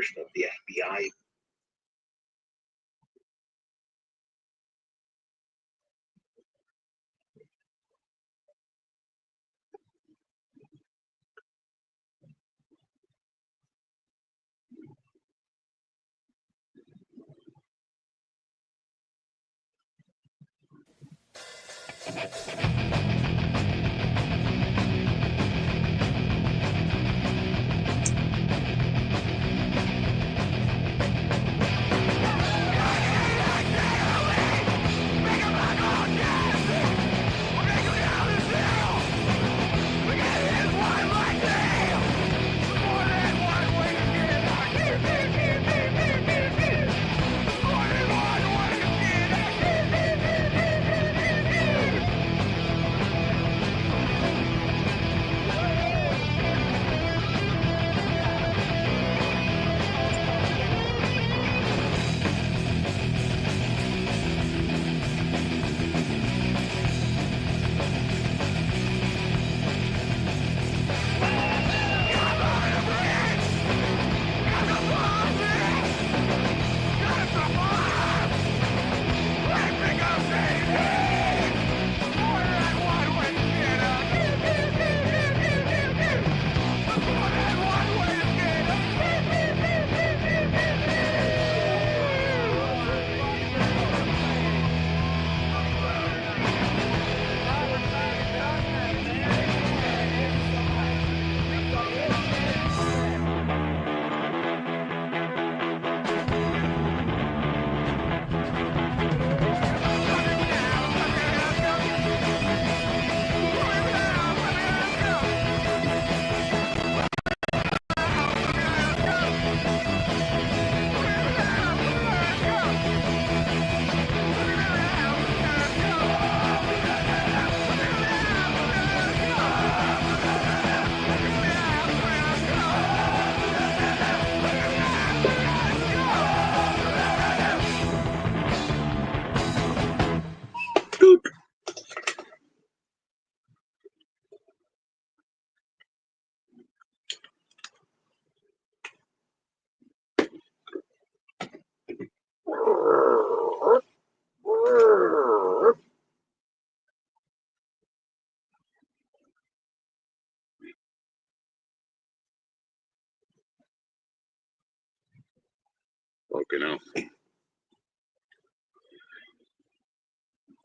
version of the FBI. Okay, now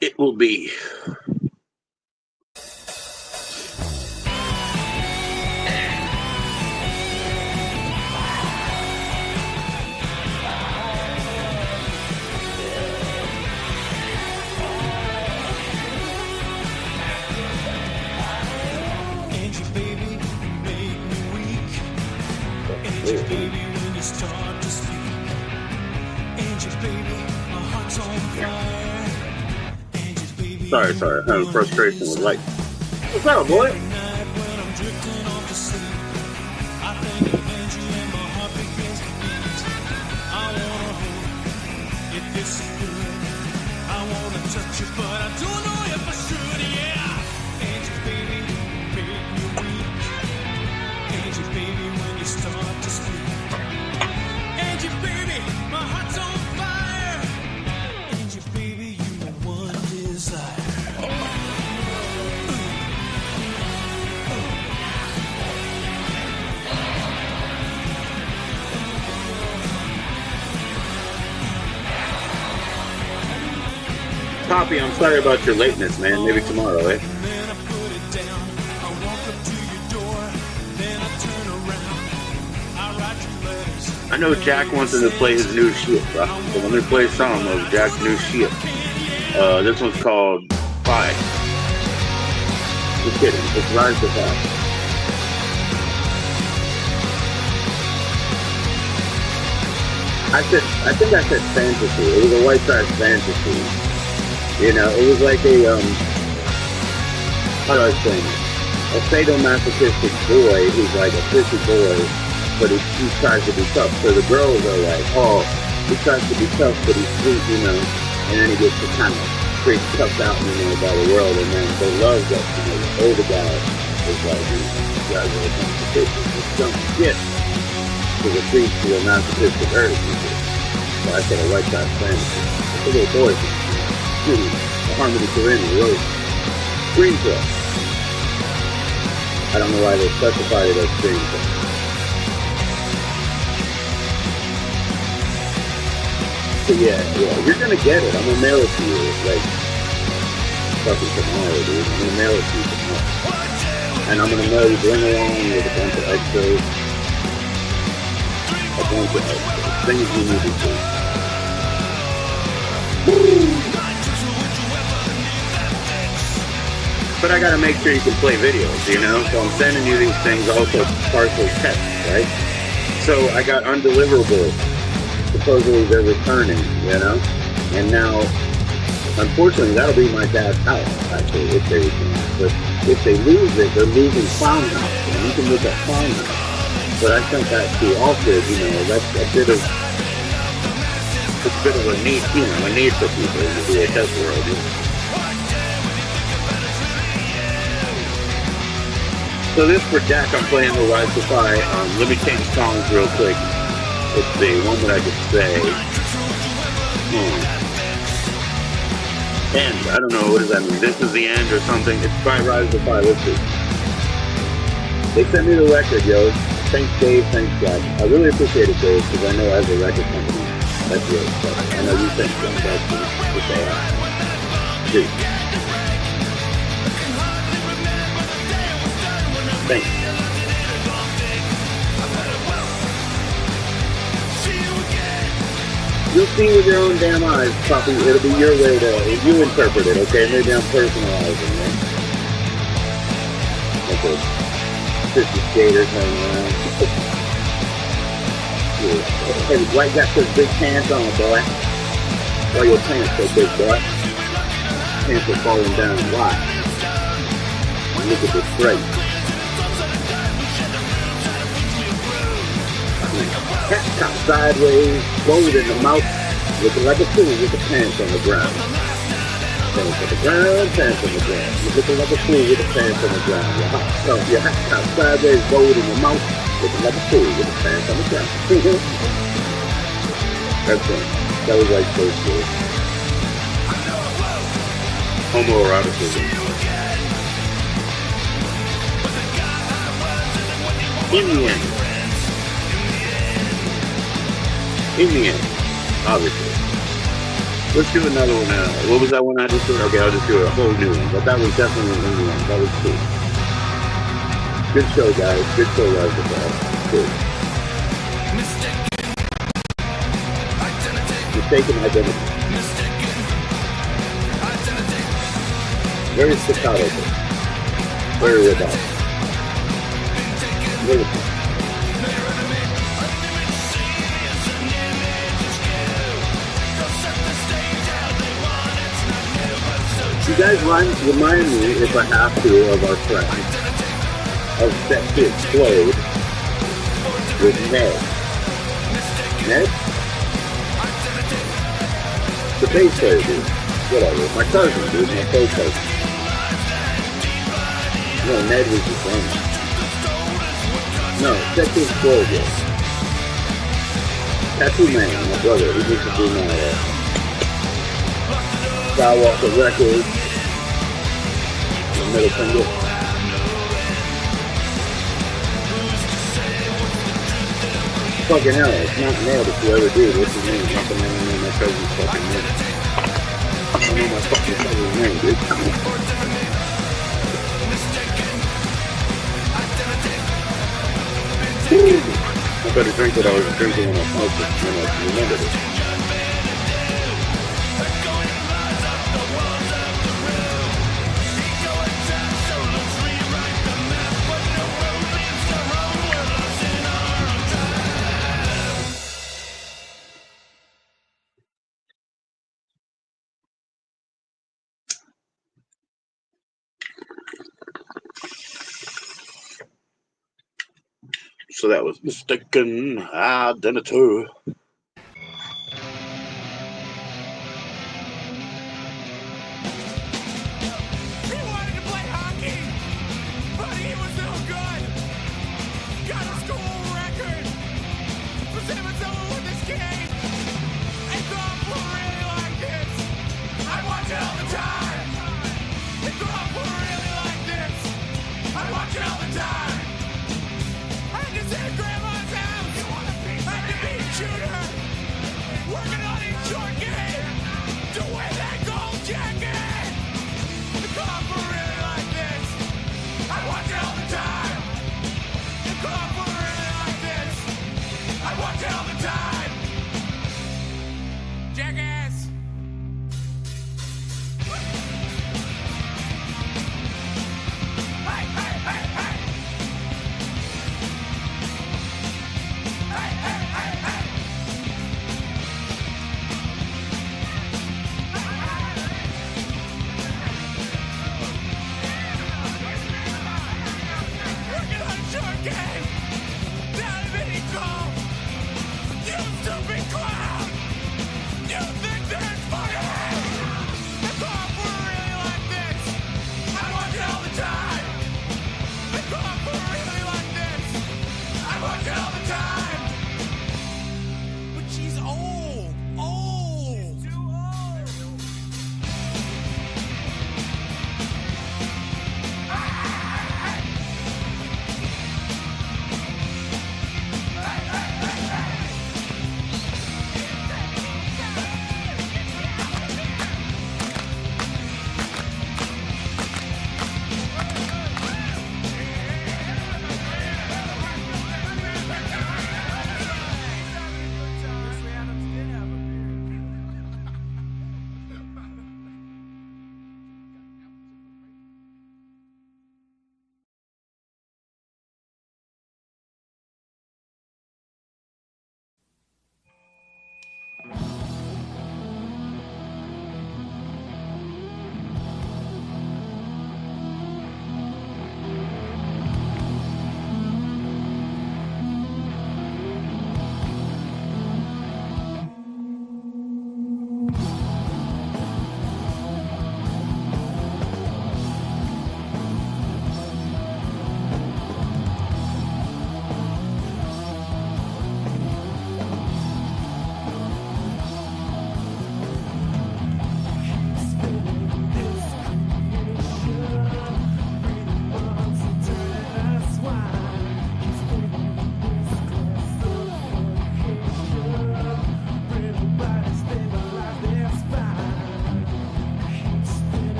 it will be. Sorry, I'm having frustration with light. What's up, boy? Poppy, I'm sorry about your lateness, man. Maybe tomorrow, eh? I know Jack wanted to play his new shit, bro. So let me play a song of Jack's new shit. This one's called Fire. Just kidding. It's Rise to Fire. I think I said fantasy. It was a white trash fantasy. You know, it was like a, how do I explain it? A sadomasochistic boy who's like a fishy boy, but he tries to be tough. So the girls are like, oh, he tries to be tough, but he's sweet, you know, and then he gets to kind of freak tough out, you know, by the world, and then they love that, you know, the older guy is like, you guys are a bunch of bitches, just dumb shit. because it preached to a masochistic urge. So I said a white guy's fantasy. It's a little boy shooting a Harmony Korine wrote screenplay. I don't know why they specified it as screenplay. So yeah, you're gonna get it. I'm gonna mail it to you, like, fucking tomorrow, dude. I'm gonna mail it to you tomorrow. And I'm gonna mail you Bring Along with a bunch of extras. A bunch of extras. Things you need to see. But I gotta make sure you can play videos, you know? So I'm sending you these things also partially text, right? So I got undeliverable. Supposedly they're returning, you know? And now, unfortunately, that'll be my dad's house, actually, if they return. But if they lose it, they're losing farmhouse. And you can look at farmhouse. But I sent that to Alfred, you know, that's a bit of a need, you know, a need for people in the VHS world. You know? So this for Jack, I'm playing the Rise to Fi. Let me change songs real quick. Let's see, one that I could say. End. I don't know, what does that mean? This is the end or something? It's by Rise to Fi. Let's see. They sent me the record, yo. Thanks, Dave. Thanks, Jack. I really appreciate it, Dave, because I know as a record company, that's really stuff. I know you think some guys to say that. Dude. Thanks. You'll see with your own damn eyes, Poppy. It'll be your way to, you interpret it, okay? Maybe I'm personalizing it. Okay. 50 skaters hanging around. Hey, why you got those big pants on, boy? Why your pants so big, boy? Pants are falling down. Why? Look at this straight. Hat cocked sideways, gold in the mouth, looking like a fool with the pants on the ground. Pants on the ground, pants on the ground. You're looking like a fool with the pants on the ground. Your hat cocked sideways, gold in your mouth, looking like a fool with the pants on the ground. That's it. That was like so cool. Homoeroticism. In the end, obviously. Let's do another one. What was that one I just did? Okay, I'll just do a whole new one. But that was definitely in the end. That was cool. Good show, guys. Good show, guys. Good. Mistaken identity. Very staccato. Very robotic. Very cool. You guys remind me, if I have to, of our friend, of Set to Explode with Ned. Ned? The bass player, dude. Whatever. My cousin, dude. My co-cousin. No, Ned was his friend. No, Set to Explode, yes. Tattoo Man, my brother. He used to do my Skywalker Records, the middle finger. Fucking hell, it's not Ned if you ever do. What's his name? How come I don't know my cousin's fucking name? I don't know my fucking cousin's name, dude. Come on. I better drink what I was drinking when I smoked it, when I remembered it. So that was Mistaken Identity. shooter, working on his short game to win that gold jacket. The call for really like this, I watch it all the time. The call for really like this, I watch it all the time. Jackass. Hey, hey, hey, hey. Hey, hey, hey, hey. Working on a short game, down in any call. You stupid clown! You think that's funny? The call for really like this, I watch it all the time. The call for really like this, I watch it all the time. But she's old, old. She's too old.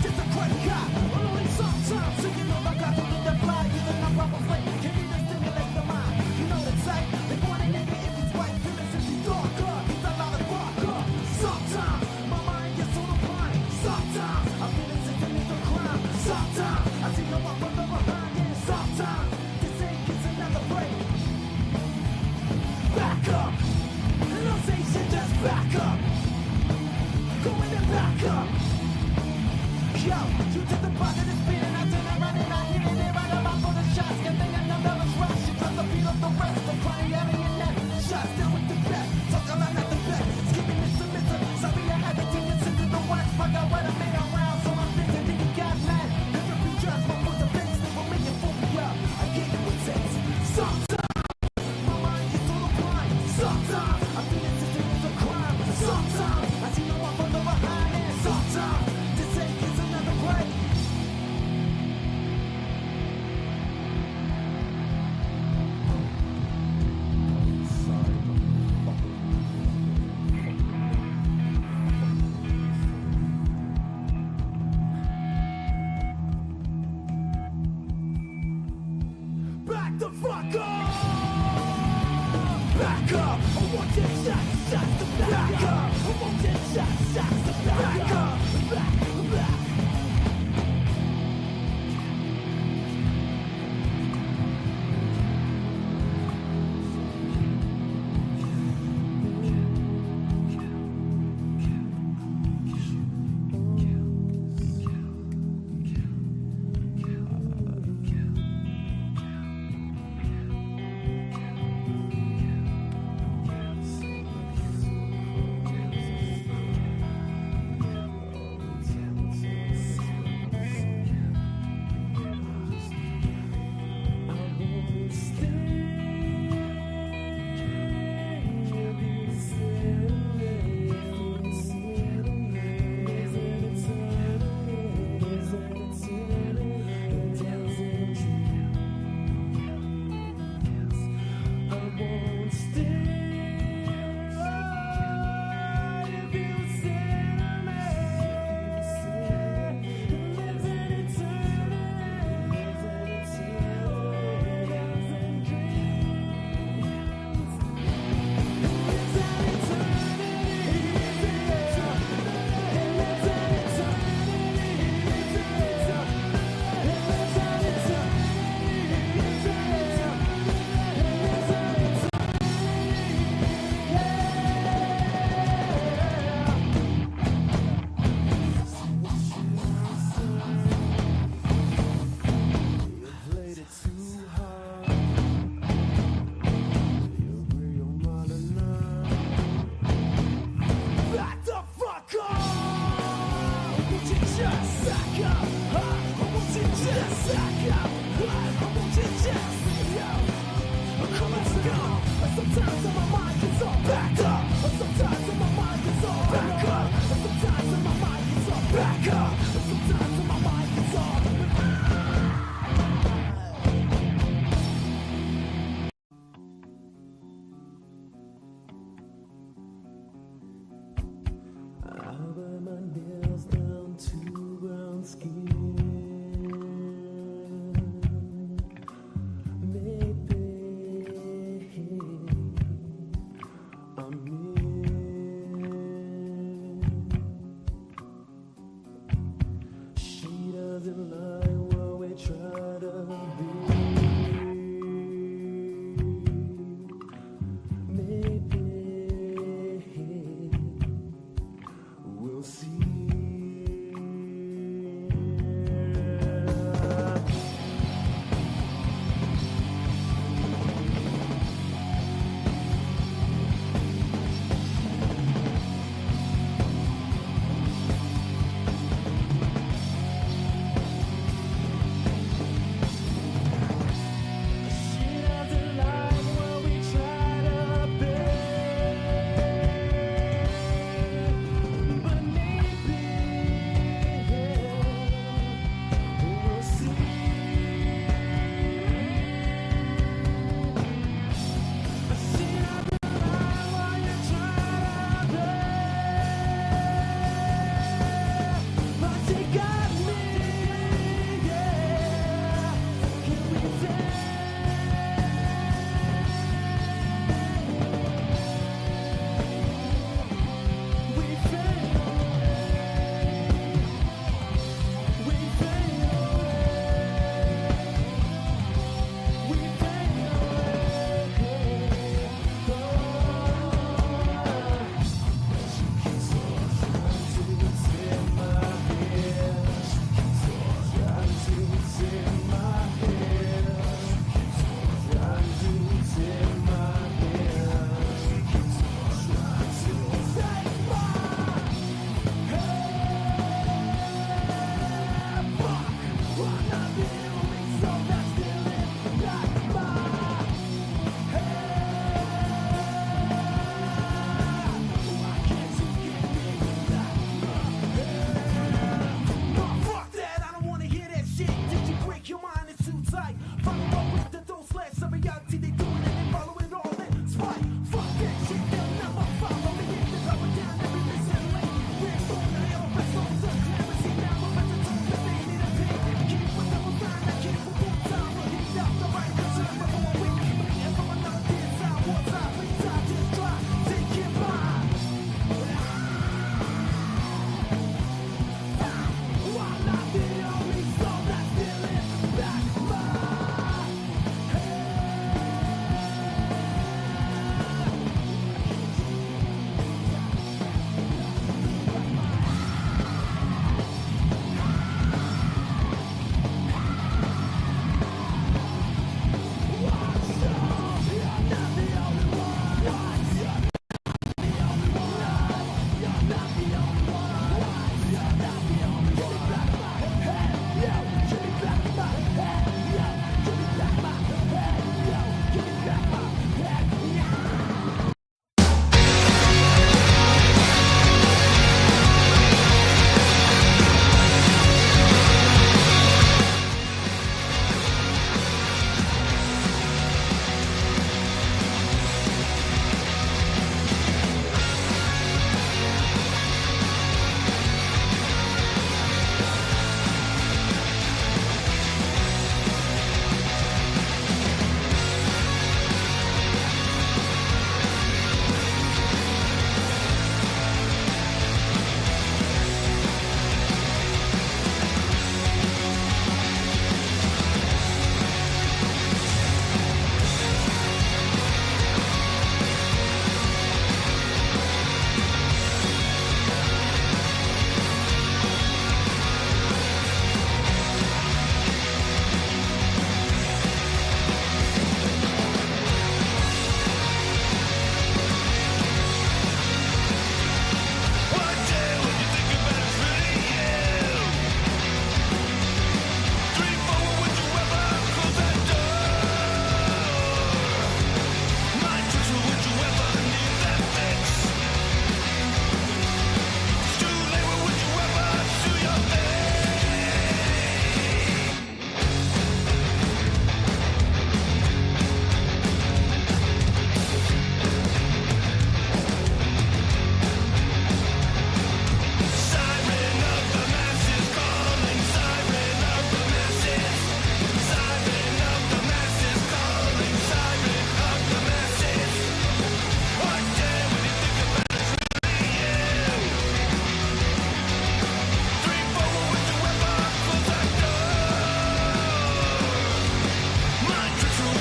Just a credit card, only sometimes, so you know I got to get that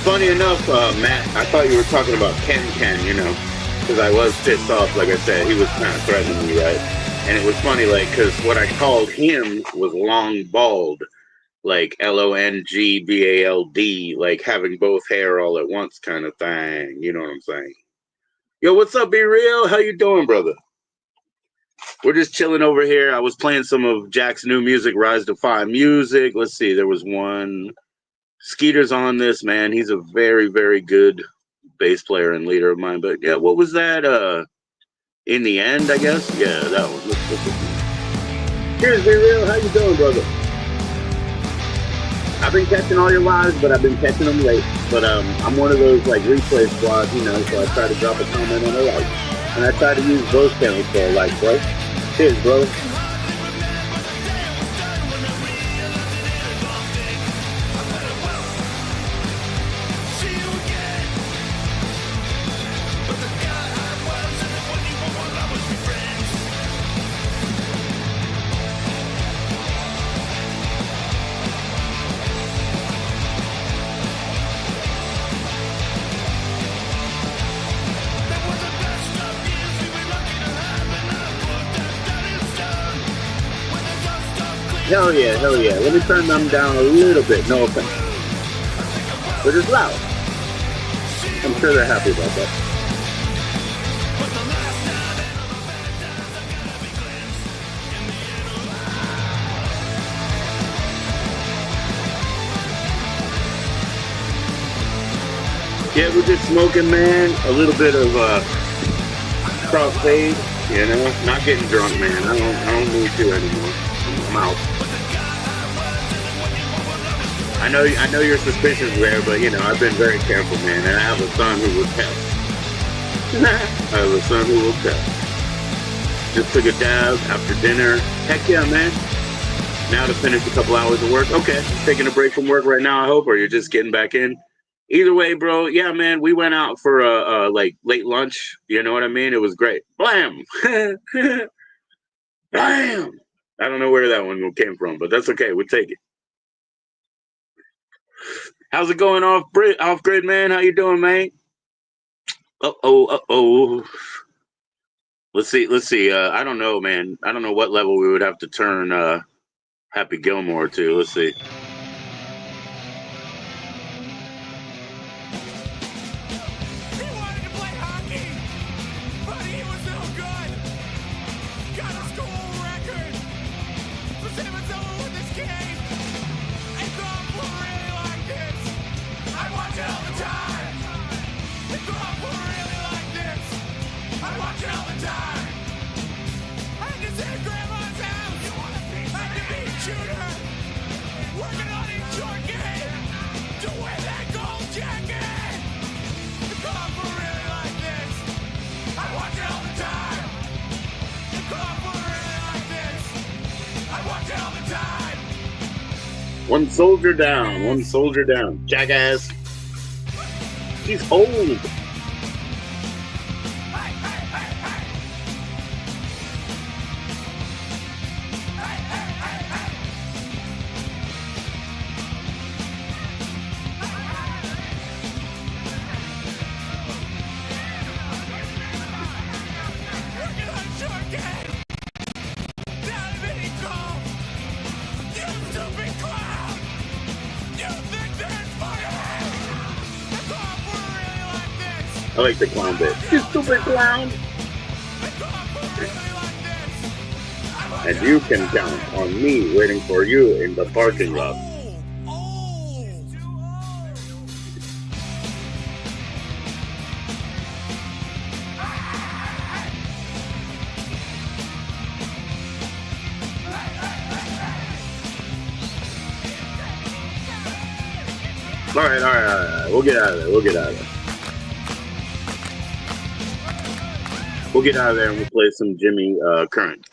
Funny enough, Matt, I thought you were talking about Ken, because I was pissed off. Like I said, he was kind of threatening me, right? And it was funny, like, because what I called him was long bald, like LONGBALD, like having both hair all at once kind of thing. You know what I'm saying? Yo, what's up, Be Real? How you doing, brother? We're just chilling over here. I was playing some of Jack's new music, Rise to Fire music. Let's see, there was one. Skeeter's on this, man. He's a very, very good bass player and leader of mine. But yeah, what was that? In the end, I guess. Yeah, that one. Here's Be Real. How you doing, brother? I've been catching all your lives, but I've been catching them late. But I'm one of those like replay squads, so I try to drop a comment on a like, and I try to use both channels for a like, bro. Cheers, brother. Hell yeah, hell yeah. Let me turn them down a little bit, no offense. But it's loud. I'm sure they're happy about that. Yeah, we're just smoking, man. A little bit of crossfade, Not getting drunk, man. I don't need to anymore. I'm out. I know you're suspicious there, but I've been very careful, man, and I have a son who will tell. I have a son who will tell. Just took a dab after dinner. Heck yeah, man. Now to finish a couple hours of work. Okay, taking a break from work right now, I hope, or you're just getting back in. Either way, bro. Yeah, man, we went out for a like late lunch. You know what I mean? It was great. Blam! Blam! I don't know where that one came from, but that's okay. We'll take it. How's it going off grid, man? How you doing, man? Uh-oh. Let's see. I don't know, man. I don't know what level we would have to turn Happy Gilmore to. Let's see. He wanted to play hockey, but he was no good. Got a school record. For Simmons over with this game. And golf will really like this. I watch it all the time. And golf will really like this. I watch it all the time. I just at grandma's house. I'm the beat shooter. Working on his short game. To win that gold jacket. The golf will really like this. I watch it all the time. The golf will really like this. I watch it all the time. One soldier down. Jackass. He's old. Working on short game. Down in mini golf. You stupid clown. You think that's funny? The golf will really like this. I like the clown bit. You stupid clown. The golf will really like this. I watch And it you all the can time. count on me waiting for you in the parking lot. All right. We'll get out of there. We'll get out of there and we'll play some Jimmy current.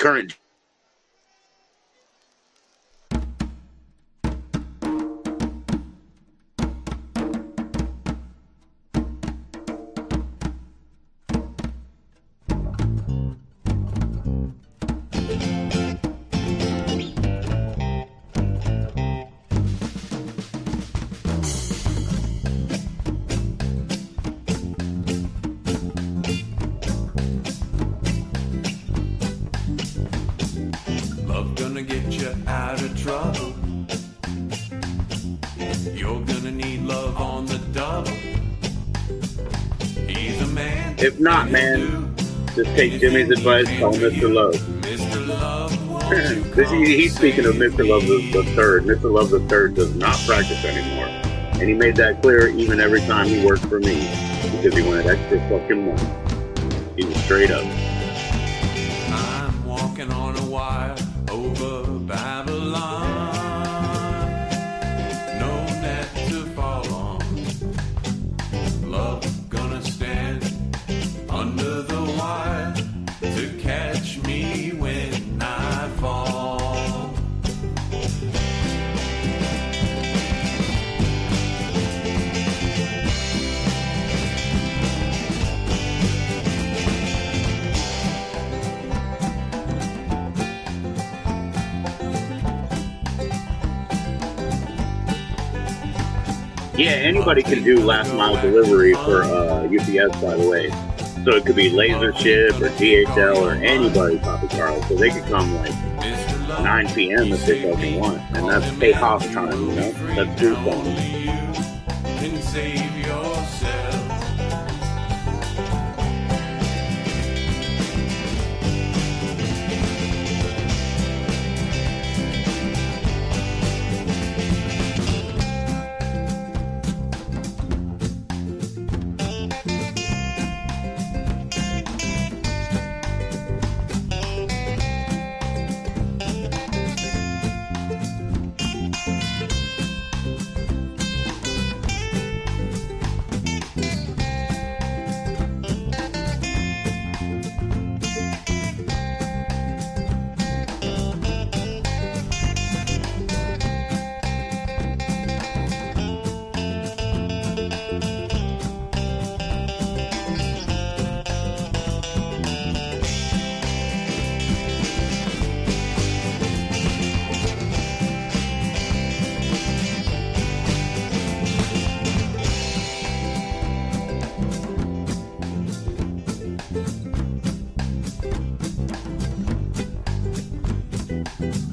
gonna need love on the double. He's a man. If not, man, just take Jimmy's advice, call Mr. Love. Mr. Love. He's speaking of Mr. Love the Third. Mr. Love the Third does not practice anymore. And he made that clear even every time he worked for me. Because he wanted extra fucking money. He was straight up. I'm walking on a wire over Babylon. No net to fall on. Love gonna stand under the wire to catch me when I fall. Yeah, anybody can do last mile delivery for UPS, by the way. So it could be Laser Ship or DHL or anybody, Papa Carl. So they could come like 9 p.m. if they fucking want. And that's pay off time, you know? That's true fun. Only you can save yourself.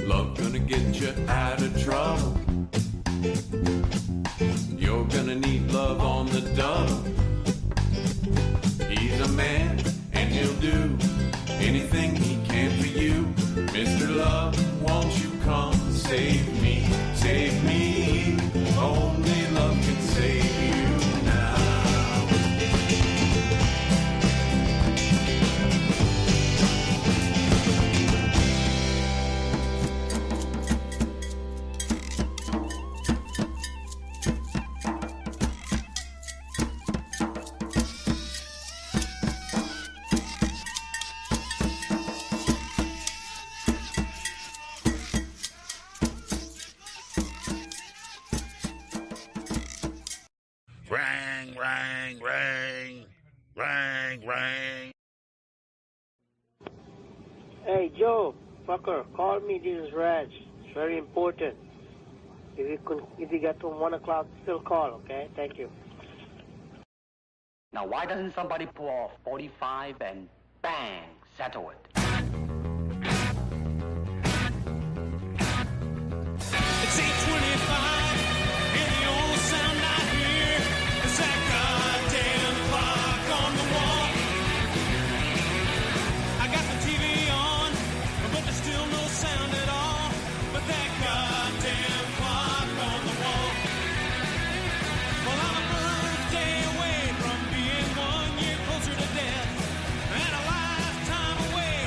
Love gonna get you out of trouble. You're gonna need love on the double. He's a man and he'll do anything he can for you. Mr. Love, won't you come save me? Save me. Only love can save you now. Rang, rang, rang, rang, rang. Hey Joe, fucker, call me. This is Raj. It's very important. If you get to 1 o'clock, still call, okay? Thank you. Now, why doesn't somebody pull off 45 and bang, settle it? It's 8:25, and the only sound I hear is that goddamn clock on the wall. I got the TV on, but there's still no sound at all. But that goddamn clock on the wall. Well, I'm a birthday away from being 1 year closer to death, and a lifetime away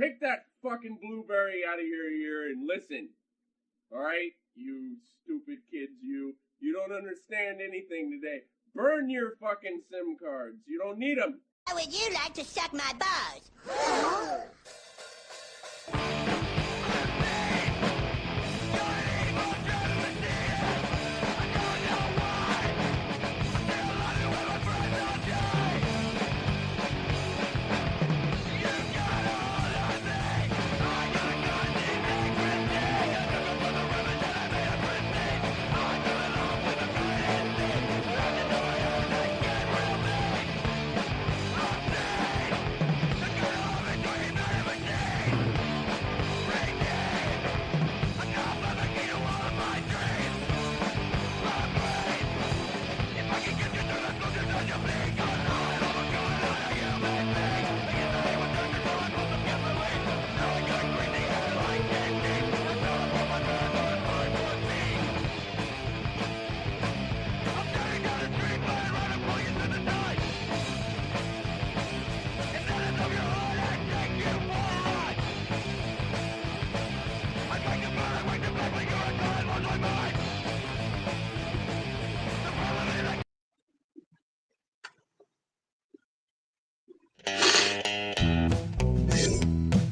take that fucking blueberry out of your ear and listen. Alright? You stupid kids, you don't understand anything today. Burn your fucking SIM cards. You don't need them. How would you like to suck my balls?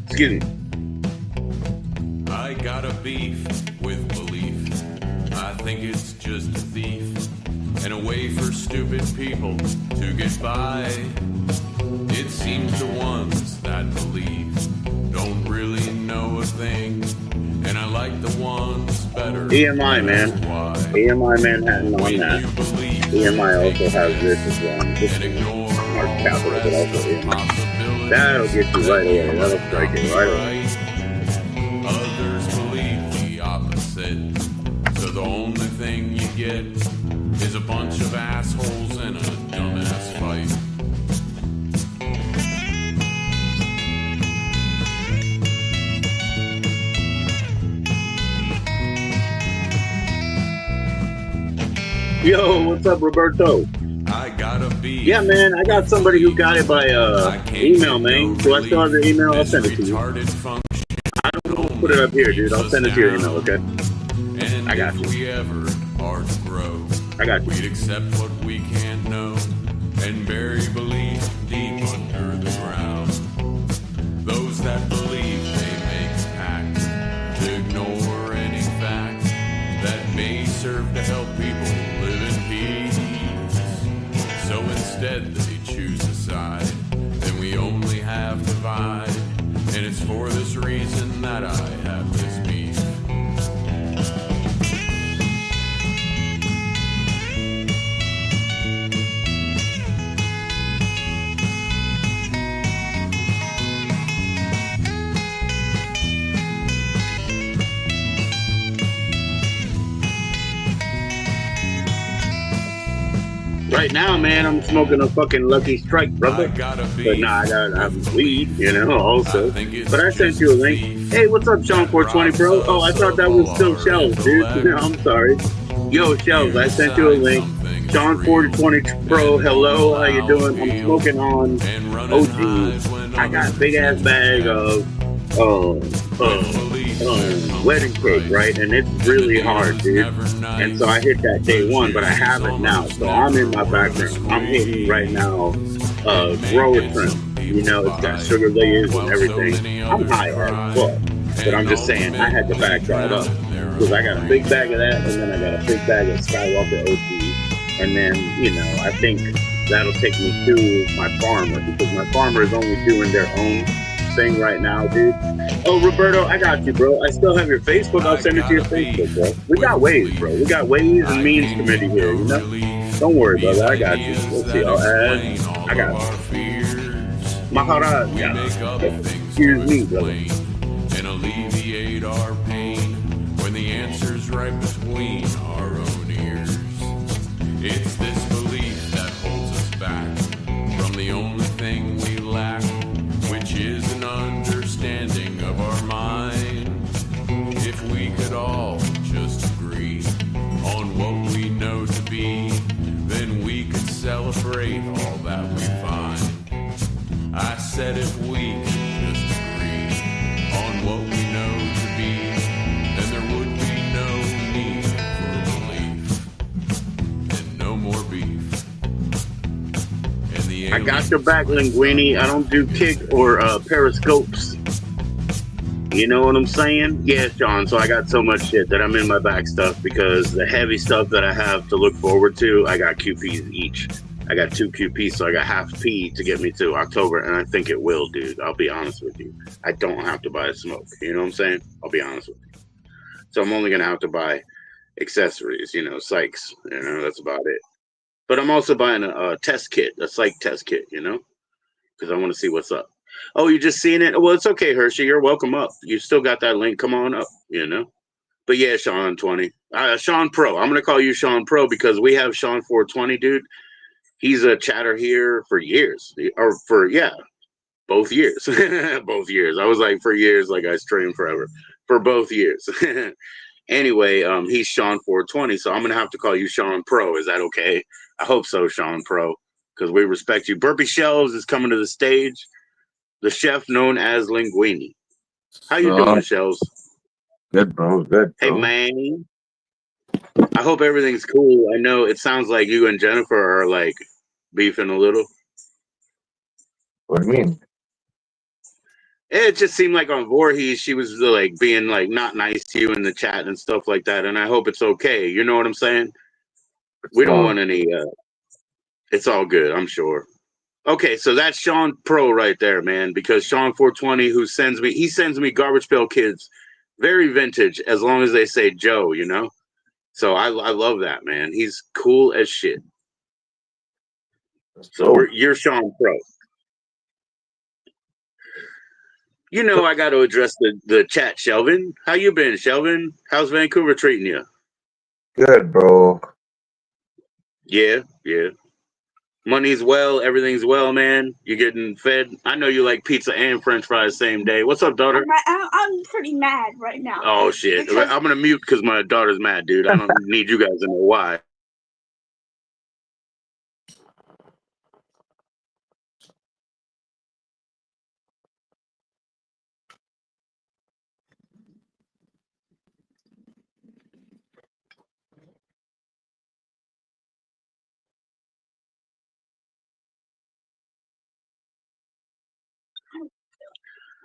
Excuse me. I got a beef with belief. I think it's just a thief and a way for stupid people to get by. It seems the ones that believe don't really know a thing, and I like the ones better. EMI, man. EMI Manhattan on that. EMI also has this as well. This is Mark Capital, but also EMI. That'll get you right away. That'll strike you right away. Others believe the opposite. So the only thing you get is a bunch of assholes in a dumbass fight. Yo, what's up, Roberto? I gotta be. Yeah, man, I got somebody who got it by email, man. So I still have the email. I'll send it to you. I don't put it up here, dude. I'll send it to your email, okay? I got you. We ever are to grow, I got you. we'd accept what we can't know and bury belief deep under the ground. Those that believe they make a pact to ignore any fact that may serve to help people live in peace. So instead they choose a side, then we only have divide. And it's for this reason that I have this beef. Right now, man, I'm smoking a fucking Lucky Strike, brother. But nah, I have weed, you know, also. But I sent you a link. Hey, what's up, Sean 420, bro? Oh, I thought that was still Shells, dude. No, I'm sorry. Yo, Shells, I sent you a link. Sean 420, bro, hello, how you doing? I'm smoking on OG. I got a big ass bag of wedding cake, right? And it's really hard, dude. And so I hit that day one, but I have it now. So I'm in my background. I'm hitting right now grower trim. You know, it's got sugar layers and everything. I'm high as fuck. But I'm just saying, I had to back that up. Because I got a big bag of that, and then I got a big bag of Skywalker OG. And then, you know, I think that'll take me to my farmer. Because my farmer is only doing their own thing right now, dude. Oh, Roberto, I got you, bro. I still have your Facebook. I'll send it to your Facebook, bro. We got ways, bro. We got ways and means committee here, you know? Don't worry, brother. I got you. Let's see. I'll add. I got you. Maharaj. Excuse me, brother. And alleviate our pain when the answer's right between our own ears. It's this belief that holds us back from the only thing we lack, which is an understanding of our mind. If we could all just agree on what we know to be, then we could celebrate all that we find. I said if we could just agree I got your back, Linguini. I don't do kick or periscopes. You know what I'm saying? Yeah, Sean. So I got so much shit that I'm in my back stuff because the heavy stuff that I have to look forward to, I got QPs each. I got 2 QPs, so I got half P to get me to October, and I think it will, dude. I'll be honest with you. I don't have to buy a smoke. You know what I'm saying? I'll be honest with you. So I'm only going to have to buy accessories, psychs. That's about it. But I'm also buying a test kit, a psych test kit, because I want to see what's up. Oh, you just seeing it? Well, it's okay, Hershey. You're welcome up. You still got that link. Come on up, But yeah, Sean 20. Sean Pro. I'm going to call you Sean Pro because we have Sean 420, dude. He's a chatter here for years. Or both years. Both years. I was like, for years, like I streamed forever. For both years. Anyway, he's Sean 420, so I'm going to have to call you Sean Pro. Is that okay? I hope so, Sean Pro, because we respect you. Burpee Shells is coming to the stage. The chef known as Linguini. How you doing, Shells? Good, bro. Good, bro. Hey, man. I hope everything's cool. I know it sounds like you and Jennifer are, like, beefing a little. What do you mean? It just seemed like on Voorhees, she was, like, being, like, not nice to you in the chat and stuff like that, and I hope it's okay. You know what I'm saying? We don't want any, it's all good, I'm sure. Okay, so that's Sean Pro right there, man, because Sean 420, he sends me Garbage Pail Kids, very vintage, as long as they say Joe, So I love that, man. He's cool as shit. So you're Sean Pro. I got to address the chat, Shelvin. How you been, Shelvin? How's Vancouver treating you? Good, bro. Yeah. Money's well, everything's well, man. You're getting fed. I know you like pizza and French fries same day. What's up, daughter? I'm pretty mad right now. Oh shit! I'm gonna mute because my daughter's mad, dude. I don't need you guys to know why.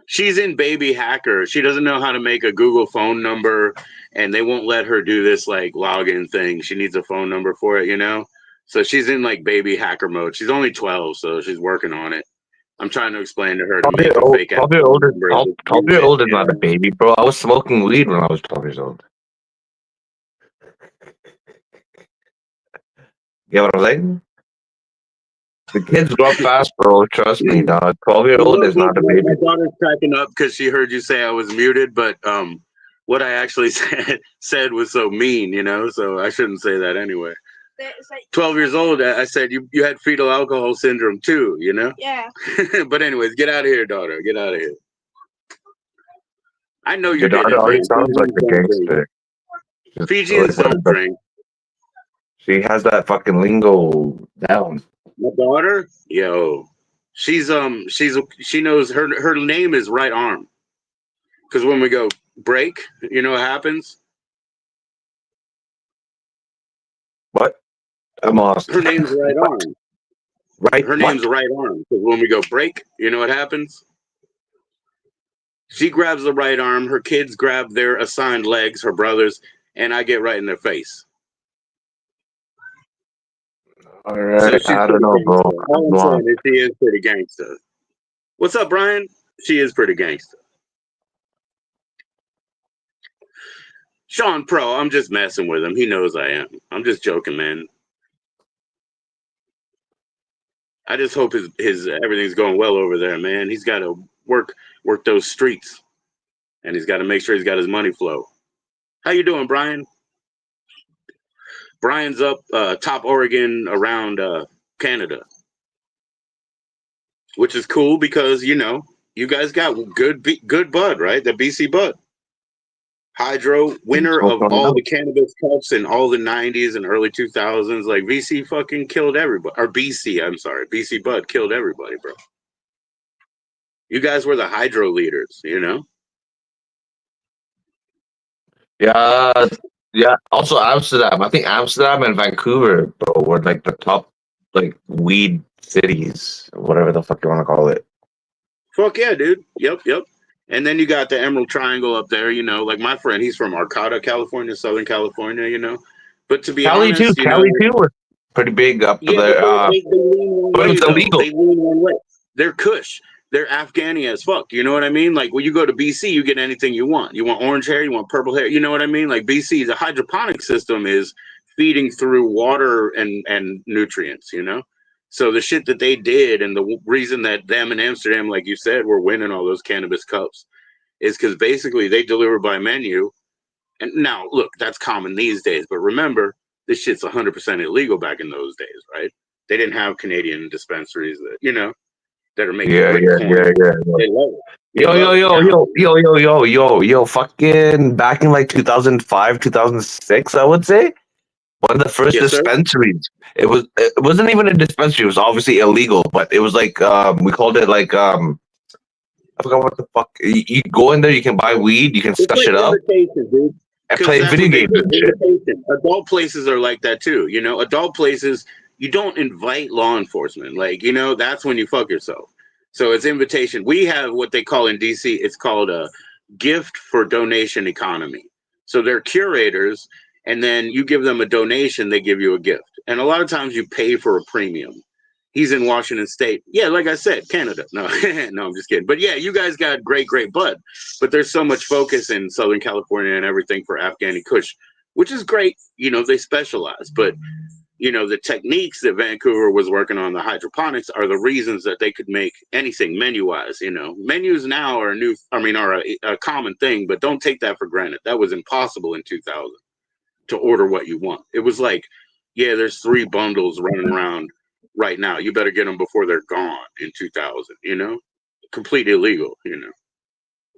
She's in baby hacker. She doesn't know how to make a Google phone number, and they won't let her do this like login thing. She needs a phone number for it, So she's in like baby hacker mode. She's only 12, so she's working on it. I'm trying to explain to her to make a fake 12 years old. 12 years old is not a baby, bro. I was smoking weed when I was 12 years old. You know what I'm saying? The kids grow up fast, bro. Trust me, dog. 12-year-old is not a baby. My daughter's cracking up because she heard you say I was muted, but what I actually said was so mean, so I shouldn't say that anyway. 12 years old, I said you had fetal alcohol syndrome too, Yeah. But anyways, get out of here, daughter. Get out of here. I know Your daughter already sounds like a gangster. Fijians don't drink. She has that fucking lingo down. My daughter, yo, she knows her name is right arm. Because when we go break, you know what happens? What? I'm lost. Her name's right arm. Right. Her name's right arm. Because when we go break, you know what happens? She grabs the right arm. Her kids grab their assigned legs, her brothers, and I get right in their face. All right, So I don't know, bro. All I'm saying is she is pretty gangster. What's up, Brian? She is pretty gangster. Sean Pro, I'm just messing with him. He knows I am. I'm just joking, man. I just hope his everything's going well over there, man. He's got to work those streets, and he's got to make sure he's got his money flow. How you doing, Brian? Brian's up top Oregon around Canada, which is cool because you guys got good bud, right? The BC bud. Hydro, winner of all the cannabis cups in all the 90s and early 2000s. Like VC fucking killed everybody. Or BC, I'm sorry. BC Bud killed everybody, bro. You guys were the hydro leaders, Yeah. Also Amsterdam. I think Amsterdam and Vancouver, bro, were like the top like weed cities, whatever the fuck you want to call it. Fuck yeah, dude. Yep. And then you got the Emerald Triangle up there, you know, like my friend, he's from Arcata, California, Southern California, you know. But to be Cali too. honest, you know, Cali too was pretty big up yeah, but there. they lean one But it way was though. illegal. They lean one way. They're Kush. They're Afghani as fuck. You know what I mean? Like when you go to BC, you get anything you want. You want orange hair, you want purple hair. You know what I mean? Like BC, the hydroponic system is feeding through water and nutrients. You know, so the shit that they did and the reason that them in Amsterdam, like you said, were winning all those cannabis cups is because basically they deliver by menu. And now, look, that's common these days. But remember, this shit's 100% illegal back in those days, right? They didn't have Canadian dispensaries that, you know, that are making Yeah. great coin. They love it. They love it. Yo, fucking back in like 2005, 2006, I would say. One of the first Yes, sir. dispensaries. It wasn't even a dispensary, it was obviously illegal, but it was like we called it like I forgot what the fuck. You go in there, you can buy weed, you can It's stash like it up, invitation, dude. and Because play that's video what they games do. and shit. Invitation. Adult places are like that too. You know, adult places, you don't invite law enforcement. Like, you know, that's when you fuck yourself. So it's invitation. We have what they call in DC, it's called a gift for donation economy. So they're curators, and then you give them a donation, they give you a gift. And a lot of times you pay for a premium. He's in Washington State. Yeah, like I said, Canada. No, no, I'm just kidding. But yeah, you guys got great bud. But there's so much focus in Southern California and everything for Afghani Kush, which is great. You know, they specialize. But, you know, the techniques that Vancouver was working on, the hydroponics, are the reasons that they could make anything menu-wise. You know, menus now are a common thing, but don't take that for granted. That was impossible in 2000 to order what you want. It was like, yeah, there's 3 bundles running around right now. You better get them before they're gone in 2000, you know? Completely illegal, you know?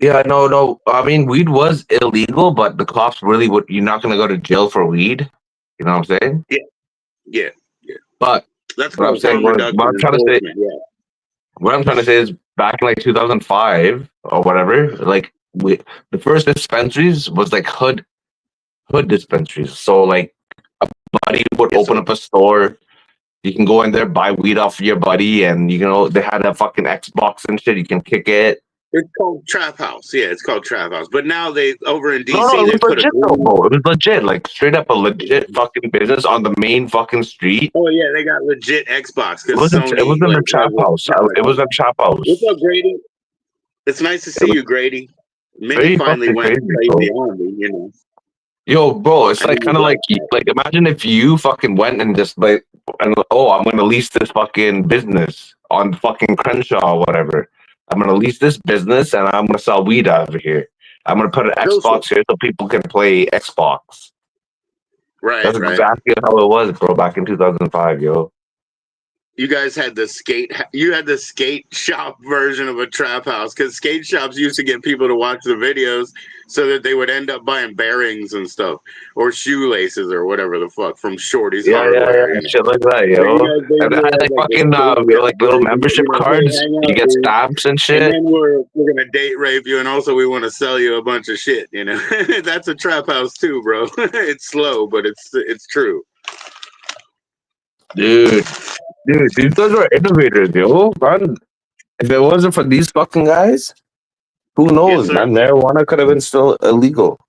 Yeah, no. I mean, weed was illegal, but the cops really would. You're not gonna go to jail for weed. You know what I'm saying? Yeah. But That's what I'm called saying, harm reduction enforcement, yeah. what I'm trying to say is, back in like 2005 or whatever, like the first dispensaries was like hood dispensaries. So like a buddy would Yes, open sir. up a store. You can go in there, buy weed off your buddy, and you know they had a fucking Xbox and shit. You can kick it. It's called Trap House. Yeah, it's called Trap House. But now they, over in No, DC, it they was put a legit though, green. bro. It was legit, like straight up a legit fucking business on the main fucking street. Oh, yeah, they got legit Xbox It because wasn't. It Sony, wasn't a like, has trap a house. product It was on a it. trap What's house. up, Grady? It's nice to It see was you, Grady. Minnie very finally fucking went crazy, crazy bro. on me, you know? Yo, bro, it's I know like you kind of like that. like imagine if you fucking went and just like, and oh, I'm gonna lease this fucking business on fucking Crenshaw or whatever. I'm gonna lease this business and I'm gonna sell weed over here. I'm gonna put an Joseph. Xbox here so people can play Xbox. That's Right. exactly how it was, bro, back in 2005, yo. You guys had the skate shop version of a trap house, because skate shops used to get people to watch the videos so that they would end up buying bearings and stuff, or shoelaces or whatever the fuck from Shorty's Hardware, you know. Shit like that, So you yo. guys And I basically had had like like the fucking skate shop like little version, membership you know, hey, cards. hang You out, get dude. stamps and And shit. then we're gonna date rape you, and also we want to sell you a bunch of shit, you know. That's a trap house too, bro. It's slow, but it's true. Dude, these guys were innovators, yo. Man, if it wasn't for these fucking guys, who Yes, knows, sir. man? Marijuana could have been still illegal.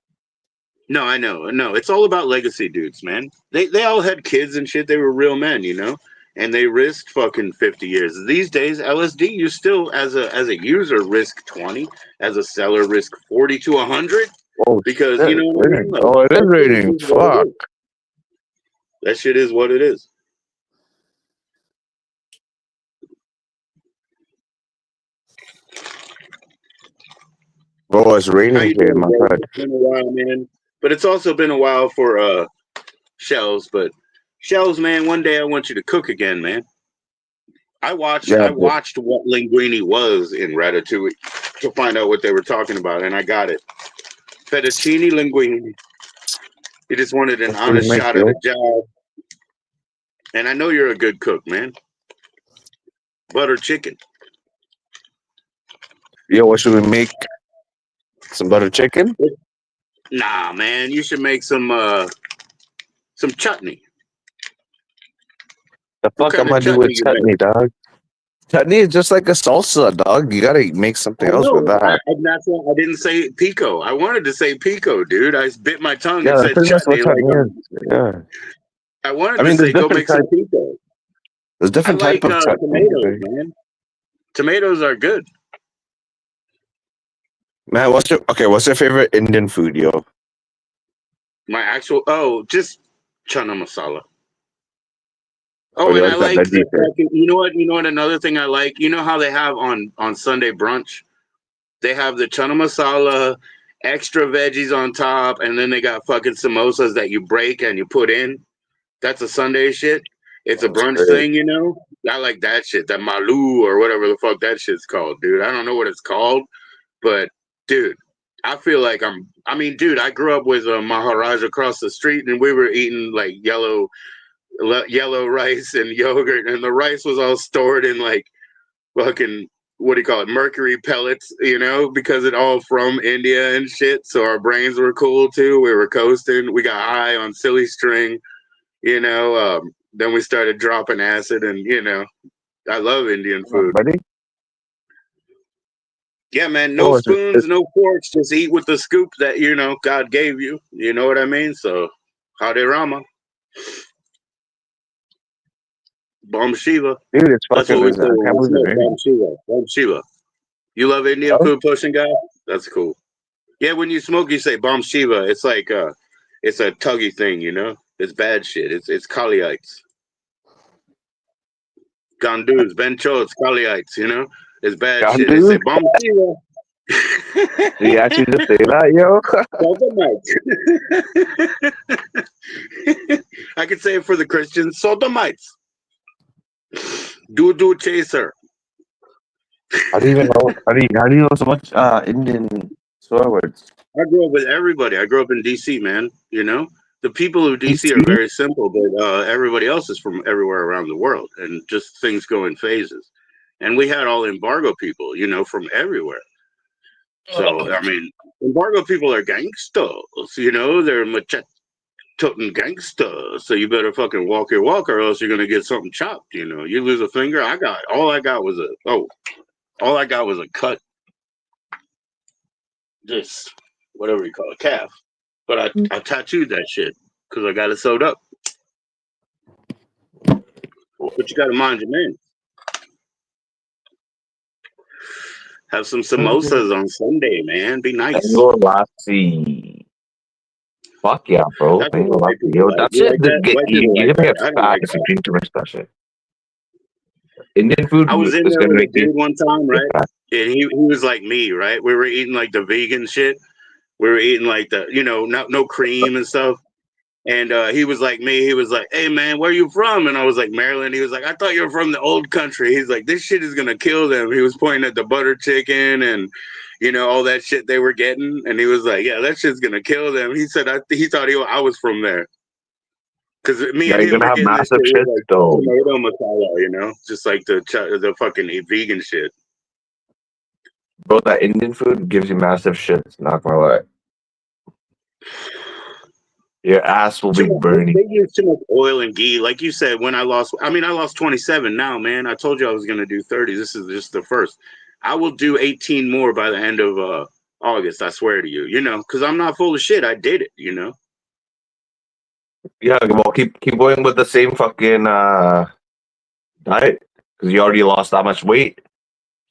No, I know. No, it's all about legacy dudes, man. They all had kids and shit. They were real men, you know, and they risked fucking 50 years. These days, LSD, you still as a user risk 20, as a seller risk 40 to 100, Oh because shit! you know what I mean. Like, Oh, it is that shit raining. is what it Fuck. is. That shit is what it is. Bro, it's How raining you here in doing, my bro? head. It's been a while, man. But it's also been a while for Shells. But Shells, man, one day I want you to cook again, man. I Yeah, bro. watched what linguine was in Ratatouille to find out what they were talking about, and I got it. Fettuccine linguine. You just wanted an What should we honest make, shot at yo? a job, and I know you're a good cook, man. Butter chicken. Yo, what should we make? Some butter chicken? Nah, man, you should make some chutney. The What fuck I'm kind of gonna do with chutney you chutney, make? dog? Chutney is just like a salsa, dog. You gotta make something I else with know. that. That's why I didn't say pico. I wanted to say pico, dude. I bit my tongue Yeah, and that's said pretty much what chutney. Like chutney is. Yeah. I wanted I to mean, say, go make some pico. there's I different type like of chutney. tomatoes, man. Tomatoes are good. Man, what's your favorite Indian food, yo? My actual just chana masala. Oh, Oh, you and I like that like veggie the thing? fucking. You know what? You know what? Another thing I like. You know how they have on Sunday brunch. They have the chana masala, extra veggies on top, and then they got fucking samosas that you break and you put in. That's a Sunday shit. It's a That's brunch great. thing, you know. I like that shit. That malu or whatever the fuck that shit's called, dude. I don't know what it's called, but dude, I feel like I mean, dude, I grew up with a Maharaj across the street, and we were eating like yellow rice and yogurt, and the rice was all stored in like fucking what do you call it, mercury pellets, you know, because it all from India and shit. So our brains were cool too. We were coasting. We got high on silly string, you know. Then we started dropping acid, and you know, I love Indian food. Buddy? Yeah, man. No Oh, spoons, no forks. Just eat with the scoop that you know God gave you. You know what I mean? So, Hare Rama, Bam Shiva. dude, it's That's what fucking. we say I when can't we believe smoke. it. Bam Shiva. Bam Shiva. You love Indian Oh, food, pushing guy? That's cool. Yeah, when you smoke, you say Bam Shiva. It's like it's a tuggy thing, you know. It's bad shit. It's Kaliites, Gandus, Benchos, Kaliites. You know, it's bad God, shit. They say dude. Bam Shiva. Did you actually just say that, yo? Sodomites. I could say it for the Christians. Sodomites. Doo chaser. I didn't even know. How do you know so much Indian swear words? I grew up with everybody. I grew up in DC, man. You know, the people of DC are DC? very simple, but everybody else is from everywhere around the world, and just things go in phases. And we had all embargo people, you know, from everywhere. So I mean, embargo people are gangsters, you know. They're machete toting gangsters. So you better fucking walk your walk, or else you're gonna get something chopped. You know, you lose a finger. All I got was a cut. This whatever you call a calf. But I tattooed that shit because I got it sewed up. But you got to mind your man. Have some samosas on Sunday, man. Be nice. Mango lassi. Fuck yeah, bro. That's what Mango the white lassi. people Yo, like. that You shit, like that? White people you're like gonna that. get I don't fat like if you that. drink too much of that shit. Indian food I was in is there gonna with a make you dude one time, get right? fat. And he was like me, right? We were eating like the vegan shit. We were eating like the, you know, no cream and stuff. And he was like me. He was like, "Hey man, where you from?" And I was like, "Maryland." He was like, "I thought you were from the old country." He's like, "This shit is gonna kill them." He was pointing at the butter chicken and, you know, all that shit they were getting. And he was like, "Yeah, that shit's gonna kill them." He said, he thought I was from there because me Yeah, and you're him gonna were have getting this massive shit with shit like though. tomato masala, you know, just like the fucking vegan shit. Bro, that Indian food gives you massive shit. Not gonna lie. Your ass will be burning. They use too much oil and ghee. Like you said, I lost 27 now, man. I told you I was going to do 30. This is just the first. I will do 18 more by the end of August. I swear to you, you know, because I'm not full of shit. I did it, you know. Yeah, well, keep going with the same fucking diet because you already lost that much weight.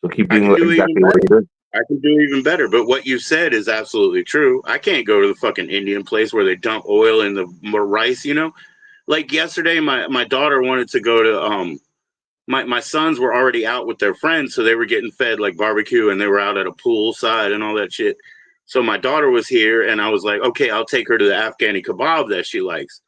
So keep I doing can do even exactly what better. you did. I can do even better. But what you said is absolutely true. I can't go to the fucking Indian place where they dump oil in the rice, you know. Like yesterday, my daughter wanted to go to my sons were already out with their friends, so they were getting fed like barbecue, and they were out at a pool side and all that shit. So my daughter was here, and I was like, okay, I'll take her to the Afghani kebab that she likes.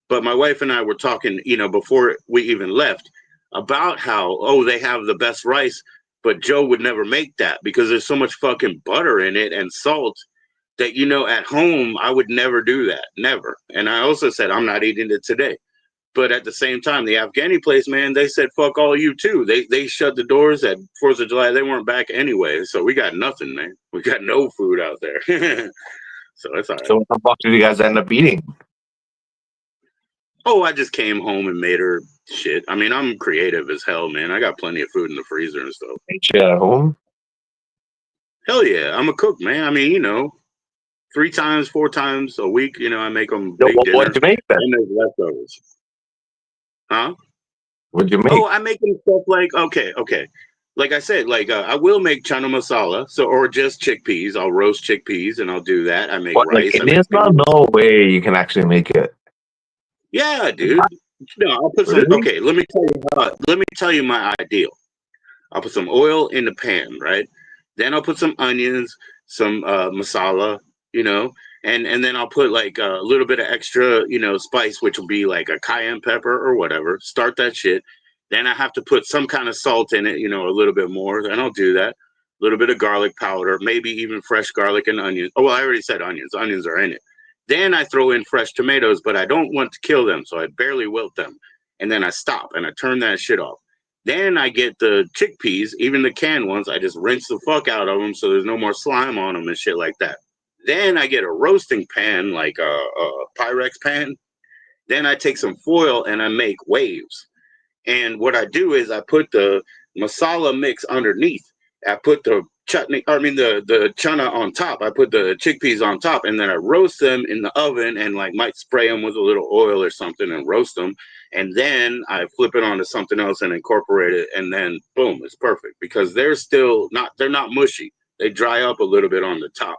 But my wife and I were talking, you know, before we even left about how, oh, they have the best rice, but Joe would never make that because there's so much fucking butter in it and salt that, you know, at home, I would never do that. Never. And I also said, I'm not eating it today. But at the same time, the Afghani place, man, they said, fuck all you too. They shut the doors at 4th of July. They weren't back anyway. So we got nothing, man. We got no food out there. So it's all right. So what the fuck did you guys end up eating? Oh, I just came home and made her shit. I mean, I'm creative as hell, man. I got plenty of food in the freezer and stuff. Make shit at home. Hell yeah, I'm a cook, man. I mean, 3 times, 4 times a week, I make them Yo, big what'd dinner you make then? and there's leftovers. Huh? What'd you Oh, make? I make them stuff like okay. Like I said, like I will make chana masala, or just chickpeas. I'll roast chickpeas and I'll do that. I make What, like rice. I Indian make style? beans. No way you can actually make it. Yeah, dude. No, I'll put some. Really? Okay, let me tell you my ideal. I'll put some oil in the pan, right? Then I'll put some onions, some masala, and then I'll put like a little bit of extra, spice, which will be like a cayenne pepper or whatever. Start that shit. Then I have to put some kind of salt in it, a little bit more. Then I'll do that. A little bit of garlic powder, maybe even fresh garlic and onions. Oh, well, I already said onions. Onions are in it. Then I throw in fresh tomatoes, but I don't want to kill them, so I barely wilt them. And then I stop and I turn that shit off. Then I get the chickpeas, even the canned ones. I just rinse the fuck out of them so there's no more slime on them and shit like that. Then I get a roasting pan, like a Pyrex pan. Then I take some foil and I make waves. And what I do is I put the masala mix underneath. I put the chutney, the chana on top. I put the chickpeas on top, and then I roast them in the oven and like might spray them with a little oil or something and roast them. And then I flip it onto something else and incorporate it, and then boom, it's perfect because they're not mushy. They dry up a little bit on the top,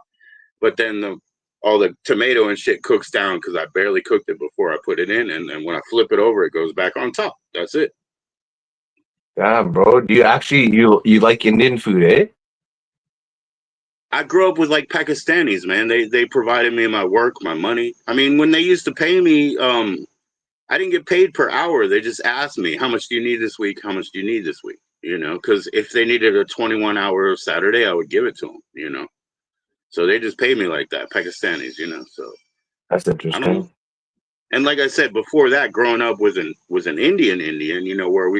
but then all the tomato and shit cooks down because I barely cooked it before I put it in, and then when I flip it over, it goes back on top. That's it. Damn, bro. Do you actually you like Indian food, eh? I grew up with like Pakistanis, man. They provided me my work, my money. I mean, when they used to pay me, I didn't get paid per hour. They just asked me, how much do you need this week? How much do you need this week? Because if they needed a 21-hour Saturday, I would give it to them. So they just paid me like that, Pakistanis. So That's I don't know. interesting. And like I said before that, growing up was an Indian, where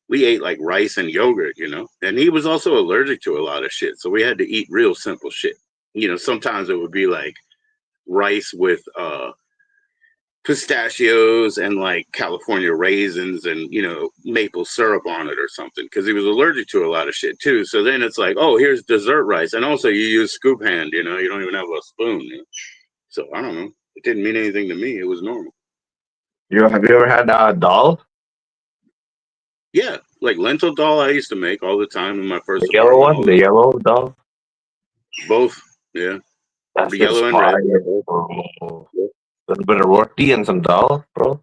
we ate like rice and yogurt, and he was also allergic to a lot of shit. So we had to eat real simple shit. Sometimes it would be like rice with pistachios and like California raisins and, maple syrup on it or something because he was allergic to a lot of shit too. So then it's like, oh, here's dessert rice. And also you use scoop hand, you don't even have a spoon. So I don't know. It didn't mean anything to me. It was normal. Have you ever had dal? Yeah, like lentil dal I used to make all the time in my first The yellow apartment. one, the yellow dal. Both, yeah. That's The just yellow and fire, red. bro. A little bit of roti and some dal, bro.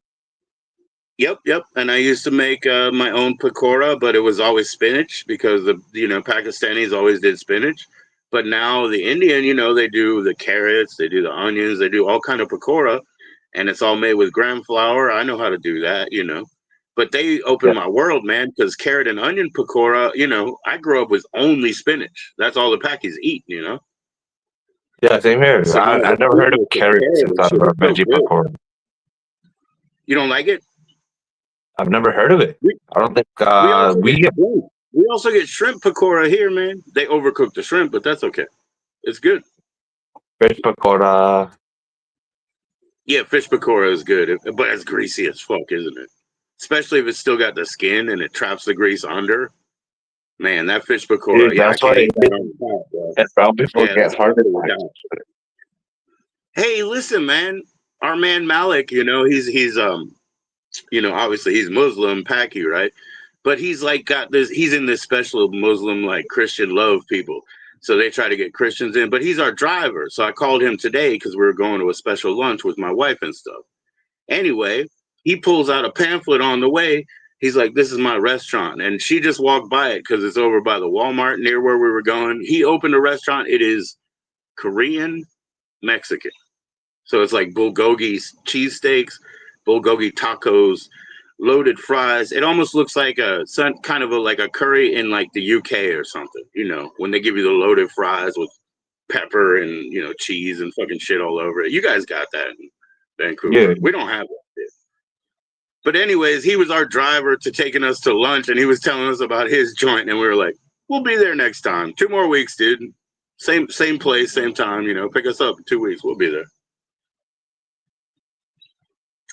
Yep. And I used to make my own pakora, but it was always spinach because the Pakistanis always did spinach. But now the Indian, they do the carrots, they do the onions, they do all kind of pakora, and it's all made with gram flour. I know how to do that, But they opened Yeah, my world, man, because carrot and onion pakora, I grew up with only spinach. That's all the Pakis eat. yeah, same here. So now I the never heard of sweetness of carrots carrot and inside shit of a is so veggie good. pakora. You don't like it? I've never heard of it. We, I don't think we also we get get shrimp. We also get shrimp pakora here, man. They overcook the shrimp, but that's okay. It's good. fish pakora. Yeah, fish pakora is good, but it's greasy as fuck, isn't it? Especially if it's still got the skin and it traps the grease under. Man, that fish pakora, Dude, yeah, I that's why can't eat that on the top, bro. brown people Yeah, get that's heart probably attacks. down. Hey, listen, man. Our man Malik, he's obviously he's Muslim, Paki, right? But he's like got this. He's in this special Muslim like Christian love people. So they try to get Christians in, but he's our driver. So I called him today because we were going to a special lunch with my wife and stuff. Anyway, he pulls out a pamphlet on the way. He's like, "This is my restaurant," and she just walked by it because it's over by the Walmart near where we were going. He opened a restaurant. It is Korean Mexican. So it's like bulgogi cheesesteaks, bulgogi tacos, loaded fries. It almost looks like like a curry in like the UK or something. When they give you the loaded fries with pepper and cheese and fucking shit all over it. You guys got that in Yeah, Vancouver. We don't have that. But anyways, he was our driver to taking us to lunch, and he was telling us about his joint, and we were like, "We'll be there next time. 2 more weeks, dude. Same place, same time. Pick us up in 2 weeks. We'll be there."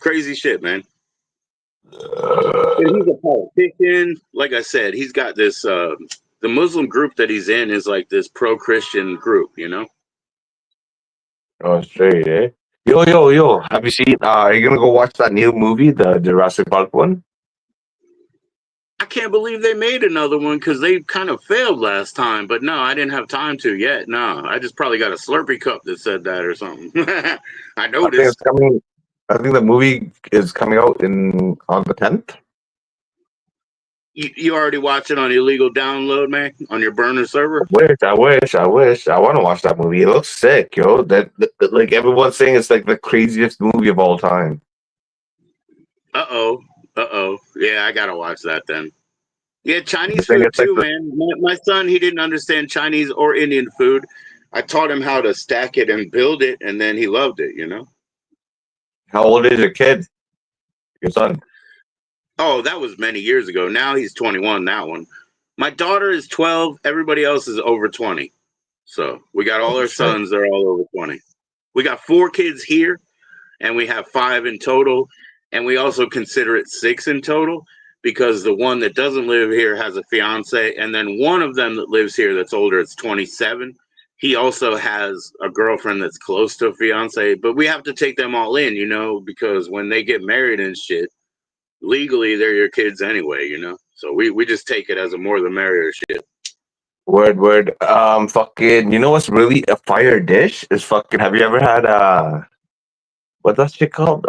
Crazy shit, man. And he's a politician. Like I said, he's got this. The Muslim group that he's in is like this pro-Christian group, you know. Oh, straight, eh? Yo. Have you seen? Are you gonna go watch that new movie, the Jurassic Park one? I can't believe they made another one because they kind of failed last time. But no, I didn't have time to yet. No, I just probably got a Slurpee cup that said that or something. I I think noticed. it's coming. I think the movie is coming out on the 10th. You already watch it on illegal download, man, on your burner server. I wish. I want to watch that movie. It looks sick, yo. Like everyone's saying, it's like the craziest movie of all time. Uh oh. Yeah, I gotta watch that then. Yeah, Chinese I think food it's like too, man. My son, he didn't understand Chinese or Indian food. I taught him how to stack it and build it, and then he loved it, you know? How old is your kid? Your son? Oh, that was many years ago. Now he's 21, that one. My daughter is 12. Everybody else is over 20. So we got all our sons, they're all over 20. We got 4 kids here, and we have 5 in total. And we also consider it 6 in total because the one that doesn't live here has a fiance. And then one of them that lives here that's older, it's 27. He also has a girlfriend that's close to a fiance. But we have to take them all in, you know, because when they get married and shit, legally they're your kids anyway, you know. So we just take it as a more the merrier shit. Word. Fucking. You know what's really a fire dish is fucking. Have you ever had what's that shit called?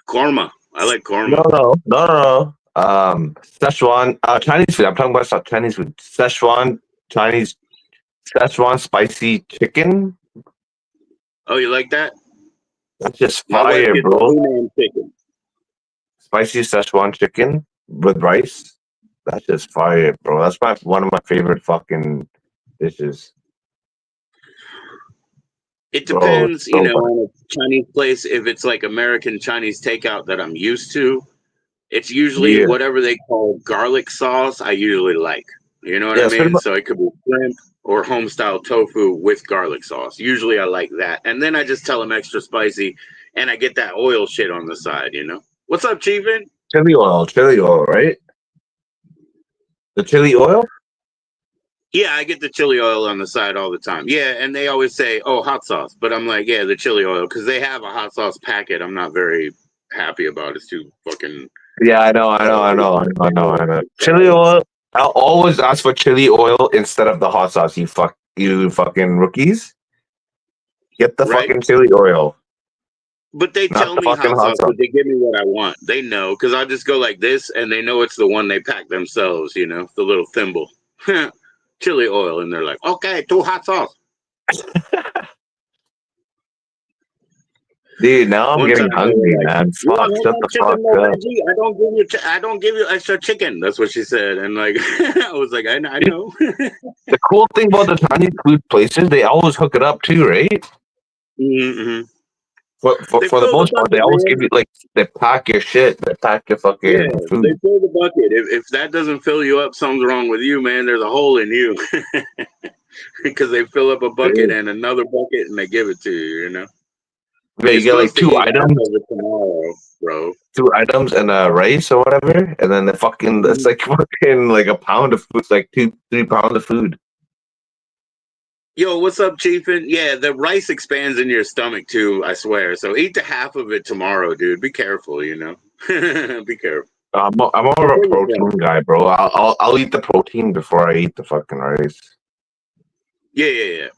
Korma. I like korma. No. Szechuan Chinese food. I'm talking about Chinese food. Szechuan spicy chicken. Oh, you like that? That's just My wife fire, gets bro. Hunan chicken. Spicy Szechuan chicken with rice. That's just fire, bro. That's one of my favorite fucking dishes. It Bro, depends, you so know, good. on a Chinese place. If it's like American Chinese takeout that I'm used to, it's usually Yeah. whatever they call garlic sauce. I usually like, you know what Yeah, I it's pretty mean? much So it could be shrimp or home style tofu with garlic sauce. Usually I like that, and then I just tell them extra spicy, and I get that oil shit on the side. You know, what's up, Chiefin? chili oil, right? The chili oil? Yeah, I get the chili oil on the side all the time. Yeah, and they always say, "Oh, hot sauce," but I'm like, "Yeah, the chili oil," because they have a hot sauce packet. I'm not very happy about. It's too fucking. Yeah, I know. Chili oil. I'll always ask for chili oil instead of the hot sauce. You fucking rookies. Get the Right, fucking chili oil, but they not tell the me fucking hot hot sauce, sauce. but they give me what I want. They know because I just go like this, and they know it's the one they pack themselves. You know, the little thimble, chili oil, and they're like, "Okay, 2 hot sauce." Dude, now I'm One getting time they hungry, were like, man. "You Fuck, want shut Hawaiian the chicken, fuck no up. veggie? I don't give you extra chicken." That's what she said, and like, I was like, "I Dude, know." the cool thing about the Chinese food places, they always hook it up too, right? Mm-hmm. They For the fill the most part, they bucket, always man. give you like they pack your shit, they pack your Yeah, fucking they food. fill the bucket. If that doesn't fill you up, something's wrong with you, man. There's a hole in you because they fill up a bucket Dude. and another bucket and they give it to you. You know, Yeah, you're you get like supposed to two eat half items, of it tomorrow, bro. and a rice or whatever, and then the fucking it's like fucking like a pound of food, it's like 3 pounds of food. Yo, what's up, Chiefin? Yeah, the rice expands in your stomach too. I swear. So eat the half of it tomorrow, dude. Be careful. You know, be careful. I'm more of a Before you protein drink. guy, bro. I'll eat the protein before I eat the fucking rice. Yeah.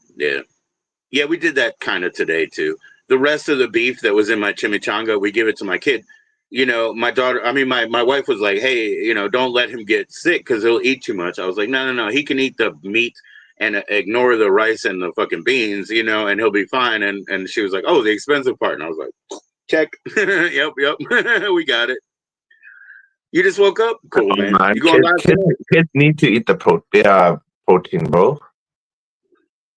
Yeah, we did that kind of today too. The rest of the beef that was in my chimichanga, we give it to my kid. You know, my daughter, I mean, my wife was like, "Hey, you know, don't let him get sick because he'll eat too much." I was like, No. He can eat the meat and ignore the rice and the fucking beans, you know, and he'll be fine. And she was like, "Oh, the expensive part." And I was like, "Check." Yep. We got it. You just woke up? Cool, Oh, man. man, You going live tonight? kids need to eat the protein, bro.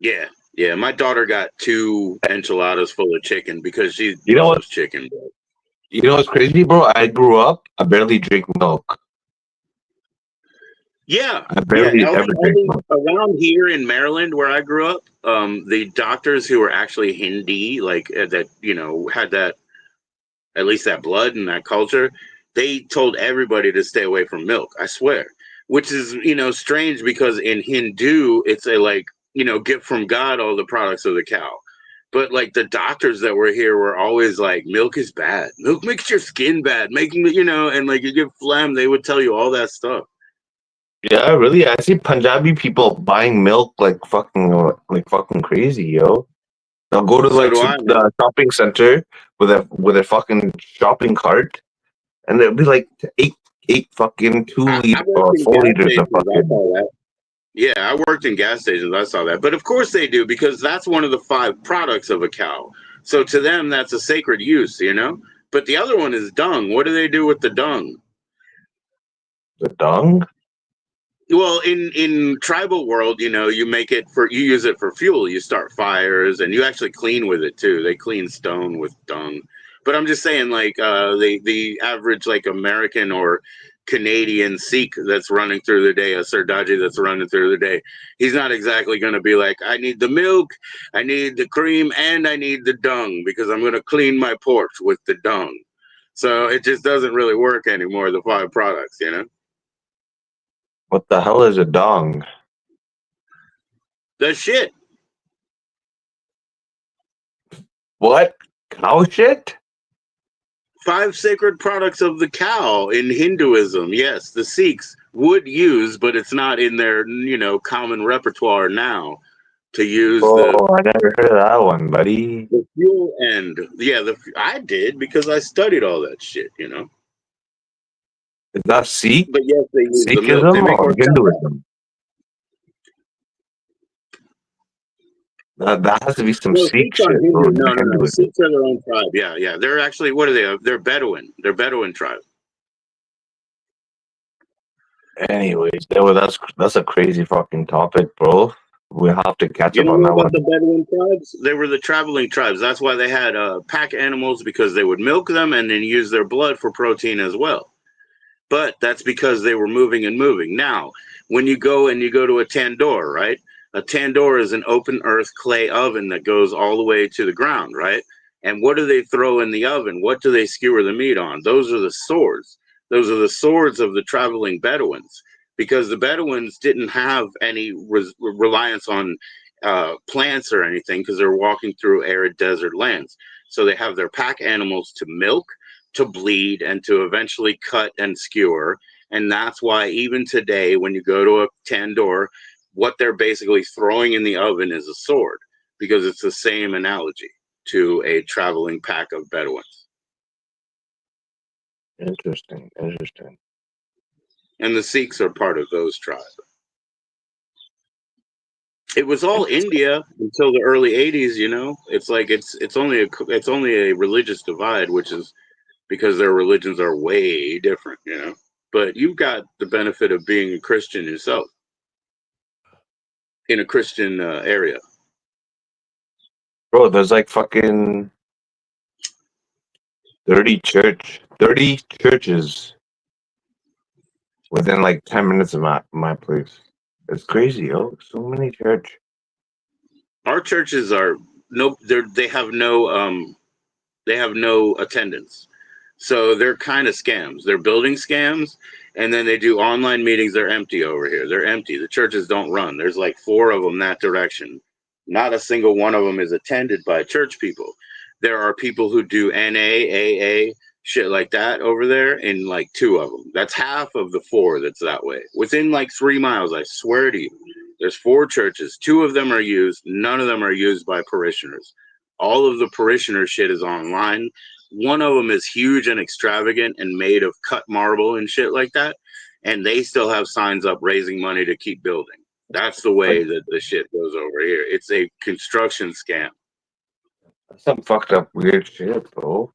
Yeah. My daughter got 2 enchiladas full of chicken because she You know what? loves chicken, bro. You know what's crazy, bro? I grew up. I barely drink milk. Yeah, I yeah. barely ever drink Only milk. around here in Maryland, where I grew up, the doctors who were actually Hindi, like that, you know, had that at least that blood and that culture, they told everybody to stay away from milk. I swear, which is strange because in Hindu it's a like gift from God, all the products of the cow. But like the doctors that were here were always like, milk is bad. Milk makes your skin bad, making and like you get phlegm. They would tell you all that stuff. Yeah, really. I see Punjabi people buying milk like fucking crazy, yo. They'll go to So like do I, man. the shopping center with a fucking shopping cart, and there'll be like eight fucking 2 I liter worked or in 4 gas liters of stations. I fucking. saw that. Yeah, I worked in gas stations. I saw that. But of course they do because that's one of the 5 products of a cow. So to them, that's a sacred use, But the other one is dung. What do they do with the dung? The dung? Well, in tribal world, you use it for fuel. You start fires, and you actually clean with it too. They clean stone with dung. But I'm just saying, like the average like American or Canadian Sikh that's running through the day, a Sardaji that's running through the day, he's not exactly going to be like, I need the milk, I need the cream, and I need the dung because I'm going to clean my porch with the dung. So it just doesn't really work anymore. The 5 products, What the hell is a dong? the shit. What? Cow shit? 5 sacred products of the cow in Hinduism. Yes, the Sikhs would use, but it's not in their, common repertoire now to use Oh, I never heard of that one, buddy. the fuel end. Yeah, I did because I studied all that shit, Is that Sikh? But yes, they use the milk. They Sikhism make or horchata. Hinduism? That has to be some No, Sikh Sikhs are shit, bro. Hindu. Not No. Hinduism. Sikhs are their own tribe. Yeah, yeah. They're actually, what are they? They're Bedouin. They're Bedouin tribe. Anyways, that's a crazy fucking topic, bro. We have to catch You up don't on know that about one. the Bedouin tribes? They were the traveling tribes. That's why they had pack animals because they would milk them and then use their blood for protein as well. But that's because they were moving and moving. Now, when you go to a tandoor, right? A tandoor is an open earth clay oven that goes all the way to the ground, right? And what do they throw in the oven? What do they skewer the meat on? Those are the swords. Those are the swords of the traveling Bedouins because the Bedouins didn't have any reliance on plants or anything because they're walking through arid desert lands. So they have their pack animals to milk, to bleed, and to eventually cut and skewer. And that's why even today, when you go to a tandoor, what they're basically throwing in the oven is a sword because it's the same analogy to a traveling pack of Bedouins. Interesting. And the Sikhs are part of those tribes. It was all India until the early 80s, It's like it's only a religious divide, which is because their religions are way different, But you've got the benefit of being a Christian yourself in a Christian area. Bro, there's like fucking 30 churches within like 10 minutes of my place. It's crazy, yo. So many church. Our churches are they have no attendance. So they're kind of scams. They're building scams, and then they do online meetings. They're empty over here. They're empty. The churches don't run. There's like 4 of them that direction. Not a single one of them is attended by church people. There are people who do NA, AA, shit like that over there, and like 2 of them. That's half of the 4 that's that way. Within like 3 miles, I swear to you, there's 4 churches. 2 of them are used. None of them are used by parishioners. All of the parishioner shit is online. One of them is huge and extravagant and made of cut marble and shit like that. And they still have signs up raising money to keep building. That's the way that the shit goes over here. It's a construction scam. That's some fucked up weird shit, bro.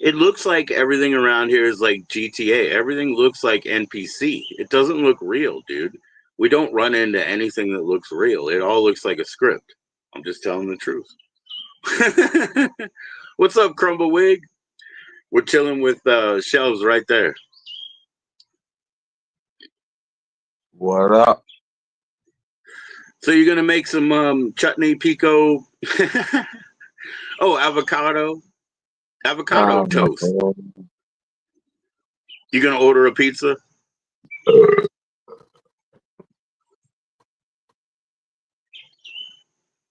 It looks like everything around here is like GTA. Everything looks like NPC. It doesn't look real, dude. We don't run into anything that looks real. It all looks like a script. I'm just telling the truth. What's up, Crumblewig? We're chilling with Shelves right there. What up? So you're gonna make some chutney pico? Oh, avocado. Avocado No, toast. You gonna order a pizza?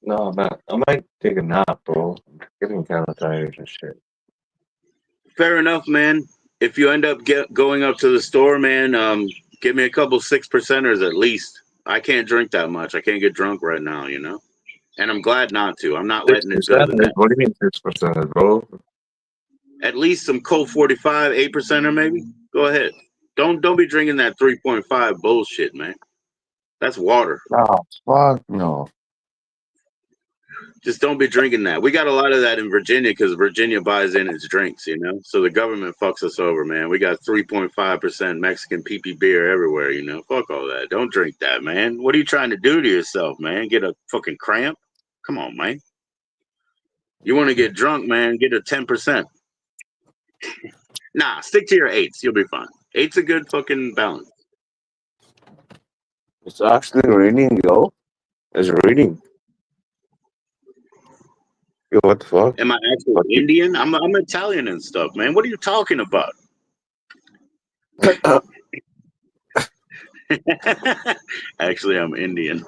no, man. I might take a nap, bro. I'm getting kind of tired and shit. Fair enough, man. If you end up going up to the store, man, give me a couple 6%ers at least. I can't drink that much. I can't get drunk right now, you know. And I'm glad not to. I'm not letting it go 6%? to that. What do you mean 6%, bro? At least some Colt 45, 8%er maybe. Go ahead. Don't be drinking that 3.5 bullshit, man. That's water. Oh, fuck no. Just don't be drinking that. We got a lot of that in Virginia because Virginia buys in its drinks, you know. So the government fucks us over, man. We got 3.5% Mexican PP beer everywhere, you know. Fuck all that. Don't drink that, man. What are you trying to do to yourself, man? Get a fucking cramp? Come on, man. You want to get drunk, man? Get a 10%. Nah, stick to your 8s. You'll be fine. 8's a good fucking balance. It's actually raining, yo. It's raining. Yo, what the fuck? Am I actually Indian? I'm Italian and stuff, man. What are you talking about? Actually, I'm Indian.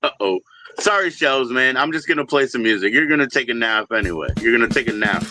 Uh-oh. Sorry, Shells, man. I'm just going to play some music. You're going to take a nap anyway. You're going to take a nap.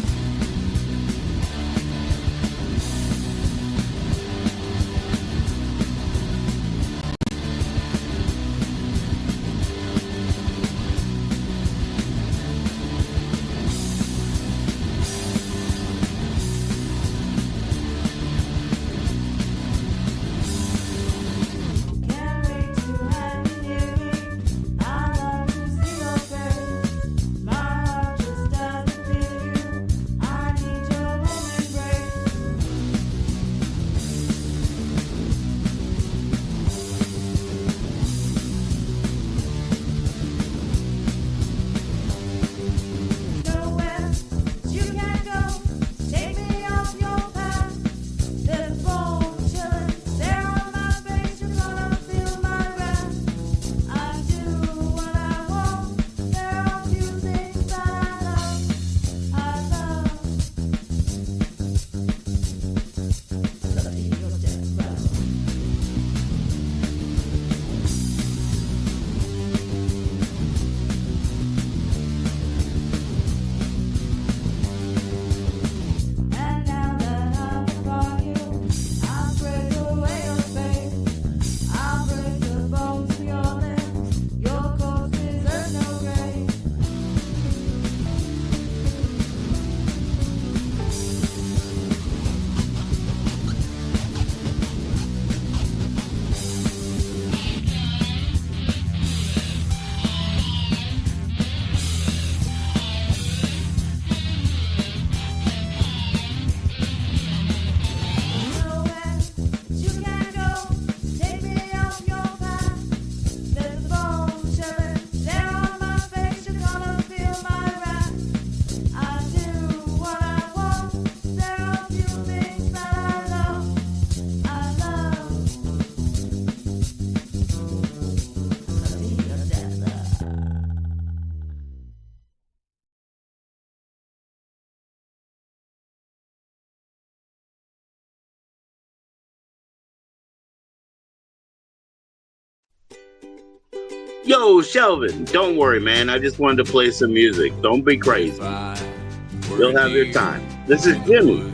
Yo, Shelvin, don't worry, man. I just wanted to play some music. Don't be crazy. You'll have your time. This is Jimmy.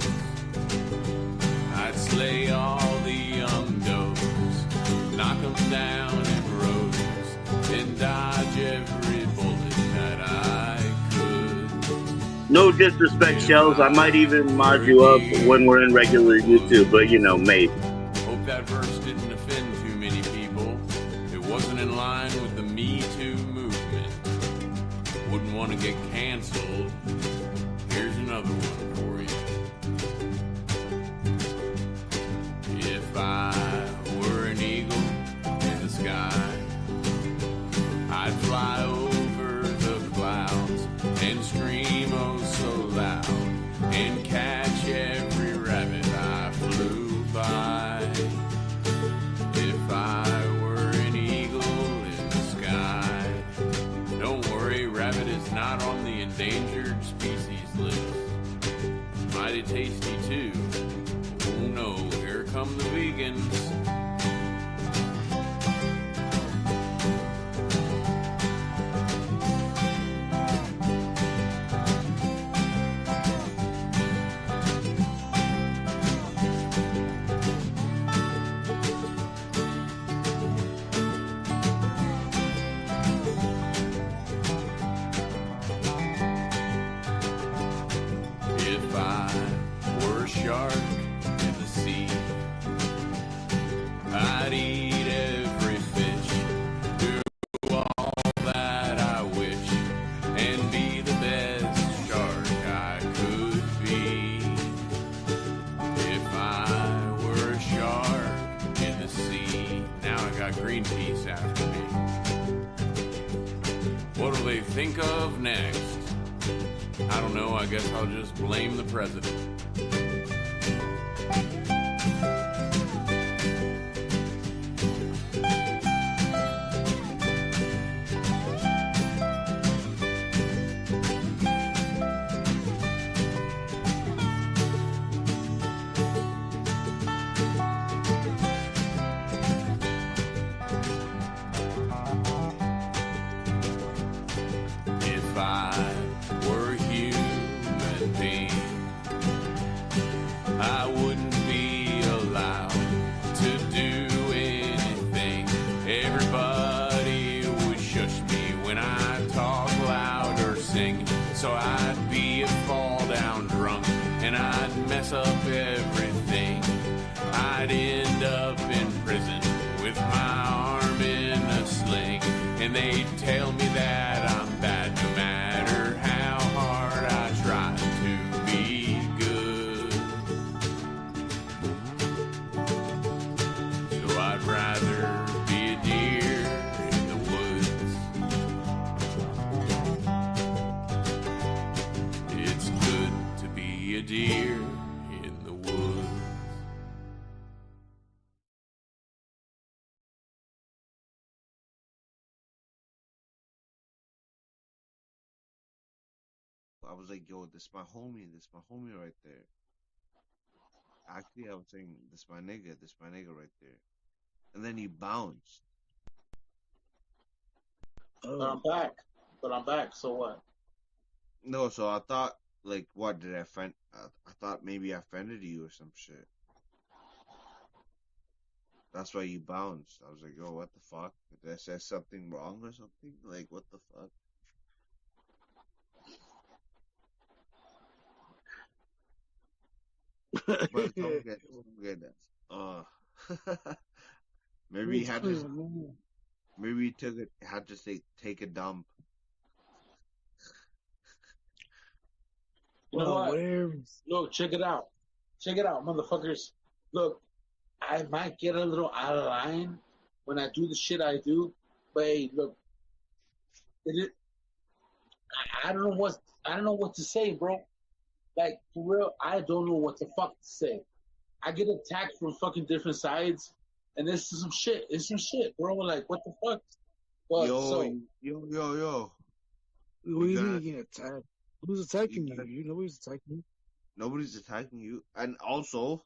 I'd slay all the young does, knock them down in rows, and dodge every bullet that I could. No disrespect, Shells. I might even mod you up when we're in regular YouTube, but you know, maybe. Hope that verse didn't offend too many people. It wasn't in line with the Me Too movement. Wouldn't want to get canceled. Here's another one for you. If I were an eagle in the sky, I'd fly over the clouds and scream oh so loud and catch every rabbit I flew by. If I were an eagle in the sky, don't worry, rabbit is not on the endangered species list. Mighty tasty too. Oh no, here come the vegans. If I were a shark in the sea, I'd eat every fish, do all that I wish, and be the best shark I could be. If I were a shark in the sea, now I got Greenpeace after me. What'll they think of next? I don't know, I guess I'll just blame the president. If I were a human being, I wouldn't be allowed to do anything. Everybody would shush me when I talk loud or sing. So I'd be a fall down drunk and I'd mess up everything. I'd end up in prison with my arm in a sling, and they'd tell me that I'm bad no matter how hard I try to be good. So I'd rather be a deer in the woods. It's good to be a deer in the woods. I was like, yo, this my homie right there. Actually, I was saying, this my nigga right there. And then he bounced. But I'm back. So what? No, so I thought, like, what, did I offend? I thought maybe I offended you or some shit. That's why you bounced. I was like, yo, what the fuck? Did I say something wrong or something? Like, what the fuck? But don't get that. Maybe he had to. Maybe he had to take a dump. You know what? Look, check it out. Check it out, motherfuckers. Look, I might get a little out of line when I do the shit I do, but hey, look, I don't know what to say, bro. Like, for real, I don't know what the fuck to say. I get attacked from fucking different sides, and this is some shit. It's some shit, bro. Like, what the fuck? But, yo. What do you mean you get attacked? Who's attacking you? You know who's attacking you? Nobody's attacking you. And also,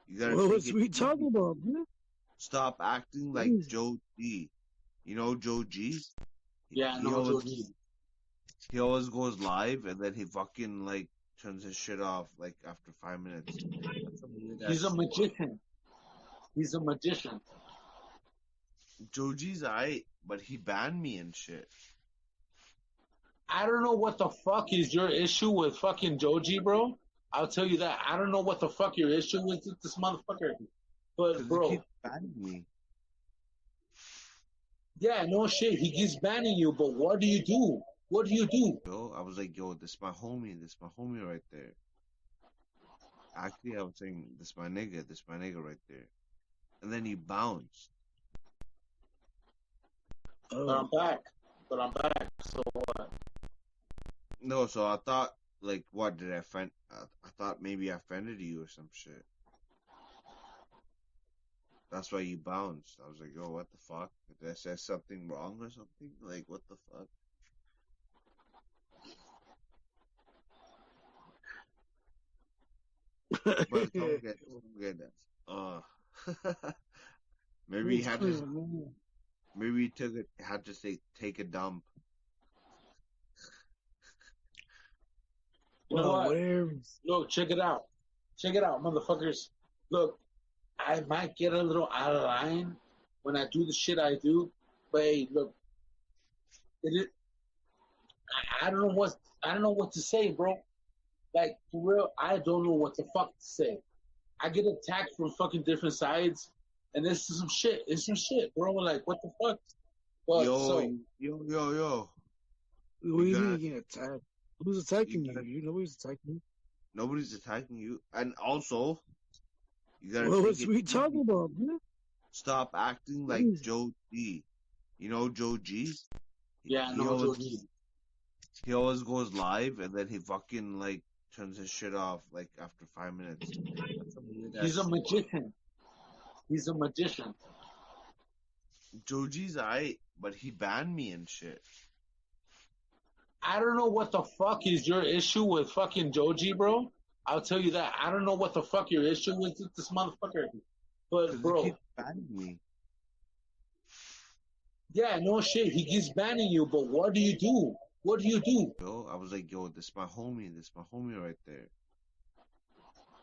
you gotta what are we talking about, man? Stop acting like Joe G. You know Joe G? Yeah, I know Joe G. He always goes live, and then he fucking, like, turns his shit off, like, after 5 minutes. He's a magician. He's a magician. Joe G's alright, but he banned me and shit. I don't know what the fuck is your issue with fucking Joji, bro. I'll tell you that. I don't know what the fuck your issue is with this motherfucker. But, bro. He keeps banning me. Yeah, no shit. He keeps banning you, but what do you do? What do you do? Yo, I was like, yo, this my homie right there. Actually, I was saying, this my nigga right there. And then he bounced. But I'm back. So what? No, so I thought, like, what, did I offend? I thought maybe I offended you or some shit. That's why you bounced. I was like, yo, what the fuck? Did I say something wrong or something? Like, what the fuck? But don't get that. Maybe he had to. Maybe he had to say take a dump. You know what? Look, check it out. Check it out, motherfuckers. Look, I might get a little out of line when I do the shit I do, but hey, look, I don't know what to say, bro. Like, for real, I don't know what the fuck to say. I get attacked from fucking different sides, and this is some shit. It's some shit, bro. Like, what the fuck? But, yo. What do you mean you get attacked? Who's attacking you? You know who's attacking you? Nobody's attacking you. And also, you gotta What we talking about, man? Stop acting like Joe G. You know Joe G? Yeah, I know Joe G. He always goes live and then he fucking like turns his shit off like after 5 minutes. He's a magician. He's a magician. Joe G's aight, but he banned me and shit. I don't know what the fuck is your issue with fucking Joji, bro. I'll tell you that. I don't know what the fuck your issue is with this motherfucker. But, bro. He keeps banning me. Yeah, no shit. He keeps banning you, but what do you do? What do you do? Yo, I was like, yo, this is my homie right there.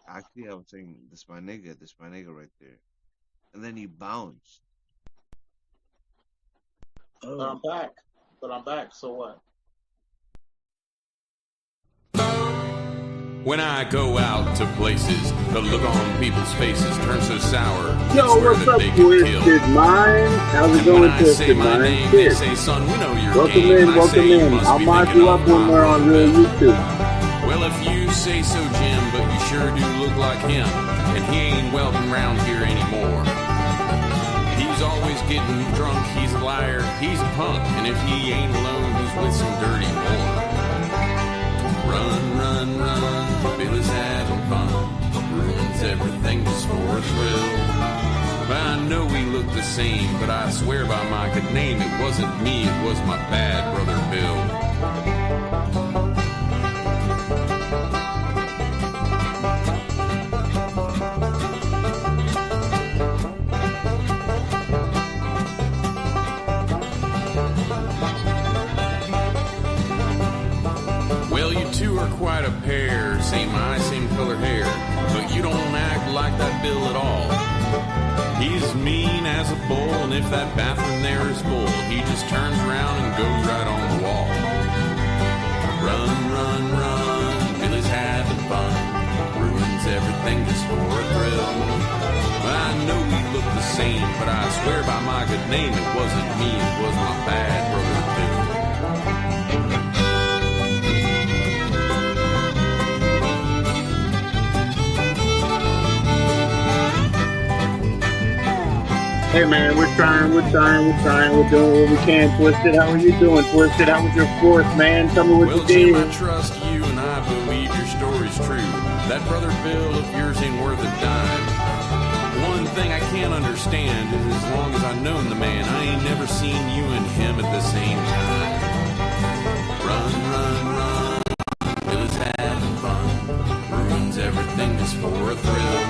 Actually, I was saying, this my nigga right there. And then he bounced. But I'm back, so what? When I go out to places, the look on people's faces turns so sour. Yo, what's up, Twisted Mind? How's it going, Twisted Mind? They say, son, we know you're welcome in. I'll mod you up when we're on real YouTube. Well, if you say so, Jim, but you sure do look like him, and he ain't welcome round here anymore. He's always getting drunk, he's a liar, he's a punk, and if he ain't alone, he's with some dirty whore. Run, run, run, Billy's having fun, ruins everything just for a thrill. I know we look the same, but I swear by my good name, it wasn't me, it was my bad brother Bill. Are quite a pair, same eyes, same color hair, but you don't act like that Bill at all. He's mean as a bull, and if that bathroom there is full, he just turns around and goes right on the wall. Run, run, run, Billy's having fun, ruins everything just for a thrill. I know we look the same, but I swear by my good name, it wasn't me, it was my bad brother Bill. Hey man, we're trying, we're doing what we can. Twisted, how are you doing, Twisted? How was your 4th, man? Tell me what you did. Jim, I trust you and I believe your story's true. That brother Bill of yours ain't worth a dime. One thing I can't understand is as long as I've known the man, I ain't never seen you and him at the same time. Run, run, run, Bill is having fun, ruins everything just for a thrill.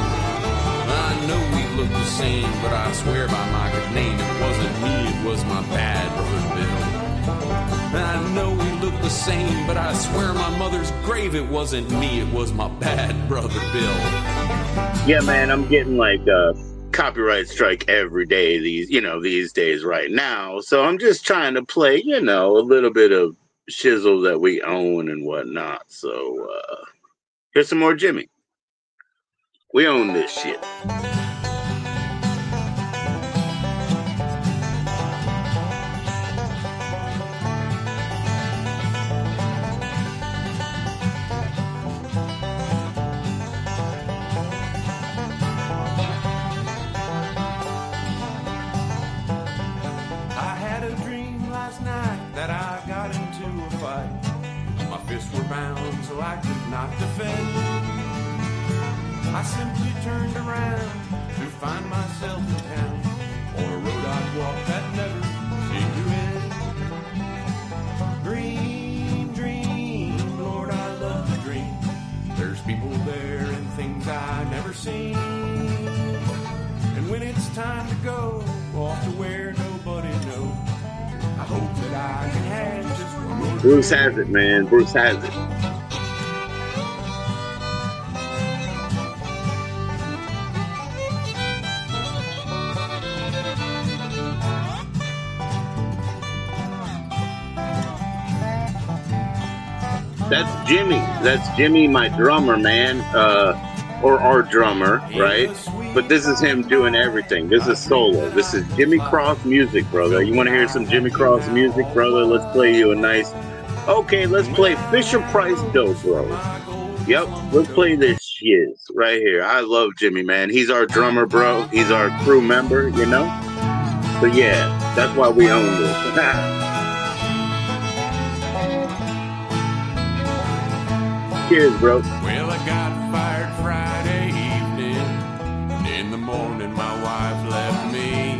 I know we look the same, but I swear by my good name, it wasn't me, it was my bad brother Bill. I know we look the same, but I swear my mother's grave, it wasn't me, it was my bad brother Bill. Yeah, man, I'm getting like a copyright strike every day these days right now. So I'm just trying to play, a little bit of shizzle that we own and whatnot. So here's some more Jimmy. We own this shit. I had a dream last night that I got into a fight. My fists were bound so I could not defend. I simply turned around to find myself in town on a road I'd walk that never seemed to end. Dream, dream, Lord, I love to dream. There's people there and things I ever seen. And when it's time to go off to where nobody knows, I hope that I can have just one more Bruce has it, man. Bruce has it. That's Jimmy. That's Jimmy, my drummer, man. Or our drummer, right? But this is him doing everything. This is solo. This is Jimmy Cross music, brother. You want to hear some Jimmy Cross music, brother? Let's play you a nice... Okay, let's play Fisher Price Dobro. Yep, let's play this shiz right here. I love Jimmy, man. He's our drummer, bro. He's our crew member, you know? So yeah, that's why we own this. Cheers, bro. Well, I got fired Friday evening, and in the morning my wife left me.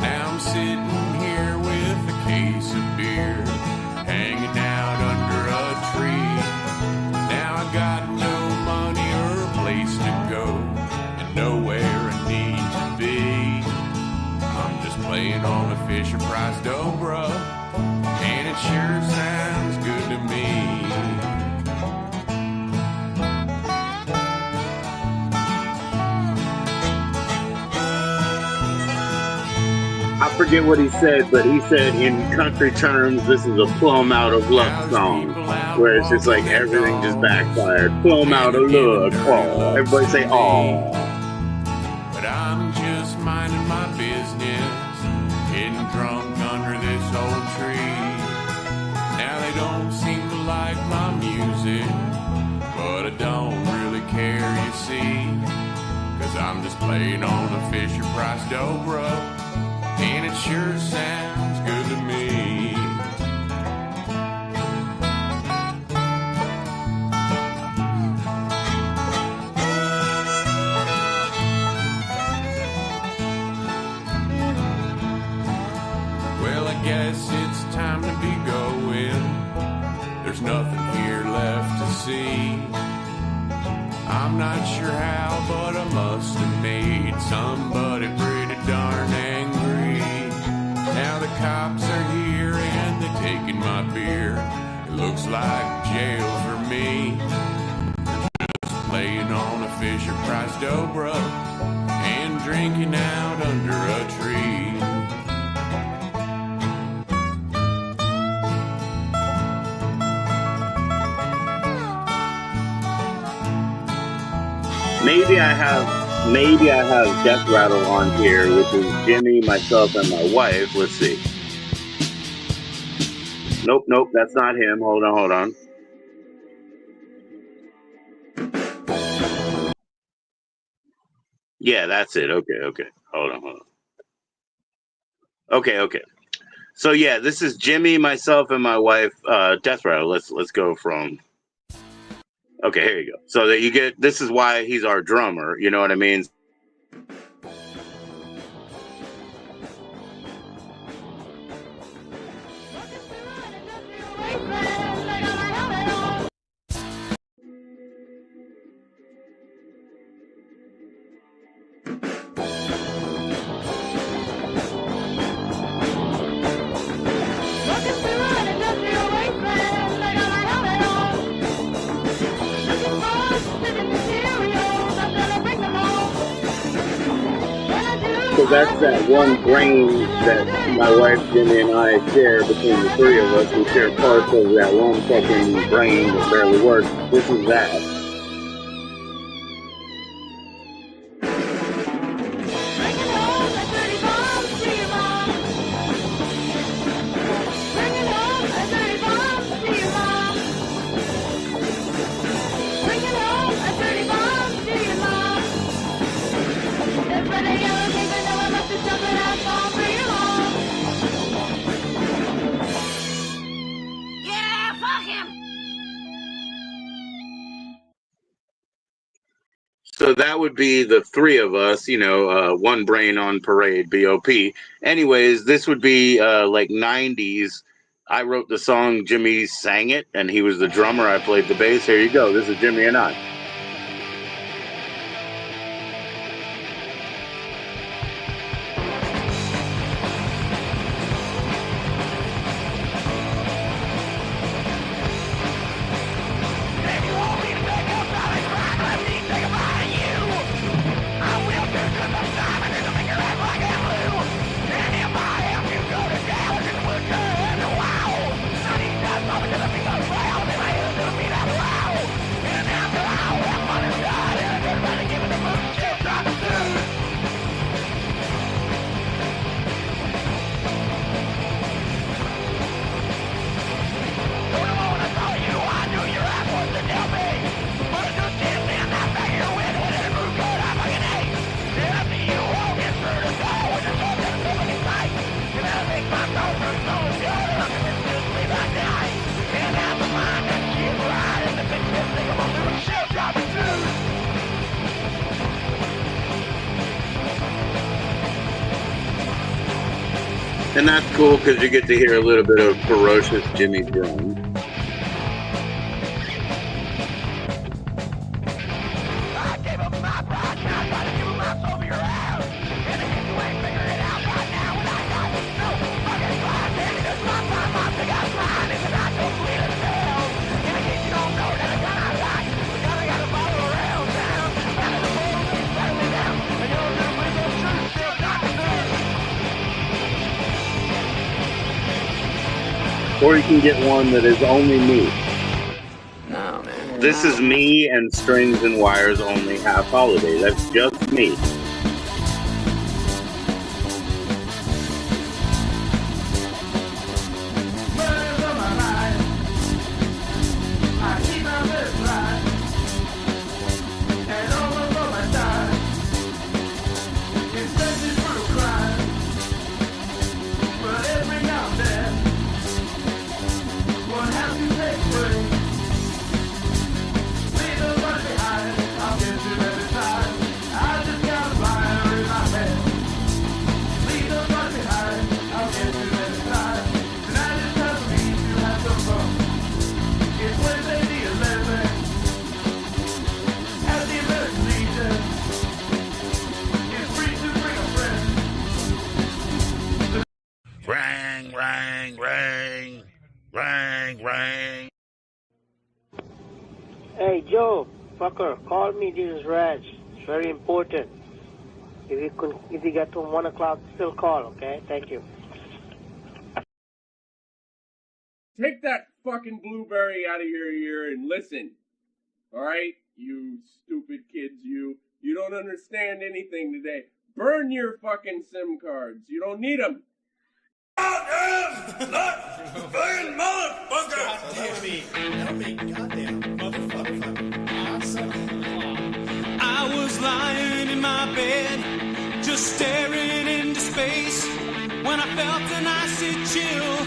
Now I'm sitting here with a case of beer, hanging out under a tree. Now I got no money or a place to go, and nowhere I need to be. I'm just playing on a Fisher Price Dobro, and it sure sounds good to me. I forget what he said, but he said in country terms, this is a plumb out of luck song, where it's just like everything just backfired. Plumb out of luck. Oh, everybody say, oh. But I'm just minding my business, getting drunk under this old tree. Now they don't seem to like my music, but I don't really care, you see, 'cause I'm just playing on a Fisher Price Dobro, and it sure sounds good to me. Well, I guess it's time to be going. There's nothing here left to see. I'm not sure how, but I must have made somebody pretty darn angry. Now the cops are here and they're taking my beer. It looks like jail for me. Just playing on a Fisher Price Dobro and drinking out under a tree. Maybe I have Death Rattle on here, which is Jimmy, myself, and my wife. Let's see. Nope, that's not him. Hold on. Yeah, that's it. Okay. Hold on. Okay. So yeah, this is Jimmy, myself, and my wife, Death Rattle. Let's go from... Okay, here you go. So that you get, this is why he's our drummer, you know what I mean? So that's that one brain that my wife, Jimmy, and I share between the three of us. We share parts of that one fucking brain that barely works. This is that. So that would be the three of us, you know, one brain on parade, BOP. Anyways, this would be like 90s. I wrote the song, Jimmy sang it, and he was the drummer. I played the bass. Here you go. This is Jimmy and I. And that's cool because you get to hear a little bit of ferocious Jimmy drums. Or you can get one that is only me. No, man. This is me and strings and wires only half holiday. That's just me. Rang, rang, rang, rang, rang. Hey, Joe, fucker, call me. This is Raj. It's very important. If you get to 1 o'clock, still call, okay? Thank you. Take that fucking blueberry out of your ear and listen. Alright? You stupid kids, you. You don't understand anything today. Burn your fucking SIM cards. You don't need them. Goddamn motherfucker! Goddamn motherfucker. I was lying in my bed, just staring into space, when I felt an icy chill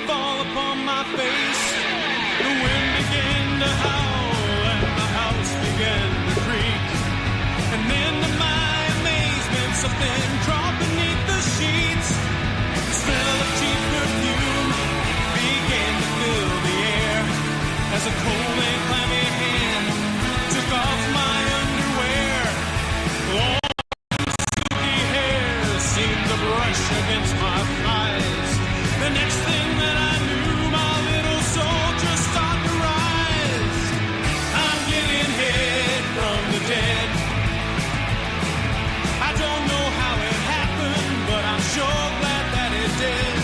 fall upon my face. The wind began to howl and the house began to creak, and then to my amazement something crawled beneath the sheets. The smell of cheap perfume began to fill the air as a cold and clammy hand took off my underwear. Long silky hair seemed to brush against my thighs. The next thing that I knew, my little soul just started to rise. I'm getting head from the dead. I don't know how it happened, but I'm sure glad that it did.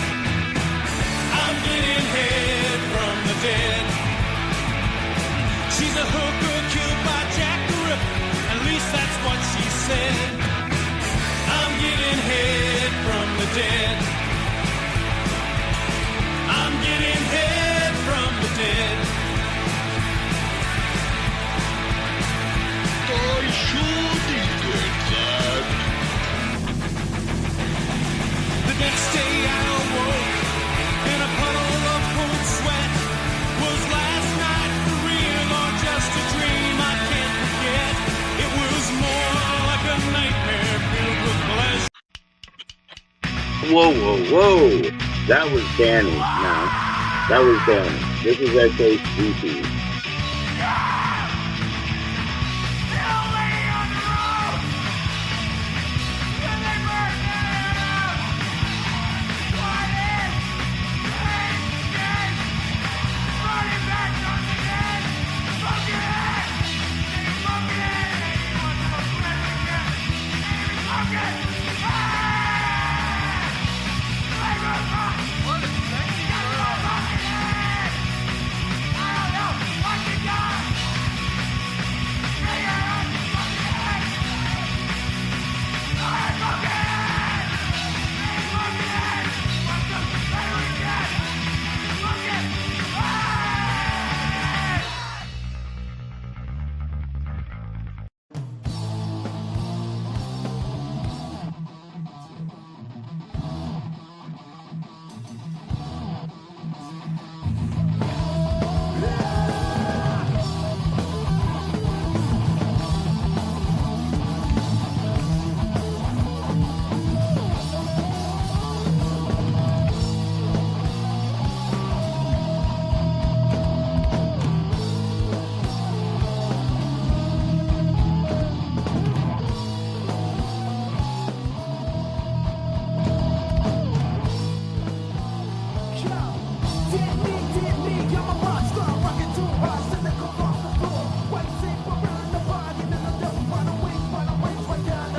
I'm getting head from the dead. She's a hooker killed by Jack the Ripper, at least that's what she said. I'm getting head from the dead. I'm getting head from the dead. I should eat it, lad. The next day I awoke in a puddle of cold sweat. Was last night for real or just a dream? I can't forget. It was more like a nightmare filled with pleasure. Whoa, whoa, whoa. That was Danny. No, that was Danny. This is SHGP.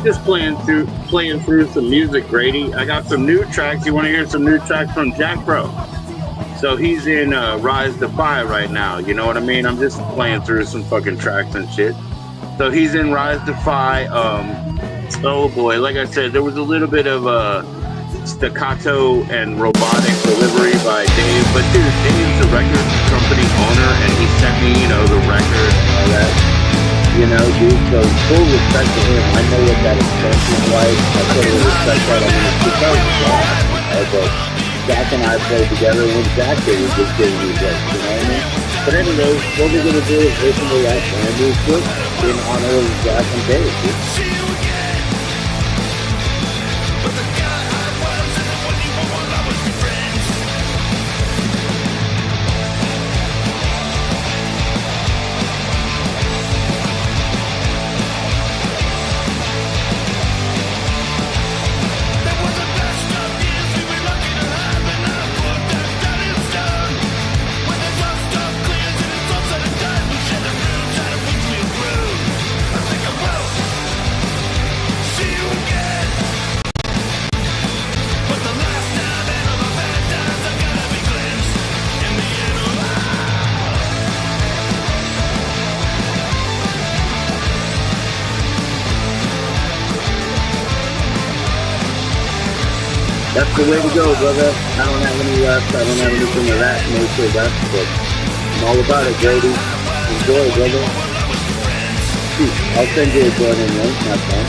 Just playing through some music, Grady. I got some new tracks. You want to hear some new tracks from Jack Bro? So he's in Rise Defy right now. You know what I mean? I'm just playing through some fucking tracks and shit. So he's in Rise Defy. Oh boy, like I said, there was a little bit of staccato and robotic delivery by Dave. But dude, Dave's the record company owner, and he sent me, the record and all that. Dude, so full respect to him. I know what that expense is like. I totally respect that. I mean, it's because Jack, but Jack and I played together when Jack did his big thing, you know what I mean? But anyway, what we're going to do is listen to that brand new shit in honor of Jack and Dave, dude. That's the way to go, brother. I don't have any left. I don't have anything of that nature left, but I'm all about it, Grady. Enjoy, brother. I'll send you a join-in link, my friend.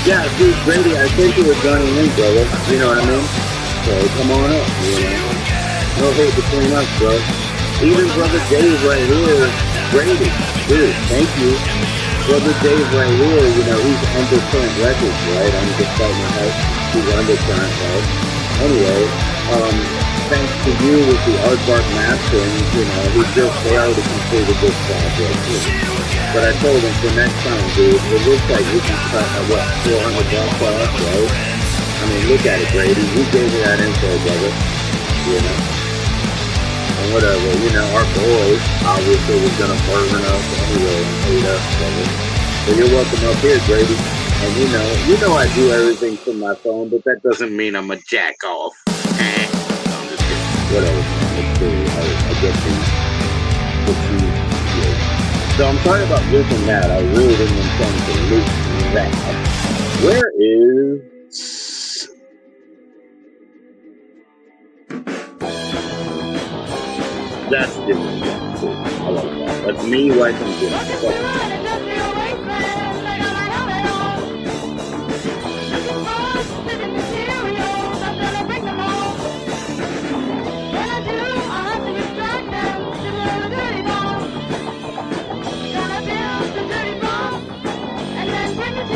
Yeah, dude, Brady, I think you were joining in, brother. You know what I mean? So come on up, No hate between us, bro. Even Brother Dave right here, Brady, dude, thank you. Brother Dave right here, he's Undercurrent Records, right? I'm just starting to help. He's Undercurrent, right? Anyway, thanks to you with the Aardvark mastering, they already completed this project, But I told him for next time, dude, it looks like we can cut, $400 off, right? I mean, look at it, Brady. We gave you that info, brother. And whatever, our boy obviously was going to burn us anyway and hate us, brother. So you're welcome up here, Brady. And you know I do everything from my phone, but that doesn't mean I'm a jack off. I'm just kidding. Whatever, man. It's cool. I get these. So I'm sorry about losing that. I really didn't intend to lose that. Where is... That's Jimmy. Yeah, cool. I like that. That's me, wife, and Jimmy.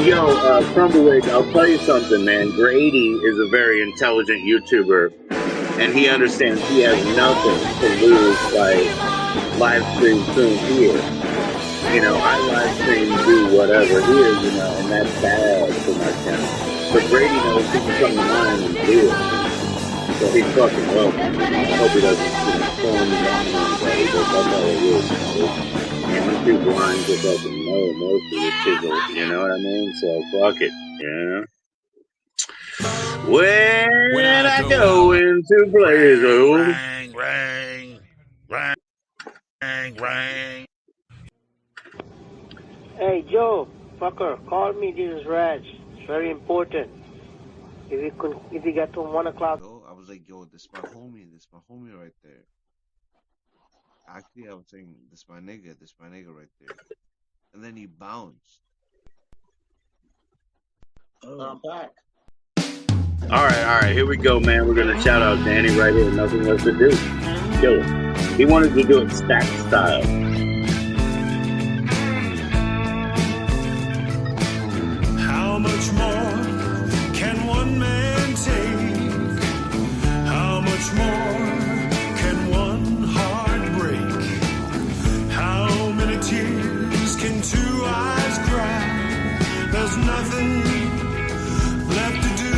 Yo, Crumblewick, I'll tell you something, man. Grady is a very intelligent YouTuber, and he understands he has nothing to lose by live stream soon here. I live stream, do whatever here, and that's bad for my channel. But Grady knows he can come to mine and do it. So he's fucking welcome. I hope he doesn't, storm me down on anybody, but that's all it is, And I'm too blind to fucking know most of the chisel, you know what I mean? So fuck it, When I go into Blazo. Rang, rang, rang, rang, rang. Hey, Joe, fucker, call me. This is Raj. It's very important. If you get to 1 o'clock. Yo, I was like, yo, this my homie right there. Actually, I was saying, this my nigga right there. And then he bounced. I'm back. All right, here we go, man. We're gonna shout out Danny right here. Nothing left to do. Kill it. He wanted to do it stack style. How much more can one man take? How much more can one heart break? How many tears can two eyes cry? There's nothing left to do.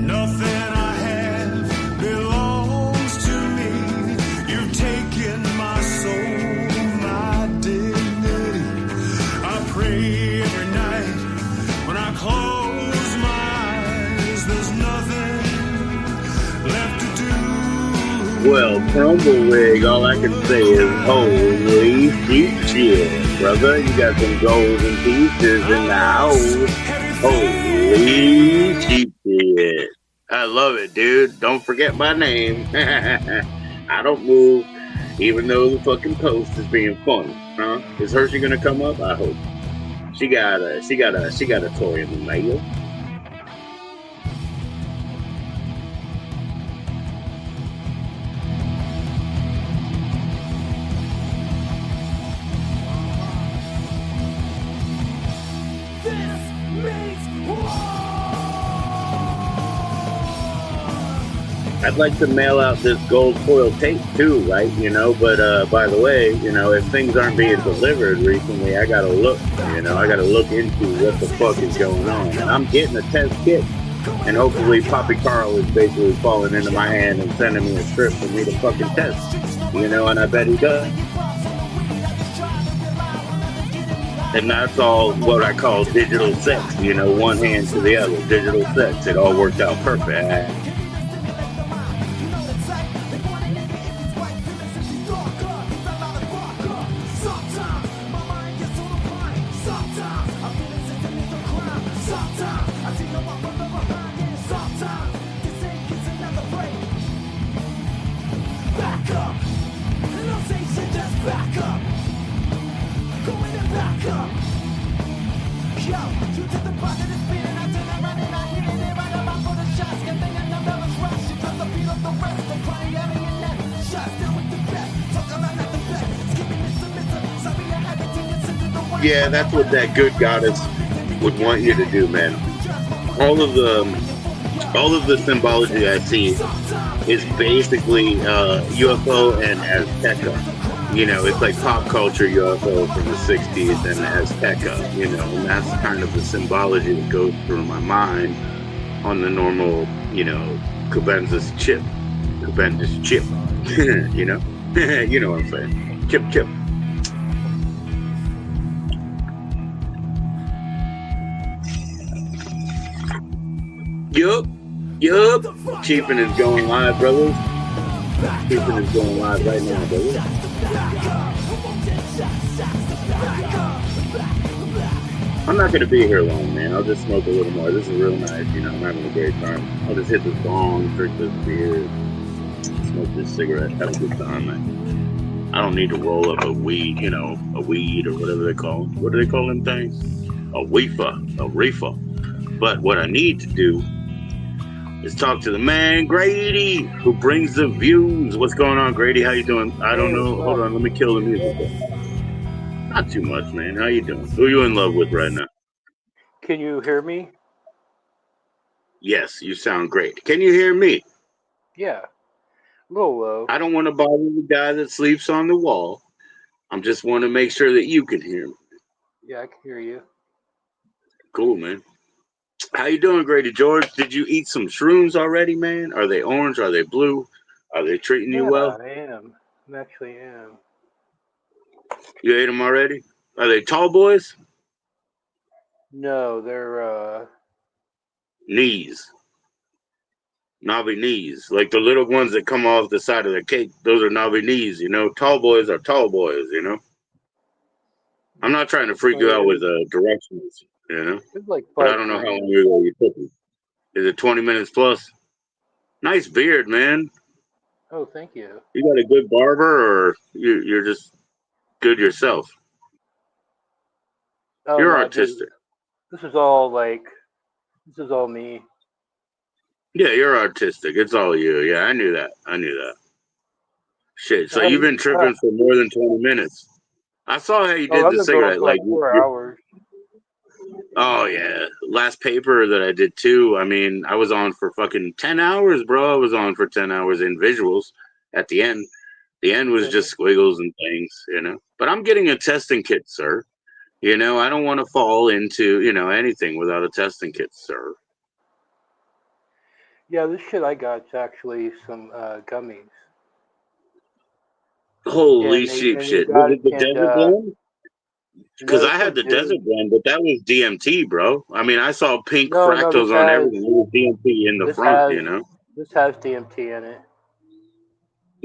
Nothing I have belongs to me. You've taken my soul, my dignity. I pray every night when I close my eyes. There's nothing left to do. Well, Crumblerig, all I can say is holy shit, brother. You got some golden pieces in the house. Holy shit. I love it, dude. Don't forget my name. I don't move, even though the fucking post is being funny. Huh? Is Hershey gonna come up? I hope. She got a toy in the mail. I'd like to mail out this gold foil tape too, right? You know, but by the way, you know, if things aren't being delivered recently, I gotta look. You know, I gotta look into what the fuck is going on. And I'm getting a test kit, and hopefully Poppy Carl is basically falling into my hand and sending me a script for me to fucking test. You know, and I bet he does. And that's all what I call digital sex. You know, one hand to the other, digital sex. It all worked out perfect. Yeah, that's what that good goddess would want you to do, man. All of the symbology I see is basically UFO and Azteca. You know, it's like pop culture UFO from the 60s and Azteca, you know, and that's kind of the symbology that goes through my mind on the normal, you know, Cubensis chip. You know? You know what I'm saying. Chip. Yup. Chiefin is going live, brothers. Chiefin is going live right now, brothers. I'm not gonna be here long, man. I'll just smoke a little more. This is real nice, you know. I'm having a great time. I'll just hit this bong, drink this beer, smoke this cigarette, have a good time, man. I don't need to roll up a weed, you know, a weed or whatever they call them. What do they call them things? A reefer. But what I need to do is talk to the man Grady, who brings the views. What's going on, Grady? How you doing? I don't know. Hold on, let me kill the music. Not too much, man. How you doing? Who are you in love with right now? Can you hear me? Yes, you sound great. Can you hear me? Yeah. A little low. I don't want to bother the guy that sleeps on the wall. I just want to make sure that you can hear me. Yeah, I can hear you. Cool, man. How you doing, Grady George? Did you eat some shrooms already, man? Are they orange? Are they blue? Are they treating you well? I am. I actually am. You ate them already? Are they tall boys? No, they're Knees. Navinis, like the little ones that come off the side of the cake. Those are Navinis, you know. Tall boys are tall boys, you know. I'm not trying to freak you out with directions, you know. It's like But I don't know how 5'3". long you took it. Is it 20 minutes plus? Nice beard, man. Oh, thank you. You got a good barber, or you're just good yourself? Oh You're no, I did. artistic. This is all like, this is all me. Yeah, you're artistic. It's all you. Yeah, I knew that. I knew that. Shit. So you've been Uh, tripping for more than 20 minutes. I saw how you oh, did I've the been going cigarette. for Like, like 4 hours. oh yeah, last paper that I did too. I mean, I was on for fucking 10 hours, bro. I was on for 10 hours in visuals. At the end, was Yeah. just squiggles and things, you know. But I'm getting a testing kit, sir. You know, I don't want to fall into anything without a testing kit, sir. Yeah, this shit I got is actually some gummies, Holy and sheep they shit! Was got it it the and desert blend? Because no, I this had one's the new. desert blend, but that was DMT, bro. I mean, I saw pink No, fractals on everything. It was DMT in the this front, has you know. this has DMT in it,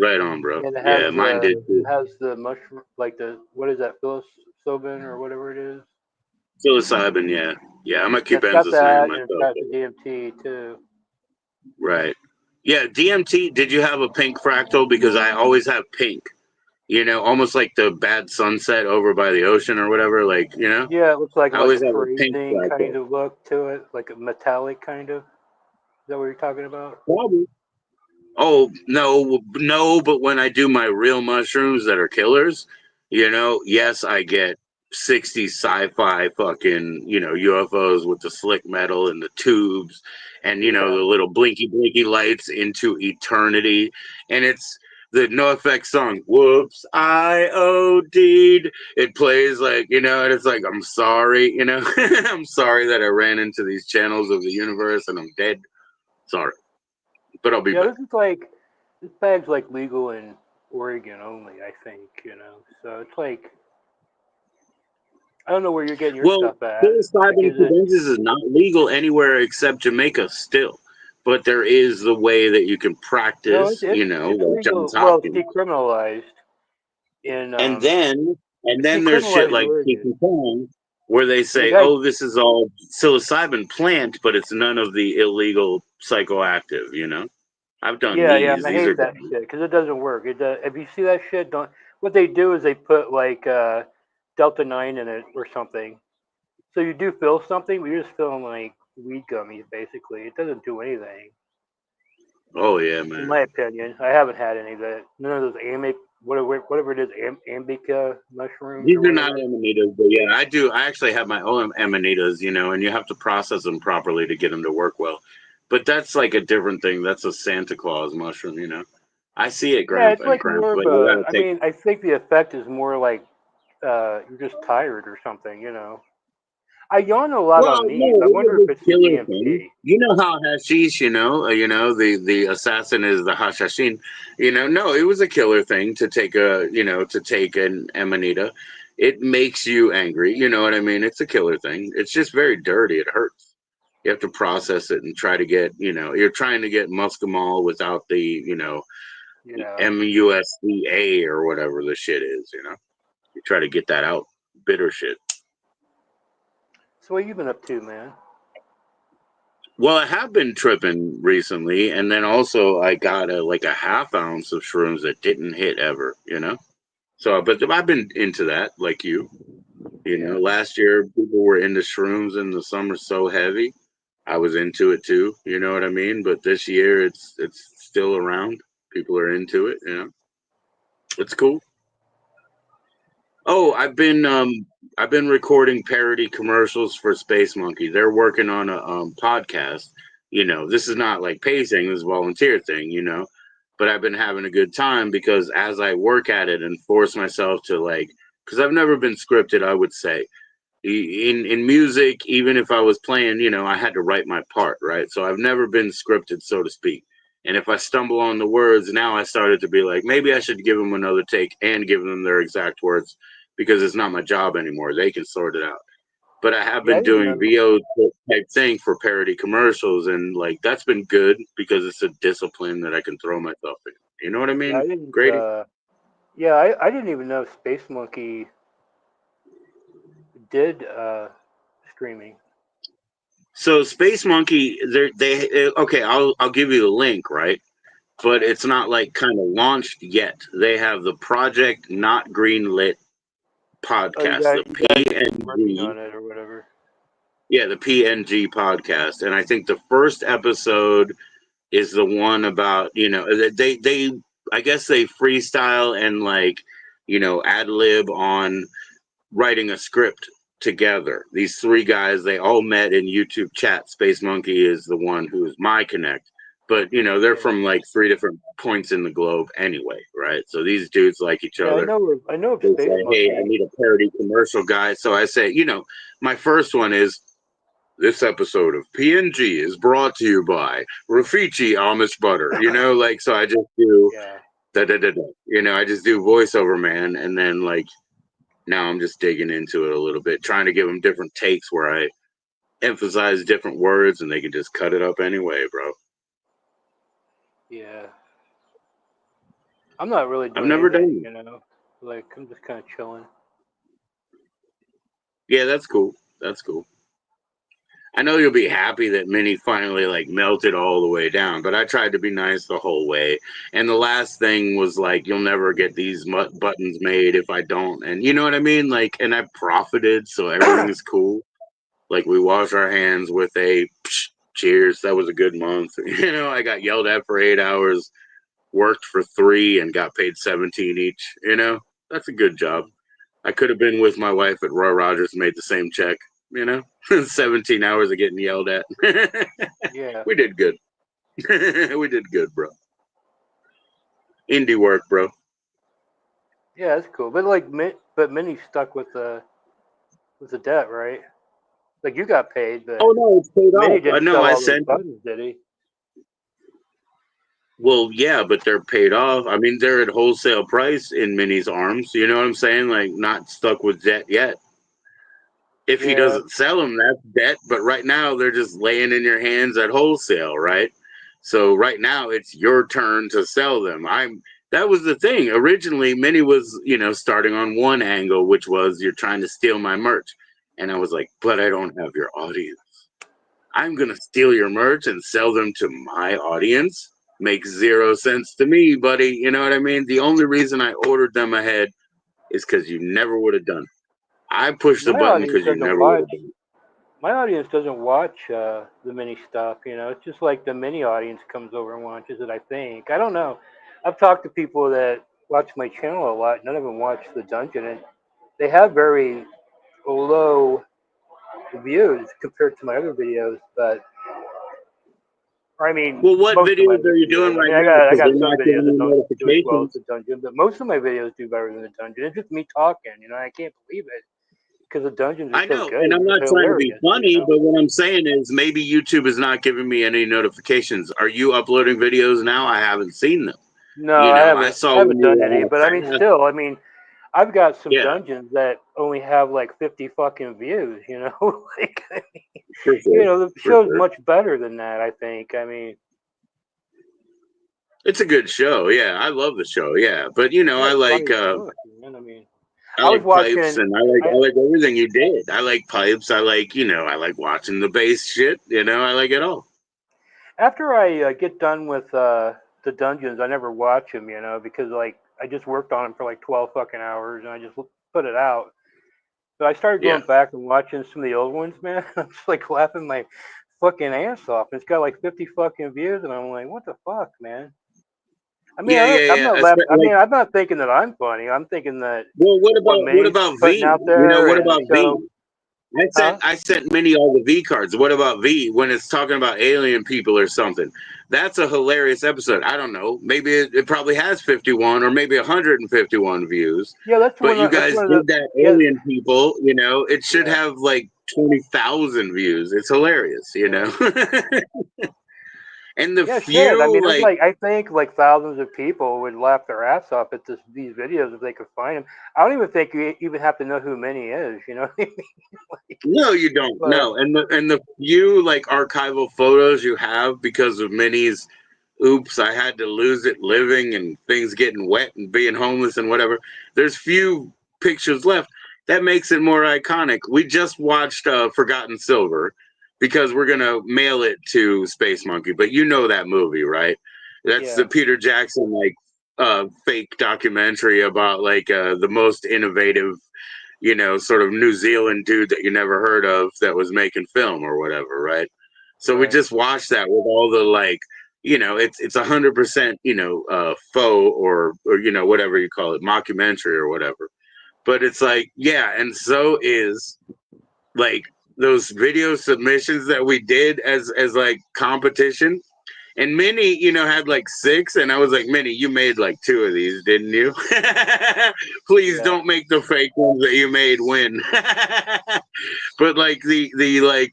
Right on, bro. and Yeah, mine did too. it has the mushroom, like the, what is that, psilocybin or whatever it is. Psilocybin, yeah, yeah. I'm a Yeah, it's got Cubensis man that, and it's myself. got the DMT too. Right. Yeah, DMT. Did you have a pink fractal? Because I always have pink. You know, almost like the bad sunset over by the ocean or whatever. Like, you know, Yeah, it looks like I a always have a pink freezing kind fractal. of look to it, like a metallic kind of. Is that what you're talking about? Probably. Oh no, no! But when I do my real mushrooms that are killers, yes, I get 60s sci-fi fucking UFOs with the slick metal and the tubes, and Yeah. the little blinky blinky lights into eternity, and it's the No Effects song. Whoops, I OD'd. It plays like and it's like I'm sorry, I'm sorry that I ran into these channels of the universe and I'm dead. Sorry, but I'll be Yeah, back. this bag's like legal in Oregon only, I think, So it's like, I don't know where you're getting your Well, stuff at. Like, psilocybin is it? cubensis is not legal anywhere except Jamaica still. But there is the way that you can No, practice, it's like legal. Johns Well, it's Hopkins. decriminalized in And then it's there's shit decriminalized in like Oregon. Tiki Kong where they And the say, guy, oh, this is all psilocybin plant, but it's none of the illegal psychoactive. I've done yeah, and these. I These are hate that gone. shit because it doesn't work. It does. If you see that shit, don't. What they do is they put like Delta 9 in it or something. So you do feel something, but you're just feeling like weed gummies, basically. It doesn't do anything. Oh, yeah, In man. my opinion, I haven't had any of that. None of those whatever it is, ambica mushrooms These or are not whatever. amanitas, but yeah, I do. I actually have my own amanitas, and you have to process them properly to get them to work well. But that's like a different thing. That's a Santa Claus mushroom. I see it, Yeah, Gramp it's and like Cramp, more of but you a. gotta I take. mean, I think the effect is more like you're just tired or something. I yawn a lot Well, on these. no, I it's a wonder if big it's the killer thing. DMT. You know how hashish, the assassin is the hashashin. No, it was a killer thing to take an amanita. It makes you angry. You know what I mean? It's a killer thing. It's just very dirty. It hurts. You have to process it and try to get, you're trying to get muscimol without the, Yeah. MUSCA or whatever the shit is. You try to get that out. Bitter shit. So what you been up to, man? Well, I have been tripping recently, and then also I got like a half ounce of shrooms that didn't hit ever. So, but I've been into that, like you. Yeah. Last year people were into shrooms, and the summer so heavy. I was into it too. You know what I mean? But this year it's still around. People are into it. It's cool. Oh, I've been recording parody commercials for Space Monkey. They're working on a podcast. This is not like pay thing, this is a volunteer thing. But I've been having a good time because as I work at it and force myself to because I've never been scripted, I would say. In music, even if I was playing, I had to write my part, right? So I've never been scripted, so to speak. And if I stumble on the words, now I started to be like, maybe I should give them another take and give them their exact words because it's not my job anymore. They can sort it out. but I have Yeah, I been didn't doing know. VO type thing for parody commercials, and like that's been good because it's a discipline that I can throw myself in. You know what I Yeah, I mean, didn't. Grady? Yeah, I didn't even know Space Monkey did streaming. So Space Monkey, okay. I'll give you the link, right? But it's not like kind of launched yet. They have the Project Not Greenlit Oh, podcast, the you guys working PNG. on it or whatever. Yeah, the PNG podcast, and I think the first episode is the one about they I guess they freestyle and like ad lib on writing a script together. These three guys, they all met in YouTube chat. Space Monkey is the one who is my connect, but they're Yeah. from like three different points in the globe anyway, right? So these dudes like each Yeah, other. I know of They Space say, hey, I Monkey. need a parody commercial guy. So I say, my first one is, this episode of PNG is brought to you by Raffici Amish Butter. Like, so I just do Yeah. I just do voiceover, man. And then, like, now I'm just digging into it a little bit, trying to give them different takes where I emphasize different words and they can just cut it up anyway, bro. Yeah. I'm not really I've doing never anything, done. Like, I'm just kind of chilling. Yeah, that's cool. That's cool. I know you'll be happy that Minnie finally like melted all the way down, but I tried to be nice the whole way. And the last thing was like, you'll never get these buttons made if I don't. And you know what I mean? Like, and I profited, so everything is cool. Like, we wash our hands with a cheers. That was a good month. I got yelled at for 8 hours, worked for 3, and got paid 17 each. That's a good job. I could have been with my wife at Roy Rogers, made the same check. 17 hours of getting yelled at. Yeah. We did good. We did good, bro. Indie work, bro. Yeah, that's cool. But like, but Minnie's stuck with the debt, right? Like, you got paid, but Oh no, it's paid Minnie off. didn't No, sell I all those sent. buttons, did he? Well, yeah, but they're paid off. I mean, they're at wholesale price in Minnie's arms. You know what I'm saying? Like, not stuck with debt yet. If he Yeah. doesn't sell them, that's debt. But right now, they're just laying in your hands at wholesale, right? So right now, it's your turn to sell them. That was the thing. Originally, Minnie was, starting on one angle, which was you're trying to steal my merch. And I was like, but I don't have your audience. I'm going to steal your merch and sell them to my audience. Makes 0 sense to me, buddy. You know what I mean? The only reason I ordered them ahead is because you never would have done it. I pushed the My button audience because you doesn't never would watch. have done it. My audience doesn't watch the Mini stuff. It's just like the Mini audience comes over and watches it. I think. I don't know. I've talked to people that watch my channel a lot. None of them watch the dungeon, and they have very low views compared to my other videos. But I mean, Well, what most of my videos other are you videos. doing I right mean, now? I Because got they're some not videos giving that me don't do as well as notifications. the dungeon, but most of my videos do better than the dungeon. It's just me talking. I can't believe it because the dungeons are I so know, good. and I'm It's not trying to be hilarious. funny, but what I'm saying is maybe YouTube is not giving me any notifications. Are you uploading videos now? I haven't seen them. No, I I haven't. saw I when haven't you done were any, on but I mean, a fast. still, I mean, I've got some Yeah, dungeons that only have like 50 fucking views. Like, I mean, for sure, the for show's sure. much better than that. I think. I mean, It's a good show. Yeah, I love the show. Yeah, but yeah, I it's like funny as fuck, man. I mean, I I was like pipes, watching. and I I like everything you did. I like pipes. I like I like watching the bass shit. I like it all. After I get done with the dungeons, I never watch them. Because like I just worked on them for like 12 fucking hours, and I just put it out. But I started Yeah. going back and watching some of the old ones, man. I'm just like laughing my fucking ass off. It's got like 50 fucking views, and I'm like, what the fuck, man? I mean, Yeah, yeah, I'm yeah. not laughing. I mean, I'm not thinking that I'm funny. I'm thinking that Well, what what Minnie's about putting V? out there What and the about V? show. Huh? I sent Minnie all the V cards. What about V when it's talking about alien people or something? That's a hilarious episode. I don't know. Maybe it probably has 51 or maybe 151 views. Yeah, that's But one. you That's guys one of the. did that Yeah, alien people. It should yeah, have like 20,000 views. It's hilarious. yeah. And the Yeah, shit. I few mean, there's like I think like thousands of people would laugh their ass off at these videos if they could find them. I don't even think you even have to know who Minnie is. You know what I mean? Like, no, you don't. but No, and the few like archival photos you have because of Minnie's oops, I had to lose it living and things getting wet and being homeless and whatever. There's few pictures left. That makes it more iconic. We just watched Forgotten Silver because we're gonna mail it to Space Monkey, but you know that movie, right? That's the yeah, Peter Jackson like fake documentary about like the most innovative, you know, sort of New Zealand dude that you never heard of that was making film or whatever, right? So we right. just watched that with all the like, you know, it's 100%, you know, faux or you know whatever you call it, mockumentary or whatever. But it's like, yeah, and so is like those video submissions that we did as like competition. And Minnie, you know, had like 6, and I was like, Minnie, you made like 2 of these, didn't you? Please Yeah, don't make the fake ones that you made win. But like the like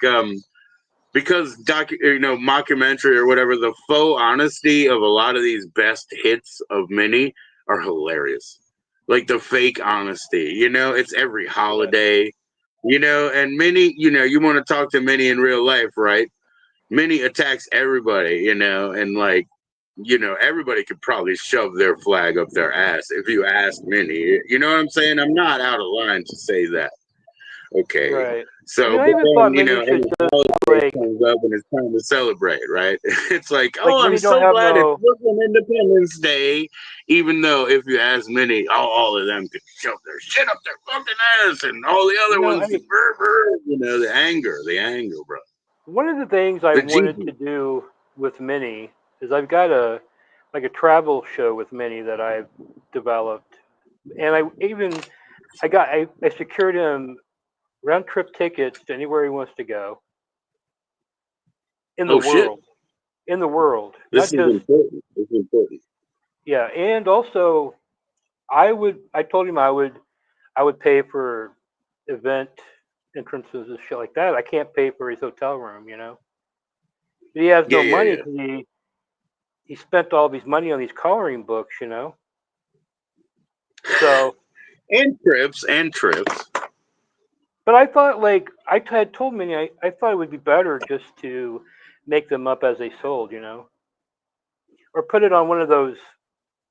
because you know, mockumentary or whatever, the faux honesty of a lot of these best hits of Minnie are hilarious. Like the fake honesty, you know, it's every yeah, holiday, you know, and Minnie, you know, you want to talk to Minnie in real life, right? Minnie attacks everybody, you know, and like, you know, everybody could probably shove their flag up their ass if you asked Minnie. You know what I'm saying? I'm not out of line to say that. Okay. right. I So, mean, I but even then, thought you Minnie know, should and the just holiday like comes up and it's time to celebrate, right? It's like, like oh, I'm Minnie don't so have glad it's no. Muslim Independence Day, even though if you ask Minnie, all of them could shove their shit up their fucking ass, and all the You other know, ones, you know, the anger, bro. one of the things I The wanted Gigi. to do with Minnie is I've got a like a travel show with Minnie that I've developed, and I secured him round trip tickets to anywhere he wants to go in the Oh, shit. world, in the world, This not is just important. This is important. yeah, and also I told him I would pay for event entrances and shit like that. I can't pay for his hotel room, you know. He has Yeah, no yeah, money yeah. because he spent all of his money on these coloring books, you know. So, And trips, and trips. but I thought like I had told Minnie I thought it would be better just to make them up as they sold, you know, or put it on one of those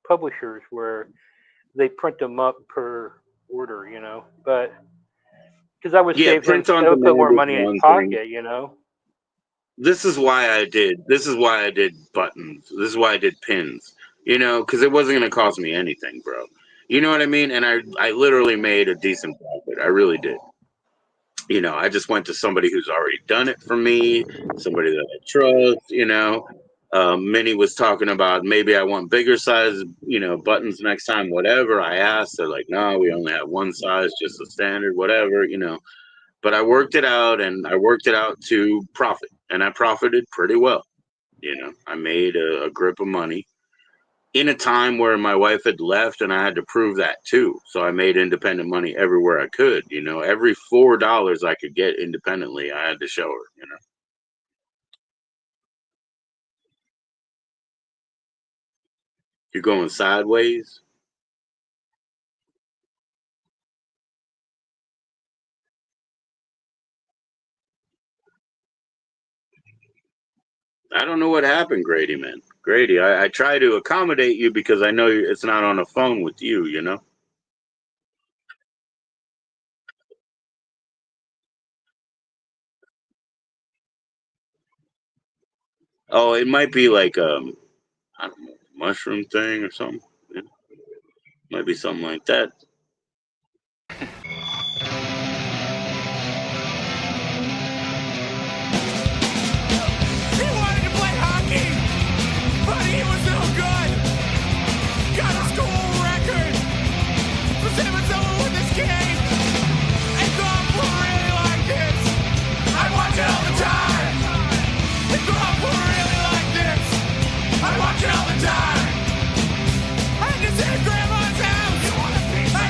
publishers where they print them up per order, you know. But because Yeah, print on that would put demand more is money in his one thing. pocket, you know. This is why I did. This is why I did buttons. This is why I did pins. You know, because it wasn't going to cost me anything, bro. You know what I mean? And I literally made a decent profit. I really did. You know, I just went to somebody who's already done it for me, somebody that I trust. You know, Minnie was talking about maybe I want bigger size, you know, buttons next time. Whatever I asked, they're like, no, we only have one size, just a standard, whatever. You know, but I worked it out, and I worked it out to profit, and I profited pretty well. You know, I made a grip of money in a time where my wife had left, and I had to prove that too. So I made independent money everywhere I could. You know, every $4 I could get independently, I had to show her. You know, you're going sideways. I don't know what happened, Grady, man. Grady, I try to accommodate you because I know it's not on a phone with you. You know. Oh, it might be like I don't know, mushroom thing or something. Yeah, might be something like that. He wanted to play hockey, but he was no good. Got a school record for 7-0 in this game. And golf were really like this. I watch it all the time. And golf were really like this. I watch it all the time. I just at grandma's house. I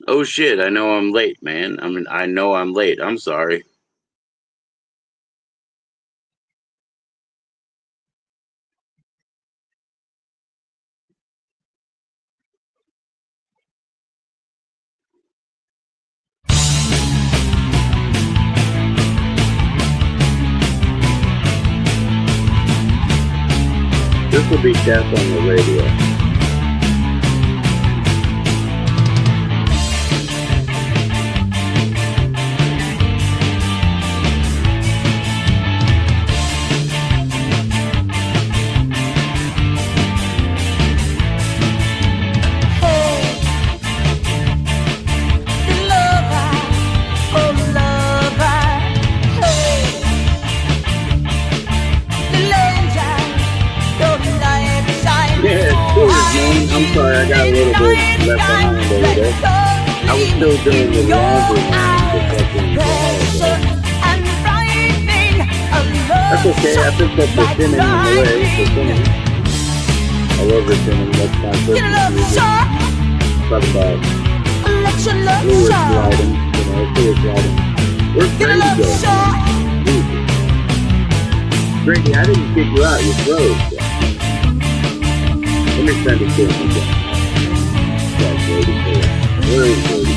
Oh shit, I know I'm late, man. I know I'm late. I'm sorry. This will be death on the radio. Yeah, cheers, man. I'm sorry, I got a little bit left behind over there. I was still doing the laundry, man. The fucking That's okay. I picked up the thinning on the way. The thinning. I love the thinning. That's my Christmas music. Talk about fluid sliding. You know, fluid sliding. Where's Grady going? Grady, I didn't kick you out. You froze. Let me send it to him again. Yeah, Grady. Where is Grady?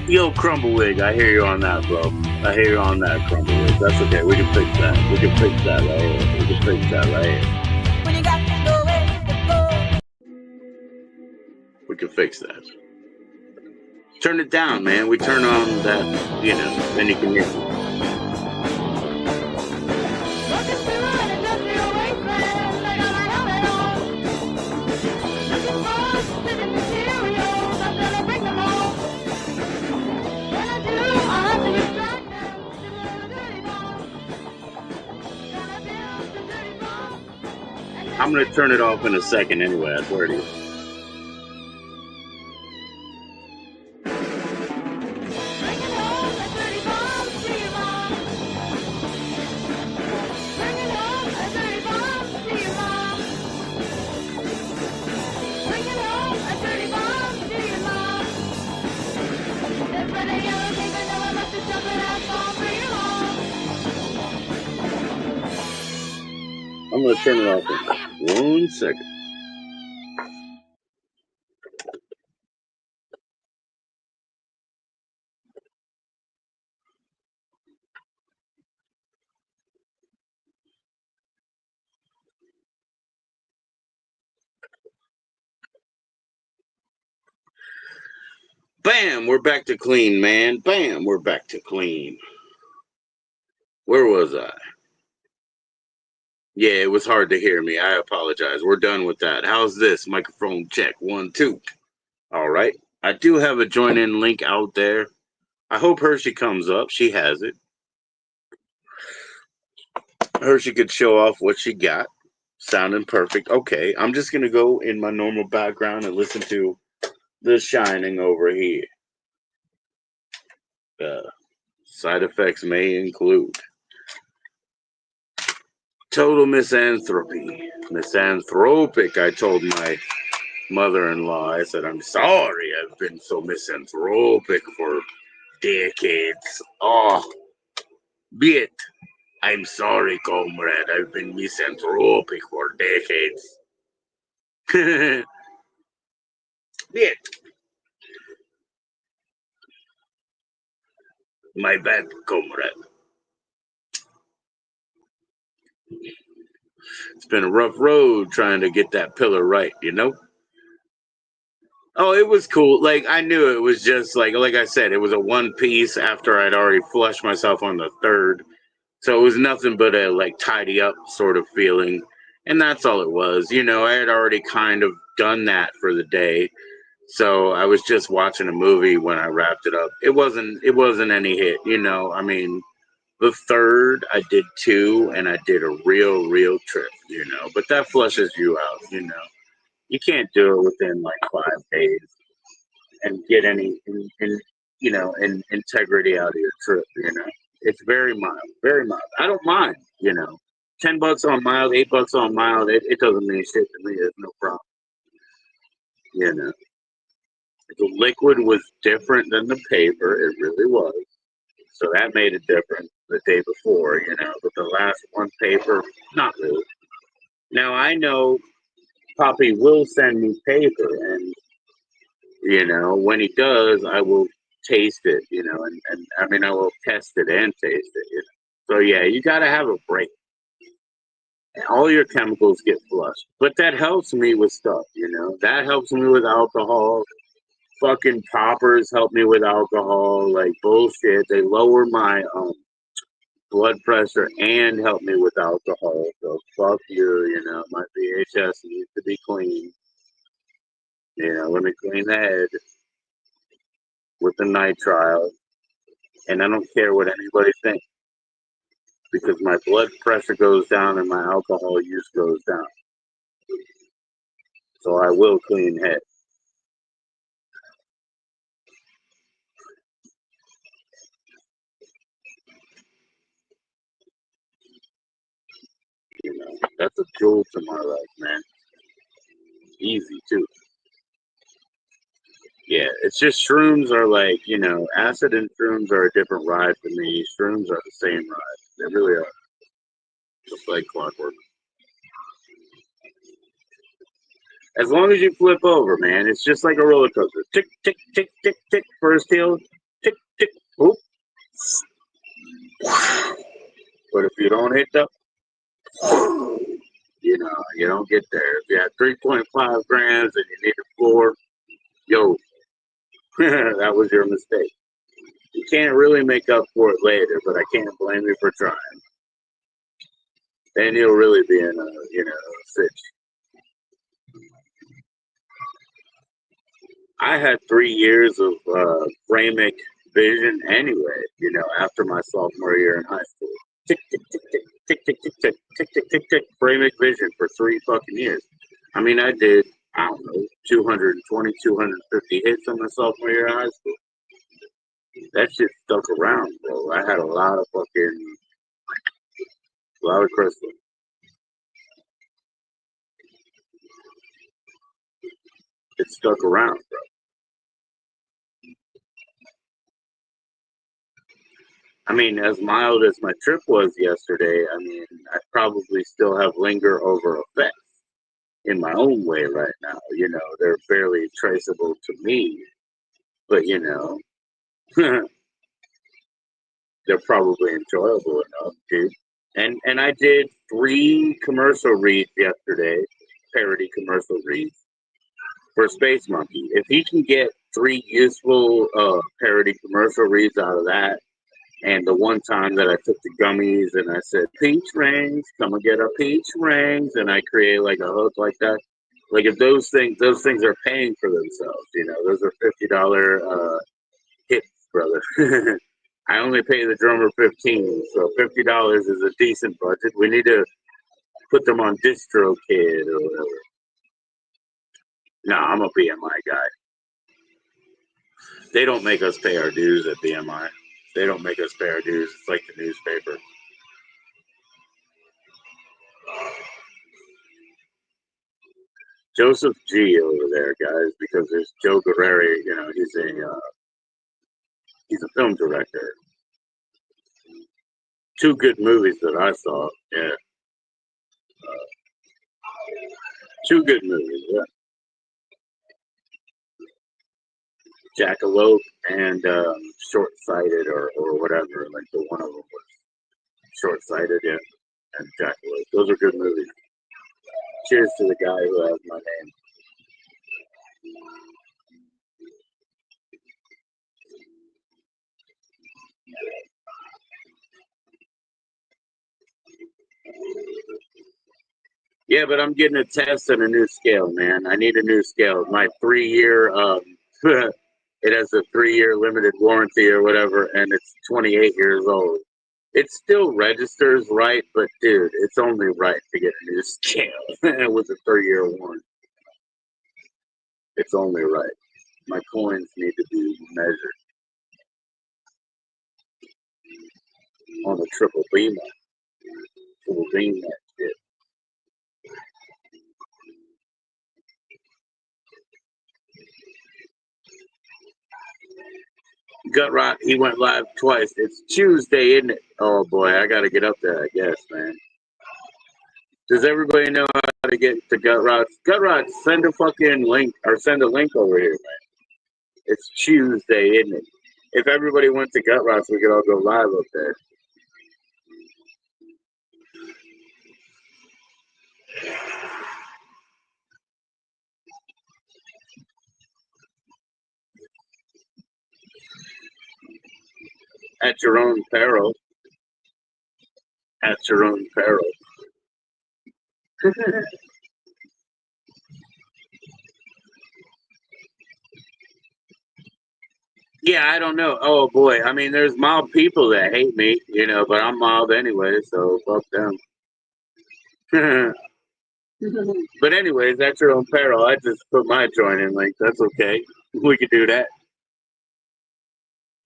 Yo, Crumblewick, I hear you on that, bro. I hear you on that, Crumblewick. That's okay. We can fix that. We can fix that right here. We can fix that right here. We can fix that. Turn it down, man. We turn on that, you know, then you can hear me. I'm going to turn it off in a second anyway, I swear to you. I'm going to turn it off in 1 second. Bam, we're back to clean, man. Bam, we're back to clean. Where was I? Yeah, it was hard to hear me. I apologize. We're done with that. How's this? Microphone check. 1, 2. All right. I do have a join in link out there. I hope Hershey comes up. She has it. Hershey could show off what she got. Sounding perfect. Okay. I'm just going to go in my normal background and listen to The Shining over here. Side effects may include total misanthropy. Misanthropic, I told my mother-in-law. I said, I'm sorry I've been so misanthropic for decades. Oh, be it. I'm sorry, comrade. I've been misanthropic for decades. Be it. My bad, comrade. It's been a rough road trying to get that pillar right, you know? Oh, it was cool. Like I knew it was just like I said, it was a one piece after I'd already flushed myself on the third. So it was nothing but a like tidy up sort of feeling. And that's all it was. You know, I had already kind of done that for the day. So I was just watching a movie when I wrapped it up. It wasn't any hit, you know. I mean, the third I did two and I did a real trip, you know. But that flushes you out, you know. You can't do it within like 5 days and get any in integrity out of your trip, you know. It's very mild, very mild. I don't mind, you know. $10 on mild, $8 on mild, it doesn't mean shit to me. There's no problem. You know. The liquid was different than the paper, it really was. So that made it different the day before, you know. But the last one paper, not really. Now I know Poppy will send me paper and you know, when he does, I will taste it, you know, and I mean, I will test it and taste it, you know. So, yeah, you got to have a break. All your chemicals get flushed. But that helps me with stuff, you know. That helps me with alcohol. Fucking poppers help me with alcohol. Like, bullshit. They lower my blood pressure and help me with alcohol. So, fuck you know. My VHS needs to be clean. You know, let me clean the head with the nitrile. And I don't care what anybody thinks because my blood pressure goes down and my alcohol use goes down. So I will clean head. You know, that's a jewel to my life, man. Easy too. Yeah, it's just shrooms are like, you know, acid and shrooms are a different ride for me. Shrooms are the same ride. They really are. Just like clockwork. As long as you flip over, man, it's just like a roller coaster. Tick, tick, tick, tick, tick. First hill, tick, tick, whoop. But if you don't hit the, you know, you don't get there. If you have 3.5 grams and you need a 4, yo, that was your mistake. You can't really make up for it later, but I can't blame you for trying. Then you'll really be in a, you know, sitch. I had 3 years of phramic vision anyway, you know, after my sophomore year in high school. Tick, tick, tick, tick, tick, tick, tick, tick, tick, tick, tick, tick, phramic vision for 3 fucking years. I mean, I did, I don't know, 220, 250 hits in my sophomore year in high school. That shit stuck around, bro. I had a lot of crystal. It stuck around, bro. I mean, as mild as my trip was yesterday, I mean, I probably still have linger over effects in my own way right now. You know, they're fairly traceable to me, but you know, they're probably enjoyable enough, dude. And I did 3 commercial reads yesterday, parody commercial reads for Space Monkey. If he can get 3 useful parody commercial reads out of that, and the one time that I took the gummies and I said, peach rings, come and get our peach rings, and I create like a hook like that. Like if those things are paying for themselves, you know, those are $50 hits, brother. I only pay the drummer 15, so $50 is a decent budget. We need to put them on DistroKid or whatever. No, I'm a BMI guy. They don't make us pay our dues at BMI. They don't make us pay our dues. It's like the newspaper. Joseph G over there, guys, because there's Joe Guerreri. You know, he's a film director. 2 good movies that I saw. Yeah, 2 good movies. Yeah, Jackalope and Short Sighted or whatever. Like the one of them was Short Sighted. Yeah, and Jackalope. Those are good movies. Cheers to the guy who has my name. Yeah, but I'm getting a test and a new scale, man. I need a new scale. My 3-year, it has a 3-year limited warranty or whatever, and it's 28 years old. It still registers right, but dude, it's only right to get a new scale with a 3-year warranty. It's only right. My coins need to be measured on a triple beamer. Triple beam that shit. Gut Rock, he went live twice. It's Tuesday, isn't it? Oh boy, I gotta get up there, I guess, man. Does everybody know how to get to Gut Rock? Gut Rock, send a fucking link or send a link over here, man. It's Tuesday, isn't it? If everybody went to Gut Rock, we could all go live up there. At your own peril. At your own peril. Yeah, I don't know. Oh boy, I mean, there's mild people that hate me, you know, but I'm mild anyway, so fuck them. But anyways, at your own peril. I just put my join in link. That's okay. We could do that.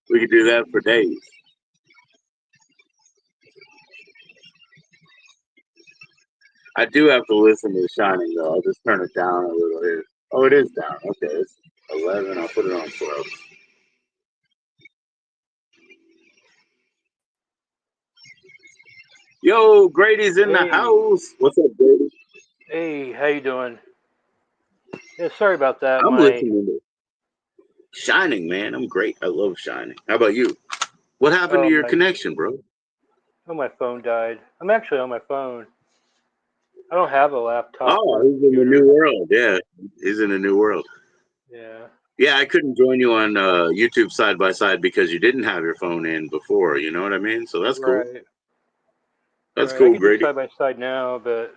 We could do that for days. I do have to listen to The Shining though. I'll just turn it down a little here. Oh, it is down. Okay, it's 11. I'll put it on 12. Yo, Grady's in the Hey, house. What's up, Grady? hey, how you doing? Yeah, sorry about that. I'm My listening to Shining, man. I'm great. I love Shining. How about you? What happened to your my connection, bro? my phone died. I'm actually on my phone. I don't have a laptop Oh, or a he's in the new computer. world. Yeah, he's in a new world. Yeah. Yeah, I couldn't join you on YouTube side by side because you didn't have your phone in before. You know what I mean? So that's cool. Right. That's Right. I cool, could do Grady. side by side now, but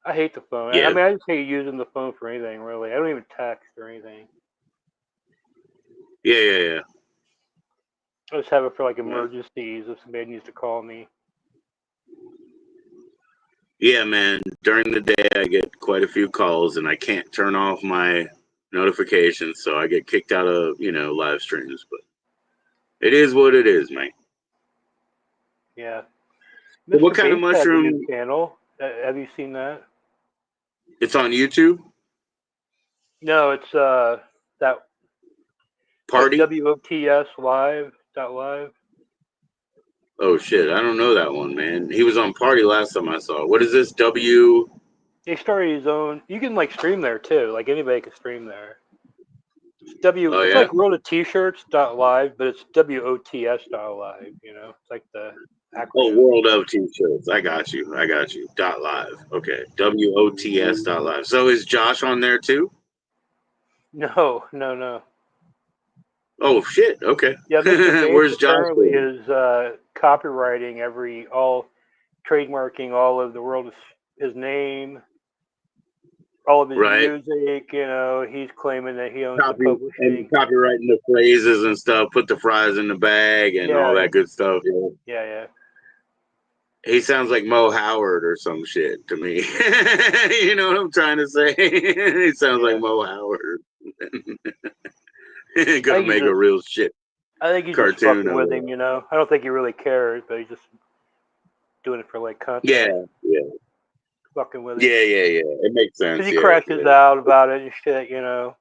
I hate the phone. I Yeah, mean, I just hate using the phone for anything, really. I don't even text or anything. yeah. I just have it for like Yeah. emergencies if somebody needs to call me. Yeah, man. During the day, I get quite a few calls, and I can't turn off my notifications, so I get kicked out of live streams. But it is what it is, man. Yeah. So what Mr. kind of Bates has a new mushroom? channel. Have you seen that? It's on YouTube. No, it's that Party. WOTS live. Oh shit, I don't know that one, man. He was on Party last time I saw. What is this? W. He started his own. You can like stream there too. Like anybody can stream there. It's W. Oh It's yeah. like World of T-shirts .live, but it's WOTS .live. You know, it's like the Oh, acronym. World of T-shirts. I got you. I got you. Dot live. Okay. WOTS dot live. So is Josh on there too? No. Oh shit. Okay. Yeah, Mr. Bates Where's Josh apparently doing? is copywriting all trademarking all of the world his name, all of his Right. music. You know, he's claiming that he owns the Copy and publishing. copywriting the phrases and stuff. Put the fries in the bag and all Yeah, that good stuff. Yeah. yeah. He sounds like Mo Howard or some shit to me. You know what I'm trying to say? He sounds like Yeah. Mo Howard. I Gonna think he's make a just real shit cartoon fucking of with him, it. you know. I don't think he really cares, but he's just doing it for like Yeah, content, yeah, fucking with him. yeah. It makes Because sense. he Yeah, crashes yeah. out about it and shit, you know.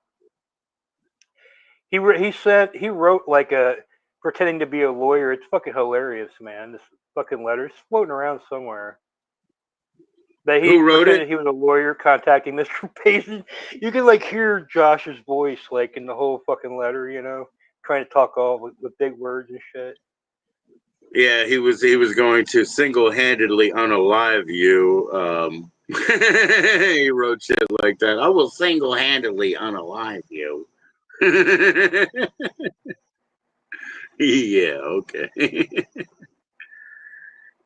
He wrote like a pretending to be a lawyer. It's fucking hilarious, man. This fucking letter's floating around somewhere. That he Who wrote it? pretended he was a lawyer contacting Mr. Payson. You can like hear Josh's voice like in the whole fucking letter, you know, trying to talk all with big words and shit. Yeah, he was going to single-handedly unalive you. He wrote shit like that. I will single-handedly unalive you. Yeah, okay.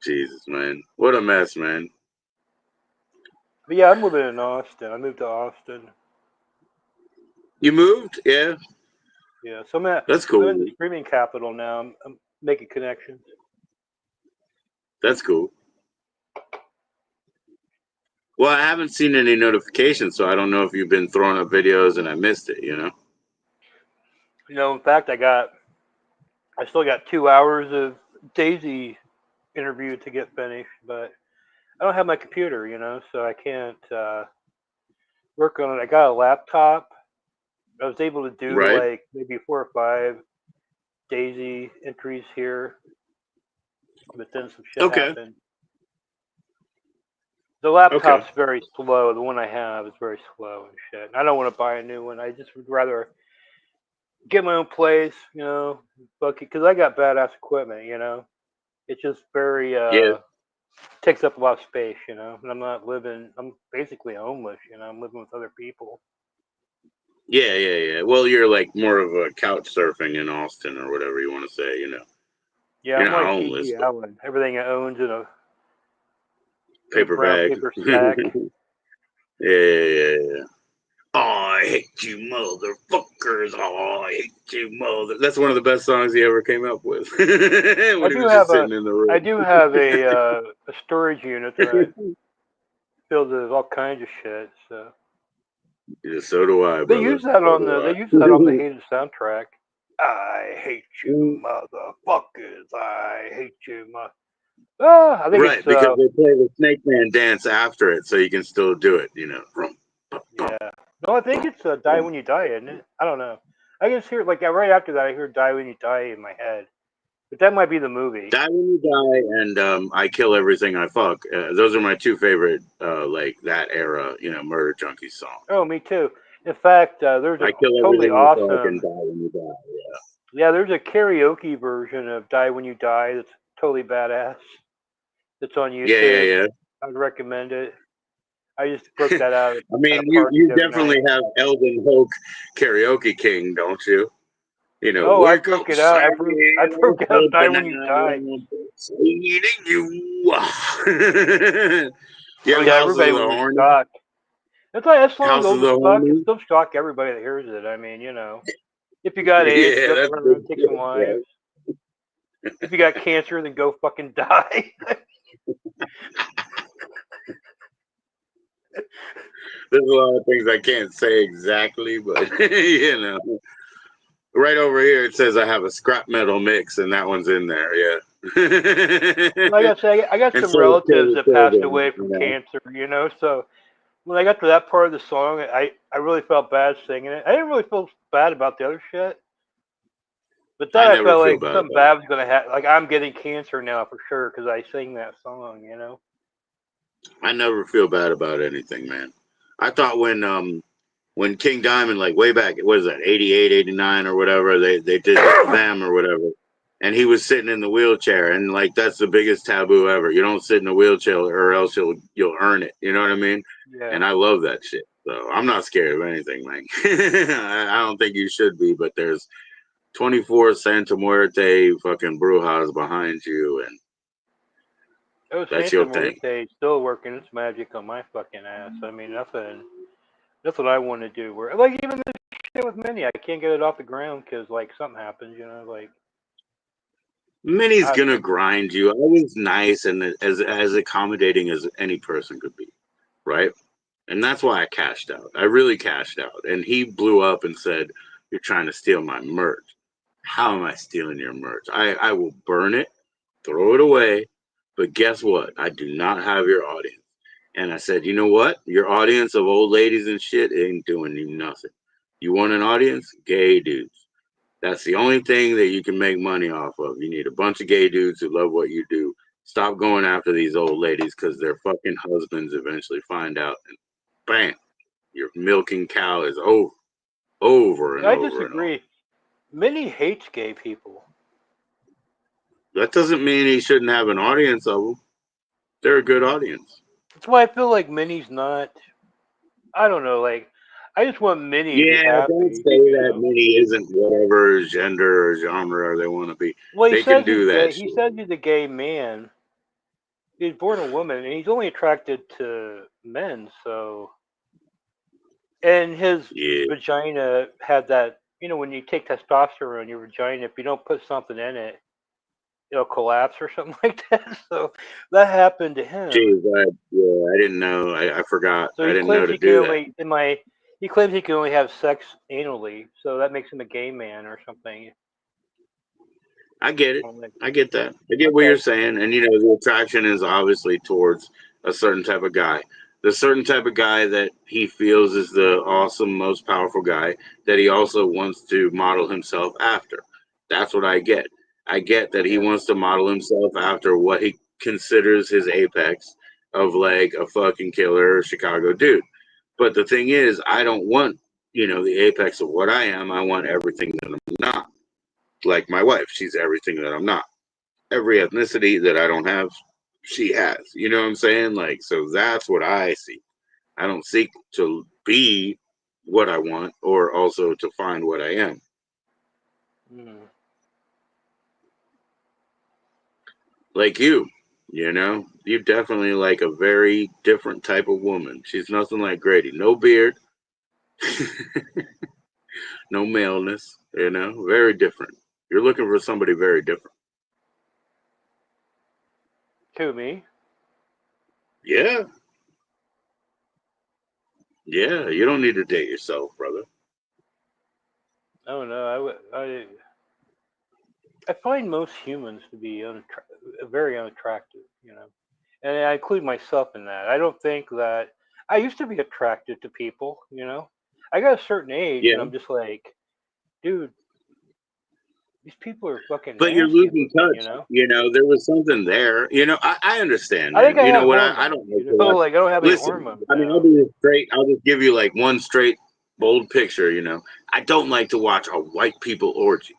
Jesus, man. What a mess, man. But yeah, I'm living in Austin. I moved to Austin. You moved? Yeah. Yeah, so That's I'm in the cool. streaming capital now. I'm making connections. That's cool. Well, I haven't seen any notifications, so I don't know if you've been throwing up videos and I missed it, you know? You know, in fact, I still got 2 hours of Daisy interview to get finished, but I don't have my computer, you know, so I can't work on it. I got a laptop. I was able to do Right? like maybe 4 or 5 Daisy entries here, but then some shit Okay. happened. The Okay. laptop's very slow. The one I have is very slow and shit. I don't want to buy a new one. I just would rather get my own place, you know, because I got badass equipment, you know. It's just very Yeah. takes up a lot of space, you know. And I'm basically homeless, you know. I'm living with other people. Yeah, yeah, yeah. Well, you're like more of a couch surfing in Austin or whatever you want to say, you know. Yeah, You're I'm not like homeless, G.G. but Allen. Everything I own's in a paper brown bag. paper Yeah, sack. yeah, yeah. Oh, I hate you, motherfuckers. Oh, I hate you, mother. That's one of the best songs he ever came up with when he was just sitting in the I room. do have a storage unit that I filled with all kinds of shit. So Yeah, so do I, they brother. use that So on do they I. use that on the Hated soundtrack. I hate you, motherfuckers. I hate you, I think Right, it's because they play the Snake Man dance after it, so you can still do it, you know. yeah. No, I think it's Die When You Die, isn't it? I don't know. I just hear like right after that I hear Die When You Die in my head. But that might be the movie. Die When You Die and I Kill Everything I Fuck. Those are my two favorite, like that era, you know, Murder Junkie songs. Oh, me too. In fact, there's a I Kill totally Everything I Fuck and awesome. Die When You Die. Yeah, there's a karaoke version of Die When You Die that's totally badass. That's on Yeah, yeah, YouTube. yeah. I'd recommend it. I just broke that out I at mean, a party you the other night. definitely have Elden Hoke Karaoke King, don't you? You know, Oh, I wake broke up, it out. Simon, I broke out Die open When You Die. eating you. You Oh have yeah, House of everybody the was in Horny? shock. That's why that song's House of old as the fuck. It Horny? still shock everybody that hears it. I mean, you know, if you got AIDS, Yeah, go that's run good around, take some shit, lives. right? If you got cancer, then go fucking die. There's a lot of things I can't say exactly, but you know, right over here it says I have a scrap metal mix, and that one's in there. Yeah. Like I say, I got And some so is relatives Taylor that passed Swift, away you from know. cancer, you know. So when I got to that part of the song, I really felt bad singing it. I didn't really feel bad about the other shit, but then I I never felt feel like bad something about it. bad was gonna happen. Like I'm getting cancer now for sure because I sing that song, you know. I never feel bad about anything, man. I thought when King Diamond, like way back, what is that, 88, 89 or whatever, they did that them or whatever. And he was sitting in the wheelchair, and like that's the biggest taboo ever. You don't sit in a wheelchair or else you'll earn it. You know what I mean? Yeah. And I love that shit. So I'm not scared of anything, man. I don't think you should be, but there's 24 Santa Muerte fucking Brujas behind you, and Oh, that's Santa your thing. Muerte still working its magic on my fucking ass. I mean, nothing. That's what I want to do. Where like even this shit with Minnie, I can't get it off the ground because like something happens, you know. Like Minnie's I gonna fucking grind you. I was nice and as accommodating as any person could be, right? And that's why I cashed out. I really cashed out. And he blew up and said, "You're trying to steal my merch." How am I stealing your merch? I will burn it, throw it away. But guess what? I do not have your audience. And I said, you know what? Your audience of old ladies and shit ain't doing you nothing. You want an audience? Gay dudes. That's the only thing that you can make money off of. You need a bunch of gay dudes who love what you do. Stop going after these old ladies because their fucking husbands eventually find out, and bam, your milking cow is over, over and I over and over. disagree. Minnie hates gay people. That doesn't mean he shouldn't have an audience of them. They're a good audience. That's why I feel like Minnie's not. I don't know. Like, I just want Minnie to be Yeah, don't happy. say You that know. Minnie isn't whatever gender or genre they want to be. Well, he They can says he's do that gay. He shit. says he's a gay man. He's born a woman, and he's only attracted to men. So, and his Yeah. vagina had that. You know, when you take testosterone, your vagina, if you don't put something in it, it'll collapse or something like that. So that happened to him. Jeez, I didn't know. I forgot. So I he didn't know claims to he can do that. only he claims he can only have sex anally. So that makes him a gay man or something. I get it. I'm like, I get that. I get what you're okay, saying. And, you know, the attraction is obviously towards a certain type of guy. The certain type of guy that he feels is the awesome, most powerful guy that he also wants to model himself after. That's what I get. I get that he yeah, wants to model himself after what he considers his apex of like a fucking killer Chicago dude. But the thing is, I don't want, you know, the apex of what I am. I want everything that I'm not. Like my wife, she's everything that I'm not. Every ethnicity that I don't have, she has. You know what I'm saying? Like, so that's what I see. I don't seek to be what I want or also to find what I am. mm, Like you know, you definitely like a very different type of woman. She's nothing like Grady. No beard, no maleness, you know, very different. You're looking for somebody very different. to me. Yeah, yeah, you don't need to date yourself, brother. I don't know. I find most humans to be very unattractive. You know, and I include myself in that. I don't think that I used to be attracted to people. You know, I got a certain age, and Yeah, I'm just like, dude, these people are fucking but you're nasty losing looking. You touch. know. You know, there was something there. You know, I understand, I think man. I You know have what? I hormones. don't like You to know, watch. like I don't have any Listen, hormones I mean, I'll now. be straight. I'll just give you like one straight, bold picture. You know, I don't like to watch a white people orgy.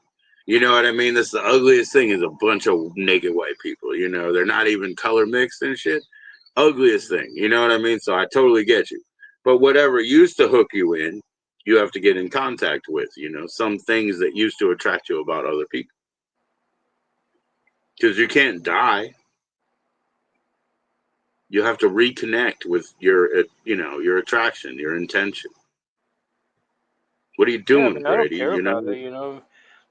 You know what I mean? That's the ugliest thing is a bunch of naked white people. You know, they're not even color mixed and shit. Ugliest thing. You know what I mean? So I totally get you. But whatever used to hook you in, you have to get in contact with. You know, some things that used to attract you about other people because you can't die. You have to reconnect with your you know, your attraction, your intention. What are you Yeah, I doing, mean, I don't Grady? care You about know, it. You know,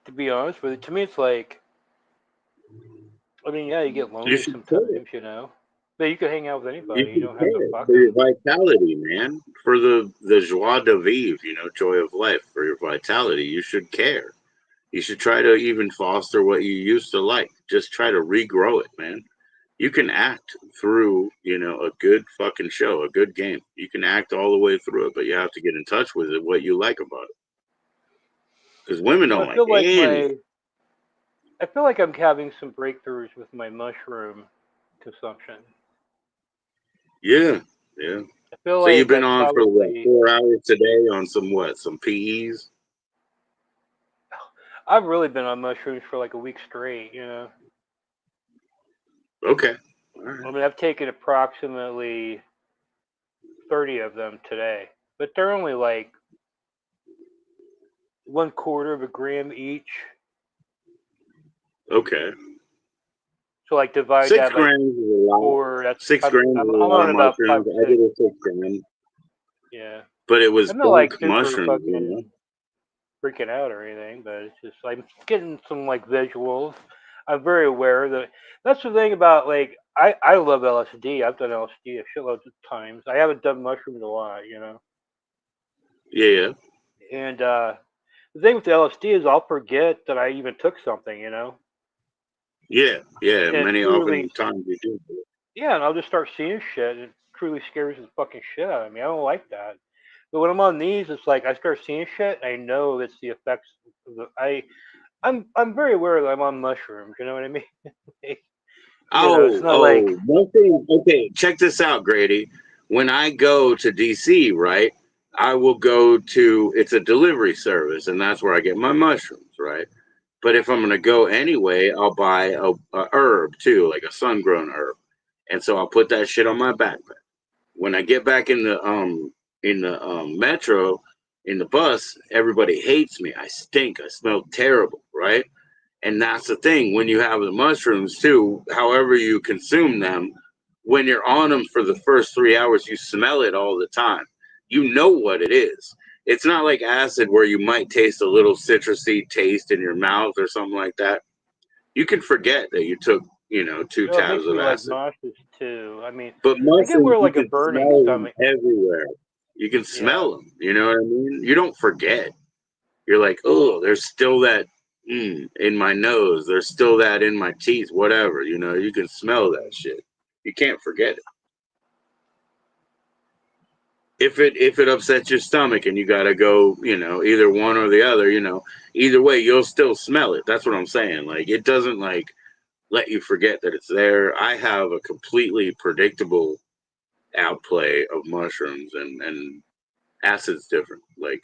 to be honest with you, to me, it's like, I mean, yeah, you get you lonely should care. sometimes. You know, but you can hang out with You anybody. You should don't have to care fuck for your them. vitality, man. For the joie de vivre, you know, joy of life. For your vitality, you should care. You should try to even foster what you used to like. Just try to regrow it, man. You can act through, you know, a good fucking show, a good game. You can act all the way through it, but you have to get in touch with it, what you like about it. Because women Well, don't I like feel like anything. I feel like I'm having some breakthroughs with my mushroom consumption. Yeah, yeah. I feel So you've like been I've on for what, probably 4 hours today on some what, some PEs? I've really been on mushrooms for like a week straight. You know, Okay, all I right, mean, I've taken approximately 30 of them today, but they're only like 1/4 of a gram each. okay. So like divide Six that by grams is a lot. four. That's 6 grams is a I'm lot on of about mushrooms. five I did six. a 6 gram, Yeah, but it was I'm not like bulk super mushrooms, you know. fucking freaking out or anything, but it's just I'm getting some like visuals. I'm very aware that that's the thing about like I love LSD. I've done LSD a shitloads of times. I haven't done mushrooms a lot, you know. Yeah, And the thing with the LSD is I'll forget that I even took something, you know. yeah, yeah. And it Many often truly, times you do. yeah, and I'll just start seeing shit. And it truly scares the fucking shit out of me. I don't like that. But when I'm on these, it's like I start seeing shit. I know it's the effects of the. I'm very aware that I'm on mushrooms. You know what I mean? You know, it's Oh, not like oh, one thing. Okay, check this out, Grady. When I go to DC, right, I will go to, it's a delivery service, and that's where I get my mushrooms, right? But if I'm gonna go anyway, I'll buy a herb too, like a sun-grown herb, and so I'll put that shit on my backpack. When I get back in the metro, in the bus, everybody hates me. I stink. I smell terrible, right? And that's the thing. When you have the mushrooms too, however you consume them, when you're on them for the first 3 hours, you smell it all the time. You know what it is. It's not like acid where you might taste a little citrusy taste in your mouth or something like that. You can forget that you took, 2 tabs It makes of me like acid. nauseous too. I mean, But I get mushrooms, more you like a can burning smell them stomach. everywhere. You can Yeah. smell them. You know what I mean? You don't forget. You're like, oh, there's still that in my nose. There's still that in my teeth. Whatever. You can smell that shit. You can't forget it. If it upsets your stomach and you gotta go, either one or the other, either way, you'll still smell it. That's what I'm saying. Like it doesn't like let you forget that it's there. I have a completely predictable outplay of mushrooms and acid's different. Like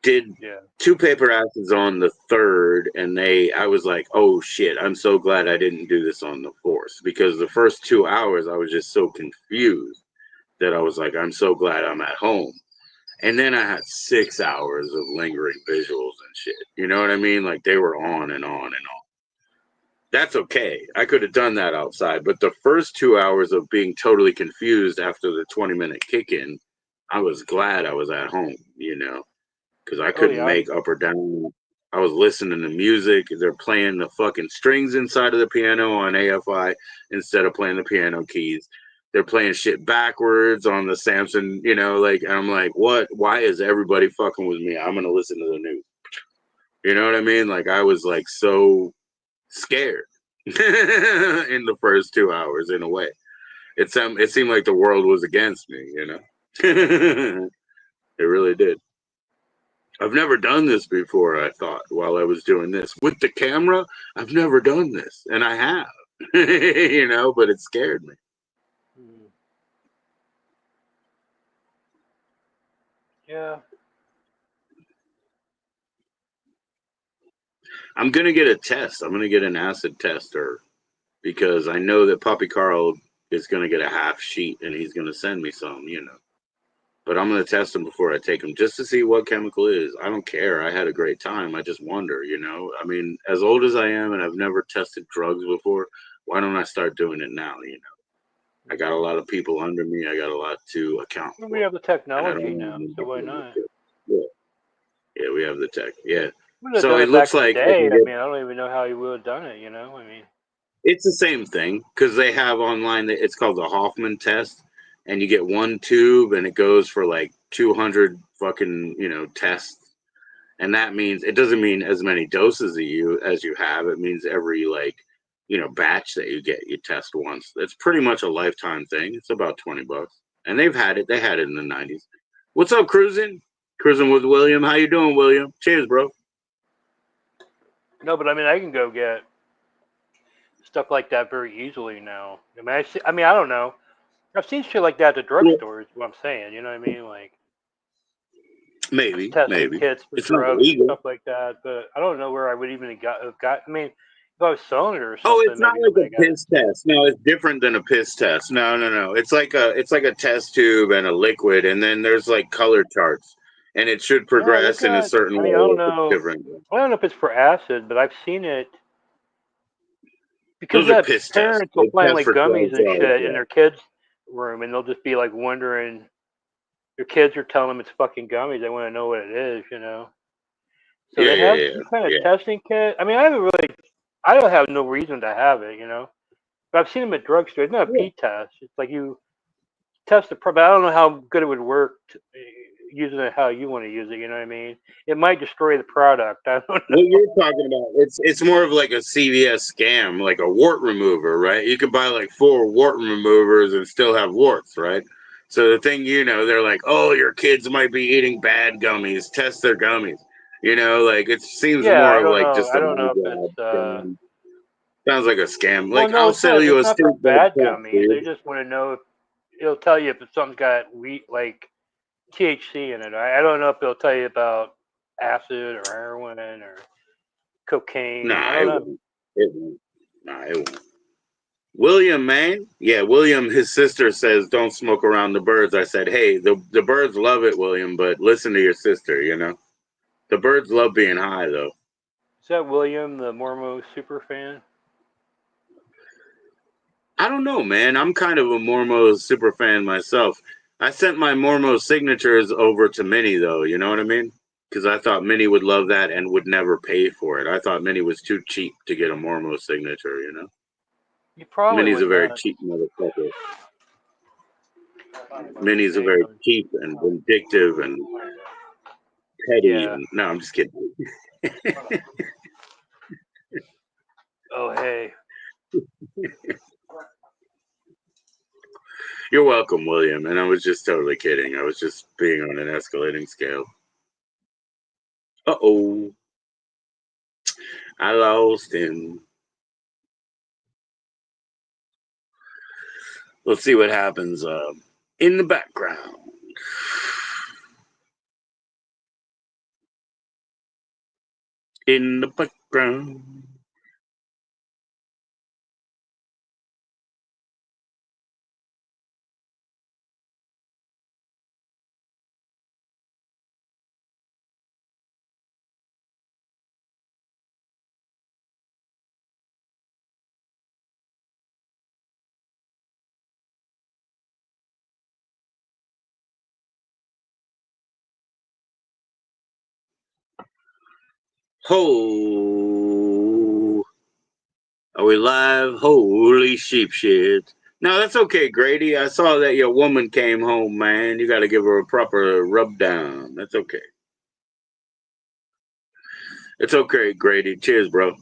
did Yeah. 2 paper acids on the third, and I was like, oh shit, I'm so glad I didn't do this on the fourth, because the first 2 hours I was just so confused that I was like, I'm so glad I'm at home. And then I had 6 hours of lingering visuals and shit. You know what I mean? Like they were on and on and on. That's okay. I could have done that outside. But the first 2 hours of being totally confused after the 20-minute kick in, I was glad I was at home, because I Oh couldn't yeah. make up or down. I was listening to music. They're playing the fucking strings inside of the piano on AFI instead of playing the piano keys. They're playing shit backwards on the Samson, and I'm like, what? Why is everybody fucking with me? I'm going to listen to the news. You know what I mean? Like, I was like so scared in the first 2 hours in a way. It seemed like the world was against me, It really did. I've never done this before, I thought, while I was doing this. With the camera, I've never done this. And I have, but it scared me. Yeah. I'm going to get a test. I'm going to get an acid tester because I know that Puppy Carl is going to get a half sheet and he's going to send me some, But I'm going to test them before I take them just to see what chemical it is. I don't care. I had a great time. I just wonder, I mean, as old as I am and I've never tested drugs before, why don't I start doing it now, I got a lot of people under me. I got a lot to account Well, for. we have the And I don't technology now, want so why to not? yeah. Yeah, we have the tech. Yeah. We would have So done it it back looks in the like I day. can I get mean, I don't even know how you would have done it. I mean. it's the same thing because they have online. It's called the Hoffman test, and you get one tube, and it goes for like 200 fucking tests, and that means it doesn't mean as many doses as you have. It means every like batch that you get, you test once. It's pretty much a lifetime thing. It's about $20, and they've had it. They had it in the '90s. What's up, cruising? Cruising with William. How you doing, William? Cheers, bro. No, but I mean, I can go get stuff like that very easily now. I mean, I don't know. I've seen shit like that at the Yeah, drugstores. What I'm saying, you know what I mean? Like maybe, testing maybe kits for it's not drugs and illegal. stuff like that. But I don't know where I would even have got. I mean, if I was selling it or Oh, something, it's not maybe I like would a have got it. piss test. No, it's different than a piss test. No, no, no. It's like a test tube and a liquid, and then there's like color charts, and it should Yeah, they progress in a got. certain I way mean, I don't if it's know. different. I don't know if it's for acid, but I've seen it because Those you are have piss tests. parents will They find test like for gummies and drugs. shit in Yeah, their kids' room, and they'll just be like wondering. Their kids are telling them it's fucking gummies. They want to know what it is. So yeah, they yeah, have yeah. some kind of Yeah. testing kit. I mean, I don't have no reason to have it. But I've seen them at drugstores. It's not a Yeah. pee test. It's like you test the but I don't know how good it would work using it how you want to use it. You know what I mean? It might destroy the product. I don't What know. you're talking about, it's more of like a CVS scam, like a wart remover, right? You can buy like 4 wart removers and still have warts, right? So the thing, they're like, oh, your kids might be eating bad gummies. Test their gummies. Like it seems Yeah, more I of don't like know. just I a don't know money if grab it's scam. Sounds like a scam. well, Like no, I'll it's sell not. you It's a not for stupid bad test, gummies. They dude. just want to know if it'll tell you if something's got wheat like THC in it. I don't know if it'll tell you about acid or heroin or cocaine. Nah, I it don't know. won't. It won't. Nah, it won't. William, man. Yeah, William, his sister says, don't smoke around the birds. I said, hey, the birds love it, William, but listen to your sister, you know? The birds love being high, though. Is that William, the Mormo super fan? I don't know, man. I'm kind of a Mormo super fan myself. I sent my Mormo signatures over to Minnie, though, you know what I mean? Because I thought Minnie would love that and would never pay for it. I thought Minnie was too cheap to get a Mormo signature, you know? You probably Minnie's a would very not. cheap motherfucker. Well, Minnie's a hang very on. cheap and vindictive and petty. Yeah. And, no, I'm just kidding. Oh, hey. You're welcome, William. And I was just totally kidding. I was just being on an escalating scale. Uh-oh. I lost him. Let's see what happens in the background. In the background. Ho! Are we live? Holy sheep shit. No, that's okay, Grady. I saw that your woman came home, man. You got to give her a proper rub down. That's okay. It's okay, Grady. Cheers, bro.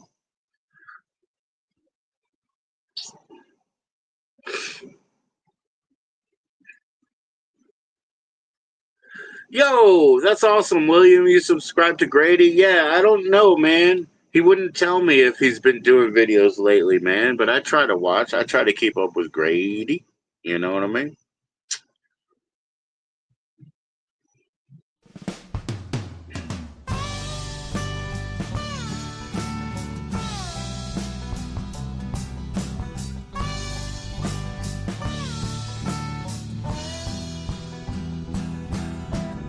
Yo, that's awesome, William. You subscribe to Grady? Yeah, I don't know, man. He wouldn't tell me if he's been doing videos lately, man, but I try to watch. I try to keep up with Grady. You know what I mean?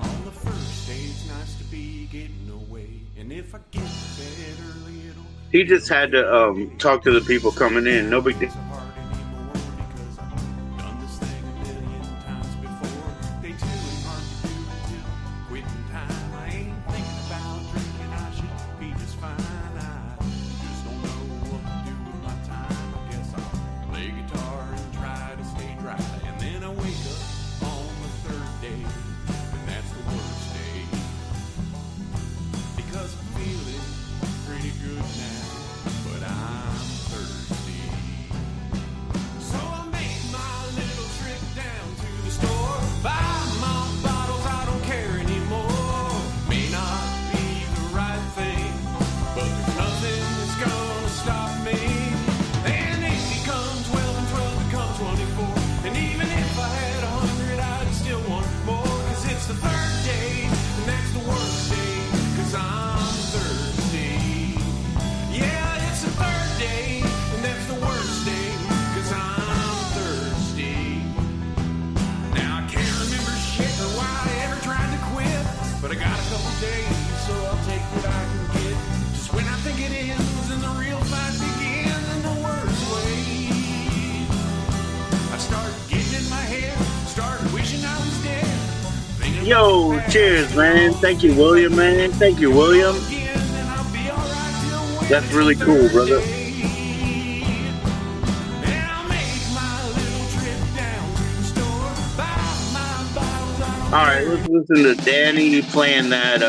On the first day, it's nice to be getting away. And if I get to bed early, it'll He just had to talk to the people coming in. No big deal. hard anymore because I've done this thing a million times before. Day two ain't hard to do until quitting time. I ain't thinking about drinking. I should be just fine. I just don't know what to do with my time. I guess I'll play guitar and try to stay dry. And then I wake up on the third day, and that's the worst day because I'm feeling pretty good now, but I'm thirsty. So I made my little trip down to the store, buy my bottles, I don't care anymore. May not be the right thing, but there's nothing that's gonna stop me. And 8 becomes 12 and 12 becomes 24. And even if I had 100, I'd still want more. Cause it's the third day, and that's the worst day, cause I'm thirsty. Yeah, it's the third day, and that's the worst day, cause I'm thirsty. Now I can't remember shit or why I ever tried to quit, but I got a couple days, so I'll take what I can get. Just when I think it ends and the real fight begins in the worst way, I start getting in my head, start wishing I was dead. Thinking Yo, cheers, man. Thank you, William, man. Thank you, William. That's really cool, brother. All right, let's listen to Danny playing that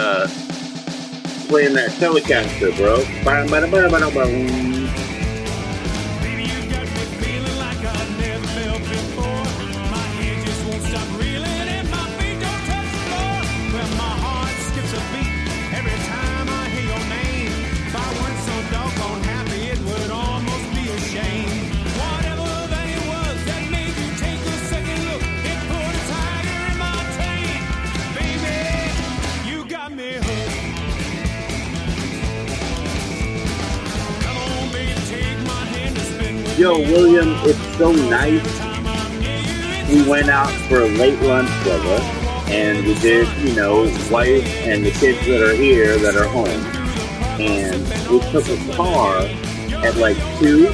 Telecaster, bro. Ba-da-ba-da-ba-da-ba. Yo, William, it's so nice. We went out for a late lunch, brother, and we did, you know, wife and the kids that are here that are home. And we took a car at like 2.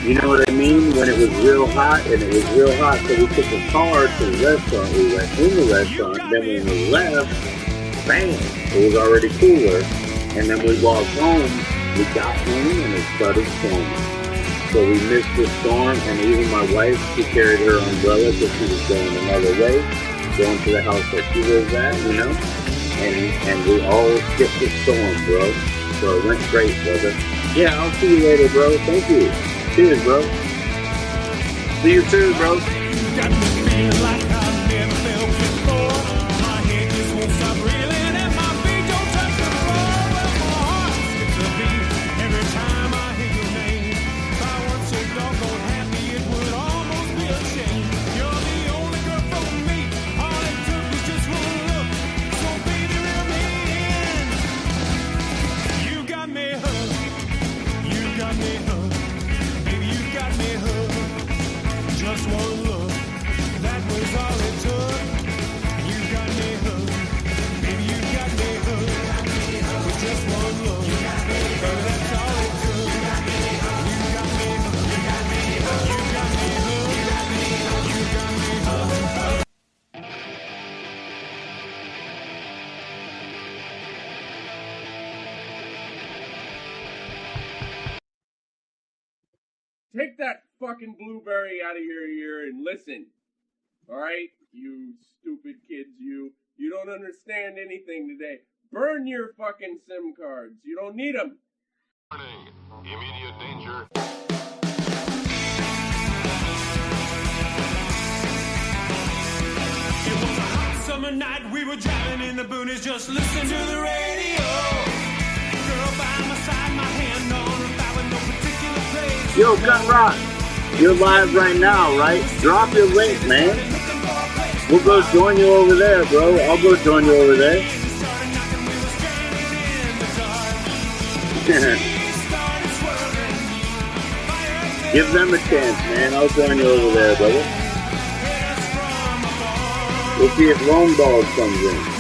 You know what I mean? When it was real hot, and it was real hot, so we took a car to the restaurant. We went in the restaurant, then when we left, bam, it was already cooler. And then we walked home, we got home, and it started storming. So we missed the storm, and even my wife, she carried her umbrella because she was going another way, going to the house that she lives at, you know? And we all skipped the storm, bro. So it went great, brother. Yeah, I'll see you later, bro. Thank you. Cheers, bro. See you too, bro. Just one look, that was all it took. You got me hooked, baby, you got me hooked. With just one look, baby, that's all it took. You got me hooked, you got me hooked, you got me hooked, you got me hooked, you got me hooked. Take that fucking blueberry out of your ear and listen. Alright? You stupid kids, you don't understand anything today. Burn your fucking SIM cards. You don't need them. Warning. Immediate danger. It was a hot summer night, we were driving in the boonies, just listening to the radio. Girl by my side, my hand on her thigh with no particular place. Yo, Gut Rock, you're live right now, right? Drop your link, man. We'll go join you over there, bro. I'll go join you over there. Give them a chance, man. I'll join you over there, brother. We'll see if Lone Dog comes in.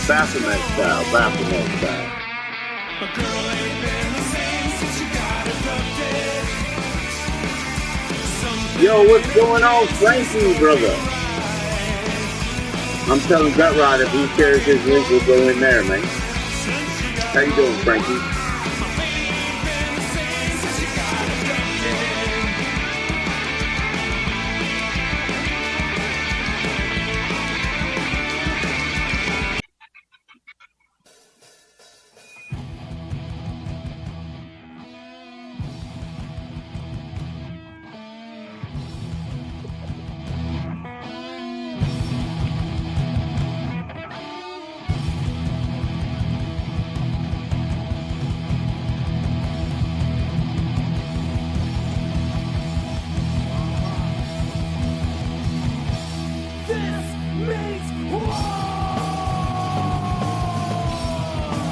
Baphomet style, Baphomet style. Yo, what's going on, Frankie, brother? I'm telling Gut Rod if he shares his link, we'll go in there, man. How you doing, Frankie?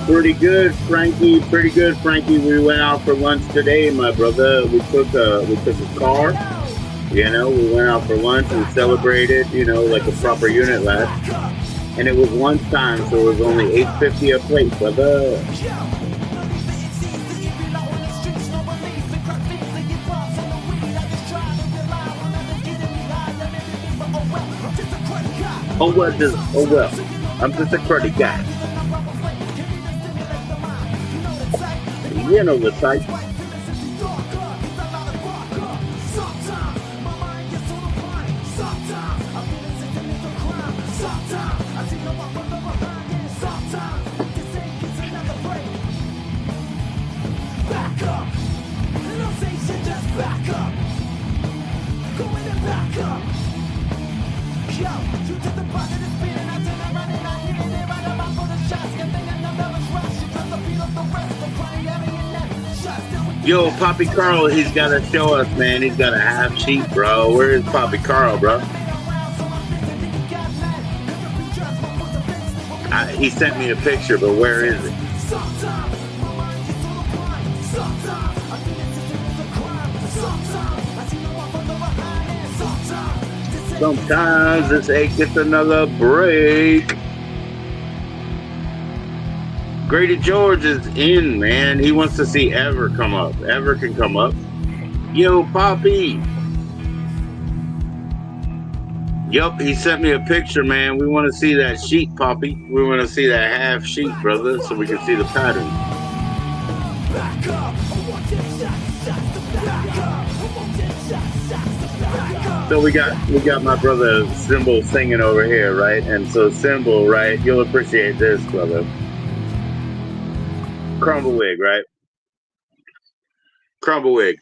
Pretty good, Frankie. Pretty good, Frankie. We went out for lunch today, my brother. We took a car. You know, we went out for lunch and celebrated. You know, like a proper unit lad. And it was lunchtime, so it was only $8.50 a plate, brother. Oh well, I'm just a credit guy. You know the type. Yo, Poppy Carl, he's got to show us, man. He's got a half sheep, bro. Where is Poppy Carl, bro? He sent me a picture, but where is it? Sometimes this ache gets another break. Grady George is in, man. He wants to see Ever come up. Ever can come up. Yo, Poppy. Yup, he sent me a picture, man. We want to see that sheet, Poppy. We want to see that half sheet, brother, so we can see the pattern. So we got my brother Symbol singing over here, right? And so Symbol, right? You'll appreciate this, brother. Crumbawig, right? Crumbawig.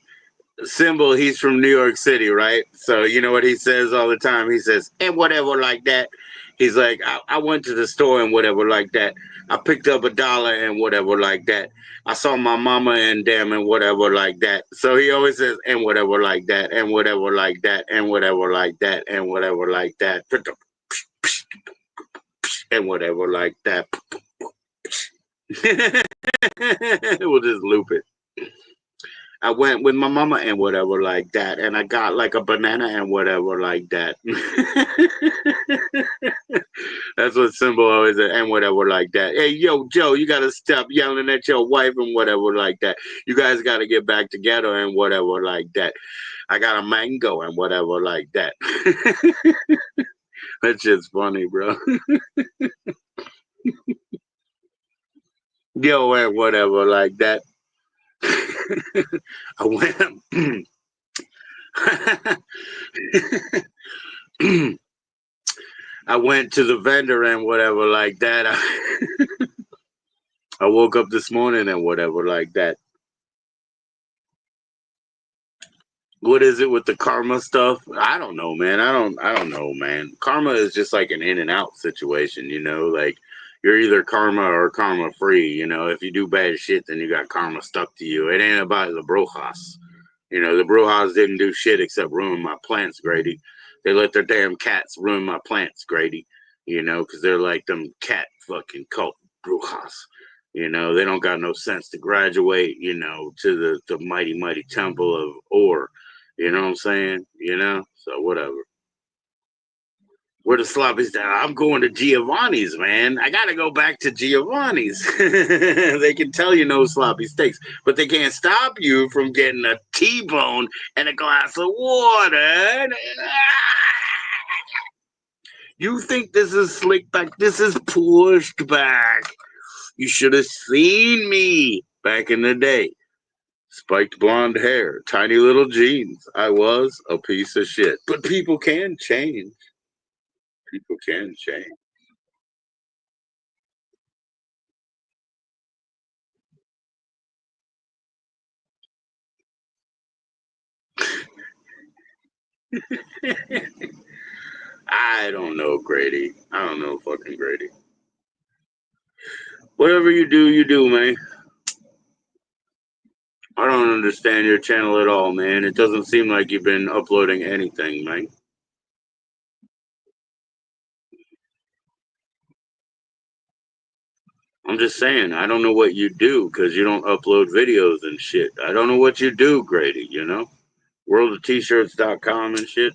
Symbol, he's from New York City, right? So you know what he says all the time? He says, and whatever like that. He's like, I went to the store and whatever like that. I picked up $1 and whatever like that. I saw my mama and damn and whatever like that. So he always says, and whatever like that, and whatever like that, and whatever like that, and whatever like that. And whatever like that. We'll just loop it. I went with my mama and whatever like that, and I got like a banana and whatever like that. That's what Symbol always said, and whatever like that. Hey, yo, Joe, you gotta stop yelling at your wife and whatever like that. You guys gotta get back together and whatever like that. I got a mango and whatever like that. That shit's funny, bro. Yo, and whatever like that. I went. I went to the vendor and whatever like that. I woke up this morning and whatever like that. What is it with the karma stuff? I don't know, man. I don't know, man. Karma is just like an in and out situation, you know, like you're either karma or karma free, you know. If you do bad shit, then you got karma stuck to you. It ain't about the Brujas. You know, the Brujas didn't do shit except ruin my plants, Grady. They let their damn cats ruin my plants, Grady. You know, because they're like them cat fucking cult Brujas. You know, they don't got no sense to graduate, you know, to the mighty, mighty temple of Or. You know what I'm saying? You know? So whatever. Where the sloppies down? I'm going to Giovanni's, man. I gotta go back to Giovanni's. They can tell you no sloppy steaks, but they can't stop you from getting a T-bone and a glass of water. You think this is slick back? This is pushed back. You should have seen me back in the day. Spiked blonde hair, tiny little jeans. I was a piece of shit. But people can change. People can change. I don't know, Grady. I don't know fucking Grady. Whatever you do, man. I don't understand your channel at all, man. It doesn't seem like you've been uploading anything, man. I'm just saying, I don't know what you do because you don't upload videos and shit. I don't know what you do, Grady, you know? WorldofTshirts.com and shit.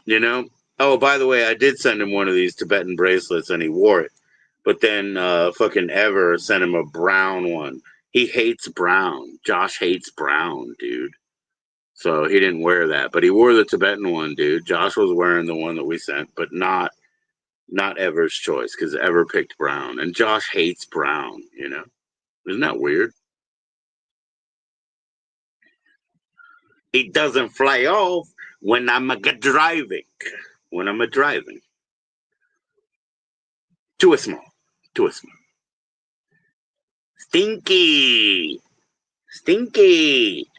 You know? Oh, by the way, I did send him one of these Tibetan bracelets and he wore it. But then fucking Ever sent him a brown one. He hates brown. Josh hates brown, dude. So he didn't wear that. But he wore the Tibetan one, dude. Josh was wearing the one that we sent, but not Ever's choice, because Ever picked brown. And Josh hates brown, you know? Isn't that weird? It doesn't fly off when I'm driving. When I'm driving. Too small. Too small. Stinky. Stinky.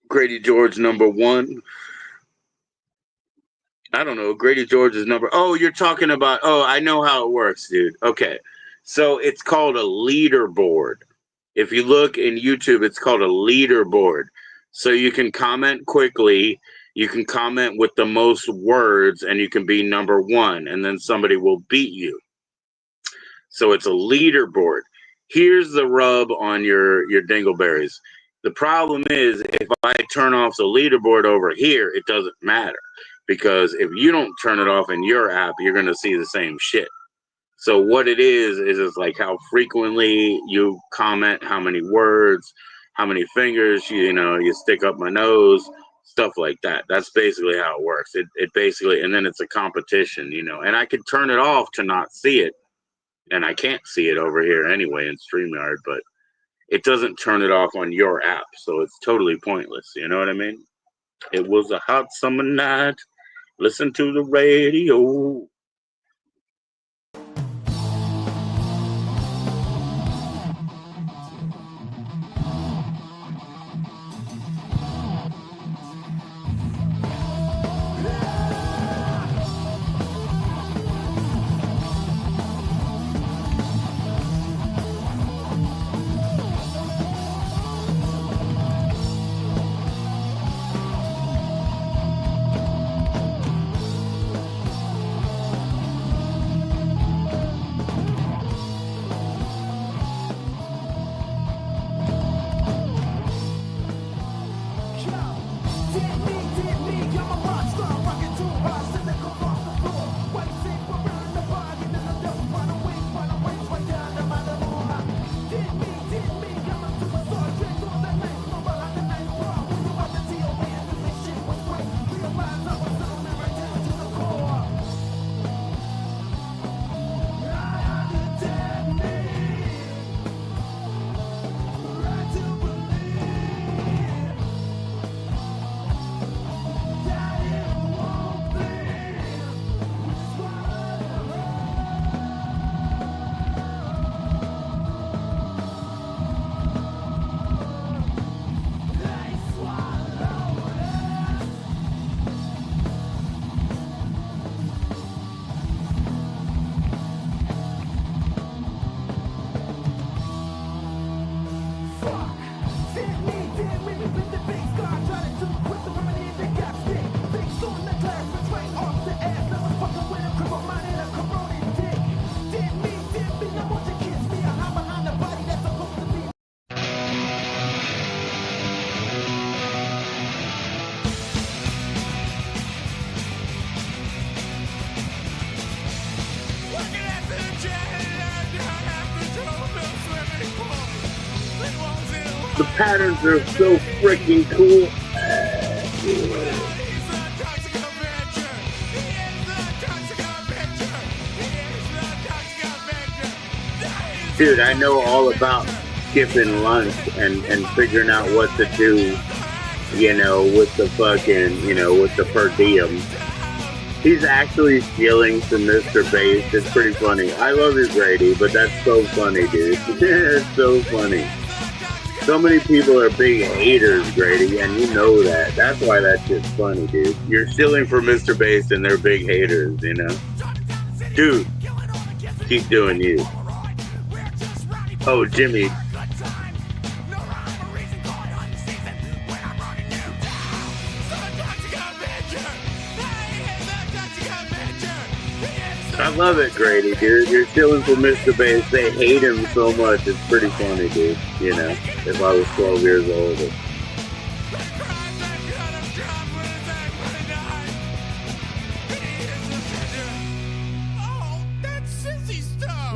Grady George #1. I don't know. Grady George is number. Oh, you're talking about. Oh, I know how it works, dude. Okay. So it's called a leaderboard. If you look in YouTube, it's called a leaderboard. So you can comment quickly, you can comment with the most words, and you can be number one, and then somebody will beat you. So it's a leaderboard. Here's the rub on your dingleberries. The problem is, if I turn off the leaderboard over here, it doesn't matter. Because if you don't turn it off in your app, you're going to see the same shit. So what it is it's like how frequently you comment, how many words, how many fingers, you stick up my nose, stuff like that. That's basically how it works. It basically, and then it's a competition, and I could turn it off to not see it. And I can't see it over here anyway in StreamYard, but it doesn't turn it off on your app. So it's totally pointless. You know what I mean? It was a hot summer night. Listen to the radio. The patterns are so freaking cool. Dude, I know all about skipping lunch and figuring out what to do, with the fucking, with the per diem. He's actually stealing from Mr. Bass. It's pretty funny. I love you, Grady, but that's so funny, dude. It's so funny. So many people are big haters, Grady, and you know that. That's why that shit's funny, dude. You're stealing from Mr. Bass and they're big haters, Dude, keep doing you. Oh, Jimmy. I love it, Grady, dude. You're stealing from Mr. Bass. They hate him so much. It's pretty funny, dude. If I was 12 years older.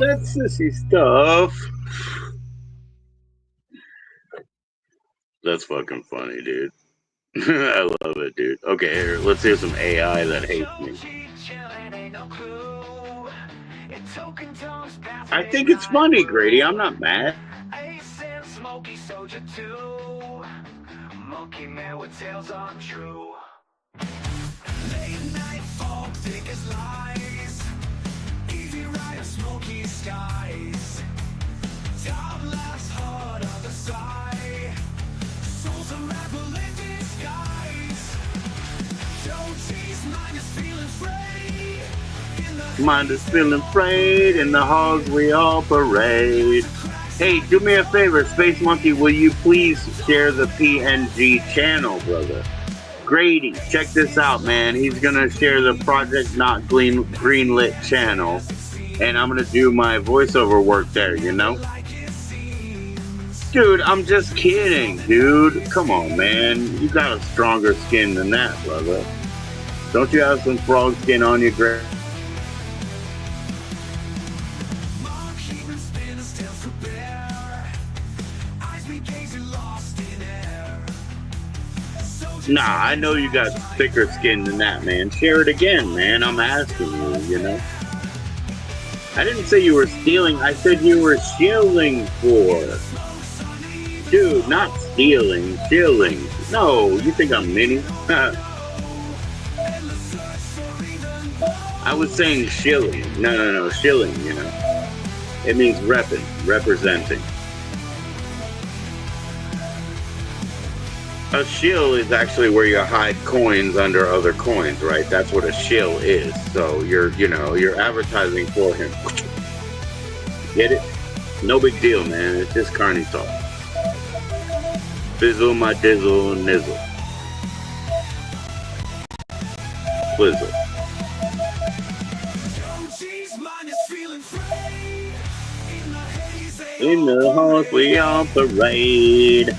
That's sissy stuff. That's fucking funny, dude. I love it, dude. Okay, here, let's hear some AI that hates me. I think it's funny, Grady. I'm not mad. Monkey man with tales untrue. Late night fog, thick as lies. Easy ride, smoky skies. Top laughs hard on the side. Souls are rebel in disguise. Don't chase mine is feeling free. In the Mind is feeling frayed, in the halls we all parade. Hey, do me a favor, Space Monkey, will you please share the PNG channel, brother? Grady, check this out, man. He's gonna share the Project Not Greenlit channel, and I'm gonna do my voiceover work there, you know? Dude, I'm just kidding, dude. Come on, man. You got a stronger skin than that, brother. Don't you have some frog skin on you, Greg? Nah, I know you got thicker skin than that, man. Share it again, man. I'm asking you, you know? I didn't say you were stealing. I said you were shilling for. Dude, not stealing. Shilling. No, you think I'm mini? I was saying shilling. No, shilling, you know? It means repping, representing. A shill is actually where you hide coins under other coins, right? That's what a shill is. So you're advertising for him. Get it? No big deal, man. It's just carny talk. Fizzle my dizzle nizzle. Flizzle. In the halls we all parade.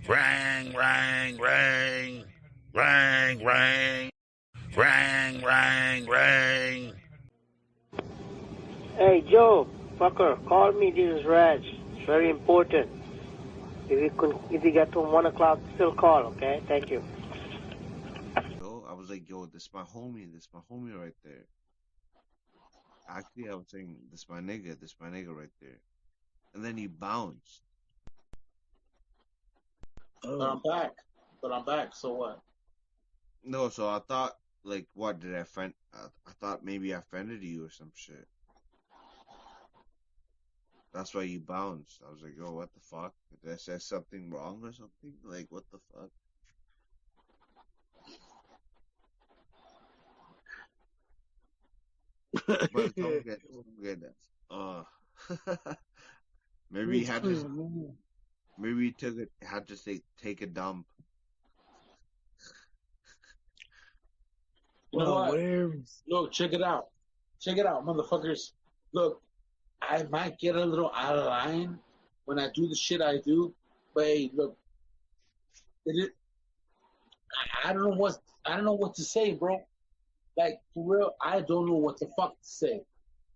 Rang, rang, rang. Rang, rang. Rang, rang, rang. Hey, Joe, fucker, call me. This is Raj. It's very important. If you get to 1 o'clock, still call, okay? Thank you. So I was like, yo, this my homie right there. Actually, I was saying, this my nigga right there. And then he bounced. But I'm back. So what? No, so I thought, like, what did I offend? I thought maybe I offended you or some shit. That's why you bounced. I was like, yo, what the fuck? Did I say something wrong or something? Like, what the fuck? But don't get that. Maybe he had to. Maybe he had to take a dump. You know what? Look, check it out. Check it out, motherfuckers. Look, I might get a little out of line when I do the shit I do, but hey, look, I don't know what to say, bro. Like for real, I don't know what the fuck to say.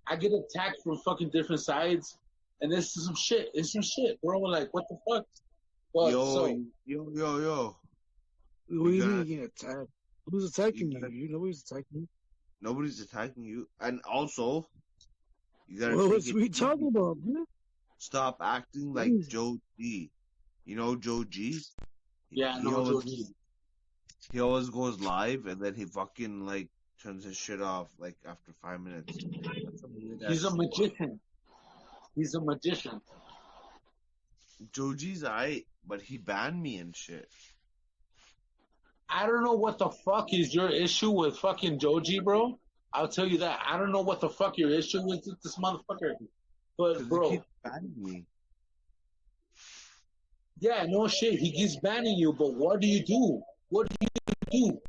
I get attacked from fucking different sides, and this is some shit. It's some shit, bro. Like what the fuck? But yo. What do you mean you get attacked? Who's attacking you? You know who's attacking you? Nobody's attacking you. And also, you gotta Well, take what's it we easy. talking about, man? Stop acting like Joe G. You know Joe G? Yeah, I know Joe G. He always goes live and then he fucking like turns his shit off like after 5 minutes. He's a magician. He's a magician. Joe G's alright, but he banned me and shit. I don't know what the fuck is your issue with fucking Joji, bro. I'll tell you that. I don't know what the fuck your issue is with this motherfucker. But bro, he keeps banning me. Yeah, no shit. He keeps banning you, but what do you do? What do you do?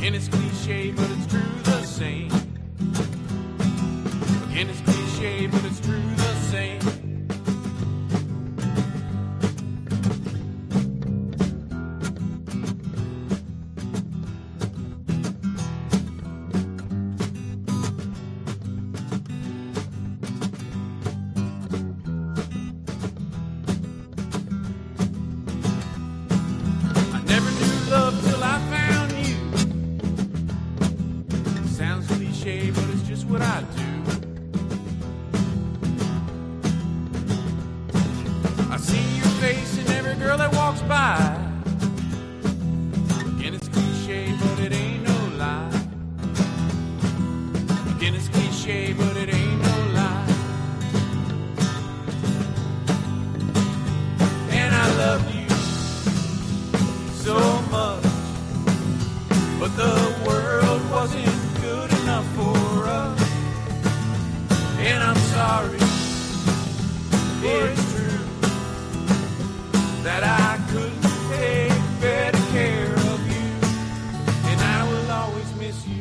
Again, it's cliche, but it's true the same. Again, it's cliche, but it's true the same. I never knew love till I found you. Sounds cliche, but it's just what I do. I see your face in every girl that walks by. Again, it's cliche, but it ain't no lie. Again, it's cliche, but it ain't no lie. And I loved you so much, but the world wasn't good enough for us. And I'm sorry, it's true that I couldn't take better care of you, and I will always miss you.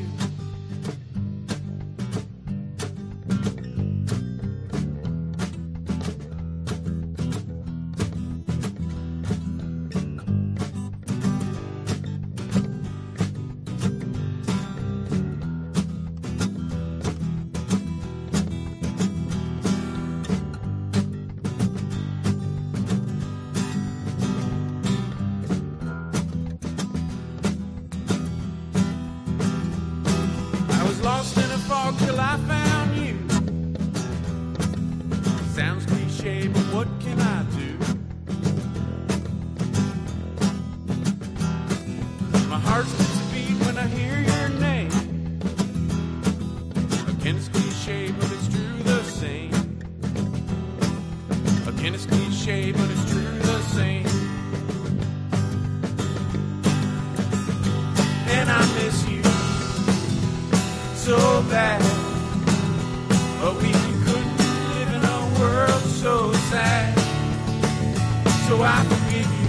I was lost in a fog till I found you. Sounds cliche, but what can I do? My heart skips a beat when I hear your name. Again, it's cliche, but it's true the same. Again, it's cliche, but it's true the same. And I miss you so bad, but we couldn't live in a world so sad. So I forgive you,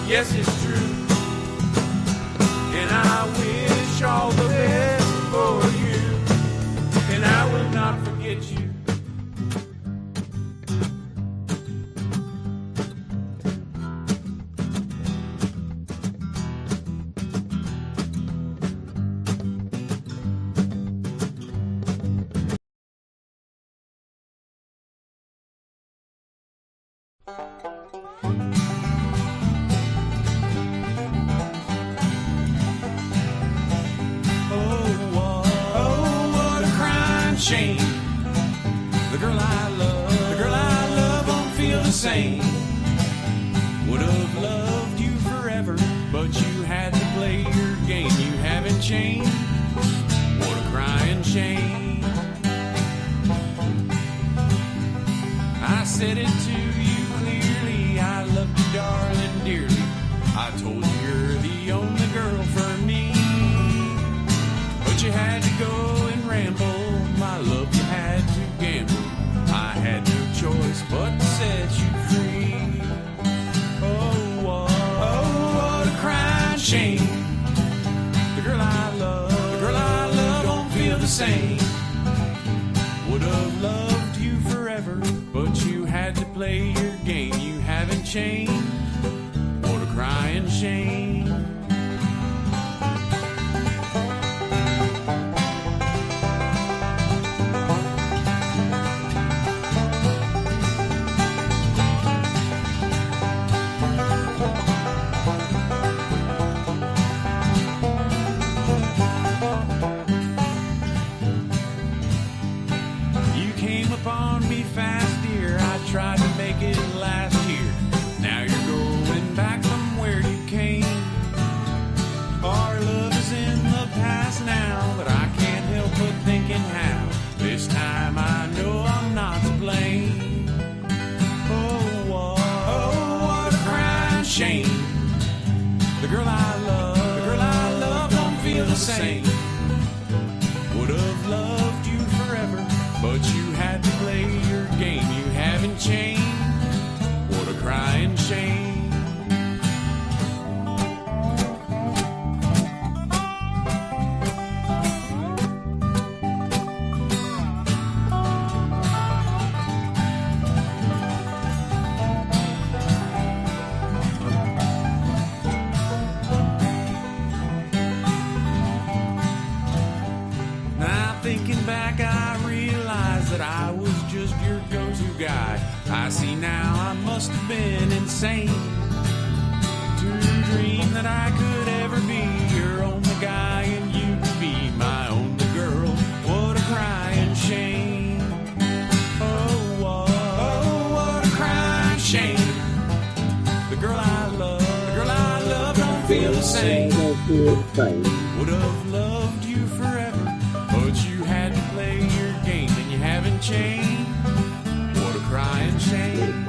yes it's true, and I wish all the best for you, and I will not forget you. Oh, what a crying shame. The girl I love won't feel the same. Would have loved you forever, but you had to play your game. You haven't changed. What a crying shame. I said it to you clearly, I love you darling dearly. I told you you're the only girl for me, but you had to go and ramble. My love, you had to gamble. I had no choice but to set you free. Oh, what a crying shame. The girl I love don't feel the same. Would have loved you forever, but you had to play your game. You haven't changed. What a crying shame. You came upon me fast, dear. I tried to make it last year. Now you're going back from where you came. Our love is in the past now, but I can't help but thinking how this time I know I'm not to blame. Oh, what a crying shame. The girl I love don't feel the same. Would have loved you forever, but you had to play your game. You haven't changed. What a crying shame. now, I must have been insane to dream that I could ever be your only guy and you could be my only girl. What a crying shame. Oh, what a crying shame. The girl I love don't feel the same. Would have loved you forever, but you had to play your game and you haven't changed. What a crying shame.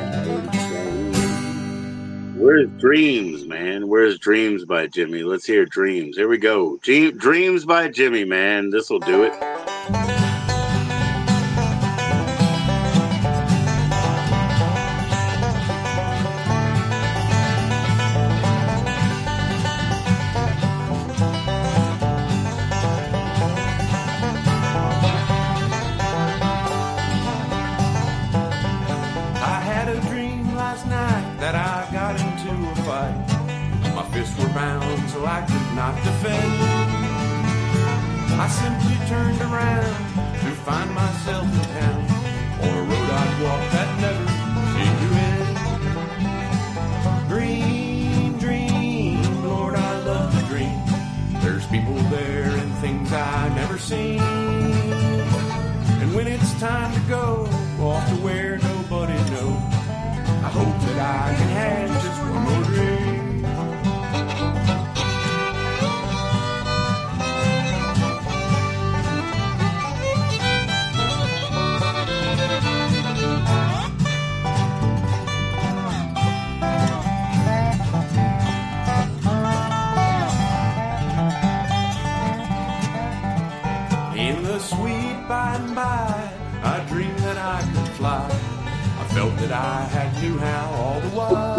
Where's Dreams, man? Where's Dreams by Jimmy? Let's hear Dreams. Here we go. Dreams by Jimmy, man. This will do it. I had a dream last night that I got into a fight. My fists were bound so I could not defend. I simply turned around to find myself in town on a road I'd walk that never seemed to end. Dream, dream, Lord, I love to dream. There's people there and things I never seen. And when it's time to go off to where nobody knows, I hope that I can have just one more dream. In the sweet by and by, I dreamed that I could fly. I felt that I had knew how all the while.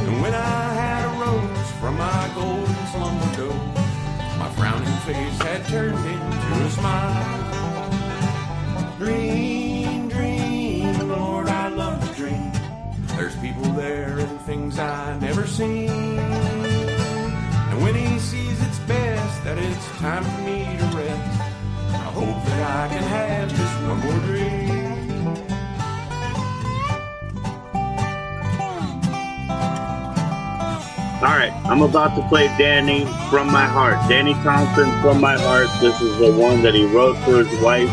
And when I had arose from my golden slumber doze, my frowning face had turned into a smile. Dream, dream, Lord, I love to dream. There's people there and things I never seen. And when he sees it's best that it's time for me to rest, I hope that I can have just one more dream. All right, I'm about to play Danny From My Heart. Danny Thompson, From My Heart. This is the one that he wrote for his wife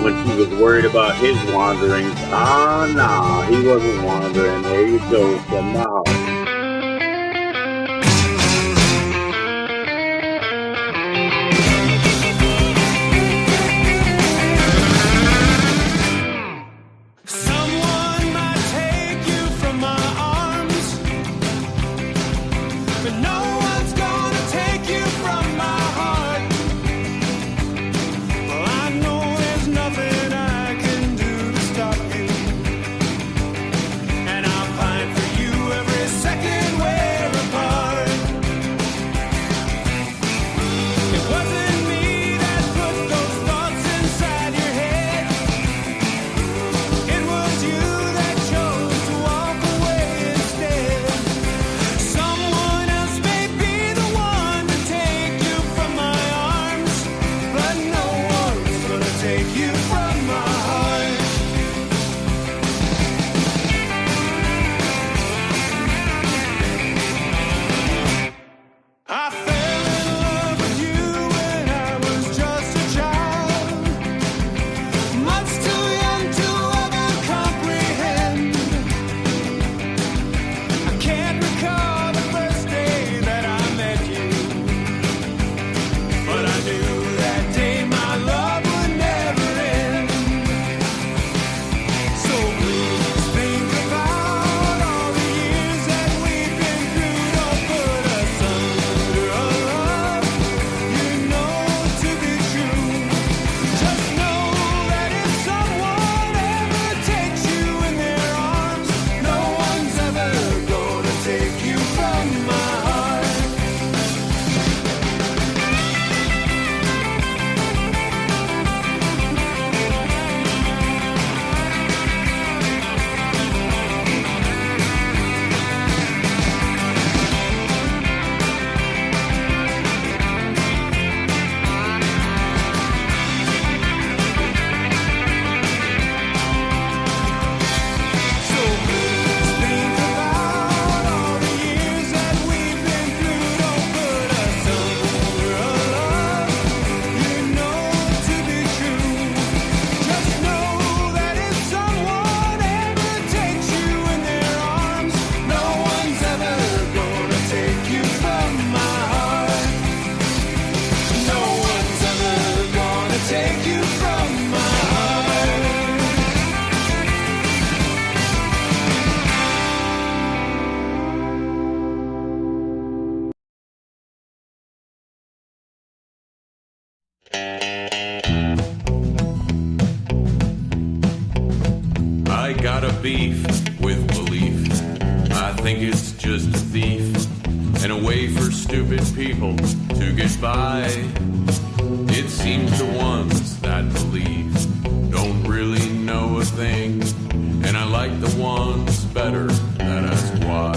when she was worried about his wanderings. Ah, nah, he wasn't wandering. There you go, From My Heart. Someone might take you from my arms, but no one's gonna take you from my heart. Well, I know there's nothing I can do to stop you, and I'll fight for you every think it's just a thief and a way for stupid people to get by. It seems the ones that believe don't really know a thing, and I like the ones better that ask why.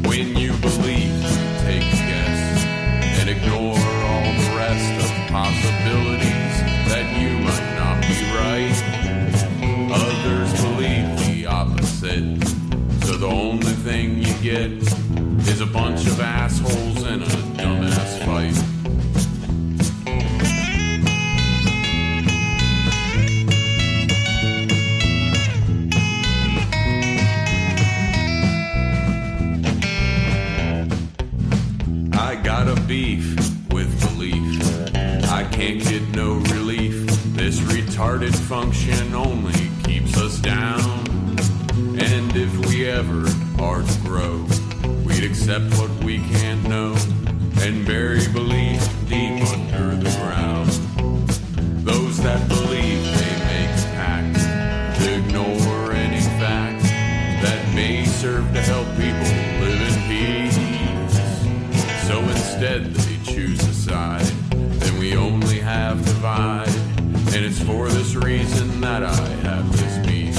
When you believe, you take a guess and ignore all the rest of possibilities that you might not be right. Others believe the opposite, so the only thing you get is a bunch of assholes in a dumbass fight. I got a beef with belief. I can't get no relief. This retarded function only keeps us down. And if we ever are to grow, we'd accept what we can't know and bury belief deep under the ground. Those that believe they make a pact to ignore any fact that may serve to help people live in peace. So instead they choose a side, then we only have divide. And it's for this reason that I have this beef.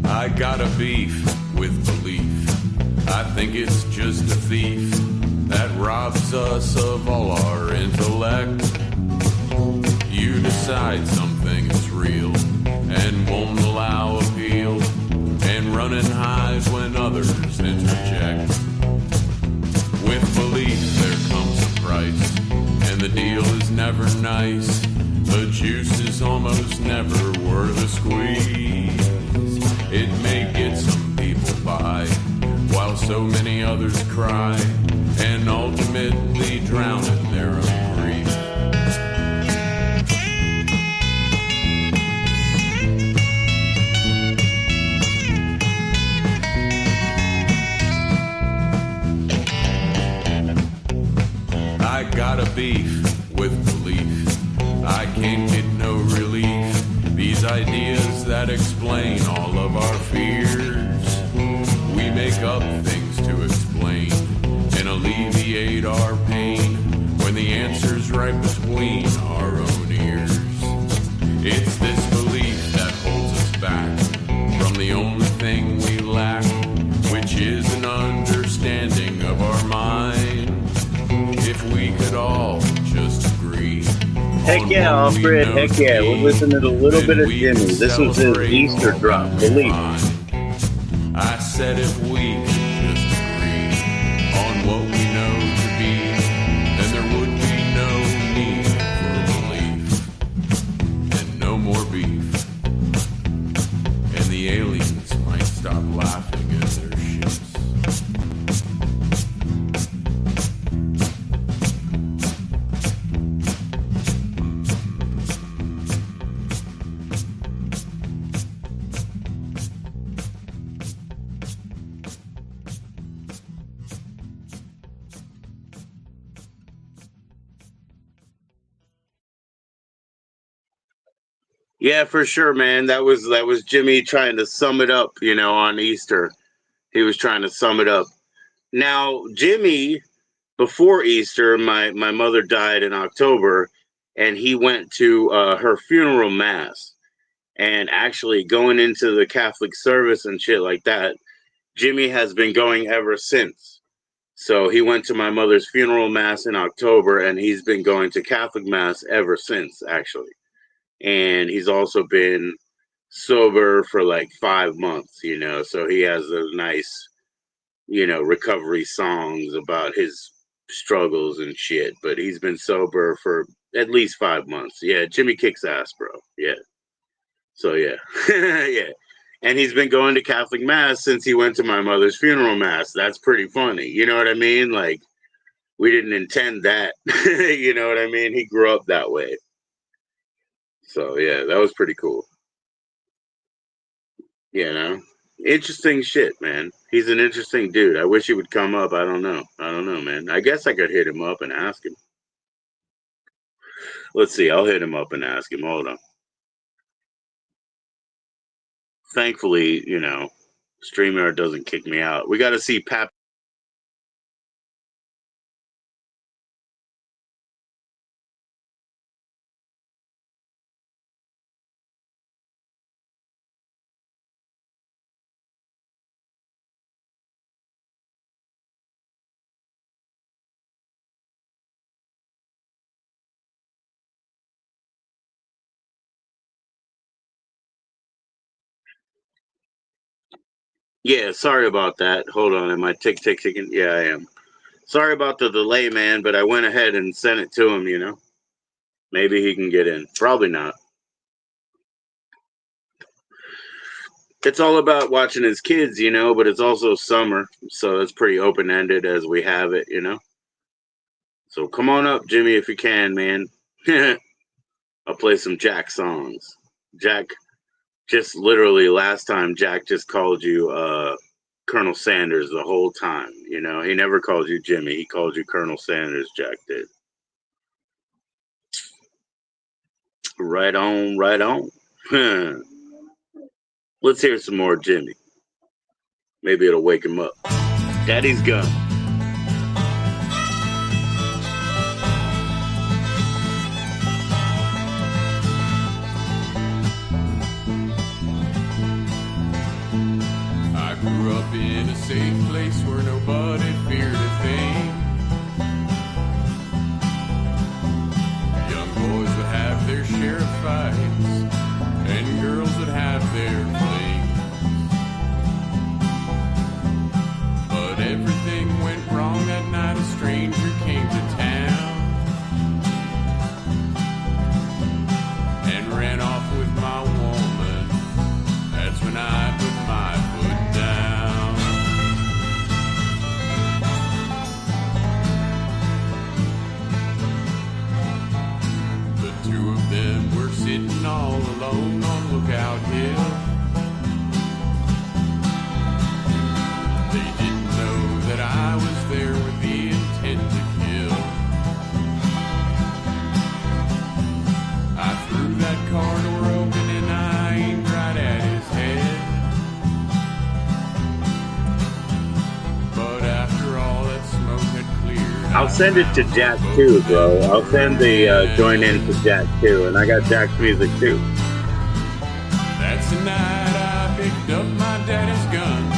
I got a beef with belief. I think it's just a thief that robs us of all our intellect. You decide something is real and won't allow appeal, and running highs when others interject. With belief there comes a price, and the deal is never nice. The juice is almost never worth a squeeze. It may get some people by, while so many others cry, and ultimately drown in their own grief. I got a beef with belief. I can't get no relief. These ideas that explain all of our fears, we make up things to explain and alleviate our pain when the answer's right between our own ears. It's this belief that holds us back from the only thing we lack, which is an understanding of our mind. If we could all just agree. Heck yeah, Alfred. Heck yeah. We're listening to a little bit of Jimmy. This was his Easter drop. Believe. I said if we could just agree on what we know to be, then there would be no need for belief and no more beef. And the aliens might stop laughing at their ships. Yeah, for sure, man. That was Jimmy trying to sum it up, on Easter. He was trying to sum it up. Now, Jimmy, before Easter, my mother died in October, and he went to her funeral mass. And actually going into the Catholic service and shit like that, Jimmy has been going ever since. So he went to my mother's funeral mass in October, and he's been going to Catholic mass ever since, actually. And he's also been sober for like 5 months, so he has a nice, recovery songs about his struggles and shit, but he's been sober for at least 5 months. Yeah, Jimmy kicks ass, bro. Yeah. So yeah. Yeah. And he's been going to Catholic mass since he went to my mother's funeral mass. That's pretty funny. You know what I mean? Like, we didn't intend that. You know what I mean? He grew up that way. So yeah, that was pretty cool. You know, interesting shit, man. He's an interesting dude. I wish he would come up. I don't know, man. I guess I could hit him up and ask him. Let's see. I'll hit him up and ask him. Hold on. Thankfully, you know, StreamYard doesn't kick me out. We got to see Pap. Yeah, sorry about that. Hold on. Am I ticking? Yeah, I am. Sorry about the delay, man, but I went ahead and sent it to him, you know. Maybe he can get in. Probably not. It's all about watching his kids, you know, but it's also summer, so it's pretty open-ended as we have it, you know. So come on up, Jimmy, if you can, man. I'll play some Jack songs. Jack, just literally last time, Jack just called you Colonel Sanders the whole time, you know. He never called you Jimmy. He called you Colonel Sanders, Jack did. Right on, right on. Let's hear some more Jimmy. Maybe it'll wake him up. Daddy's gun. I grew up in a safe place where nobody feared a thing. Young boys would have their share of fights, and girls would have their flings. But everything went wrong that night. A stranger came to town and ran off with my woman. That's when I put my foot down. The two of them were sitting all alone on Lookout Hill. They didn't know that I was there with the intent to kill. I threw that car door open and I aimed right at his head. But after all that smoke had cleared, I'll send it to Jack too, bro. I'll send the join in to Jack too, and I got Jack's music too. That's the night I picked up my daddy's gun.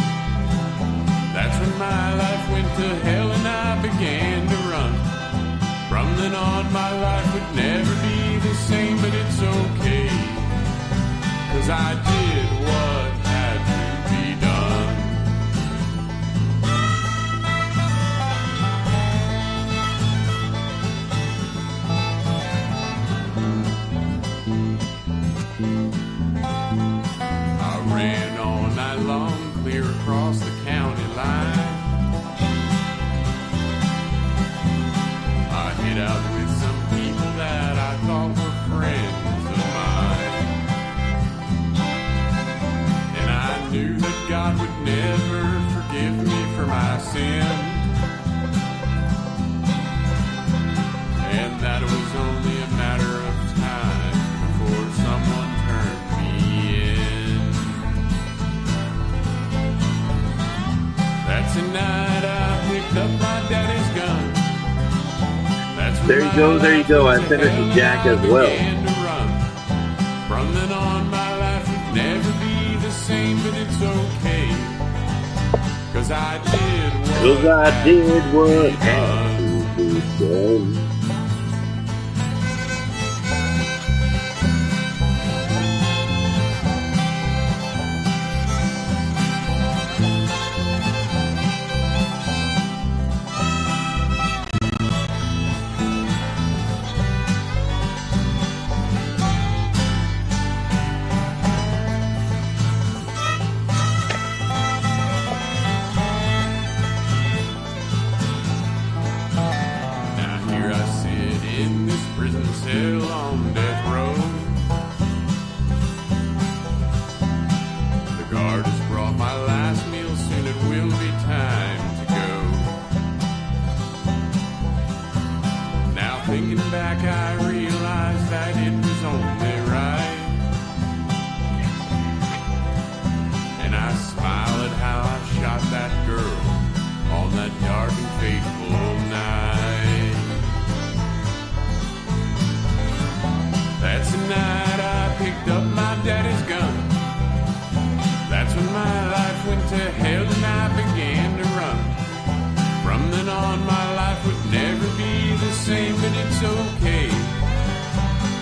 That's when my life went to hell and I began to run. From then on my life would never be the same, but it's okay, 'cause I did what had to be done. I ran all night long, clear across the county line. I hid out with some people that I thought were friends of mine. And I knew that God would never forgive me for my sin. And that it was only a matter of time before someone turned me in. That's the night I picked up my daddy's gun. There you go. I sent it to Jack as well. From then on, my life would never be the same, but it's okay, 'cause I did what had to be done. only right. And I smile at how I shot that girl on that dark and fateful night. That's the night I picked up my daddy's gun. That's when my life went to hell and I began to run. From then on my life would never be the same, but it's okay,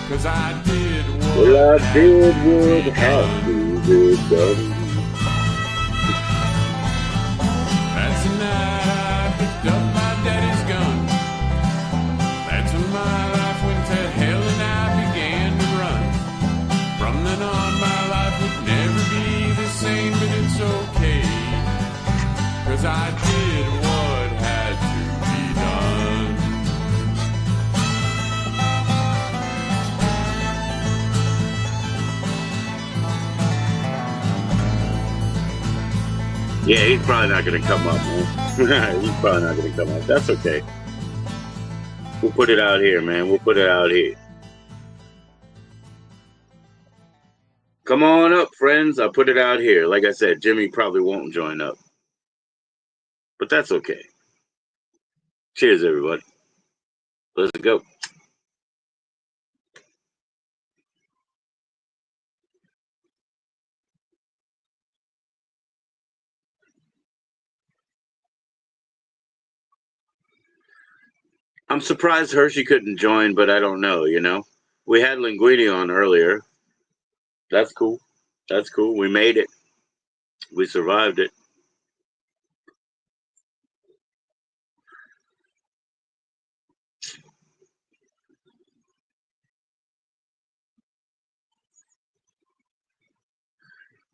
'cause I did what Well, I did had to what be had done. to be done. That's the night I picked up my daddy's gun. That's when my life went to hell and I began to run. From then on my life would never be the same, but it's okay, 'cause I did what had to be done. Yeah, he's probably not going to come up, man. He's probably not going to come up. That's okay. We'll put it out here, man. We'll put it out here. Come on up, friends. I'll put it out here. Like I said, Jimmy probably won't join up. But that's okay. Cheers, everybody. Let's go. I'm surprised Hershey couldn't join, but I don't know, you know. We had Linguini on earlier. That's cool. That's cool. We made it. We survived it.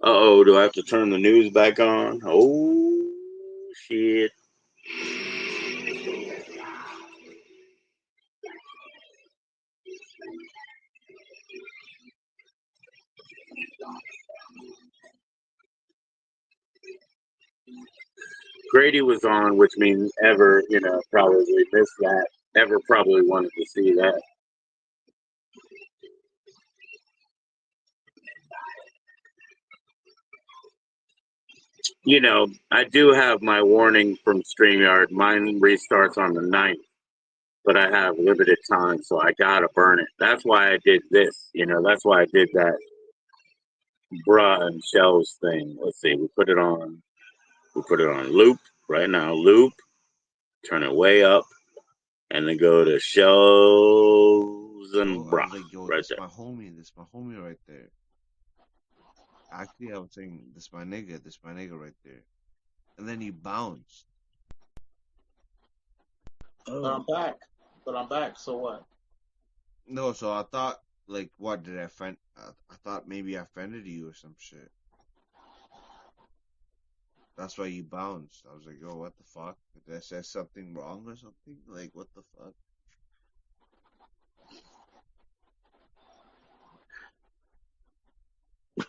Uh-oh, do I have to turn the news back on? Oh, shit. Grady was on, which means Ever, you know, probably missed that. Ever probably wanted to see that. You know, I do have my warning from StreamYard. Mine restarts on the 9th, but I have limited time, so I gotta burn it. That's why I did this. You know, that's why I did that bruh and shells thing. Let's see, we put it on loop right now, loop, turn it way up, and then go to shells and I was bruh like, yo, right this there. my homie right there. Actually, I was saying, this my nigga right there. And then he bounced. But I'm back. So what? No, so I thought, like, what did I offend? I thought maybe I offended you or some shit. That's why you bounced. I was like, yo, what the fuck? Did I say something wrong or something? Like, what the fuck?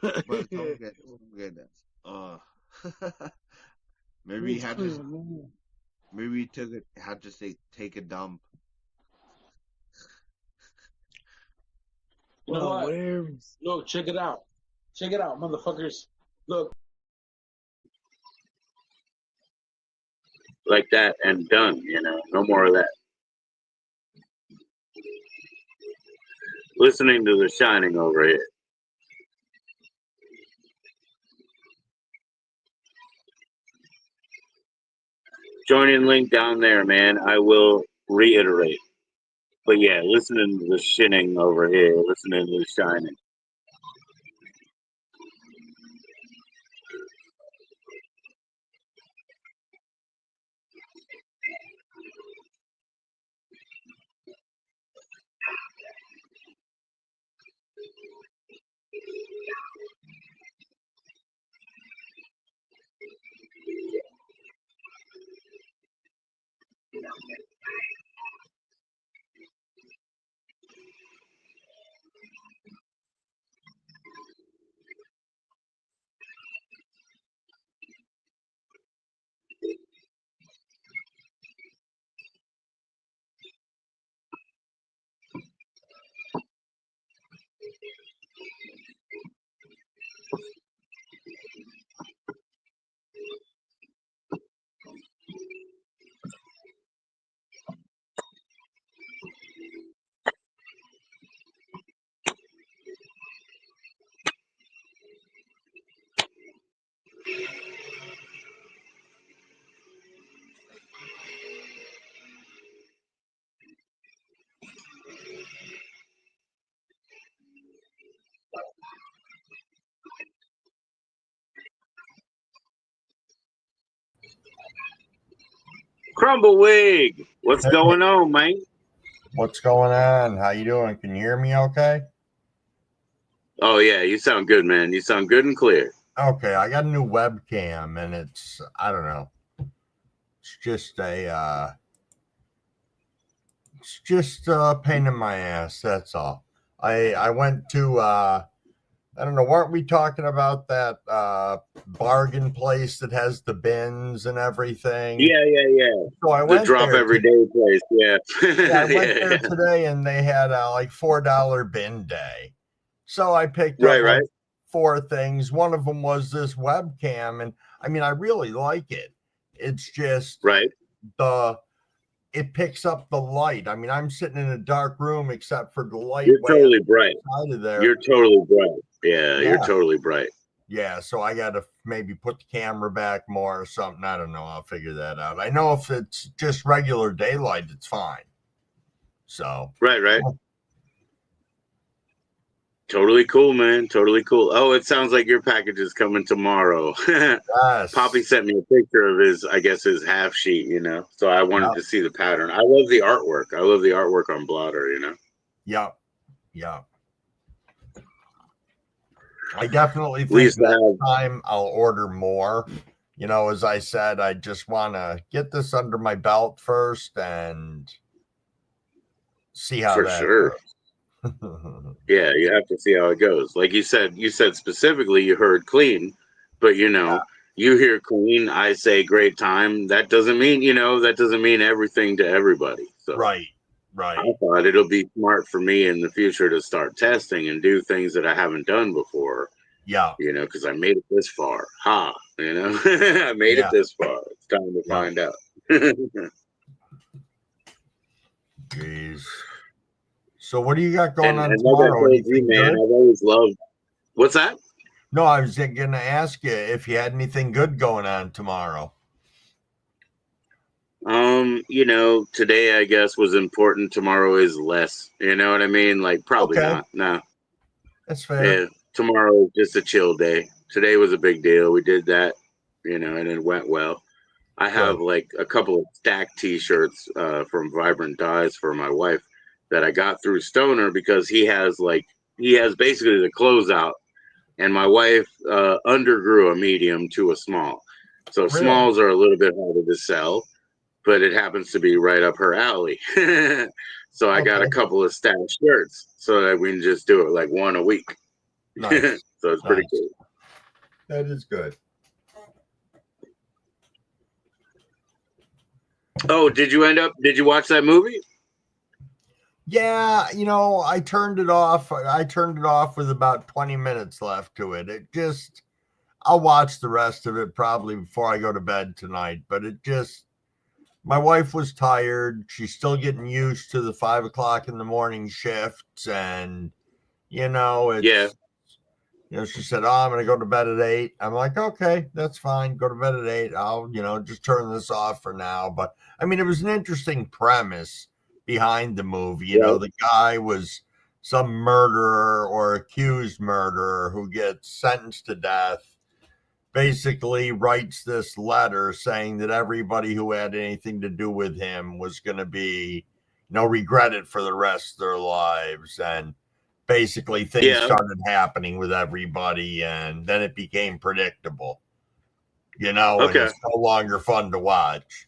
But it's all good. It's all good. Maybe he had to. Maybe he had to take a dump. You know what? Look, check it out. Check it out, motherfuckers. Look. Like that and done, you know, no more of that. Listening to The Shining over here. Joining link down there, man. I will reiterate. But yeah, listening to The Shining over here, listening to The Shining. Crumbleweed, what's Hey, going on, man? what's going on? How you doing? Can you hear me okay? Oh yeah, you sound good, man. You sound good and clear. Okay, I got a new webcam and it's I don't know. It's just a pain in my ass, that's all. I went to I don't know, weren't we talking about that bargain place that has the bins and everything? Yeah. So I The went drop there every day place. Yeah. Yeah, I went there yeah. today and they had like $4 bin day. So I picked up Right. like 4 things. One of them was this webcam, and I mean I really like it. It's just Right. it picks up the light. I mean, I'm sitting in a dark room except for the light You're way totally bright. outside of there. You're totally bright. Yeah, you're Yeah. totally bright. Yeah, so I got to maybe put the camera back more or something. I don't know. I'll figure that out. I know if it's just regular daylight, it's fine. So Right. Totally cool, man. Totally cool. Oh, it sounds like your package is coming tomorrow. Yes. Poppy sent me a picture of his half sheet, So I wanted to see the pattern. I love the artwork. I love the artwork on Blotter, Yep. I definitely think next time I'll order more. As I said, I just want to get this under my belt first and see how For sure. goes. Yeah, you have to see how it goes. Like you said specifically you heard clean, but you hear clean, I say great time. That doesn't mean, everything to everybody. So Right. I thought it'll be smart for me in the future to start testing and do things that I haven't done before. Yeah. Because I made it this far. I made it this far. It's time to find out. Jeez. So what do you got going on and tomorrow? Like I told you, man, I've always loved. What's that? No, I was going to ask you if you had anything good going on tomorrow. Today I guess was important. Tomorrow is less. You know what I mean? Like probably not. No. That's fair. Yeah. Tomorrow is just a chill day. Today was a big deal. We did that, and it went well. I have like a couple of stacked T-shirts from Vibrant Dyes for my wife that I got through Stoner because he has basically the closeout, and my wife undergrew a medium to a small, so smalls are a little bit harder to sell, but it happens to be right up her alley. So I got a couple of stacked shirts so that we can just do it like one a week. Nice. So it's pretty cool. That is good. Oh, did you watch that movie? Yeah, I turned it off. I turned it off with about 20 minutes left to it. I'll watch the rest of it probably before I go to bed tonight, but my wife was tired. She's still getting used to the 5 o'clock in the morning shifts. And, she said, I'm going to go to bed at 8. I'm like, okay, that's fine. Go to bed at 8. I'll, just turn this off for now. But I mean, it was an interesting premise behind the movie. The guy was some murderer or accused murderer who gets sentenced to death, basically writes this letter saying that everybody who had anything to do with him was going to be, regretted for the rest of their lives. And basically things started happening with everybody, and then it became predictable, and it's no longer fun to watch.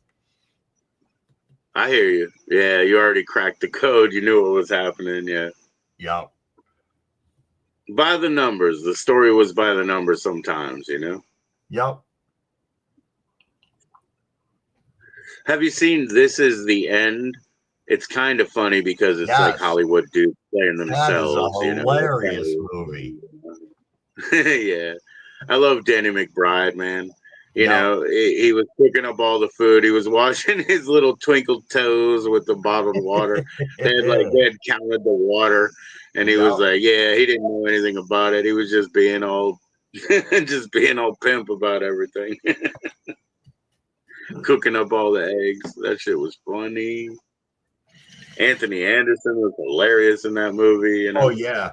I hear you. Yeah, you already cracked the code. You knew what was happening. Yeah. Yep. By the numbers. The story was by the numbers sometimes, Yep. Have you seen This Is the End? It's kind of funny because it's like Hollywood dudes playing themselves. That is a hilarious movie. Yeah. I love Danny McBride, man. He was picking up all the food. He was washing his little twinkle toes with the bottled water. They had counted the water, and he was like, "Yeah, he didn't know anything about it. He was just being all, pimp about everything, cooking up all the eggs." That shit was funny. Anthony Anderson was hilarious in that movie. Oh yeah.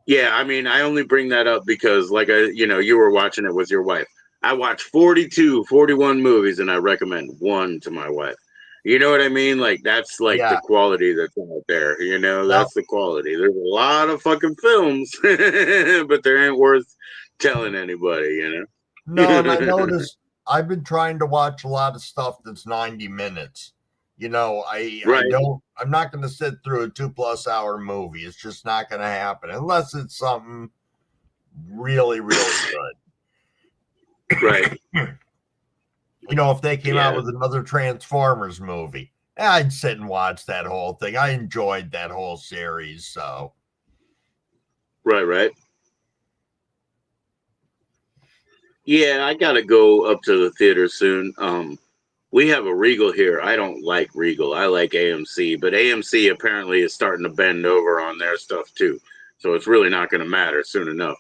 Yeah, I mean, I only bring that up because, you were watching it with your wife. I watch 41 movies, and I recommend one to my wife. You know what I mean? Like, that's like Yeah. the quality that's out there. You know, Yep. that's the quality. There's a lot of fucking films, but they ain't worth telling anybody, you know? No, and I noticed I've been trying to watch a lot of stuff that's 90 minutes. You know, Right. I'm not going to sit through a 2+ hour movie. It's just not going to happen unless it's something really, really good. Right. You know, if they came out Yeah. with another Transformers movie, I'd sit and watch that whole thing. I enjoyed that whole series. So, Right. Yeah, I gotta go up to the theater soon. We have a Regal here. I don't like Regal. I like AMC, but AMC apparently is starting to bend over on their stuff too. So it's really not going to matter soon enough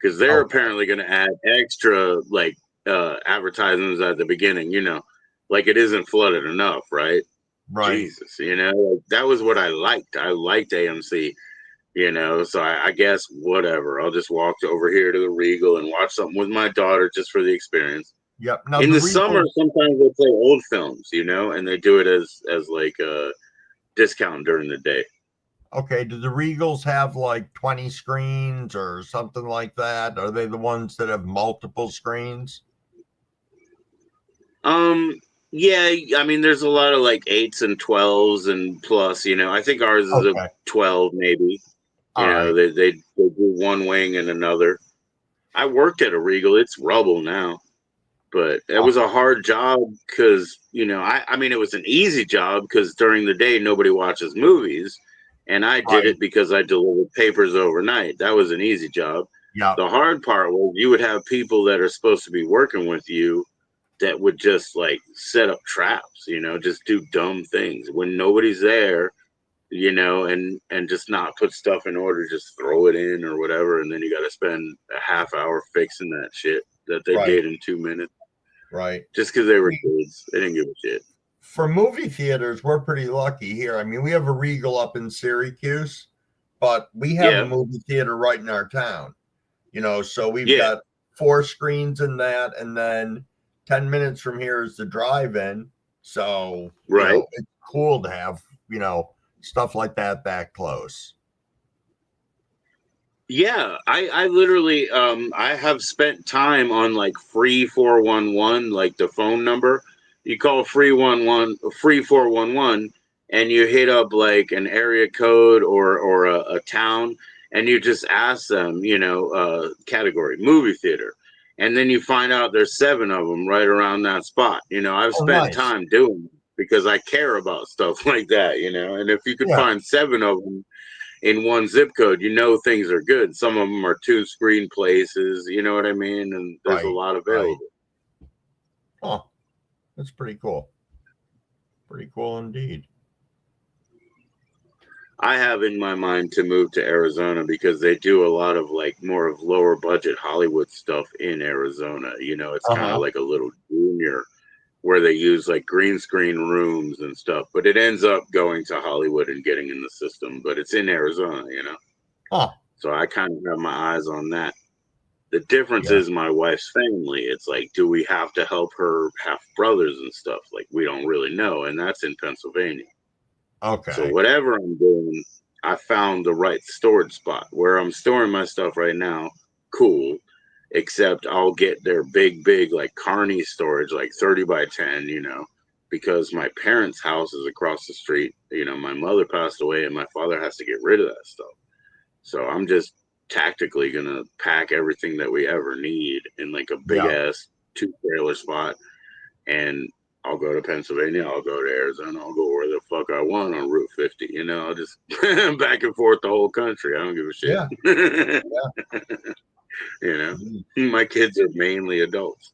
because they're apparently going to add extra like advertisements at the beginning. You know, like it isn't flooded enough, right? right. Jesus, you know, like, that was what I liked. I liked AMC. You know, so I guess whatever. I'll just walk over here to the Regal and watch something with my daughter just for the experience. Yep. Now, In the Regal, summer, sometimes they play old films, you know, and they do it as like a discount during the day. okay, do the Regals have like 20 screens or something like that? Are they the ones that have multiple screens? Yeah, I mean, there's a lot of like 8s and 12s and plus, you know. I think ours is a 12 maybe. You know, they do one wing and another. I worked at a Regal. It's rubble now. But it was a hard job because, you know, I mean, it was an easy job because during the day, nobody watches movies. And I did it because I delivered papers overnight. That was an easy job. Yeah. The hard part was you would have people that are supposed to be working with you that would just like set up traps, you know, just do dumb things when nobody's there, you know, and just not put stuff in order, just throw it in or whatever. And then you got to spend a half hour fixing that shit that they did in 2 minutes. Right. Just because they were kids. They didn't give a shit. For movie theaters, we're pretty lucky here. I mean, we have a Regal up in Syracuse, but we have a movie theater right in our town. You know, so we've got 4 screens in that, and then 10 minutes from here is the drive-in. So, you know, it's cool to have, you know, stuff like that close. Yeah, I literally I have spent time on like free 411, like the phone number. You call free 411 and you hit up like an area code or a town and you just ask them, you know, category movie theater. And then you find out there's 7 of them right around that spot. You know, I've spent time doing it because I care about stuff like that, you know. And if you could find 7 of them in one zip code, you know things are good. Some of them are 2 screen places, you know what I mean? And there's a lot available. Oh, that's pretty cool. Pretty cool indeed. I have in my mind to move to Arizona because they do a lot of like more of lower budget Hollywood stuff in Arizona. You know, it's kind of like a little junior where they use like green screen rooms and stuff, but it ends up going to Hollywood and getting in the system, but it's in Arizona, you know? So I kind of have my eyes on that. The difference is my wife's family. It's like, do we have to help her half brothers and stuff? Like, we don't really know. And that's in Pennsylvania. Okay. So whatever I'm doing, I found the right storage spot where I'm storing my stuff right now. Cool. Except I'll get their big, like Carney storage, like 30 by 10, you know, because my parents' house is across the street. You know, my mother passed away and my father has to get rid of that stuff. So I'm just tactically going to pack everything that we ever need in like a big ass 2-trailer spot. And I'll go to Pennsylvania, I'll go to Arizona, I'll go where the fuck I want on Route 50. You know, I'll just back and forth the whole country. I don't give a shit. You know, my kids are mainly adults.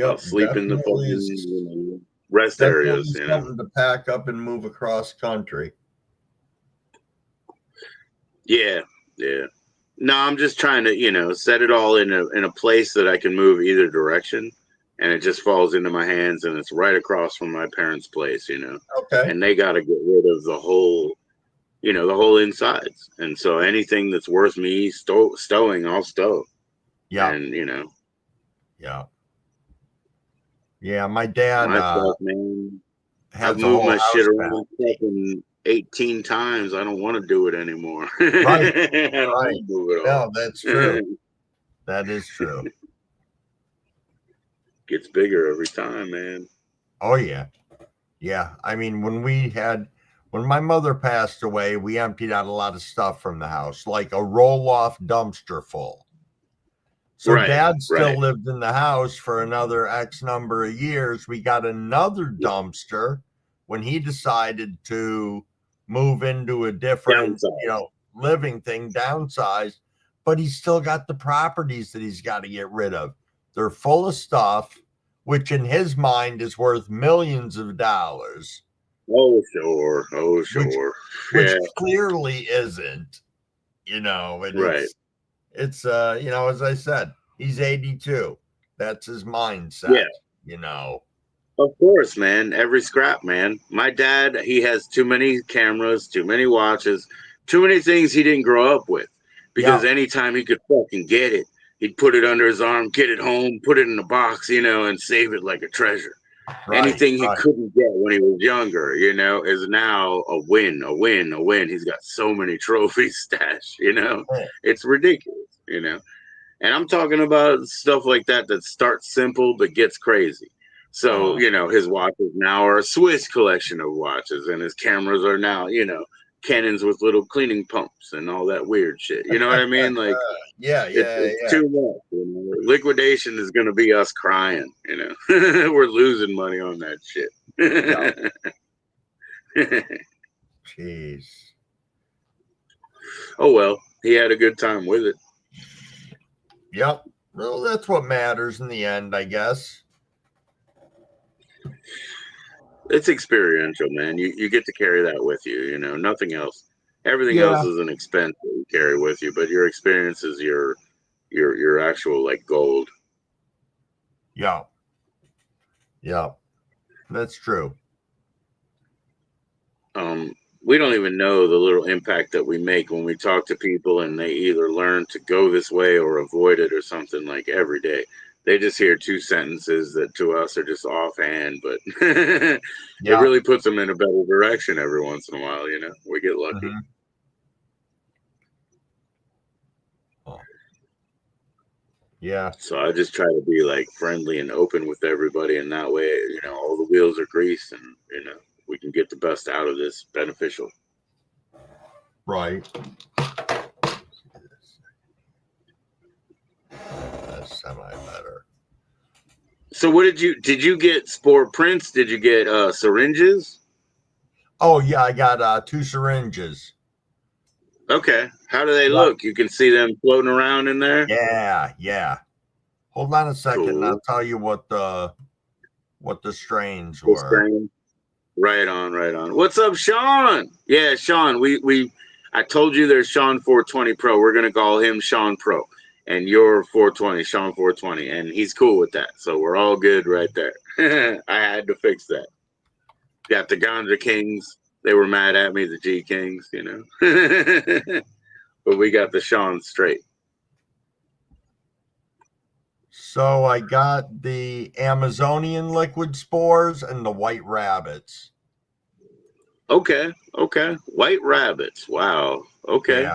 I'll sleep in the fucking rest areas. You know, something to pack up and move across country. Yeah. No, I'm just trying to, you know, set it all in a place that I can move either direction, and it just falls into my hands, and it's right across from my parents' place, you know. Okay. And they got to get rid of the whole the whole insides. And so anything that's worth me stowing, I'll stow. Yeah. And, Yeah. Yeah, my dad my stuff, man, has I've a moved whole my shit house back. around fucking 18 times. I don't want to do it anymore. Right. I don't want to move it all. No, that's true. That is true. Gets bigger every time, man. Oh yeah. Yeah. I mean, when my mother passed away, we emptied out a lot of stuff from the house, like a roll-off dumpster full. So Right, Dad still right. lived in the house for another X number of years. We got another dumpster when he decided to move into a different, living thing, downsize, but he's still got the properties that he's got to get rid of. They're full of stuff, which in his mind is worth millions of dollars. Oh, sure. Oh, sure. Which Yeah. clearly isn't, and Right. it's as I said, he's 82. That's his mindset. Yeah. Of course, man. Every scrap, man. My dad, he has too many cameras, too many watches, too many things he didn't grow up with. Because anytime he could fucking get it, he'd put it under his arm, get it home, put it in a box, and save it like a treasure. Anything he couldn't get when he was younger, is now a win, a win, a win. He's got so many trophies stashed, It's ridiculous, And I'm talking about stuff like that starts simple but gets crazy. So, his watches now are a Swiss collection of watches, and his cameras are now, Canons with little cleaning pumps and all that weird shit. You know what I mean? Like, it's too much. Liquidation is going to be us crying. We're losing money on that shit. Jeez. Oh well, he had a good time with it. Yep. Well, that's what matters in the end, I guess. It's experiential, man. You get to carry that with you. Nothing else. Everything else is an expense that you carry with you, but your experience is your actual like gold. Yeah. Yeah. That's true. We don't even know the little impact that we make when we talk to people and they either learn to go this way or avoid it or something, like every day. They just hear two sentences that to us are just offhand, but it really puts them in a better direction every once in a while. We get lucky. Mm-hmm. Oh. Yeah. So I just try to be like friendly and open with everybody, and that way, all the wheels are greased, and we can get the best out of this, beneficial. Right. That's semi better. So what did you get? Sport prints? Did you get syringes? Oh yeah, I got 2 syringes. Okay. How do they look? You can see them floating around in there? Yeah. Hold on a second, and I'll tell you what the strains were. Right on. What's up, Sean? Yeah, Sean. I told you there's Sean 420 Pro. We're gonna call him Sean Pro, and you're 420, Sean 420, and he's cool with that. So we're all good right there. I had to fix that. Got the Ganja Kings. They were mad at me, the G Kings, but we got the Sean straight. So I got the Amazonian liquid spores and the white rabbits. Okay. White rabbits. Wow. Okay.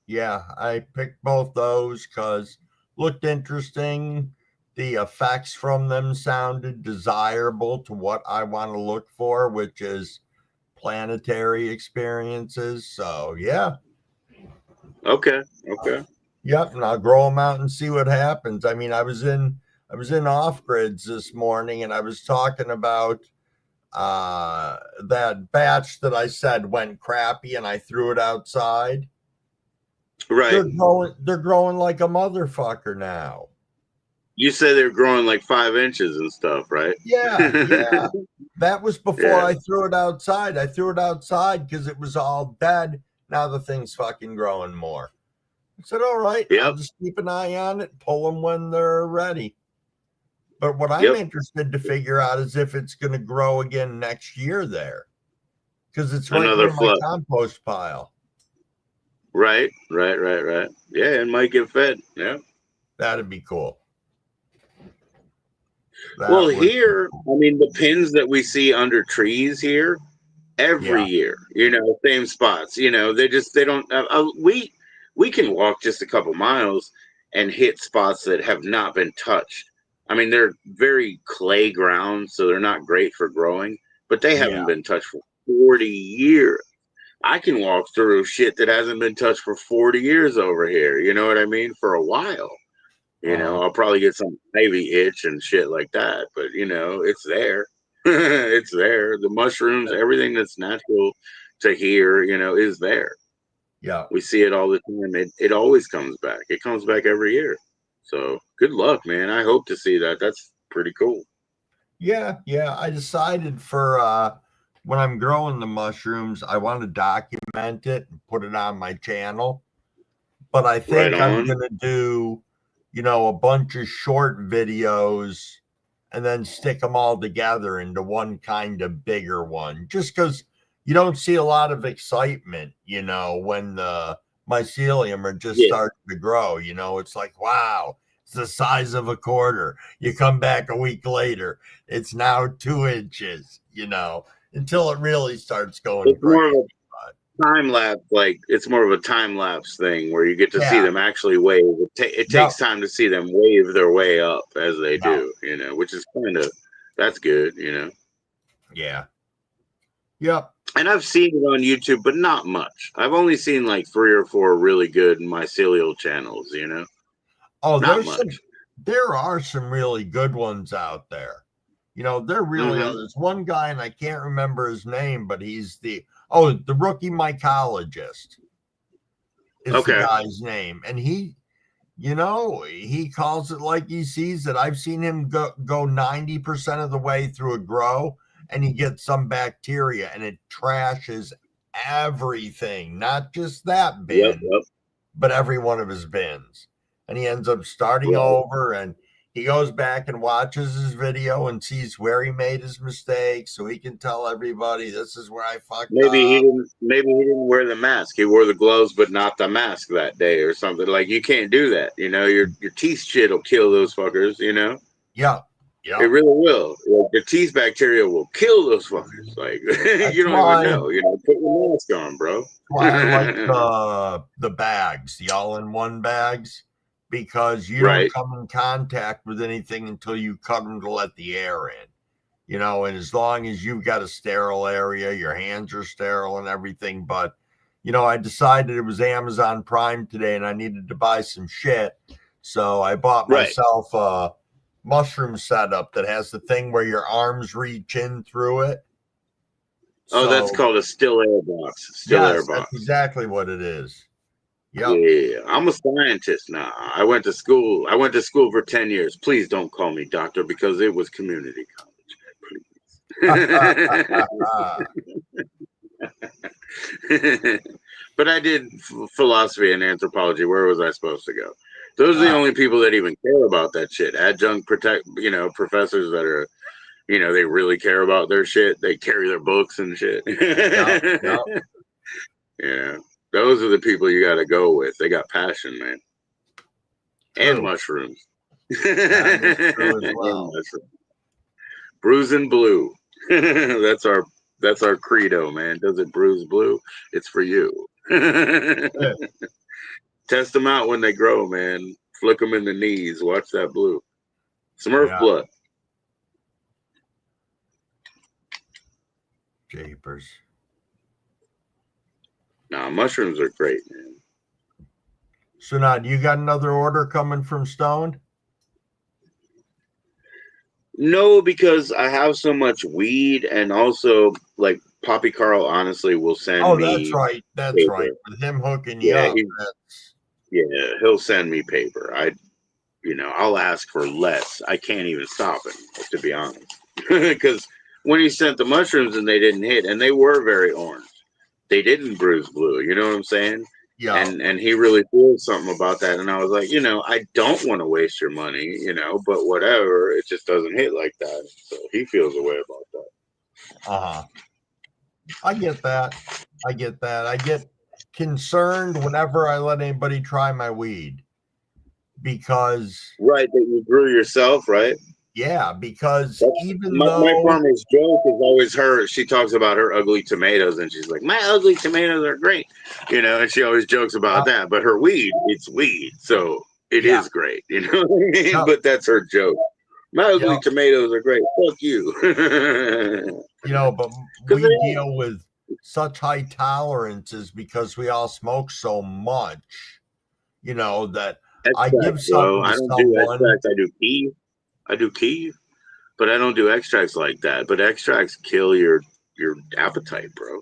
Yeah. I picked both those because looked interesting. The effects from them sounded desirable to what I want to look for, which is planetary experiences. So yeah. Okay. Yep, and I'll grow them out and see what happens. I mean, I was in off grids this morning, and I was talking about that batch that I said went crappy, and I threw it outside. Right. They're growing like a motherfucker now. You say they're growing like 5 inches and stuff, right? Yeah. That was before I threw it outside. I threw it outside because it was all dead. Now the thing's fucking growing more. I said, all right, I'll just keep an eye on it, pull them when they're ready. But what I'm interested to figure out is if it's going to grow again next year there. Because it's right near my compost pile. Right. Yeah, and might get fed. Yeah. That'd be cool. That Well, would be here, cool. I mean, the pins that we see under trees here every Yeah. year, same spots. They don't. We can walk just a couple miles and hit spots that have not been touched. I mean, they're very clay ground, so they're not great for growing, but they Yeah. haven't been touched for 40 years. I can walk through shit that hasn't been touched for 40 years over here. You know what I mean? For a while. I'll probably get some ivy itch and shit like that, but it's there. It's there. The mushrooms, everything that's natural to here, is there. Yeah. We see it all the time. It always comes back. It comes back every year. So good luck, man. I hope to see that. That's pretty cool. Yeah. I decided for when I'm growing the mushrooms, I want to document it and put it on my channel. But I think Right I'm on. gonna do, a bunch of short videos and then stick them all together into one kind of bigger one. Just because you don't see a lot of excitement, when the mycelium are just Yeah. starting to grow. It's like, wow, it's the size of a quarter. You come back a week later, it's now 2 inches, until it really starts going It's more crazy. of a time lapse, it's more of a time lapse thing where you get to see Yeah. them actually wave. It takes time to see them wave their way up as they do, which is that's good, Yeah. Yep. And I've seen it on YouTube, but not much. I've only seen like 3 or 4 really good mycelial channels, Oh, not much. there are some really good ones out there. There really are. There's one guy, and I can't remember his name, but he's the rookie mycologist is the guy's name. And he calls it like he sees it. I've seen him go 90% of the way through a grow, and he gets some bacteria and it trashes everything, not just that bin, but every one of his bins. And he ends up starting over, and he goes back and watches his video and sees where he made his mistakes, so he can tell everybody this is where I fucked Maybe up. he didn't wear the mask. He wore the gloves, but not the mask that day or something. Like, you can't do that. Your teeth shit will kill those fuckers. Yeah. It really will. Like, the teeth bacteria will kill those fuckers. Like, you don't even know. Put your mask on, bro. That's why I like the bags, the all-in-one bags, because you don't come in contact with anything until you cut them to let the air in. And as long as you've got a sterile area, your hands are sterile and everything. But, I decided it was Amazon Prime today and I needed to buy some shit. So I bought myself a mushroom setup that has the thing where your arms reach in through it. Oh, that's called a still air box. Still air box. That's exactly what it is. Yep. Yeah, I'm a scientist now. I went to school. I went to school for 10 years. Please don't call me doctor because it was community college. Please. But I did philosophy and anthropology. Where was I supposed to go? Those are the only people that even care about that shit. Adjunct professors that are, they really care about their shit. They carry their books and shit. Yeah. Those are the people you got to go with. They got passion, man. True. And mushrooms. That is true as well. Bruising blue. That's our credo, man. Does it bruise blue? It's for you. Test them out when they grow, man. Flick them in the knees. Watch that blue. Smurf blood. Japers. Nah, mushrooms are great, man. So now, do you got another order coming from Stone? No, because I have so much weed, and also, like, Poppy Carl honestly will send me. Oh, that's right. That's paper. Right. With him hooking you up. Yeah, he'll send me paper. I'll ask for less. I can't even stop him, to be honest. Because when he sent the mushrooms and they didn't hit, and they were very orange, they didn't bruise blue. You know what I'm saying? Yeah. And he really feels something about that. And I was like, I don't want to waste your money, but whatever. It just doesn't hit like that. So he feels a way about that. I get that. I get concerned whenever I let anybody try my weed because Right, that you grew yourself, right? yeah, because even my though farmer's joke is always her. She talks about her ugly tomatoes, and she's like, "My ugly tomatoes are great," and she always jokes about that. But her weed, it's weed, so it is great, you know what I mean? But that's her joke. My ugly tomatoes are great. Fuck you. but we deal with such high tolerances because we all smoke so much, that I give Extracts, bro. something I to don't do someone. extracts. I do key, but I don't do extracts like that. But extracts kill your appetite, bro.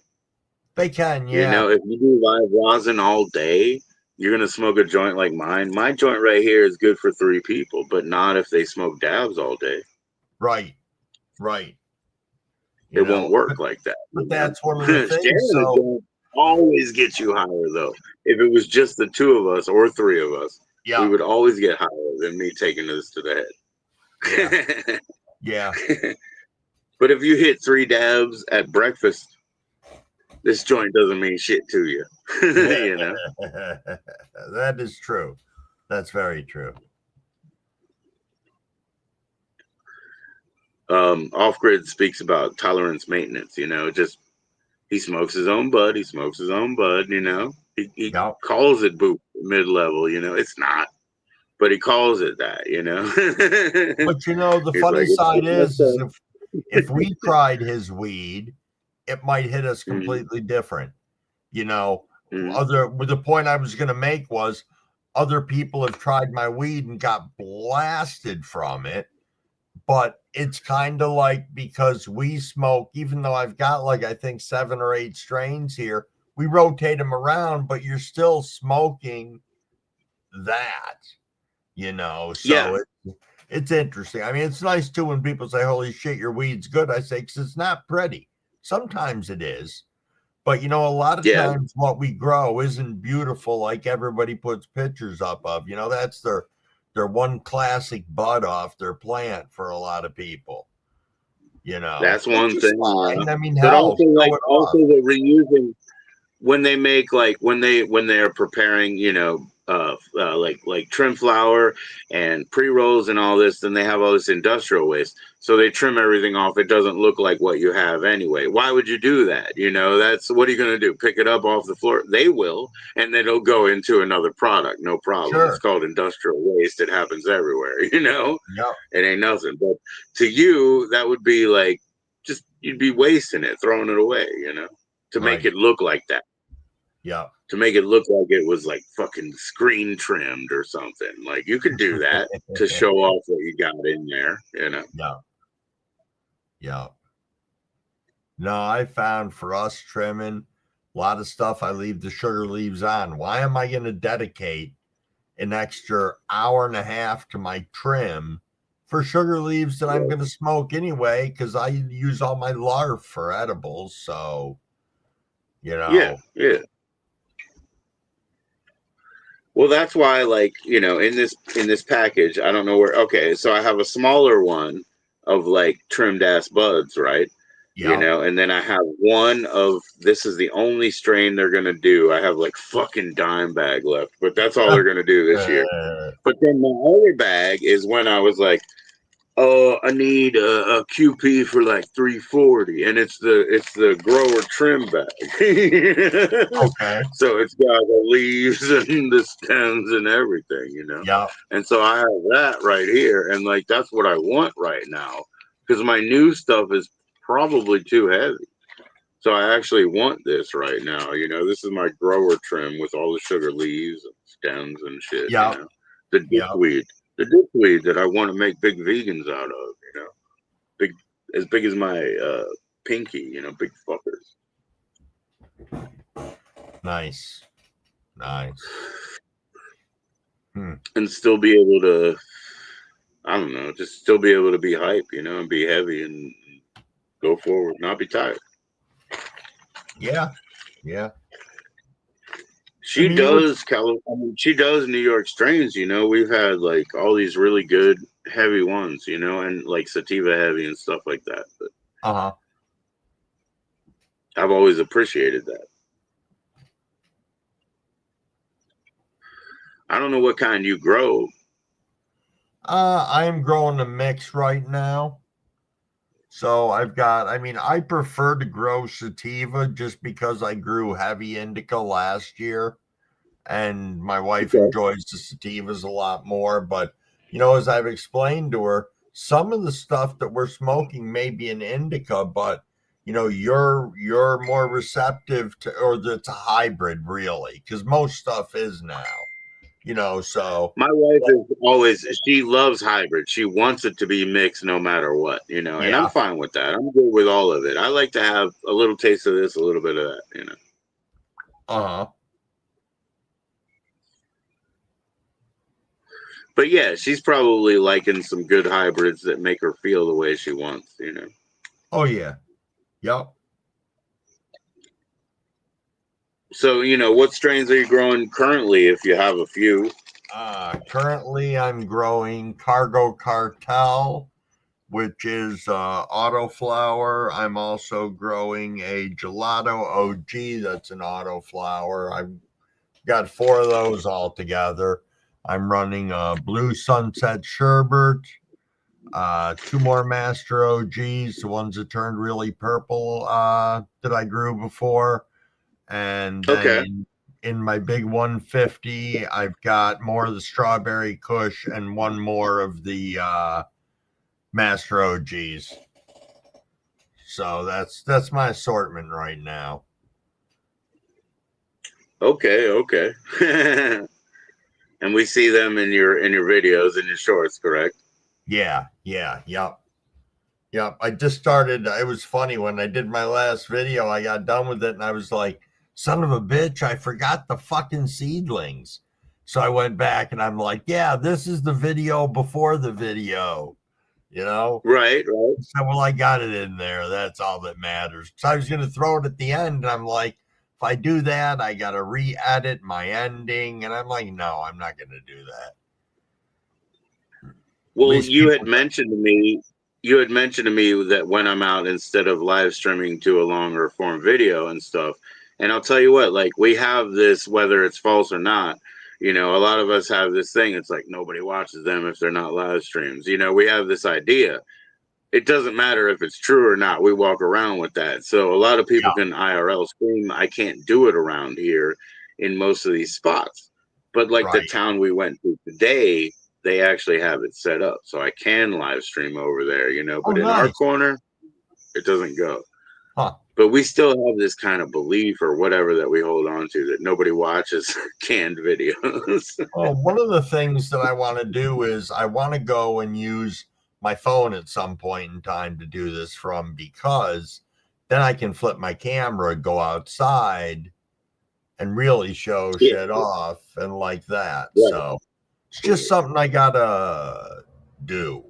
They can, You know, if you do live rosin all day, you're gonna smoke a joint like mine. My joint right here is good for 3 people, but not if they smoke dabs all day. Right. It won't work like that. But that's one of the things. Sharing a joint always gets you higher, though. If it was just the 2 of us or 3 of us, we would always get higher than me taking this to the head. Yeah. But if you hit 3 dabs at breakfast, this joint doesn't mean shit to you. You know? That is true. That's very true. Off Grid speaks about tolerance maintenance, just he smokes his own bud, he he calls it boot mid-level, it's not, but he calls it that. But the funny side is if we tried his weed, it might hit us completely different. The point I was going to make was other people have tried my weed and got blasted from it. But it's kind of like because we smoke, even though I've got I think 7 or 8 strains here, we rotate them around, but you're still smoking that, So it's interesting. I mean, it's nice too when people say, "Holy shit, your weed's good." I say, because it's not pretty. Sometimes it is. But, a lot of times what we grow isn't beautiful like everybody puts pictures up of. That's their one classic bud off their plant for a lot of people. That's one thing. I mean, but hell, also they're reusing when they make when they're preparing, like trim flour and pre-rolls and all this, then they have all this industrial waste. So they trim everything off. It doesn't look like what you have anyway. Why would you do that? That's what are you going to do? Pick it up off the floor? They will, and then it'll go into another product. No problem. Sure. It's called industrial waste. It happens everywhere, Yep. It ain't nothing. But to you, that would be like, just, you'd be wasting it, throwing it away, to make it look like that. Yeah. To make it look like it was like fucking screen trimmed or something. Like you could do that to show off what you got in there, Yeah. No, I found for us trimming a lot of stuff I leave the sugar leaves on. Why am I going to dedicate an extra hour and a half to my trim for sugar leaves that I'm going to smoke anyway? Because I use all my larf for edibles. So, Yeah. Well, that's why, in this package, I don't know where. Okay, so I have a smaller one of trimmed ass buds, right? Yeah. And then I have one of, this is the only strain they're gonna do. I have fucking dime bag left, but that's all they're gonna do this year. But then my other bag is when I was like, oh, I need a QP for 340, and it's the grower trim bag. Okay. So it's got the leaves and the stems and everything, Yeah. And so I have that right here, and that's what I want right now, because my new stuff is probably too heavy. So I actually want this right now. This is my grower trim with all the sugar leaves and stems and shit. Yeah. The dickweed. The dickweed that I want to make big vegans out of, as big as my pinky, big fuckers. Nice. And still be able to, I don't know, just still be able to be hype, and be heavy and go forward, not be tired. Yeah. She does she does New York strains, We've had all these really good heavy ones, and sativa heavy and stuff like that. But I've always appreciated that. I don't know what kind you grow. I am growing a mix right now. So I've got, I mean, I prefer to grow sativa just because I grew heavy indica last year and my wife Okay. enjoys the sativas a lot more. But, you know, as I've explained to her, some of the stuff that we're smoking may be an indica, but you know, you're more receptive to, or it's a hybrid really, because most stuff is now, you know, so My wife is always, she loves hybrid. She wants it to be mixed no matter what, you know, and I'm yeah. fine with that. I'm good with all of it. I like to have a little taste of this, a little bit of that, you know. Uh-huh. But yeah, she's probably liking some good hybrids that make her feel the way she wants, you know. Oh yeah. Yep. So, you know, what strains are you growing currently if you have a few? Currently I'm growing Cargo Cartel, which is autoflower. I'm also growing a Gelato OG that's an autoflower. I've got 4 of those all together. I'm running a Blue Sunset Sherbet, 2 more Master OGs, the ones that turned really purple that I grew before. And then Okay. in my big 150, I've got more of the Strawberry Kush and 1 more of the Master OGs. So that's my assortment right now. Okay, okay. And we see them in your videos and your shorts, correct? Yeah, yep. I just started. It was funny when I did my last video, I got done with it and I was like, son of a bitch, I forgot the fucking seedlings. So I went back and I'm like, yeah, this is the video before the video, you know? Right. So, well, I got it in there. That's all that matters. So I was going to throw it at the end. And I'm like, if I do that, I got to re-edit my ending. And I'm like, no, I'm not going to do that. Well, you had mentioned to me that when I'm out, instead of live streaming to a longer form video and stuff, and I'll tell you what, like we have this, whether it's false or not, you know, a lot of us have this thing. It's like nobody watches them if they're not live streams. You know, we have this idea. It doesn't matter if it's true or not. We walk around with that. So a lot of people can IRL stream. I can't do it around here in most of these spots. But like the town we went to today, they actually have it set up so I can live stream over there, you know. But in our corner, it doesn't go. Huh. But we still have this kind of belief or whatever that we hold on to that nobody watches canned videos. Well, one of the things that I want to do is I want to go and use my phone at some point in time to do this from, because then I can flip my camera, go outside and really show shit off and like that. Yeah. So it's just something I gotta do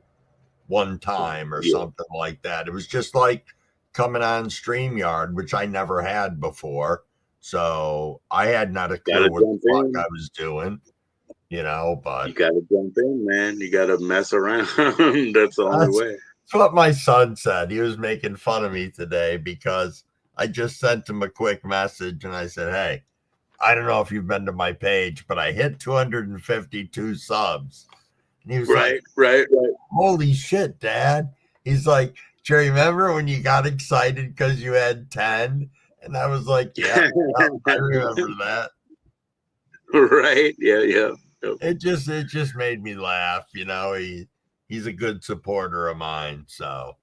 one time or something like that. It was just like coming on StreamYard, which I never had before. So I had not a clue what the fuck I was doing, you know, but you gotta jump in, man. You gotta mess around. That's the only way. That's what my son said. He was making fun of me today because I just sent him a quick message and I said, hey, I don't know if you've been to my page, but I hit 252 subs. And he was like, right. Holy shit, Dad. He's like, do you remember when you got excited because you had 10? And I was like, yeah, I remember that. Right. Yeah. It just made me laugh, you know. He's a good supporter of mine, so.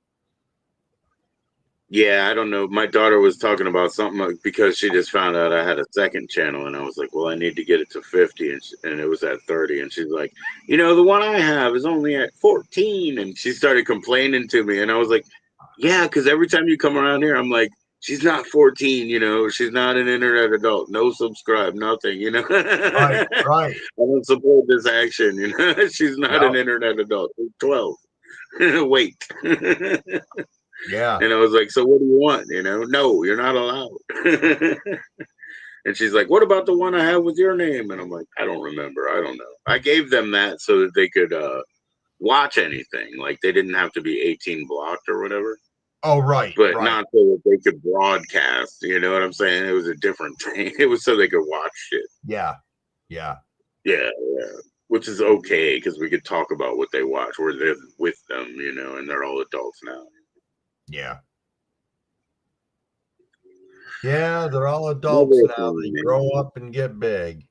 Yeah, I don't know. My daughter was talking about something because she just found out I had a second channel, and I was like, well, I need to get it to 50, and it was at 30. And she's like, you know, the one I have is only at 14. And she started complaining to me, and I was like, yeah, because every time you come around here, I'm like, she's not 14, you know, she's not an internet adult, no subscribe, nothing, you know. Right. I don't support this action, you know. She's not an internet adult. She's 12. Wait. Yeah. And I was like, so what do you want? You know, no, you're not allowed. And she's like, what about the one I have with your name? And I'm like, I don't remember. I don't know. I gave them that so that they could watch anything. Like they didn't have to be 18 blocked or whatever. Oh, right. But not so that they could broadcast. You know what I'm saying? It was a different thing. It was so they could watch shit. Yeah. Yeah, yeah. Which is okay because we could talk about what they watch. We're there with them, and they're all adults now. Yeah. Yeah, they're all adults Never a now. thing, They man. grow up and get big.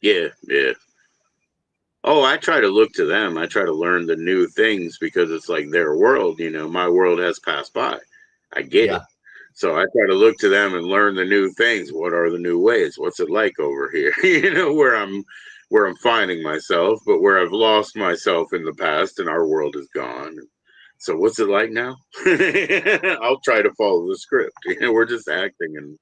Yeah, yeah. Oh, I try to look to them. I try to learn the new things because it's like their world, my world has passed by. I get Yeah. it. So I try to look to them and learn the new things. What are the new ways? What's it like over here? where I'm finding myself, but where I've lost myself in the past and our world is gone. So what's it like now? I'll try to follow the script. We're just acting and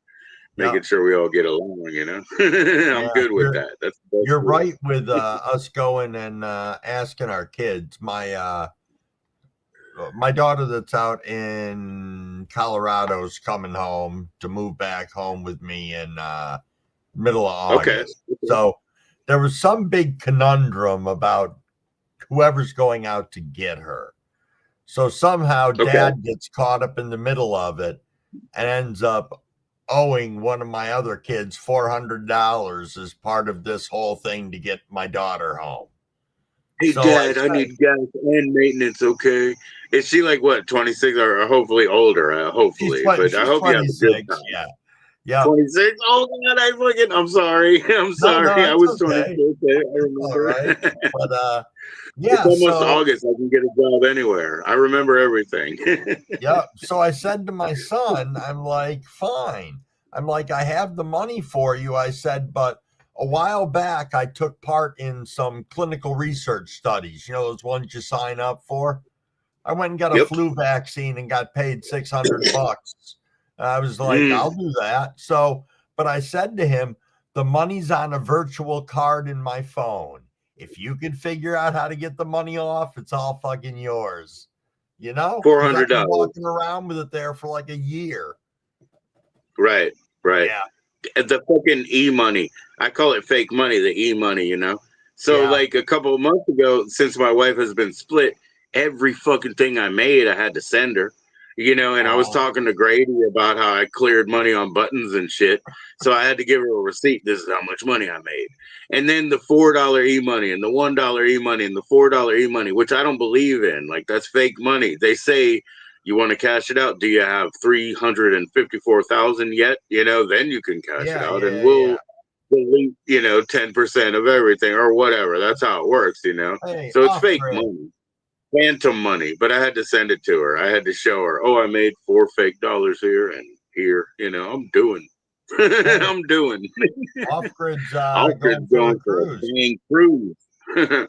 Yeah. making sure we all get along, Yeah. I'm good with that. That's the best You're way. right with us going and asking our kids. My daughter that's out in Colorado is coming home to move back home with me in middle of Okay. August. So there was some big conundrum about whoever's going out to get her. So somehow Okay. dad gets caught up in the middle of it and ends up owing one of my other kids $400 as part of this whole thing to get my daughter home. Hey, So Dad, I need gas and maintenance, okay? Is she like, what, 26 or hopefully older? Hopefully. But I she's hope you have a good 26. time. Yeah. Yeah. 26? Oh, God, I'm sorry. I'm sorry. I It's was okay. 26. I All remember. right. But It's yeah, almost so August. I can get a job anywhere. I remember everything. yeah. So I said to my son, I'm like, fine. I'm like, I have the money for you. I said, but a while back I took part in some clinical research studies, those ones you sign up for. I went and got a Yep. flu vaccine and got paid $600. I was like, Mm. I'll do that. So, but I said to him, the money's on a virtual card in my phone. If you could figure out how to get the money off, it's all fucking yours. Because I've been $400. walking around with it there for like a year. Right, right. Yeah. The fucking e-money. I call it fake money, the e-money, So Yeah. like a couple of months ago, since my wife has been split, every fucking thing I made, I had to send her. And I was talking to Grady about how I cleared money on buttons and shit. So I had to give her a receipt. This is how much money I made. And then the $4 e-money and the $1 e-money and the $4 e-money, which I don't believe in. Like, that's fake money. They say, you want to cash it out? Do you have 354,000 yet? Then you can cash it out, and we'll delete 10% of everything or whatever. That's how it works. Hey, So it's off fake grid. money, phantom money. But I had to send it to her. I had to show her. Oh, I made $4 fake here and here. I'm doing. I'm doing. Off grid's Alfred's going for a going for a cruise. dang cruise.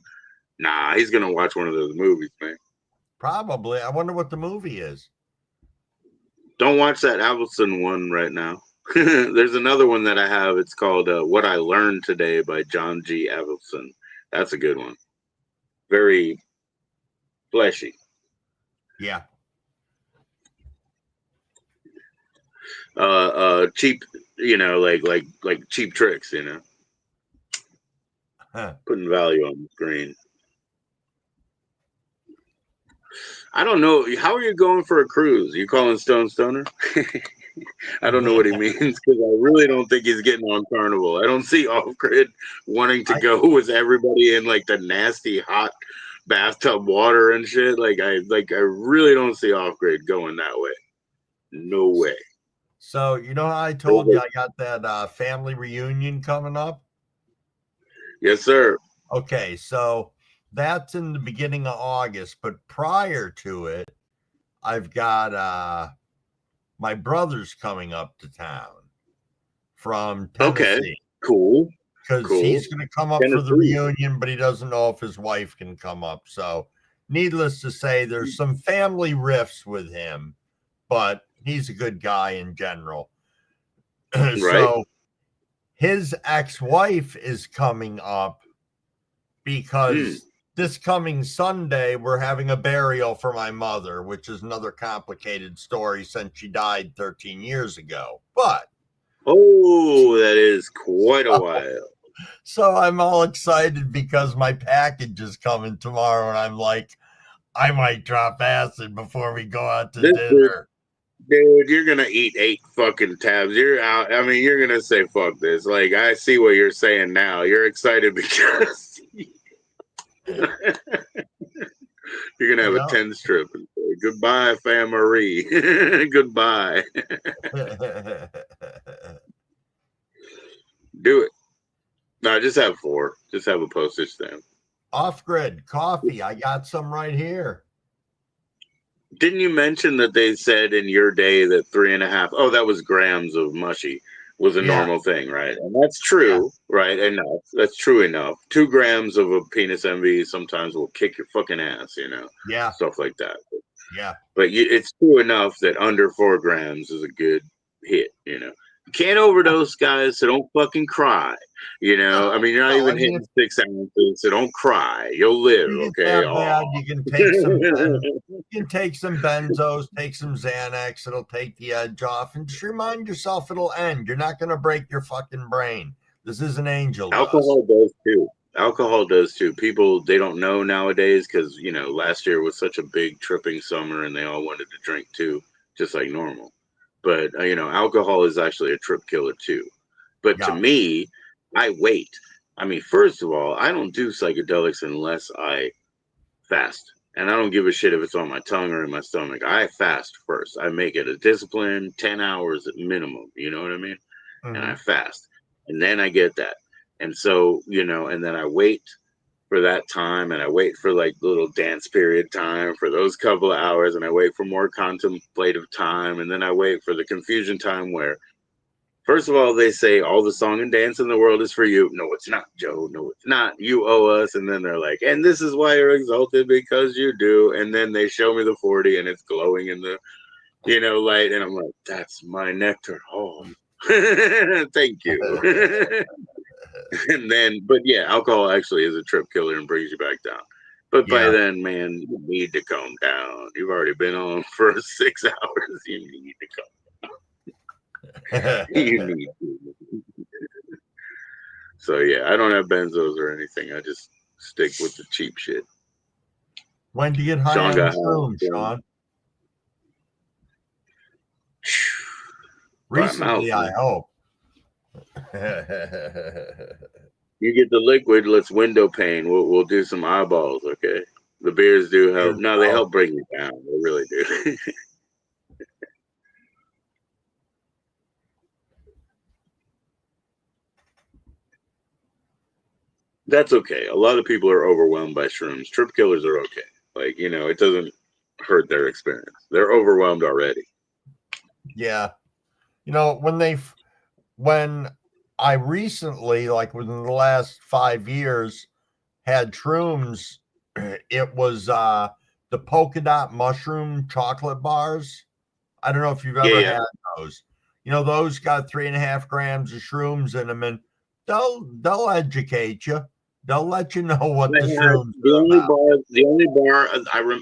Nah, he's gonna watch one of those movies, man. Probably. I wonder what the movie is. Don't watch that Avildsen one right now. There's another one that I have. It's called What I Learned Today by John G. Avildsen. That's a good one. Very fleshy. Yeah. Cheap, like cheap tricks, Huh. Putting value on the screen. I don't know. How are you going for a cruise? You calling Stone Stoner? I don't know what he means because I really don't think he's getting on Carnival. I don't see Off Grid wanting to go with everybody in like the nasty hot bathtub water and shit. I really don't see Off Grid going that way. No way. So how I told you I got that family reunion coming up? Yes, sir. Okay, so that's in the beginning of August, but prior to it, I've got my brother's coming up to town from Tennessee. Okay, cool. Because he's going to come up for the reunion, but he doesn't know if his wife can come up. So, needless to say, there's some family rifts with him, but he's a good guy in general. Right. So, his ex-wife is coming up because this coming Sunday, we're having a burial for my mother, which is another complicated story since she died 13 years ago. But oh, that is quite a while. So I'm all excited because my package is coming tomorrow, and I'm like, I might drop acid before we go out to dinner. Dude, you're gonna eat 8 fucking tabs. You're out. I mean, you're gonna say fuck this. Like, I see what you're saying now. You're excited because you're gonna have a Yeah. 10 strip and say, goodbye, Fam Marie. Goodbye. Do it. No, just have 4. Just have a postage stamp. Off grid coffee. I got some right here. Didn't you mention that they said in your day that 3.5? Oh, that was grams of mushy was a Yeah. normal thing, right? And that's true, right? Enough. That's true enough. 2 grams of a penis envy sometimes will kick your fucking ass, you know? Yeah. Stuff like that. Yeah. But it's true enough that under 4 grams is a good hit, you know? You can't overdose, guys, so don't fucking cry. You know, I mean, you're not even hitting 6 ounces, so don't cry. You'll live, You okay? get that bad, you can take some you can take some benzos, take some Xanax, it'll take the edge off, and just remind yourself it'll end. You're not gonna break your fucking brain. This is an angel dust. Alcohol does too. Alcohol does too. People, they don't know nowadays because, you know, last year was such a big tripping summer and they all wanted to drink too, just like normal. But, you know, alcohol is actually a trip killer too. But to me, I wait. I mean, first of all, I don't do psychedelics unless I fast. And I don't give a shit if it's on my tongue or in my stomach. I fast first. I make it a discipline, 10 hours at minimum. You know what I mean? And I fast. And then I get that. And so, you know, and then I wait for that time and I wait for like little dance period time for those couple of hours and I wait for more contemplative time. And then I wait for the confusion time where, first of all, they say all the song and dance in the world is for you. No, it's not, Joe. No, it's not. You owe us. And then they're like, and this is why you're exalted because you do. And then they show me the 40 and it's glowing in the, you know, light. And I'm like, that's my nectar. Oh, thank you. And then, but yeah, alcohol actually is a trip killer and brings you back down. But by then, man, you need to calm down. You've already been on for 6 hours. You need to calm down. You need to. So yeah, I don't have benzos or anything. I just stick with the cheap shit. When do you get high Sean on got shrooms, high. Sean? Recently, I hope. You get the liquid. Let's window pane. We'll do some eyeballs. Okay. The beers do help. No, they help bring you down. They really do. That's okay. A lot of people are overwhelmed by shrooms. Trip killers are okay. Like, you know, it doesn't hurt their experience. They're overwhelmed already. Yeah. You know, when I recently, like within the last 5 years, had shrooms, it was the polka dot mushroom chocolate bars. I don't know if you've ever had those. You know, those got 3.5 grams of shrooms in them, and they'll educate you. They'll let you know what the shrooms are about. The only bar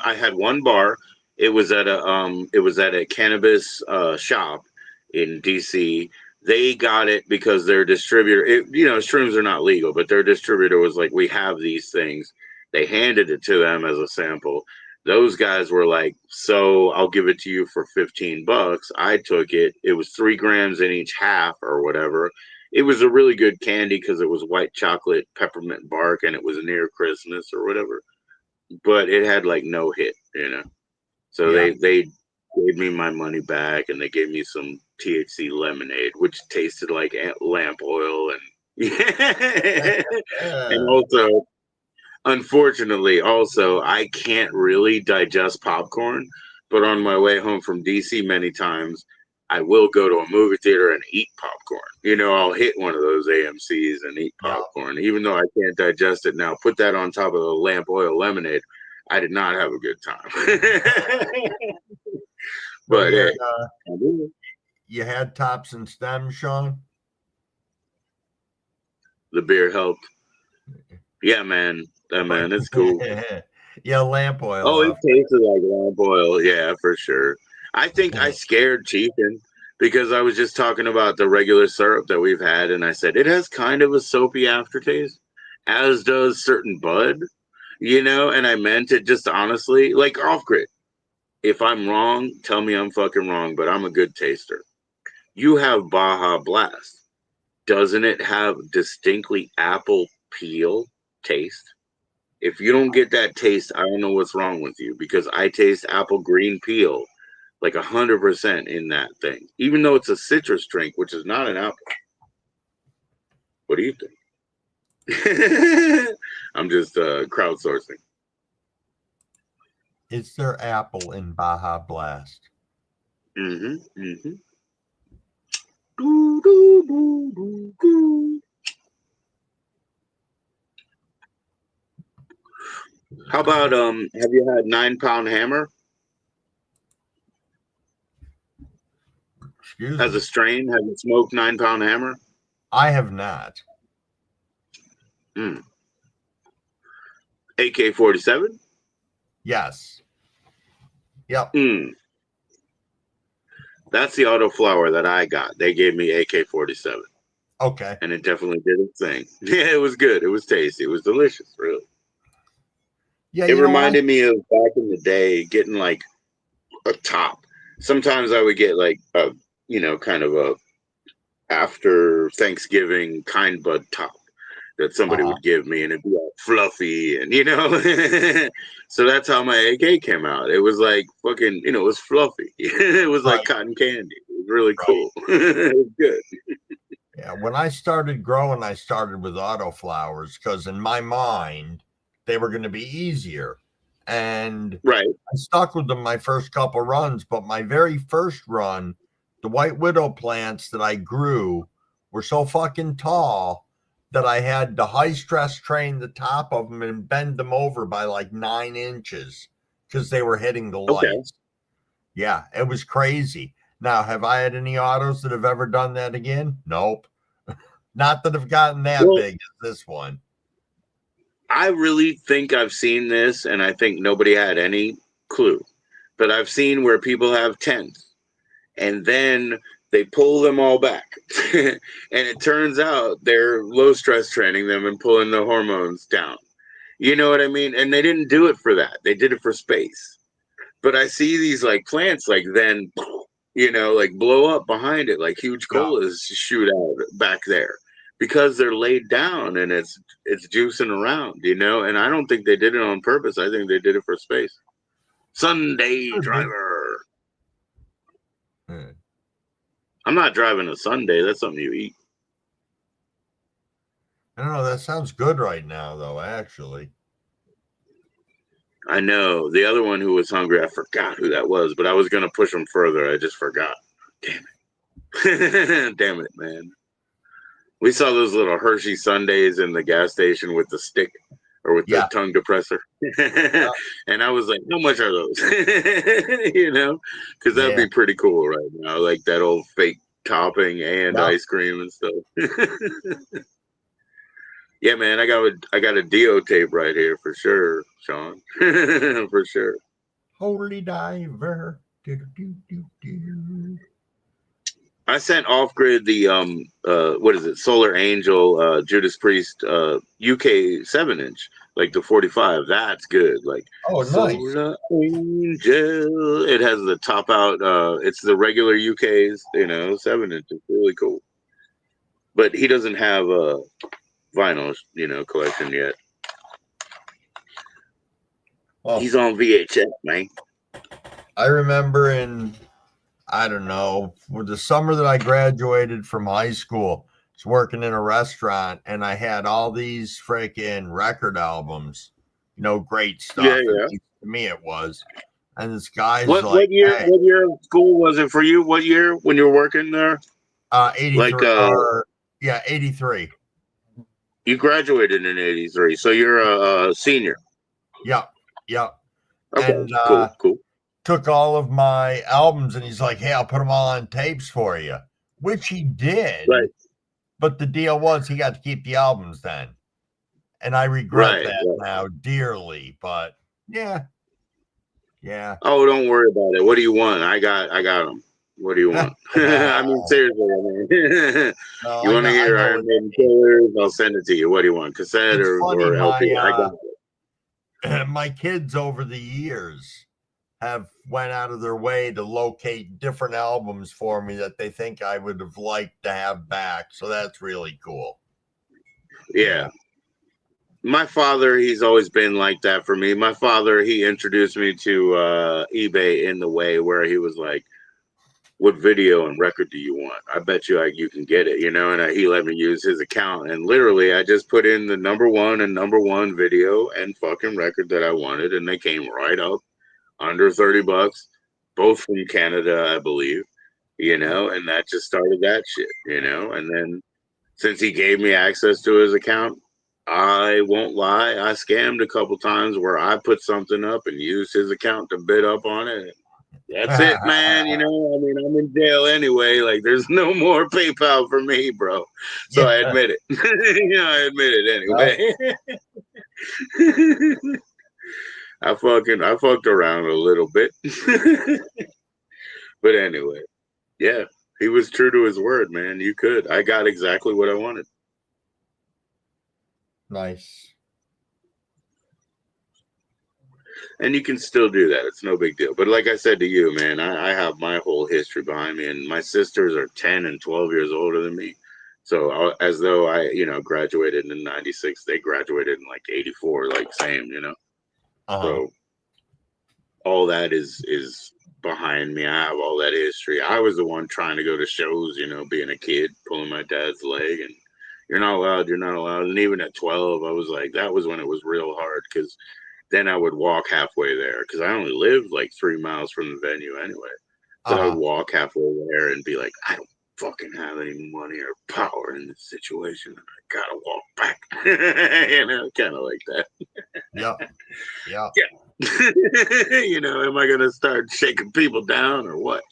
I had one bar. It was at a cannabis shop in DC. They got it because their distributor, you know, shrooms are not legal, but their distributor was like, we have these things. They handed it to them as a sample. Those guys were like, so I'll give it to you for $15. I took it. It was 3 grams in each half or whatever. It was a really good candy because it was white chocolate peppermint bark and it was near Christmas or whatever. But it had like no hit, you know. So they gave me my money back and they gave me some THC lemonade, which tasted like lamp oil and and also, unfortunately, also I can't really digest popcorn. But on my way home from DC, many times I will go to a movie theater and eat popcorn. You know, I'll hit one of those AMC's and eat popcorn, even though I can't digest it now. Put that on top of the lamp oil lemonade. I did not have a good time. But hey, you had tops and stems, Sean? The beer helped. Yeah, man. Man, it's cool. Yeah, lamp oil. Oh, it tasted like lamp oil. Yeah, for sure. I think I scared Chiefin because I was just talking about the regular syrup that we've had, and I said it has kind of a soapy aftertaste, as does certain Bud, you know, and I meant it just honestly, like off grid. if I'm wrong, tell me I'm fucking wrong, but I'm a good taster. You have Baja Blast. Doesn't it have distinctly apple peel taste? If you don't get that taste, I don't know what's wrong with you, because I taste apple green peel like 100% in that thing, even though it's a citrus drink, which is not an apple. What do you think? I'm just crowdsourcing. Is there apple in Baja Blast? Mm-hmm. Mm-hmm. Doo, doo, doo, doo, doo. How about have you had 9 Pound Hammer Excuse as me. a strain? Have you smoked 9 Pound Hammer? I have not. Mm. AK-47? Yes. Yep. Mm. That's the auto flower that I got. They gave me AK-47. Okay. And it definitely did its thing. Yeah, it was good. It was tasty. It was delicious, really. Yeah, It you know what? reminded me of back in the day getting like a top. Sometimes I would get like a, kind of a after Thanksgiving kind bud top that somebody would give me, and it'd be all fluffy and so that's how my AK came out. It was like fucking, it was fluffy. It was like cotton candy. It was really cool. It was good. Yeah, when I started growing, I started with autoflowers because in my mind, they were going to be easier. And right. I stuck with them my first couple runs, but my very first run, the white widow plants that I grew were so fucking tall that I had to high stress train the top of them and bend them over by like 9 inches because they were hitting the lights. Yeah, it was crazy. Now, have I had any autos that have ever done that again? Nope. Not that have gotten that big as this one. I really think I've seen this, and I think nobody had any clue. But I've seen where people have 10s, and then they pull them all back. And it turns out they're low stress training them and pulling the hormones down. You know what I mean? And they didn't do it for that. They did it for space. But I see these like plants like then, like blow up behind it, like huge colas shoot out back there because they're laid down and it's juicing around, and I don't think they did it on purpose. I think they did it for space. Sunday driver. I'm not driving a Sunday. That's something you eat. I don't know. That sounds good right now, though, actually. I know. The other one who was hungry, I forgot who that was, but I was going to push him further. I just forgot. Damn it. Damn it, man. We saw those little Hershey Sundays in the gas station with the stick or with the tongue depressor. And I was like, how much are those? Because that'd be pretty cool right now. Like that old fake topping and ice cream and stuff. Yeah, man, I got a Dio tape right here for sure, Sean. For sure. Holy diver. I sent off grid the what is it, Solar Angel Judas Priest UK 7-inch, like the 45. That's good. Like nice. Solar Angel. It has the top out. It's the regular UK's 7-inch. It's really cool. But he doesn't have a vinyl collection yet. Well, he's on VHS, man. I remember I don't know, with the summer that I graduated from high school, I was working in a restaurant and I had all these freaking record albums, great stuff. Yeah. At least to me it was. And this guy's what year of school was it for you? What year when you were working there? 83. 83. You graduated in 83, so you're a senior. Yep. Okay, and cool. Took all of my albums and he's like, hey, I'll put them all on tapes for you, which he did. Right. But the deal was he got to keep the albums then. And I regret that now dearly, but yeah. Oh, don't worry about it. What do you want? I got them. What do you want? I mean, seriously. You want to hear Iron Maiden Killers? I'll send it to you. What do you want? Cassette or LP? I got it. My kids over the years have went out of their way to locate different albums for me that they think I would have liked to have back. So that's really cool. Yeah. My father, he's always been like that for me. My father, he introduced me to eBay in the way where he was like, what video and record do you want? I bet you you can get it, you know? And he let me use his account. And literally, I just put in the #1 video and fucking record that I wanted. And they came right up under $30, both from Canada, I believe, you know? And that just started that shit, you know? And then since he gave me access to his account, I won't lie, I scammed a couple times where I put something up and used his account to bid up on it. That's it, man. You know, I mean, I'm in jail anyway. Like, there's no more PayPal for me, bro. So I admit it. I admit it anyway. I fucked around a little bit. But anyway, yeah, he was true to his word, man. You could. I got exactly what I wanted. Nice. And you can still do that. It's no big deal. But like I said to you, man, I have my whole history behind me, and my sisters are 10 and 12 years older than me. So as though I, graduated in '96, they graduated in like '84, like same, So all that is behind me. I have all that history. I was the one trying to go to shows, being a kid, pulling my dad's leg, and you're not allowed. And even at 12, I was like, that was when it was real hard because then I would walk halfway there because I only lived like 3 miles from the venue anyway. So I would walk halfway there and be like, I don't fucking have any money or power in this situation. I gotta walk back. Kind of like that. Yeah. Yeah. Am I gonna start shaking people down or what?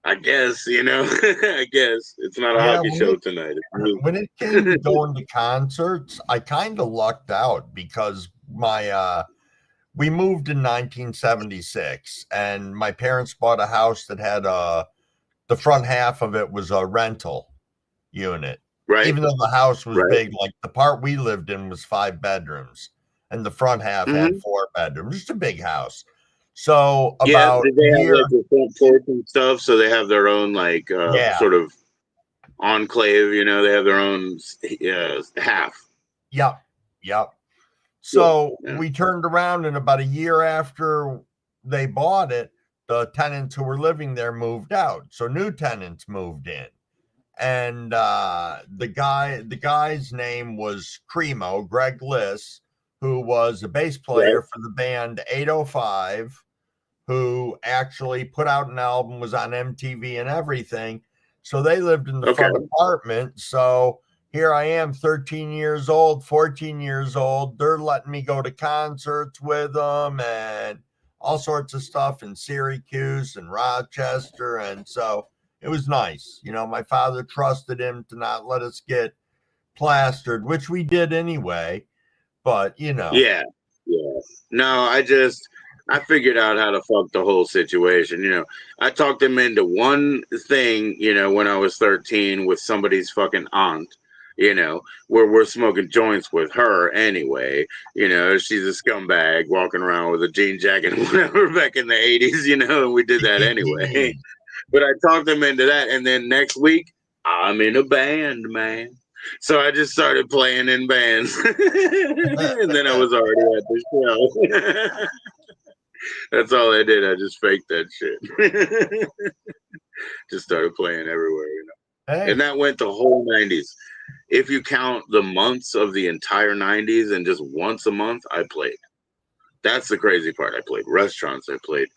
I guess, I guess it's not a hockey show tonight. When it came to going to concerts, I kind of lucked out because we moved in 1976 and my parents bought a house that had the front half of it was a rental unit. Right. Even though the house was big, like the part we lived in was 5 bedrooms and the front half had 4 bedrooms. Just a big house. So about did they have like the front porch and stuff? So they have their own like sort of enclave, they have their own half. Yep. So we turned around and about a year after they bought it, the tenants who were living there moved out. So new tenants moved in. And the guy's name was Cremo, Greg Liss, who was a bass player for the band 805, who actually put out an album, was on MTV and everything. So they lived in the front apartment. So here I am, 13 years old, 14 years old. They're letting me go to concerts with them and all sorts of stuff in Syracuse and Rochester. And so it was nice. My father trusted him to not let us get plastered, which we did anyway. But, Yeah. No, I figured out how to fuck the whole situation. I talked him into one thing, when I was 13 with somebody's fucking aunt, where we're smoking joints with her anyway. She's a scumbag walking around with a jean jacket and whatever back in the 80s, and we did that anyway. But I talked him into that. And then next week, I'm in a band, man. So I just started playing in bands. And then I was already at the show. That's all I did. I just faked that shit. Just started playing everywhere, Hey. And that went the whole 90s. If you count the months of the entire 90s and just once a month, I played. That's the crazy part. I played restaurants. I played,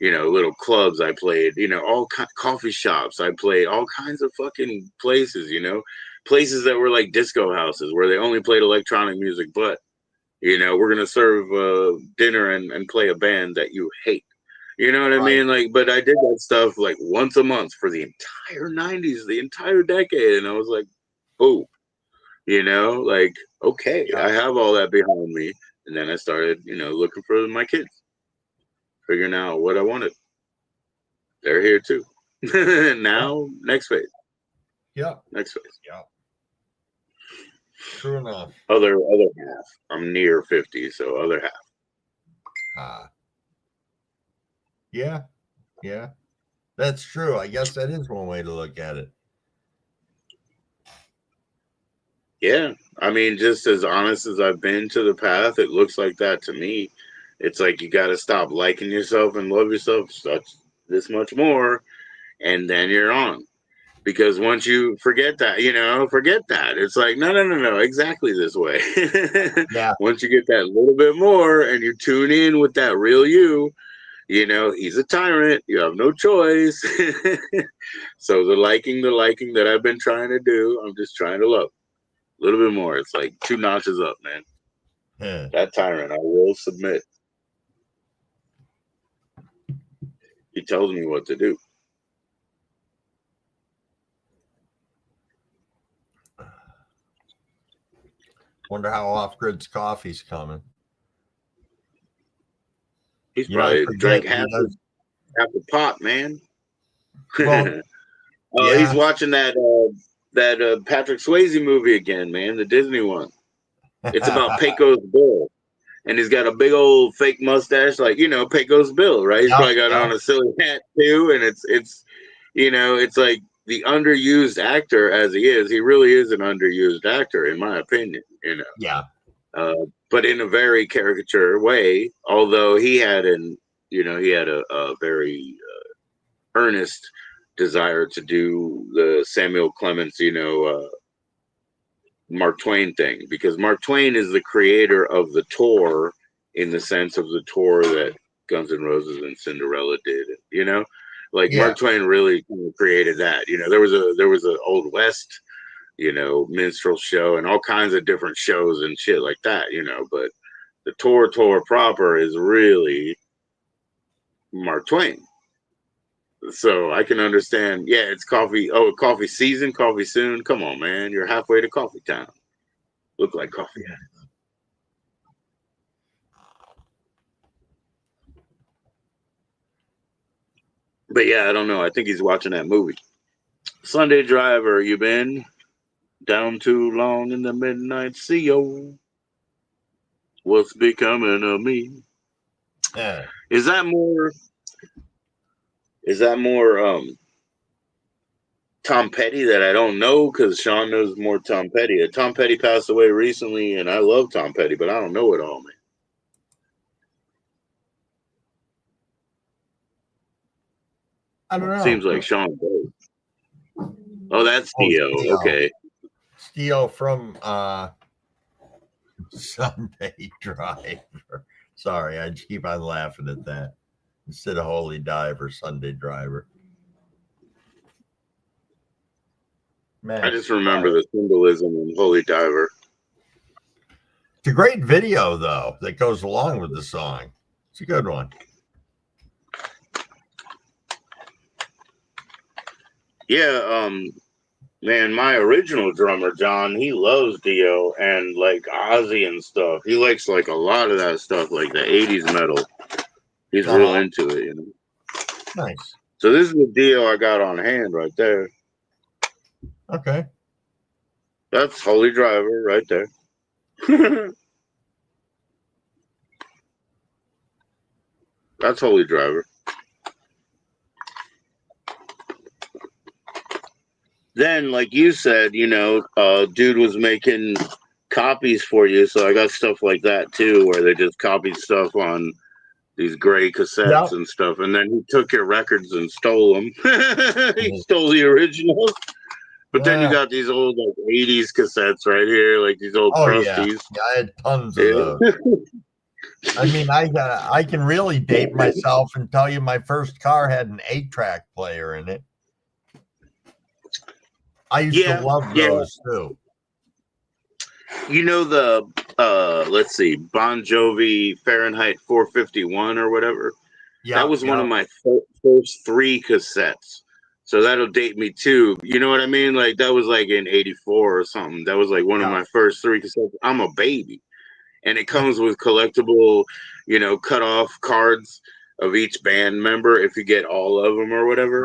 little clubs. I played, all coffee shops. I played all kinds of fucking places, places that were like disco houses where they only played electronic music, but we're gonna serve dinner and play a band that you hate. You know what I mean? Like, but I did that stuff like once a month for the entire 90s, the entire decade, and I was like, oh, like, okay, I have all that behind me. And then I started, looking for my kids, figuring out what I wanted. They're here too. Now, next phase. Yeah. Next phase. Yeah. True enough. Other half. I'm near 50, so other half. Yeah. Yeah. That's true. I guess that is one way to look at it. Yeah. I mean, just as honest as I've been to the path, it looks like that to me. It's like you got to stop liking yourself and love yourself such this much more, and then you're on. Because once you forget that, forget that. It's like, no, exactly this way. Yeah. Once you get that little bit more and you tune in with that real you, he's a tyrant. You have no choice. So the liking that I've been trying to do, I'm just trying to love a little bit more. It's like 2 notches up, man. Yeah. That tyrant, I will submit. He tells me what to do. Wonder how off Grid's coffee's coming. He's probably drank half the pot, man. Well, Oh, he's watching that Patrick Swayze movie again, man, the Disney one. It's about Pecos Bill, and he's got a big old fake mustache, like Pecos Bill, right? He's probably got on a silly hat too, and it's like the underused actor as he is. He really is an underused actor, in my opinion. Yeah. But in a very caricature way, although he had a very earnest desire to do the Samuel Clemens, Mark Twain thing, because Mark Twain is the creator of the tour in the sense of the tour that Guns N' Roses and Cinderella did, Mark Twain really created that. There was a Old West, minstrel show and all kinds of different shows and shit like that, but the tour proper is really Mark Twain. So I can understand. Yeah, it's coffee. Oh, coffee season, coffee soon. Come on, man. You're halfway to coffee town. Look like coffee. But yeah, I don't know. I think he's watching that movie. Sunday Driver, you been down too long in the midnight sea, yo? What's becoming of me? Yeah. Is that more Tom Petty that I don't know? Because Sean knows more Tom Petty. Tom Petty passed away recently, and I love Tom Petty, but I don't know it all, man. I don't know. Seems like Sean does. Oh, that's Theo. Okay. Theo from Sunday Driver. Sorry, I keep on laughing at that. Instead of Holy Diver, Sunday Driver. Man, I just remember the symbolism in Holy Diver. It's a great video, though, that goes along with the song. It's a good one. Yeah, man, my original drummer, John, he loves Dio and like Ozzy and stuff. He likes like a lot of that stuff, like the 80s metal. He's real into it, Nice. So this is the Dio I got on hand right there. Okay. That's Holy Driver right there. That's Holy Driver. Then, like you said, dude was making copies for you, so I got stuff like that too, where they just copied stuff on these gray cassettes and stuff, and then he took your records and stole them. He stole the originals. But then you got these old like 80s cassettes right here, like these old crusties. Yeah, I had tons of those. I mean, I can really date myself and tell you my first car had an 8-track player in it. I used to love those too. Let's see, Bon Jovi Fahrenheit 451 or whatever. Yeah, that was one of my first 3 cassettes. So that'll date me too. You know what I mean? Like that was like in 84 or something. That was like one of my first 3 cassettes. I'm a baby. And it comes with collectible, cut off cards of each band member if you get all of them or whatever.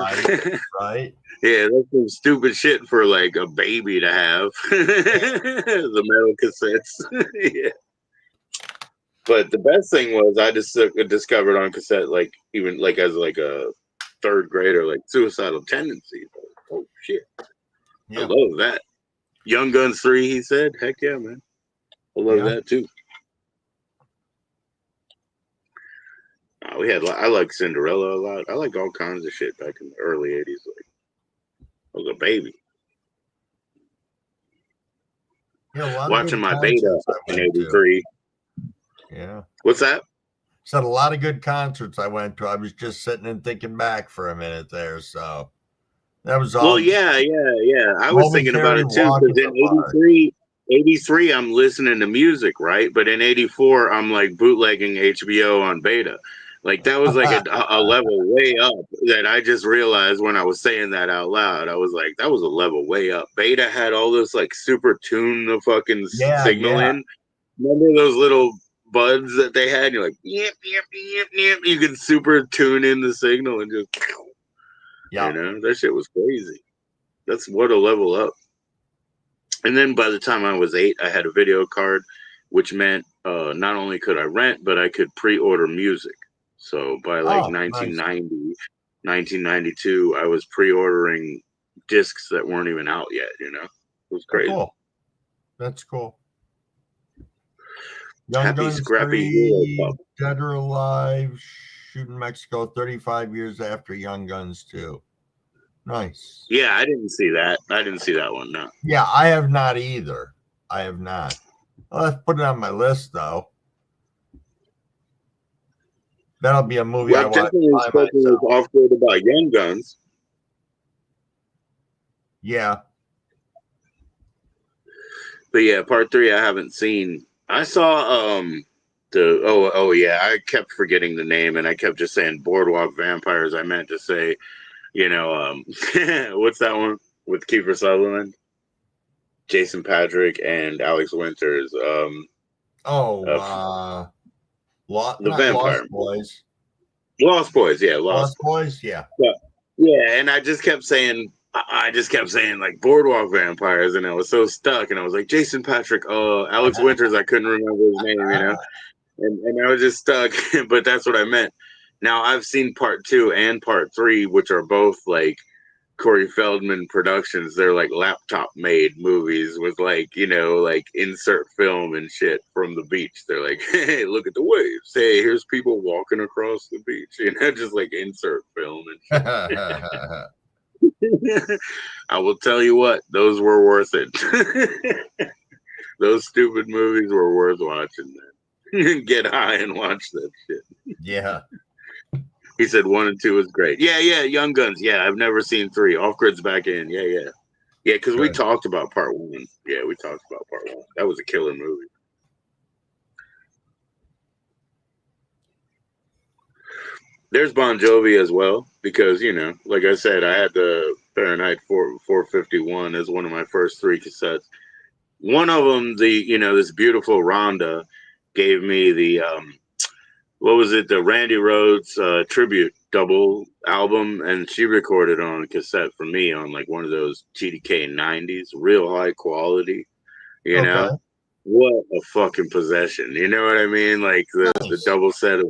Right. Yeah, that's some stupid shit for like a baby to have. The metal cassettes. Yeah. But the best thing was I just discovered on cassette, like even like as like a third grader, like Suicidal Tendencies. Oh shit, I love that. Young Guns 3, he said. Heck yeah, man. I love that too. I like Cinderella a lot. I liked all kinds of shit back in the early 80s. Like, I was a baby. Yeah, a lot Watching of my good Beta concerts I in went to. '83. Yeah. What's that? Said a lot of good concerts I went to. I was just sitting and thinking back for a minute there. So that was all. Well, yeah. I was thinking about momentary it too, walk in because in the park. 83, I'm listening to music, right? But in 84, I'm like bootlegging HBO on Beta. Like that was like a level way up that I just realized when I was saying that out loud. I was like, that was a level way up. Beta had all this like super tune the fucking signal in. Remember those little buds that they had? You're like, yep. You could super tune in the signal and just, you know, that shit was crazy. That's what a level up. And then by the time I was 8, I had a video card, which meant not only could I rent, but I could pre-order music. So by like 1990, 1992, I was pre-ordering discs that weren't even out yet, you know? It was crazy. Cool. That's cool. Young Happy Guns Scrappy 3, Hero Pup. Dead or Alive, Shooting Mexico 35 years after Young Guns 2. Nice. Yeah, I didn't see that. I didn't see that one, no. Yeah, I have not either. I have not. I'll have to put it on my list, though. That'll be a movie I Well, watch definitely by spoken myself. with off-grid about Young Guns. Yeah. But yeah, part 3 I haven't seen. I saw yeah, I kept forgetting the name and I kept just saying Boardwalk Vampires. I meant to say, you know, what's that one with Kiefer Sutherland, Jason Patrick, and Alex Winters? The Vampire Boys. Lost Boys, yeah, Lost Boys, yeah. Yeah, and I just kept saying like Boardwalk Vampires, and I was so stuck, and I was like Jason Patrick, Alex Winters, I couldn't remember his name, you know, and I was just stuck, but that's what I meant. Now I've seen part 2 and part 3, which are both like Corey Feldman productions. They're like laptop made movies with like, you know, like insert film and shit from the beach. They're like, hey, look at the waves. Hey, here's people walking across the beach. You know, just like insert film and shit. I will tell you what, those were worth it. Those stupid movies were worth watching, man. Get high and watch that shit. Yeah. He said 1 and 2 is great. Yeah, Young Guns. Yeah, I've never seen 3. Off Grid's back in. Yeah, because we talked about part 1. Yeah, we talked about part 1. That was a killer movie. There's Bon Jovi as well, because, you know, like I said, I had the Fahrenheit 451 as one of my first 3 cassettes. One of them, this beautiful Rhonda gave me the what was it? The Randy Rhoads tribute double album, and she recorded on cassette for me on like one of those TDK 90s, real high quality. You know, what a fucking possession. You know what I mean? Like the double set of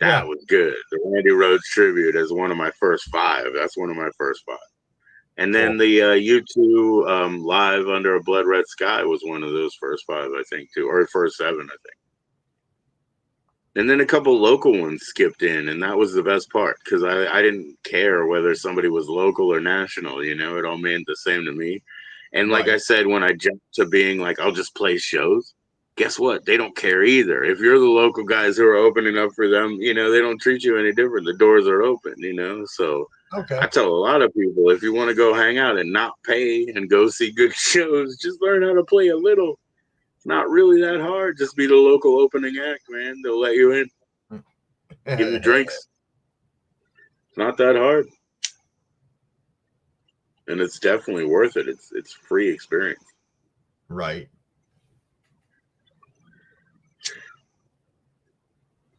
that was good. The Randy Rhoads tribute is one of my first 5. That's one of my first 5. And then the U2 Live Under a Blood Red Sky was one of those first 5, I think, too, or first 7, I think. And then a couple local ones skipped in, and that was the best part, because I didn't care whether somebody was local or national, you know, it all meant the same to me. And like I said, when I jumped to being like, I'll just play shows, guess what? They don't care either. If you're the local guys who are opening up for them, you know, they don't treat you any different. The doors are open, you know, so I tell a lot of people, if you want to go hang out and not pay and go see good shows, just learn how to play a little. Not really that hard. Just be the local opening act, man. They'll let you in. Give you drinks. It's not that hard. And it's definitely worth it. It's free experience. Right.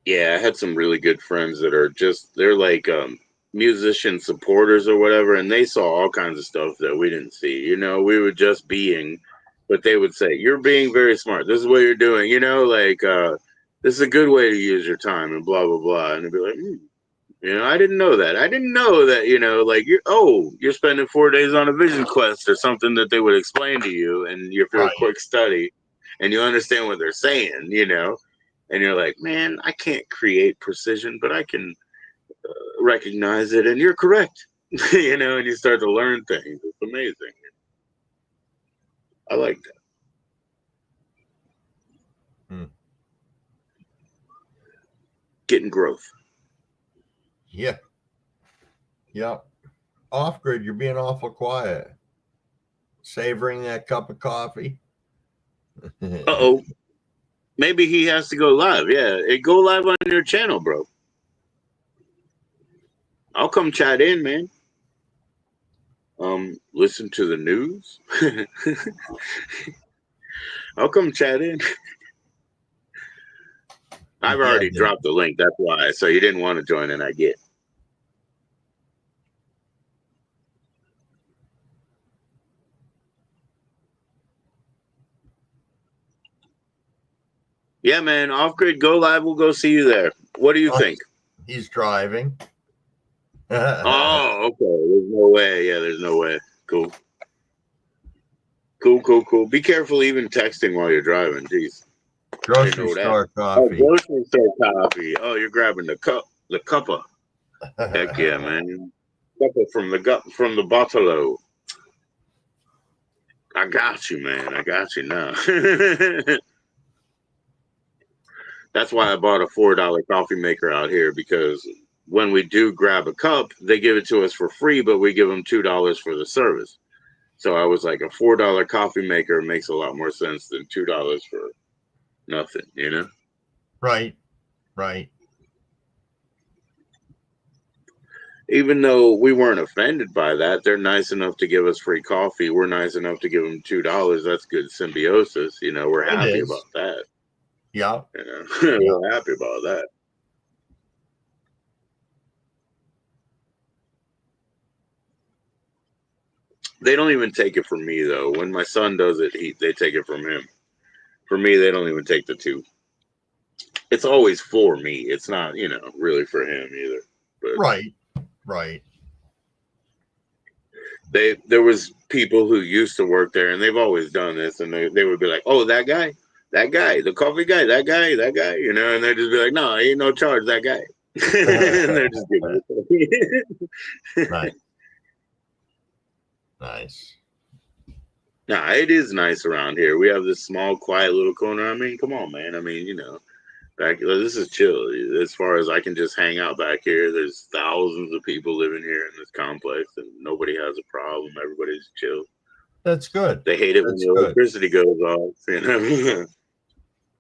Yeah, I had some really good friends that are they're like musician supporters or whatever, and they saw all kinds of stuff that we didn't see. You know, we were just being, but they would say, you're being very smart. This is what you're doing. You know, like this is a good way to use your time and blah, blah, blah. And they'd be like, you know, I didn't know that. I didn't know that, you know, like, you're spending 4 days on a vision quest or something that they would explain to you. And you're for a quick study and you understand what they're saying, you know, and you're like, man, I can't create precision, but I can recognize it. And you're correct, you know, and you start to learn things. It's amazing. I like that. Getting growth. Yeah. Yep. Off grid, you're being awful quiet. Savoring that cup of coffee. Uh-oh. Maybe he has to go live. Yeah, go live on your channel, bro. I'll come chat in, man. Listen to the news. I'll come chat in. I've already dropped the link. That's why. So you didn't want to join in, I get. Yeah, man. Off grid, go live. We'll go see you there. What do you think? He's driving. Oh, okay. There's no way. Yeah, there's no way. Cool. Cool. Be careful even texting while you're driving. Jeez. Grocery store coffee. Oh, grocery store coffee. Oh, you're grabbing the cuppa. Heck yeah, man. Cuppa from the bottle. I got you, man. I got you now. That's why I bought a $4 coffee maker out here, because when we do grab a cup, they give it to us for free, but we give them $2 for the service. So I was like, a $4 coffee maker makes a lot more sense than $2 for nothing, you know? Right. Even though we weren't offended by that, they're nice enough to give us free coffee. We're nice enough to give them $2. That's good symbiosis. You know, we're happy about that. Yeah. You know, we're happy about that. They don't even take it from me, though. When my son does it, they take it from him. For me, they don't even take the $2. It's always for me. It's not, you know, really for him either. But Right. There was people who used to work there, and they've always done this, and they would be like, oh, that guy, the coffee guy, that guy, you know, and they'd just be like, no, ain't no charge, that guy. And they're just giving it. Nice. Nah, it is nice around here. We have this small, quiet little corner. I mean, come on, man. I mean, you know, this is chill. As far as I can just hang out back here, there's thousands of people living here in this complex, and nobody has a problem. Everybody's chill. That's good. They hate it when the electricity goes off, you know.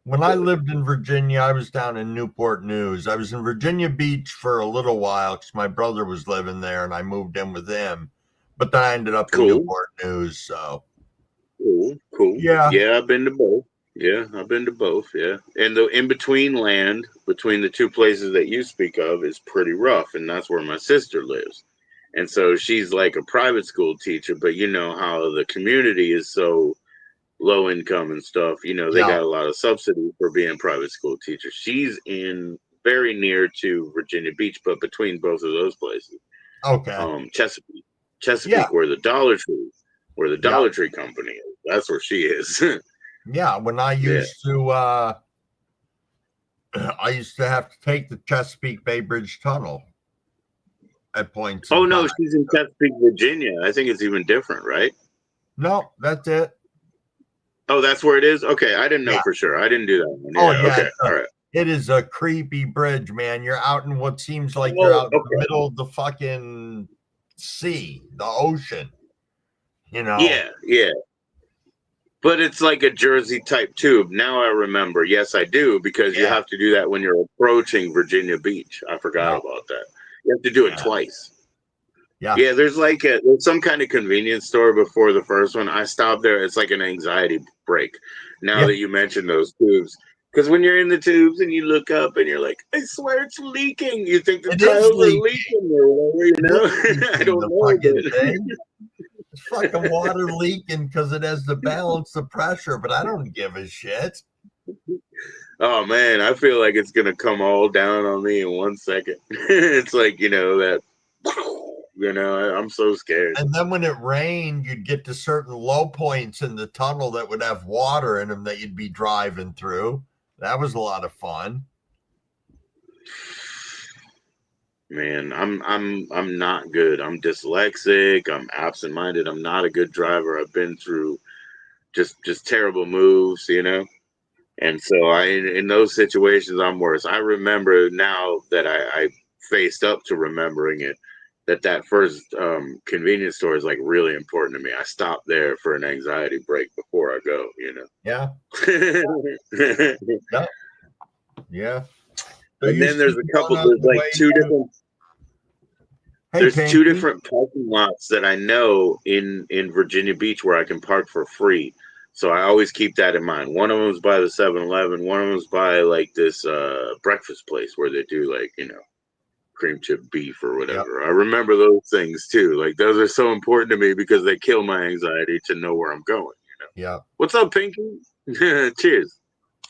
When I lived in Virginia, I was down in Newport News. I was in Virginia Beach for a little while because my brother was living there, and I moved in with him. But then I ended up in Newport News. So cool. Yeah, I've been to both. Yeah, and the in-between land between the two places that you speak of is pretty rough, and that's where my sister lives. And so she's like a private school teacher, but you know how the community is so low income and stuff. You know, they got a lot of subsidy for being private school teachers. She's in very near to Virginia Beach, but between both of those places. Okay. Chesapeake, where the Dollar Tree company is. That's where she is. Yeah, when I used to have to take the Chesapeake Bay Bridge Tunnel at points. Oh no, she's in Chesapeake, Virginia. I think it's even different, right? No, that's it. Oh, that's where it is? Okay, I didn't know for sure. I didn't do that one. Okay, all right. It is a creepy bridge, man. You're out in what seems like you're out in the middle of the fucking sea, the ocean. You know? Yeah. But it's like a Jersey type tube. Now I remember. Yes, I do, because you have to do that when you're approaching Virginia Beach. I forgot about that. You have to do it twice. Yeah, there's like there's some kind of convenience store before the first one. I stopped there. It's like an anxiety break. Now that you mentioned those tubes. Because when you're in the tubes and you look up and you're like, I swear it's leaking. You think the tiles are leaking or whatever, you know? I don't know. It's fucking water leaking because it has to balance the pressure, but I don't give a shit. Oh man, I feel like it's gonna come all down on me in 1 second. It's like, that, I'm so scared. And then when it rained, you'd get to certain low points in the tunnel that would have water in them that you'd be driving through. That was a lot of fun. Man, I'm not good. I'm dyslexic. I'm absent-minded. I'm not a good driver. I've been through just terrible moves, And so in those situations, I'm worse. I remember now that I faced up to remembering it, that first convenience store is like really important to me. I stop there for an anxiety break before I go, Yeah. Yeah. Yeah. And then there's a couple, there's like two different, there's two different parking lots that I know in Virginia Beach where I can park for free. So I always keep that in mind. One of them is by the 7-Eleven. One of them is by like this breakfast place where they do like, cream chip beef or whatever. Yep. I remember those things too. Like those are so important to me because they kill my anxiety to know where I'm going. Yeah. What's up, Pinky? Cheers.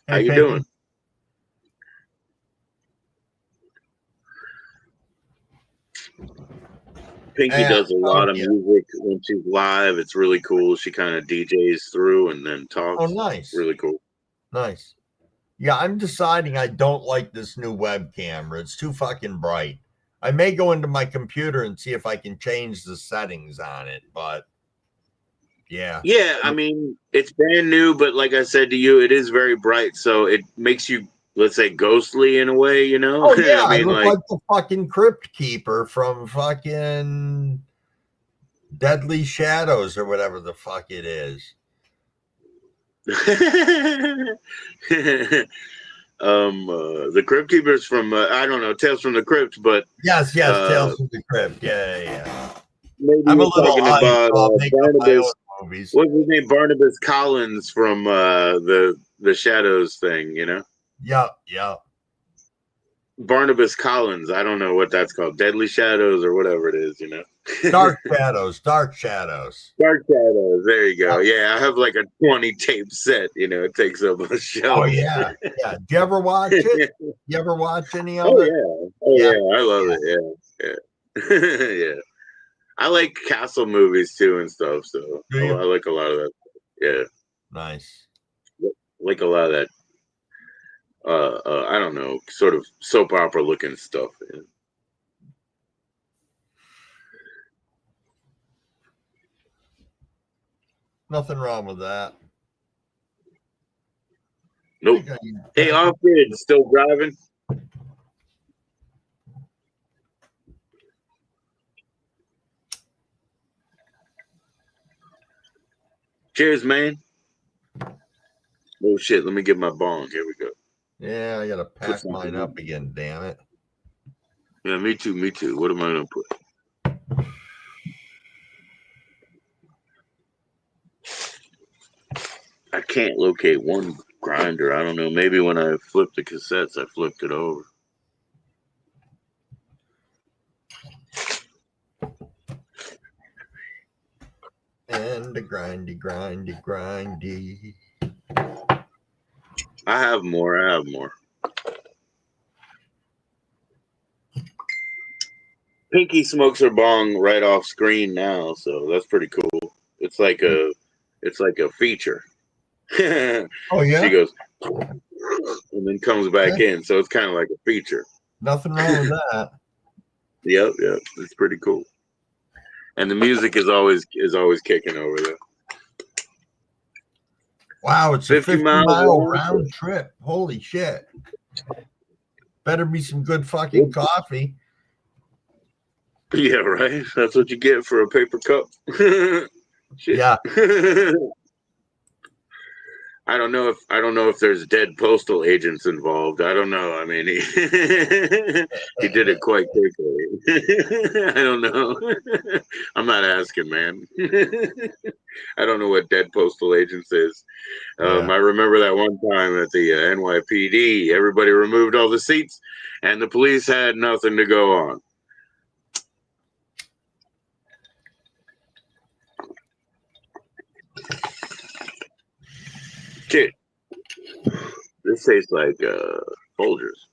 Hey, how you Pinky. doing? Pinky does a lot of music when she's live. It's really cool. She kind of DJs through and then talks. Oh, nice. Really cool. Nice. Yeah, I'm deciding I don't like this new web camera. It's too fucking bright. I may go into my computer and see if I can change the settings on it, but yeah. Yeah, I mean, it's brand new, but like I said to you, it is very bright, so it makes you, let's say, ghostly in a way, Oh, yeah, I mean, look like the fucking Crypt Keeper from fucking Deadly Shadows or whatever the fuck it is. The Crypt Keepers from I don't know, Tales from the Crypt, but yes, Tales from the Crypt. Yeah. Maybe I'm a you're little talking about Barnabas. movies. What's his name? Barnabas Collins from the Shadows thing, Yeah. Barnabas Collins. I don't know what that's called. Deadly Shadows or whatever it is, Dark Shadows. Dark Shadows. Dark Shadows. There you go. Yeah, I have like a 20 tape set. It takes up a shelf. Oh yeah. Do you ever watch it? You ever watch any of it? Yeah. I love it. Yeah. Yeah. I like castle movies too and stuff. So I like a lot of that. Yeah. Nice. Like a lot of that. I don't know, sort of soap opera looking stuff. Yeah. Nothing wrong with that. Nope. Hey, Alfred, still driving? Cheers, man. Oh shit, let me get my bong. Here we go. Yeah, I gotta pack mine up again, damn it. Yeah, me too. What am I gonna put? I can't locate one grinder. I don't know. Maybe when I flipped the cassettes, I flipped it over. And the grindy. I have more. Pinky smokes her bong right off screen now, so that's pretty cool. It's like a feature. Oh yeah. She goes and then comes back in, so it's kind of like a feature. Nothing wrong with that. Yep, it's pretty cool. And the music is always kicking over there. Wow, it's a 50-mile round trip. Holy shit. Better be some good fucking coffee. Yeah, right. That's what you get for a paper cup. Shit. Yeah. I don't know if there's dead postal agents involved. I don't know. I mean, he did it quite quickly. I don't know. I'm not asking, man. I don't know what dead postal agents is. I remember that one time at the NYPD, everybody removed all the seats, and the police had nothing to go on. Shit. This tastes like Folgers.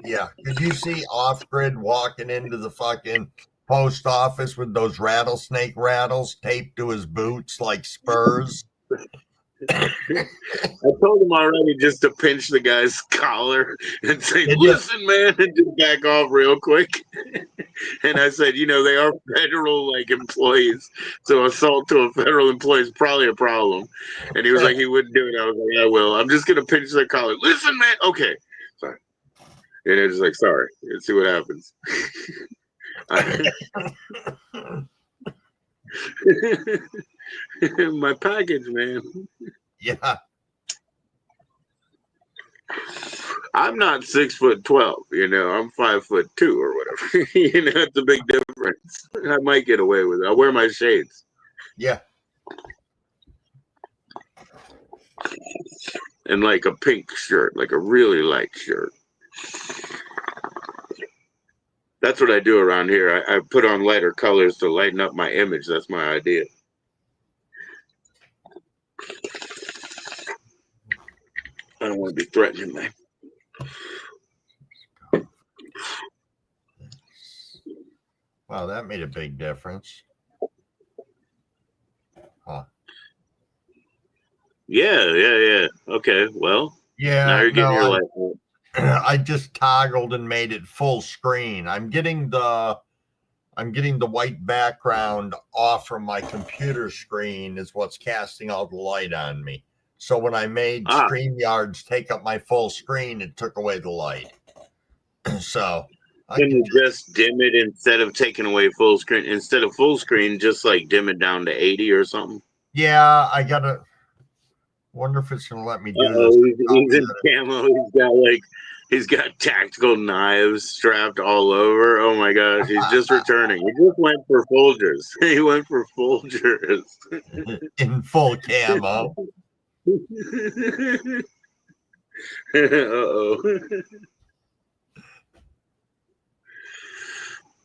Yeah. Did you see Off Grid walking into the fucking post office with those rattlesnake rattles taped to his boots like spurs? I told him already just to pinch the guy's collar and say, Did you? "Listen, man," and just back off real quick. And I said, they are federal employees, so assault to a federal employee is probably a problem. And he was like, he wouldn't do it. I was like, I will. I'm just gonna pinch their collar. Listen, man. Okay, sorry. And it's like, sorry. Let's see what happens. My package, man. Yeah. I'm not 6'12", I'm 5'2" or whatever. It's a big difference. I might get away with it. I'll wear my shades. Yeah. And like a pink shirt, like a really light shirt. That's what I do around here. I put on lighter colors to lighten up my image. That's my idea. I don't want to be threatening, man. Wow, that made a big difference. Huh. Yeah. Okay, well. Yeah. Now you're getting your life. I just toggled and made it full screen. I'm getting the white background off from my computer screen is what's casting all the light on me. So when I made StreamYards take up my full screen, it took away the light. So can you just dim it instead of taking away full screen? Instead of full screen, just like dim it down to 80 or something? Yeah, I gotta wonder if it's gonna let me do this. He's in camo. He's got tactical knives strapped all over. Oh my gosh, he's just returning. He just went for Folgers. He went for Folgers. In full camo. Uh-oh.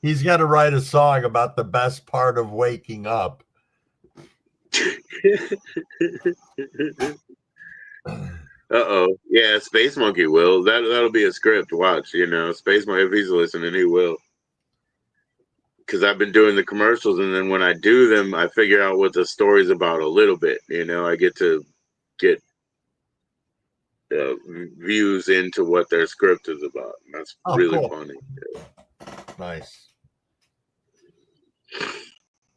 He's got to write a song about the best part of waking up. Uh-oh. Yeah, Space Monkey will. That'll be a script. Watch, Space Monkey, if he's listening, he will. Because I've been doing the commercials, and then when I do them, I figure out what the story's about a little bit. I get to get views into what their script is about. And that's really funny. Nice.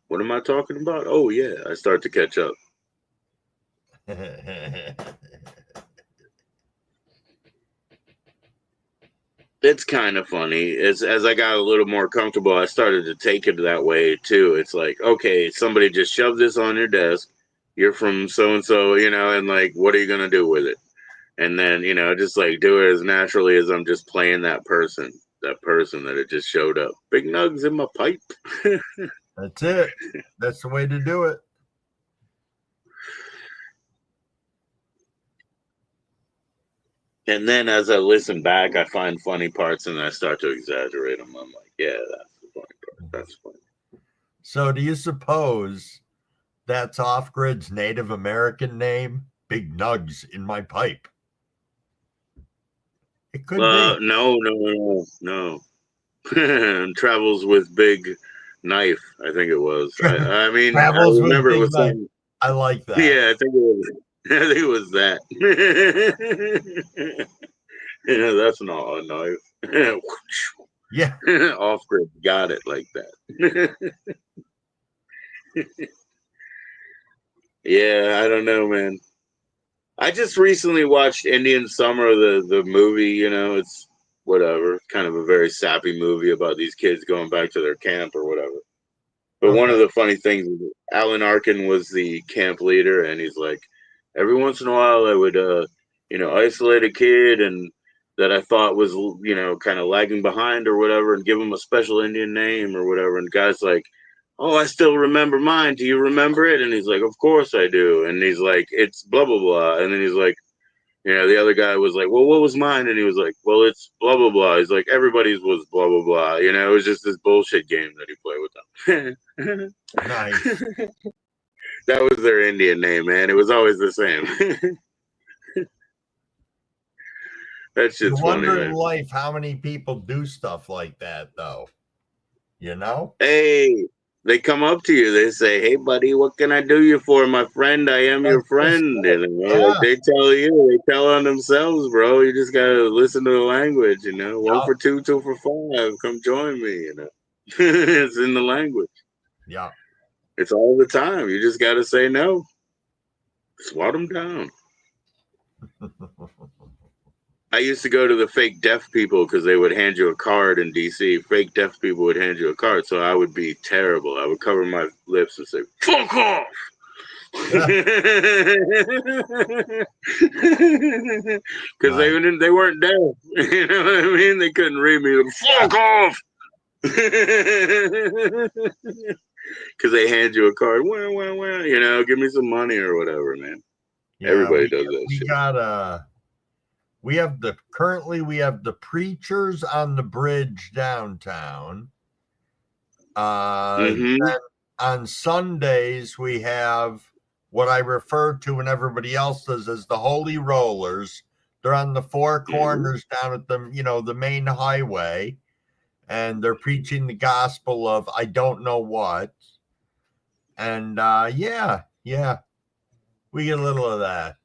What am I talking about? Oh, yeah. I start to catch up. It's kind of funny. As I got a little more comfortable, I started to take it that way, too. It's like, okay, somebody just shoved this on your desk. You're from so-and-so, and what are you going to do with it? And then, just do it as naturally as I'm just playing that person that it just showed up. Big nugs in my pipe. That's it. That's the way to do it. And then as I listen back, I find funny parts and I start to exaggerate them. I'm like, yeah, that's the funny part. That's funny. So do you suppose that's Off Grid's Native American name? Big nugs in my pipe. It could be. No. Travels with big knife, I think it was. I mean, I remember it was something. I like that. Yeah, I think it was that. That's not a knife. Yeah. Off Grid got it like that. Yeah, I don't know, man. I just recently watched Indian Summer, the movie. It's whatever, kind of a very sappy movie about these kids going back to their camp or whatever. But one of the funny things is Alan Arkin was the camp leader, and he's like, every once in a while I would, isolate a kid and that I thought was, kind of lagging behind or whatever, and give him a special Indian name or whatever. And the guy's like, oh, I still remember mine. Do you remember it? And he's like, of course I do. And he's like, it's blah, blah, blah. And then he's like, the other guy was like, well, what was mine? And he was like, well, it's blah, blah, blah. He's like, everybody's was blah, blah, blah. It was just this bullshit game that he played with them. Nice. That was their Indian name, man. It was always the same. That You shit's funny, wonder in man. life how many people do stuff like that, though. You know? Hey, they come up to you. They say, "Hey, buddy, what can I do you for, my friend? I am your friend." And like, they tell you, they tell on themselves, bro. You just gotta listen to the language. You know, 1 for 2, 2 for 5. Come join me. You know, it's in the language. Yeah. It's all the time. You just gotta say no. Swat them down. I used to go to the fake deaf people because they would hand you a card in DC. Fake deaf people would hand you a card, so I would be terrible. I would cover my lips and say, "Fuck off," because they weren't deaf. You know what I mean? They couldn't read me. Fuck off, because they hand you a card. Well, you know, give me some money or whatever, man. Yeah, Everybody does that we shit. got we have the preachers on the bridge downtown. Then on Sundays we have what I refer to and everybody else does as the Holy Rollers. They're on the four corners down at the main highway, and they're preaching the gospel of I don't know what. And yeah, we get a little of that.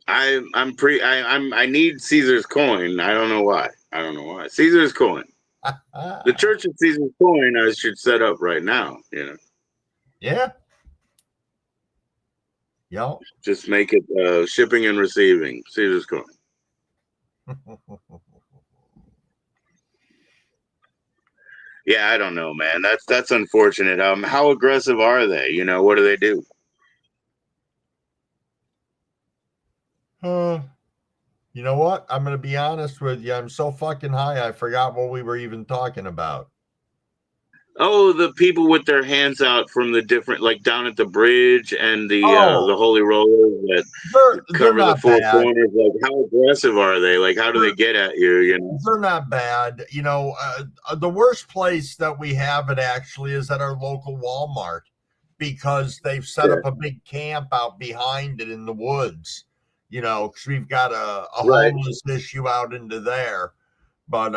I need Caesar's coin. I don't know why. Caesar's coin. The Church of Caesar's coin I should set up right now, you know. Yeah. Yep. Just make it shipping and receiving. Caesar's coin. Yeah, I don't know, man. That's unfortunate. How aggressive are they? You know, what do they do? You know what? I'm going to be honest with you. I'm so fucking high, I forgot what we were even talking about. Oh, the people with their hands out from the different, like down at the bridge and the Holy Rollers that cover the four corners. Like, how aggressive are they? Like, how do they get at you? You know, they're not bad. You know, the worst place that we have it actually is at our local Walmart because they've set up a big camp out behind it in the woods. You know, because we've got a homeless issue out into there. But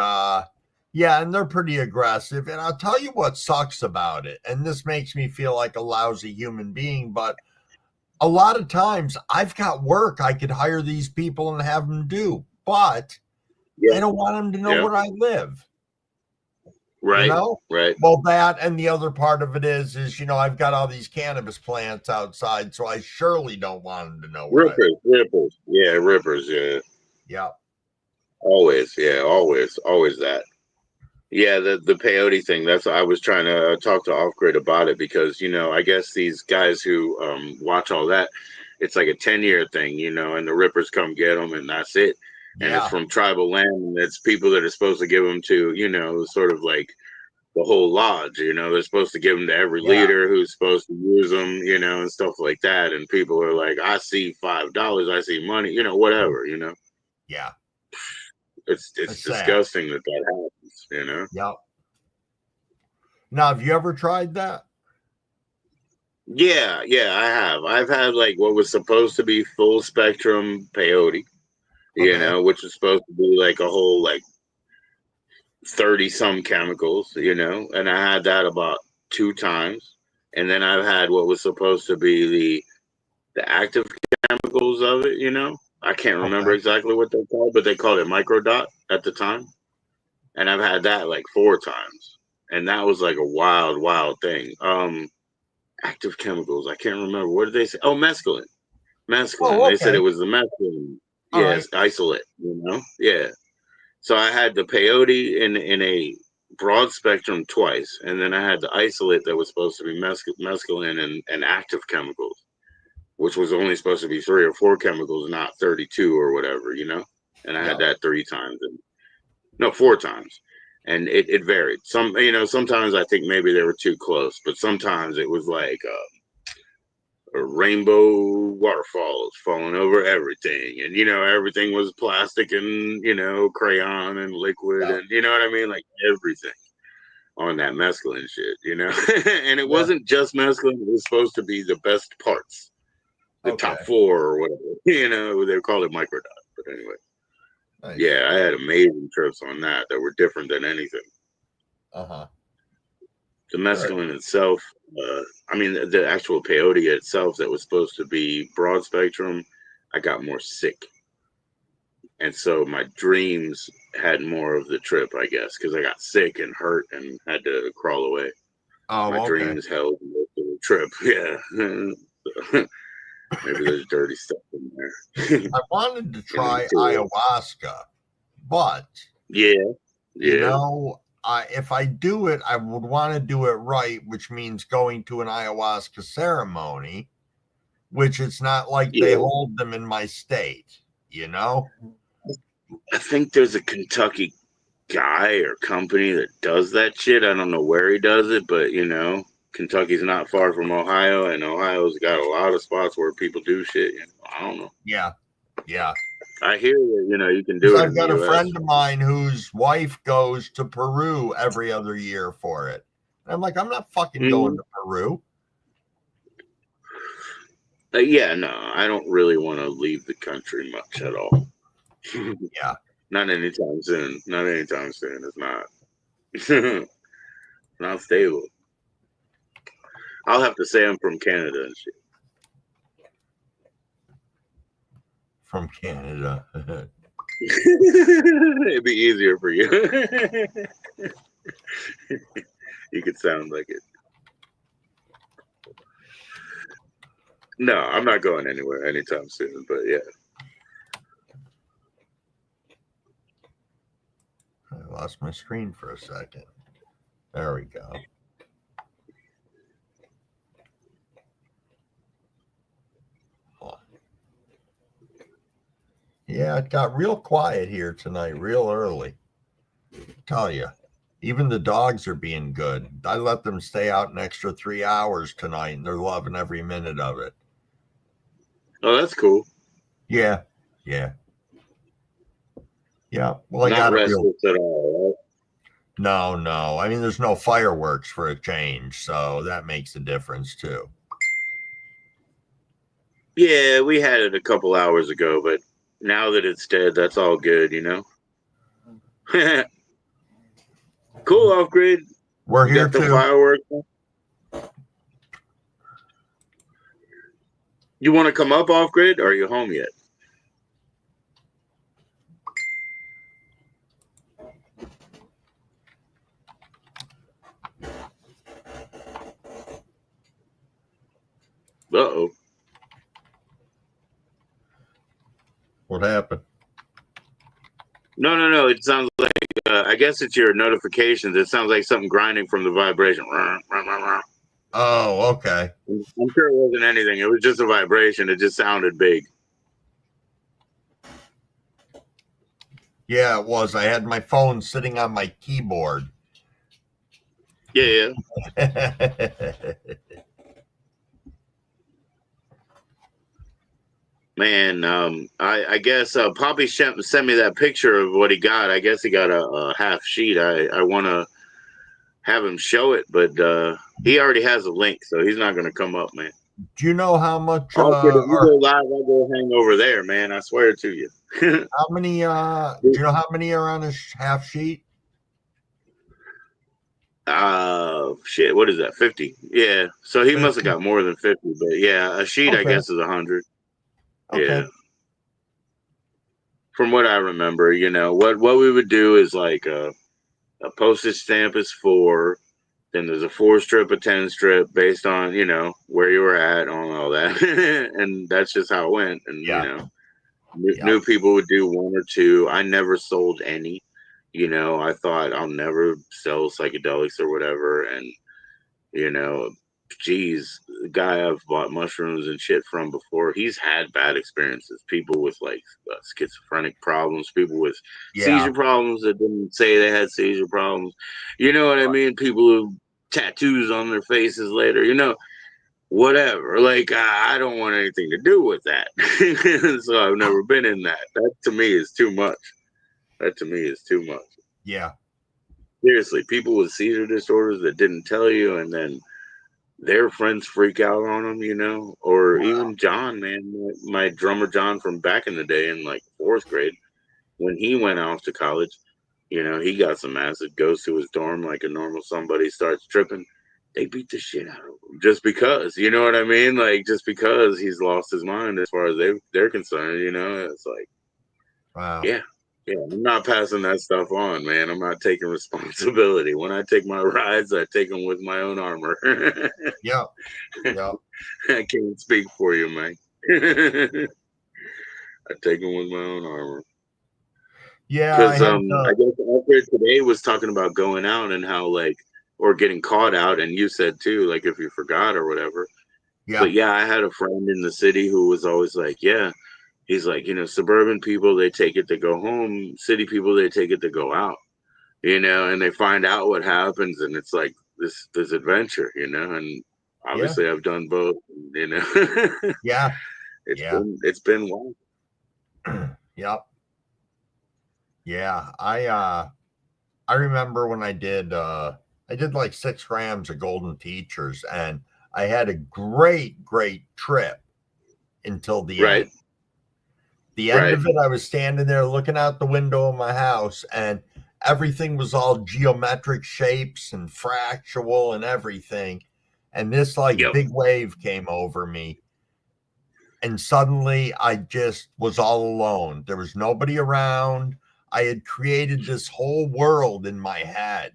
yeah, and they're pretty aggressive. And I'll tell you what sucks about it. And this makes me feel like a lousy human being, but a lot of times I've got work I could hire these people and have them do, but I don't want them to know where I live. Right. You know? Right. Well, that and the other part of it is, you know, I've got all these cannabis plants outside, so I surely don't want them to know where Rippers. Yeah, rippers. Yeah. Yeah. Always. Yeah. Always that. Yeah, the peyote thing. That's I was trying to talk to Off Grid about it because, you know, I guess these guys who watch all that, it's like a 10-year thing, you know, and the rippers come get them and that's it. And it's from tribal land, and it's people that are supposed to give them to, you know, sort of like the whole lodge, you know, they're supposed to give them to every leader who's supposed to use them, you know, and stuff like that. And people are like, I see $5, I see money, you know, whatever, you know. Yeah. It's disgusting that happens, you know. Yep. Now, have you ever tried that? Yeah, I have. I've had like what was supposed to be full spectrum peyote, you know, which was supposed to be like a whole like 30 some chemicals, you know, and I had that about 2 times. And then I've had what was supposed to be the active chemicals of it, you know. I can't remember exactly what they're called, but they called it microdot at the time. And I've had that like 4 times. And that was like a wild thing. Active chemicals. I can't remember. What did they say? Oh, mescaline. They said it was the mescaline. Yes, isolate, you know? Yeah. So I had the peyote in a broad spectrum twice. And then I had the isolate that was supposed to be mescaline and active chemicals, which was only supposed to be 3 or 4 chemicals, not 32 or whatever, you know? And I had that 3 times. No, 4 times. And it varied. You know, sometimes I think maybe they were too close, but sometimes it was like a rainbow waterfalls falling over everything. And, you know, everything was plastic and, you know, crayon and liquid and, you know what I mean? Like everything. on that mescaline shit, you know. And it wasn't just mescaline; it was supposed to be the best parts, the top 4 or whatever. You know, they call it microdot. But anyway, yeah, I had amazing trips on that were different than anything. The mescaline itself, I mean, the actual peyote itself that was supposed to be broad spectrum, I got more sick. And so my dreams had more of the trip, I guess, because I got sick and hurt and had to crawl away. My dreams held most of the trip. Yeah. Maybe there's dirty stuff in there. I wanted to try ayahuasca, but you know, if I do it, I would want to do it right, which means going to an ayahuasca ceremony, which it's not like they hold them in my state, you know? I think there's a Kentucky guy or company that does that shit. I don't know where he does it, but you know, Kentucky's not far from Ohio, and Ohio's got a lot of spots where people do shit. You know, I don't know. Yeah. I hear that, you know, you can do it. I've got a friend of mine whose wife goes to Peru every other year for it. And I'm like, I'm not fucking going to Peru. Yeah, no, I don't really want to leave the country much at all. Yeah. Not anytime soon. Not anytime soon. It's not. Not stable. I'll have to say I'm from Canada and shit. From Canada. It'd be easier for you. You could sound like it. No, I'm not going anywhere anytime soon, but yeah. I lost my screen for a second. There we go. Yeah, it got real quiet here tonight, real early. Tell you, even the dogs are being good. I let them stay out an extra 3 hours tonight, and they're loving every minute of it. Oh, that's cool. Yeah. Well, I Not got restless at all, right? No. I mean, there's no fireworks for a change, so that makes a difference too. Yeah, we had it a couple hours ago, but now that it's dead, that's all good, you know? Cool, Off Grid. We're here got the too. Fireworks. You want to come up, Off Grid, or are you home yet? Uh-oh. What happened? No. It sounds like, I guess it's your notifications. It sounds like something grinding from the vibration. Oh, okay. I'm sure it wasn't anything. It was just a vibration. It just sounded big. Yeah, it was. I had my phone sitting on my keyboard. Yeah. Man, I guess Poppy sent me that picture of what he got. I guess he got a half sheet. I want to have him show it, but he already has a link, so he's not going to come up, man. Do you know how much? If you go live, I'll go hang over there, man. I swear to you. How many? Do you know how many are on a half sheet? Shit. What is that? 50? Yeah. So he must have got more than 50, but yeah, a sheet I guess is 100. Okay. Yeah. From what I remember, you know, what we would do is like a postage stamp is 4, then there's a 4 strip, a 10 strip based on, you know, where you were at on all that. And that's just how it went. And, you know, new people would do 1 or 2. I never sold any, you know, I thought I'll never sell psychedelics or whatever. And, you know, geez, the guy I've bought mushrooms and shit from before, he's had bad experiences. People with like schizophrenic problems, people with seizure problems that didn't say they had seizure problems. You know what I mean? People who tattoos on their faces later, you know, whatever. Like, I don't want anything to do with that. So I've never been in that. That to me is too much. That to me is too much. Yeah. Seriously, people with seizure disorders that didn't tell you, and then their friends freak out on them, you know? Or even John, man, my drummer John from back in the day in like 4th grade, when he went off to college, you know, he got some acid, goes to his dorm like a normal somebody, starts tripping. They beat the shit out of him just because, you know what I mean? Like, just because he's lost his mind as far as they're concerned, you know? It's like, Wow. yeah. Yeah, I'm not passing that stuff on, man. I'm not taking responsibility. When I take my rides, I take them with my own armor. Yeah. Yeah. I can't speak for you, man. I take them with my own armor. Yeah, Because I guess Alfred today was talking about going out and how, like, or getting caught out, and you said too, like, if you forgot or whatever. Yeah. But yeah, I had a friend in the city who was always like, yeah, he's like, you know, suburban people, they take it to go home. City people, they take it to go out, you know, and they find out what happens. And it's like this adventure, you know, and obviously I've done both, you know. Yeah. It's been wild. Yep. Yeah. I remember when I did like 6 grams of golden teachers, and I had a great trip until the end. The end of it, I was standing there looking out the window of my house, and everything was all geometric shapes and fractal and everything. And this big wave came over me. And suddenly I just was all alone. There was nobody around. I had created this whole world in my head.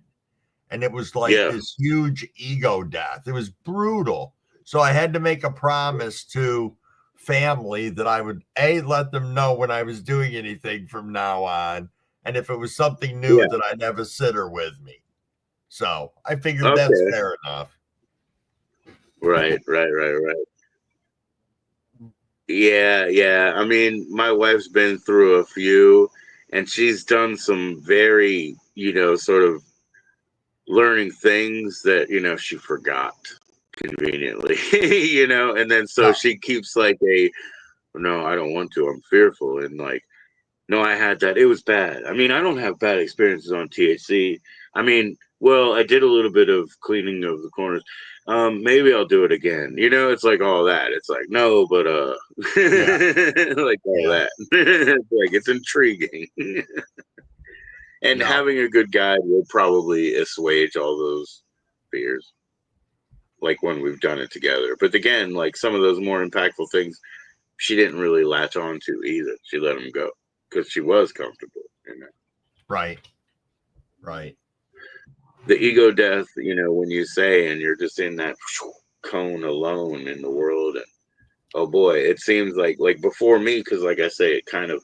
And it was like this huge ego death. It was brutal. So I had to make a promise to family that I would let them know when I was doing anything from now on, and if it was something new that I'd have a sitter with me. So I figured that's fair enough. Right. Yeah. I mean, my wife's been through a few, and she's done some very, you know, sort of learning things that, you know, she forgot conveniently, you know, and then so she keeps like no, I don't want to, I'm fearful, and like, no, I had that, it was bad. I mean, I don't have bad experiences on THC. I mean, well, I did a little bit of cleaning of the corners. Maybe I'll do it again. You know, it's like all that. It's like, no, but like all that. It's like, it's intriguing. And having a good guide will probably assuage all those fears, like when we've done it together. But again, like some of those more impactful things, she didn't really latch on to either. She let them go because she was comfortable, you know. Right. The ego death, you know, when you say, and you're just in that cone alone in the world, and oh boy, it seems like before me, because like I say, it kind of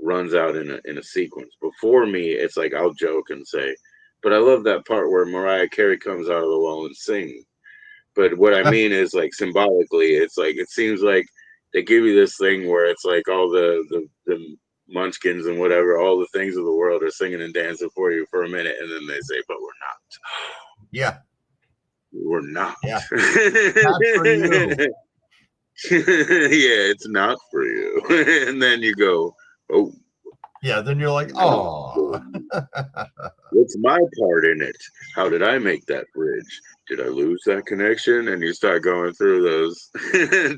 runs out in a sequence. Before me, it's like I'll joke and say, but I love that part where Mariah Carey comes out of the wall and sings. But what I mean is, like, symbolically, it's like it seems like they give you this thing where it's like all the munchkins and whatever, all the things of the world are singing and dancing for you for a minute, and then they say, but we're not. Yeah. We're not. Yeah. Not for you. Yeah, it's not for you. And then you go, oh. Yeah, then you're like, oh. What's my part in it? How did I make that bridge? Did I lose that connection? And you start going through those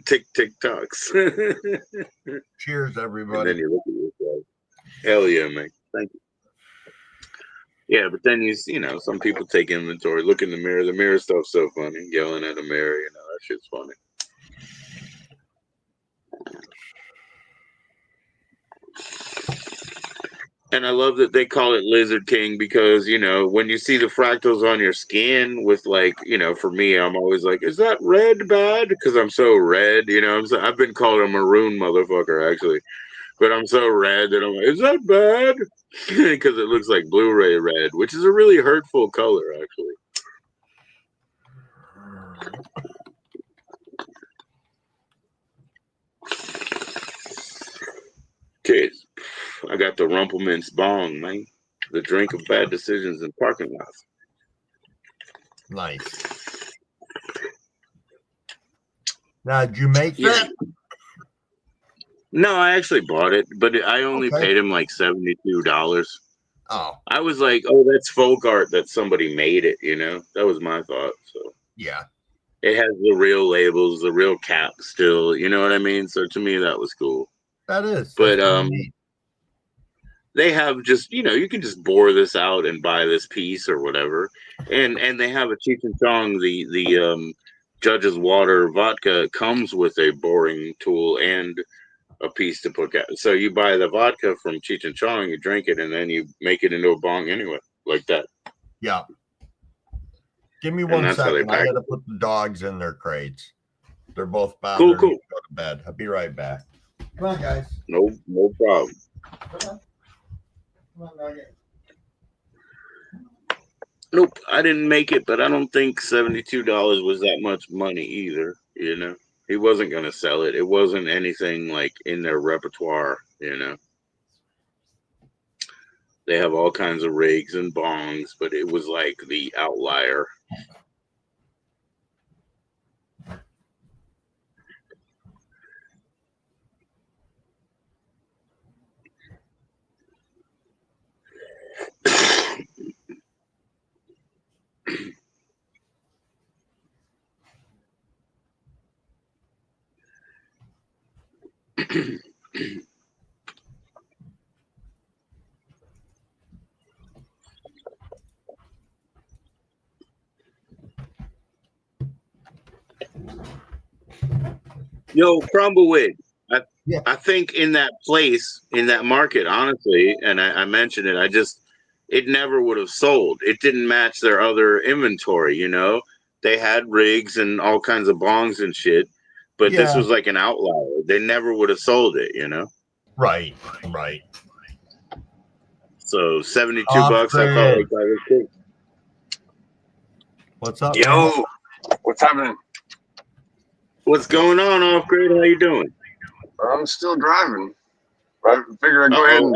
tick-talks. Cheers, everybody. And then you look at yourself. Hell yeah, man. Thank you. Yeah, but then you know, some people take inventory, look in the mirror. The mirror stuff's so funny. Yelling at a mirror, you know, that shit's funny. And I love that they call it Lizard King because, you know, when you see the fractals on your skin with, like, you know, for me, I'm always like, is that red bad? Because I'm so red, you know. I've been called a maroon motherfucker, actually. But I'm so red that I'm like, is that bad? Because it looks like Blu-ray red, which is a really hurtful color, actually. Okay, I got the Rumpleman's Bong, man. The drink of bad decisions in parking lots. Nice. Now, did you make that? No, I actually bought it, but I only paid him like $72. Oh, I was like, oh, that's folk art that somebody made it, you know? That was my thought. So yeah. it has the real labels, the real cap still, you know what I mean? So to me, that was cool. That is. But That's neat. they have just, you know, you can just bore this out and buy this piece or whatever. And they have a Cheech and Chong, the Judge's Water vodka comes with a boring tool and a piece to put out. So you buy the vodka from Cheech and Chong, you drink it, and then you make it into a bong anyway, like that. Yeah. Give me And one that's how they second. I pack got to it. put the dogs in their crates. They're both Cool, bothered cool. to go to bed. I'll be right back. Come on, guys. No problem. Come on, Nugget. Nope, I didn't make it, but I don't think $72 was that much money either, you know? He wasn't going to sell it. It wasn't anything like in their repertoire, you know? They have all kinds of rigs and bongs, but it was like the outlier. Yo, Crumbleweed. I think in that place, in that market, honestly, and I mentioned it, it never would have sold. It didn't match their other inventory, you know? They had rigs and all kinds of bongs and shit, but this Yeah. was like an outlier. They never would have sold it, you know? Right. So 72 Off bucks, I felt grid. like that was good. What's up, Yo, man? what's happening? What's going on, Off Grid? How you doing? I'm still driving. I figure I'd go ahead and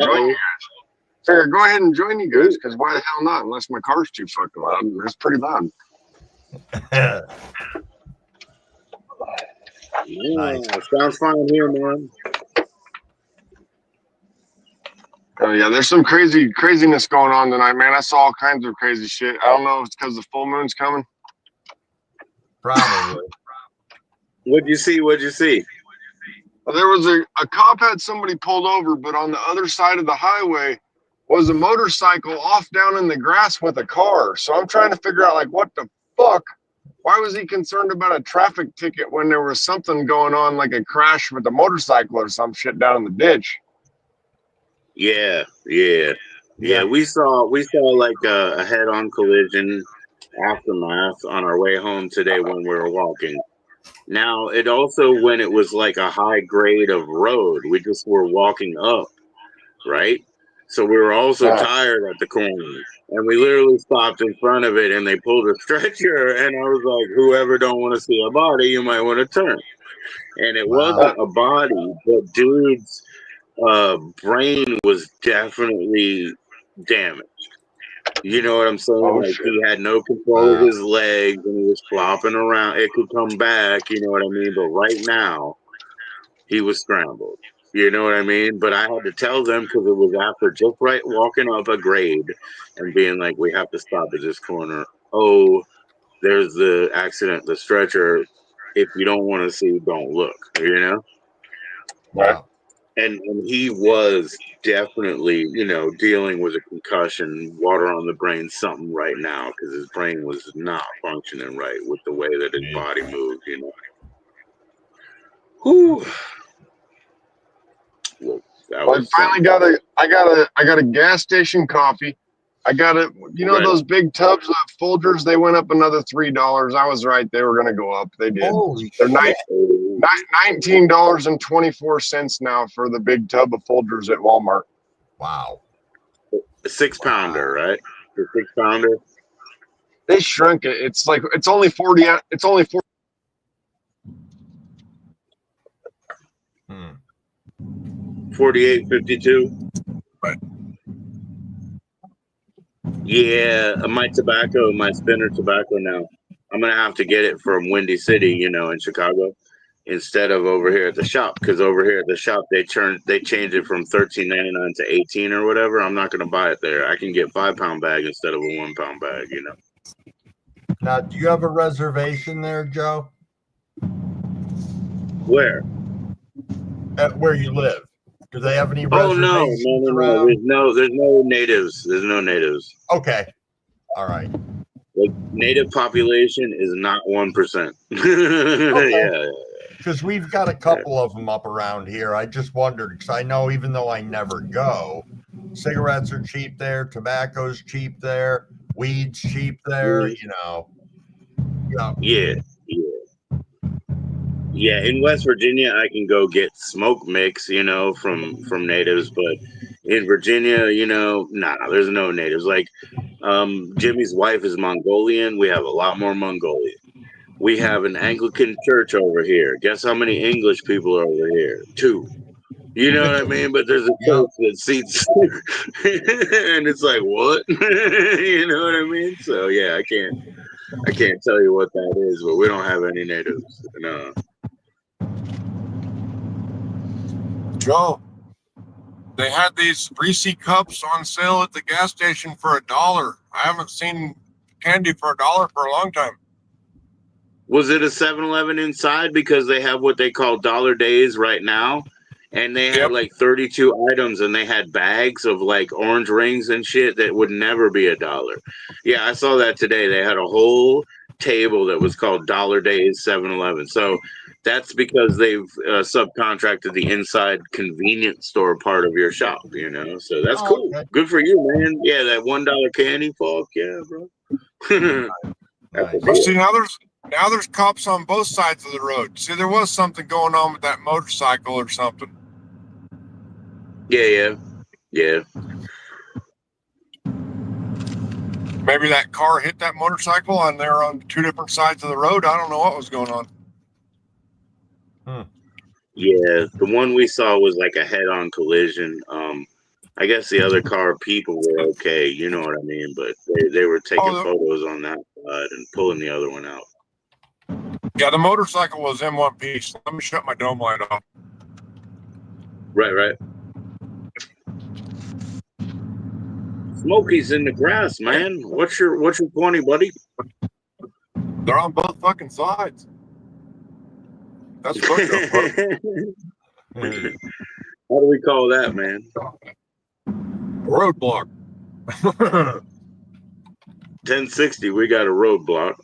join you guys. Because why the hell not? Unless my car's too fucking loud. It's pretty loud. Yeah, sounds fine here, man. Oh yeah, there's some craziness going on tonight, man. I saw all kinds of crazy shit. I don't know if it's because the full moon's coming. Probably. What'd you see? Well, there was a cop had somebody pulled over, but on the other side of the highway was a motorcycle off down in the grass with a car. So I'm trying to figure out, like, what the fuck? Why was he concerned about a traffic ticket when there was something going on, like a crash with a motorcycle or some shit down in the ditch? Yeah. We saw like a head-on collision aftermath on our way home today when we were walking. Now, it also, when it was like a high grade of road, we just were walking up, right? So we were also tired at the corner, and we literally stopped in front of it, and they pulled a stretcher, and I was like, whoever don't want to see a body, you might want to turn. And it wasn't a body, but dude's brain was definitely damaged. You know what I'm saying? Oh, like shit. he had no control of his legs and he was flopping around. It could come back, you know what I mean? But right now, he was scrambled. You know what I mean? But I had to tell them because it was after just right walking up a grade and being like, we have to stop at this corner. Oh, there's the accident, the stretcher. If you don't want to see, don't look, you know? Right. And he was definitely, you know, dealing with a concussion, water on the brain, something right now, because his brain was not functioning right with the way that his body moved, you know. Whew. Well, I finally I got a gas station coffee. I got it. You know, those big tubs of Folgers, they went up another $3. I was right. They were going to go up. They did. Holy They're shit. $19.24 now for the big tub of Folgers at Walmart. Wow. A 6-pounder, right? The 6-pounder. They shrunk it. It's like it's only 40. It's only 40. 48.52. Right. Yeah, my spinner tobacco now. I'm gonna have to get it from Windy City, you know, in Chicago. instead of over here at the shop, because over here at the shop they change it from $13.99 to 18 or whatever. I'm not gonna buy it there. I can get 5-pound bag instead of a 1-pound bag. You know. Now, do you have a reservation there, Joe? Where? At where you live? Do they have any Oh reservations no. around? There's no natives. There's no natives. Okay. All right. Like native population is not 1%. Okay. Yeah. Because we've got a couple of them up around here. I just wondered, because I know even though I never go, cigarettes are cheap there, tobacco's cheap there, weed's cheap there, you know. Yeah. Yeah, in West Virginia, I can go get smoke mix, you know, from natives, but in Virginia, you know, nah, there's no natives. Like, Jimmy's wife is Mongolian. We have a lot more Mongolian. We have an Anglican church over here. Guess how many English people are over here? 2. You know what I mean? But there's a church that seats, and it's like, what? You know what I mean? So yeah, I can't tell you what that is, but we don't have any natives. No. Joe, they had these Reese cups on sale at the gas station for $1. I haven't seen candy for $1 for a long time. Was it a 7-Eleven inside? Because they have what they call dollar days right now. And they had like 32 items, and they had bags of like orange rings and shit that would never be $1. Yeah, I saw that today. They had a whole table that was called Dollar Days 7-Eleven. So that's because they've subcontracted the inside convenience store part of your shop, you know? So that's cool. Okay. Good for you, man. Yeah, that $1 candy, fuck yeah, bro. That's a But see, deal. now there's cops on both sides of the road. See, there was something going on with that motorcycle or something. Yeah. Maybe that car hit that motorcycle and they're on 2 different sides of the road. I don't know what was going on. Yeah, the one we saw was like a head-on collision. I guess the other car people were okay, you know what I mean, but they were taking photos on that side and pulling the other one out. Yeah, the motorcycle was in one piece. Let me shut my dome light off. Right. Smokey's in the grass, man. What's your 20, buddy? They're on both fucking sides. That's fucked up, bro. How do we call that, man? Roadblock. 1060, we got a roadblock.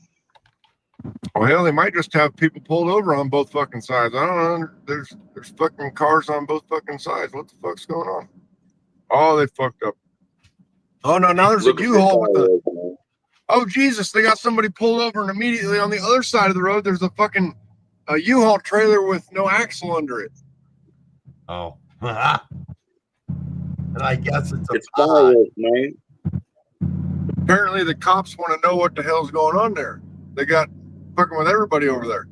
Well, hell, they might just have people pulled over on both fucking sides. I don't know. There's fucking cars on both fucking sides. What the fuck's going on? Oh, they fucked up. Oh no, now there's a U-Haul with the. Oh Jesus, they got somebody pulled over, and immediately on the other side of the road, there's a fucking U-Haul trailer with no axle under it. Oh. And I guess it's fireworks, man. Apparently, the cops want to know what the hell's going on there. They got fucking with everybody over there.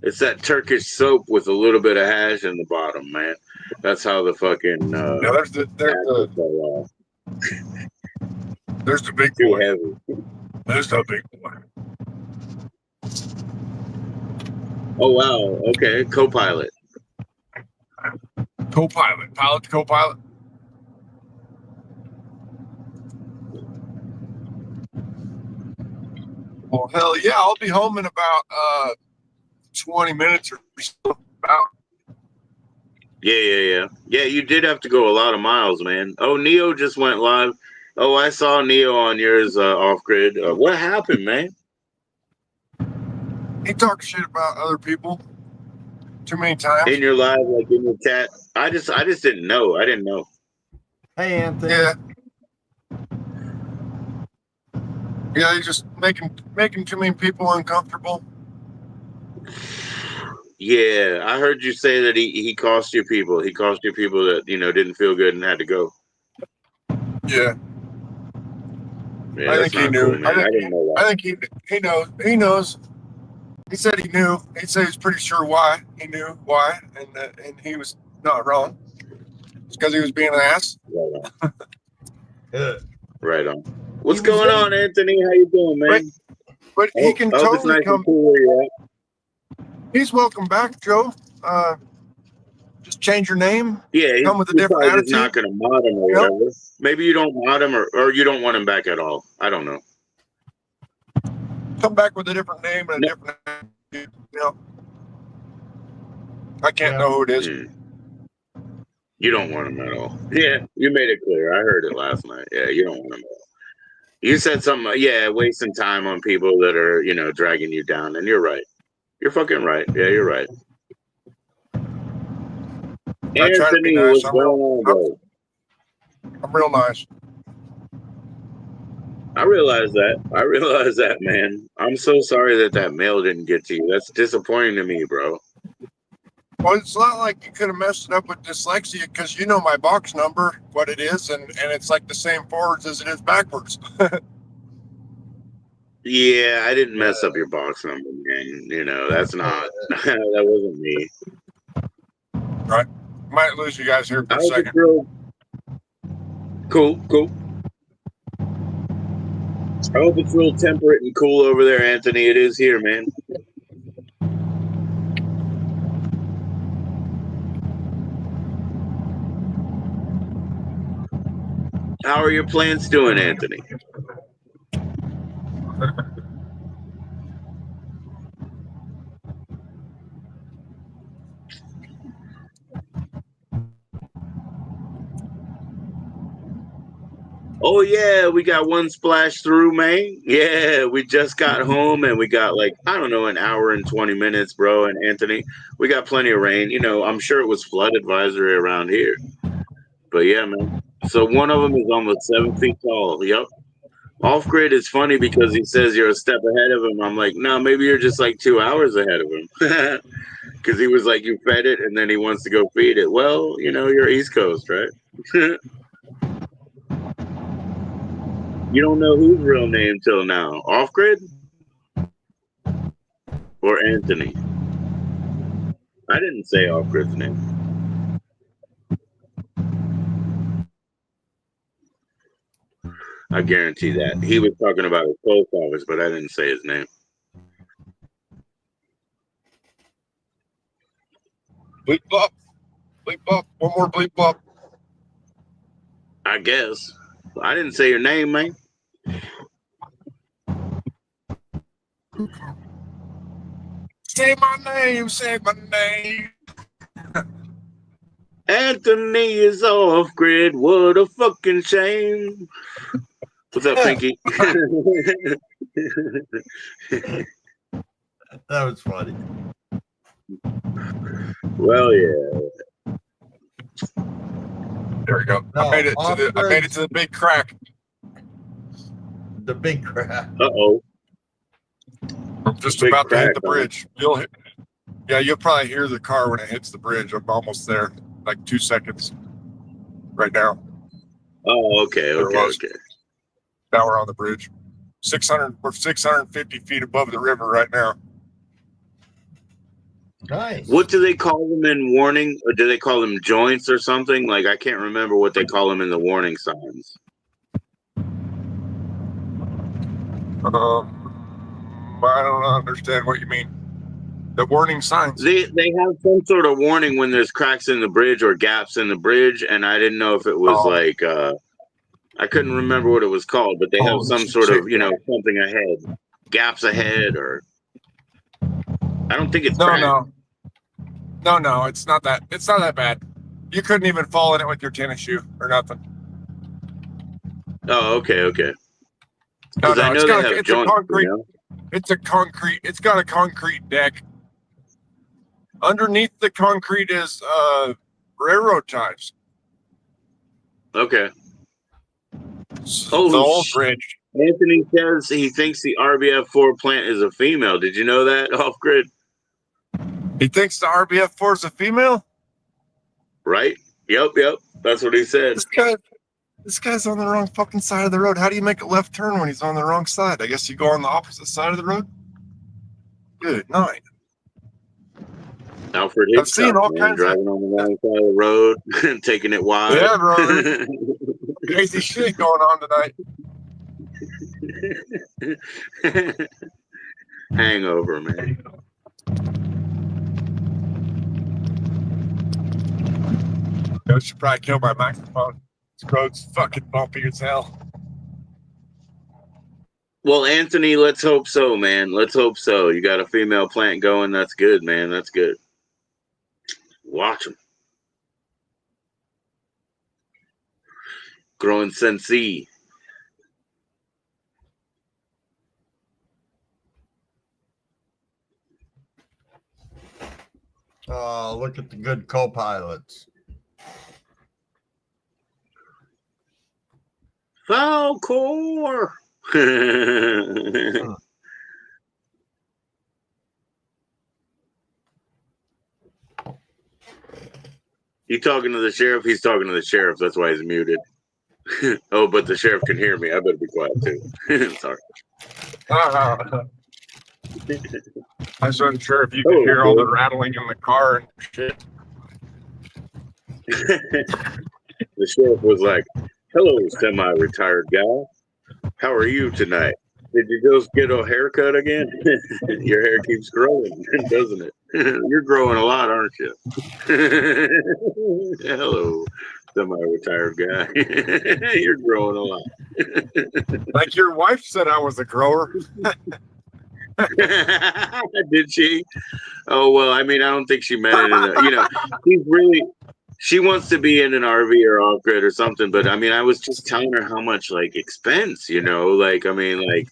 It's that Turkish soap with a little bit of hash in the bottom, man. That's how the fucking there's the big too boy. heavy. There's the big boy. Oh wow, okay, co-pilot. Pilot to co-pilot. Well, hell yeah, I'll be home in about 20 minutes or so. About. Yeah. You did have to go a lot of miles, man. Oh, Neo just went live. Oh, I saw Neo on yours off grid. What happened, man? He talks shit about other people too many times. In your live, like in your chat. I just didn't know. I didn't know. Hey, Anthony. Yeah, he's just making too many people uncomfortable. Yeah, I heard you say that he cost you people. He cost you people that didn't feel good and had to go. Yeah. Yeah, I that's think he not knew. cool, man. I didn't know that. I think he knows. He knows. He said he knew. He said he's pretty sure why. He knew why, and he was not wrong. It's because he was being an ass. Right on. What's going on, Anthony? How you doing, man? But he can totally nice come. And cool where you're at. He's welcome back, Joe. Just change your name. Yeah, Come with a you're different probably just attitude. not going to mod him or Yep. whatever. Maybe you don't mod him or you don't want him back at all. I don't know. Come back with a different name and a different attitude. You know. I can't know who it is. You don't want him at all. Yeah, you made it clear. I heard it last night. Yeah, you don't want him at all. You said something, yeah, wasting time on people that are, you know, dragging you down. And you're right. You're fucking right. Yeah, you're right. I try to be Anthony, nice. what's going on, bro? I'm real nice. I realize that, man. I'm so sorry that mail didn't get to you. That's disappointing to me, bro. Well, it's not like you could have messed it up with dyslexia because you know my box number, what it is, and it's like the same forwards as it is backwards. Yeah, I didn't mess up your box number, man. You know, that's not, that wasn't me. Right. Might lose you guys here for a second. Cool. I hope it's real temperate and cool over there, Anthony. It is here, man. How are your plants doing, Anthony? Oh, yeah, we got one splash through, man. Yeah, we just got home and we got like, I don't know, an hour and 20 minutes, bro. And Anthony, we got plenty of rain. You know, I'm sure it was flood advisory around here. But yeah, man. So one of them is almost 7 feet tall. Yep. Off grid is funny because he says you're a step ahead of him. I'm like, no, maybe you're just like 2 hours ahead of him. Because he was like, you fed it and then he wants to go feed it. Well, you know, you're East Coast, right? You don't know whose real name till now. Off grid? Or Anthony? I didn't say off grid's name. I guarantee that. He was talking about his post office, but I didn't say his name. Bleep bop. Bleep bop. One more bleep bop. I guess. I didn't say your name, man. Say my name. Say my name. Anthony is off grid. What a fucking shame. What's up, Pinky? That was funny. Well, yeah. There we go. No, I made it to the big crack. The big crack. Uh-oh. I'm just about to hit the bridge. You'll probably hear the car when it hits the bridge. I'm almost there. Like 2 seconds. Right now. Oh, okay. Now we're on the bridge. We're 650 feet above the river right now. Nice. What do they call them in warning? Or do they call them joints or something? Like, I can't remember what they call them in the warning signs. I don't understand what you mean. The warning signs. They have some sort of warning when there's cracks in the bridge or gaps in the bridge, and I didn't know if it was like I couldn't remember what it was called, but they have some sort of, you know, something ahead, gaps ahead, or I don't think it's no, it's not that. It's not that bad. You couldn't even fall in it with your tennis shoe or nothing. Oh, okay. No, I know they have joints. Concrete. You know? It's a concrete. It's got a concrete deck. Underneath the concrete is railroad ties. Okay. The old bridge. Anthony says he thinks the RBF4 plant is a female. Did you know that, off grid? He thinks the RBF4 is a female? Right? Yep. That's what he said. This guy's on the wrong fucking side of the road. How do you make a left turn when he's on the wrong side? I guess you go on the opposite side of the road? Good night. Alfred Hitchcock, man, driving on the wrong side of the road and taking it wide. Yeah, brother. Crazy shit going on tonight. Hangover, man. I should probably kill my microphone. This road's fucking bumpy as hell. Well, Anthony, let's hope so, man. Let's hope so. You got a female plant going. That's good, man. That's good. Watch them. Growing Sensei. Oh, look at the good co-pilots. Falcor. You talking to the sheriff? He's talking to the sheriff. That's why he's muted. Oh, but the sheriff can hear me. I better be quiet too. Sorry. I wasn't sure if you could hear all the rattling in the car and shit. The sheriff was like, "Hello, semi-retired guy. How are you tonight? Did you just get a haircut again? Your hair keeps growing, doesn't it? You're growing a lot, aren't you?" Hello, semi-retired guy. You're growing a lot. Like your wife said I was a grower. Did she? Oh, well, I mean, I don't think she meant it in a, she wants to be in an RV or off-grid or something, but I mean, I was just telling her how much, like, expense, like, I mean, like,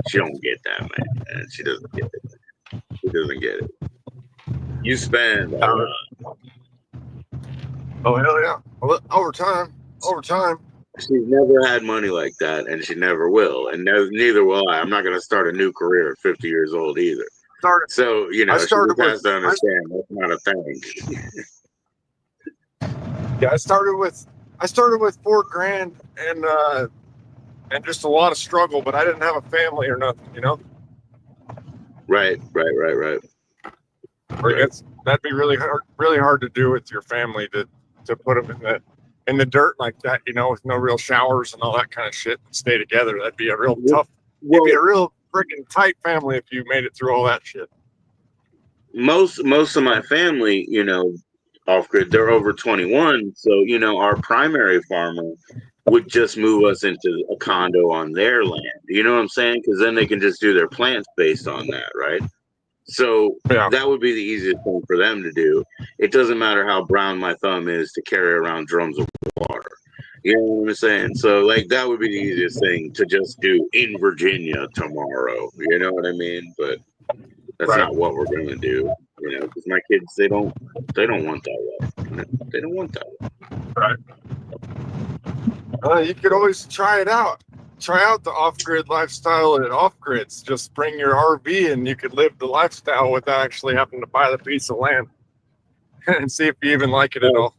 she don't get that, man. She doesn't get it. She doesn't get it. You spend oh, hell yeah. Well, over time. She's never had money like that, and she never will, and neither will I. I'm not going to start a new career at 50 years old either. So, she just has to understand that's not a thing. Yeah, I started with $4,000 and just a lot of struggle, but I didn't have a family or nothing, Right. That'd be really hard to do with your family to put them in the dirt like that, with no real showers and all that kind of shit and stay together. That'd be a real tough. You'd be a real freaking tight family if you made it through all that shit. Most of my family, off grid, they're over 21. So, our primary farmer would just move us into a condo on their land. You know what I'm saying? Because then they can just do their plants based on that, right? So that would be the easiest thing for them to do. It doesn't matter how brown my thumb is to carry around drums of water. You know what I'm saying? So, like, that would be the easiest thing to just do in Virginia tomorrow. You know what I mean? But that's not what we're going to do. Because my kids, they don't want that life. They don't want that life. Right. You could always try it out. Try out the off-grid lifestyle at off-grids. Just bring your RV and you could live the lifestyle without actually having to buy the piece of land and see if you even like it at all.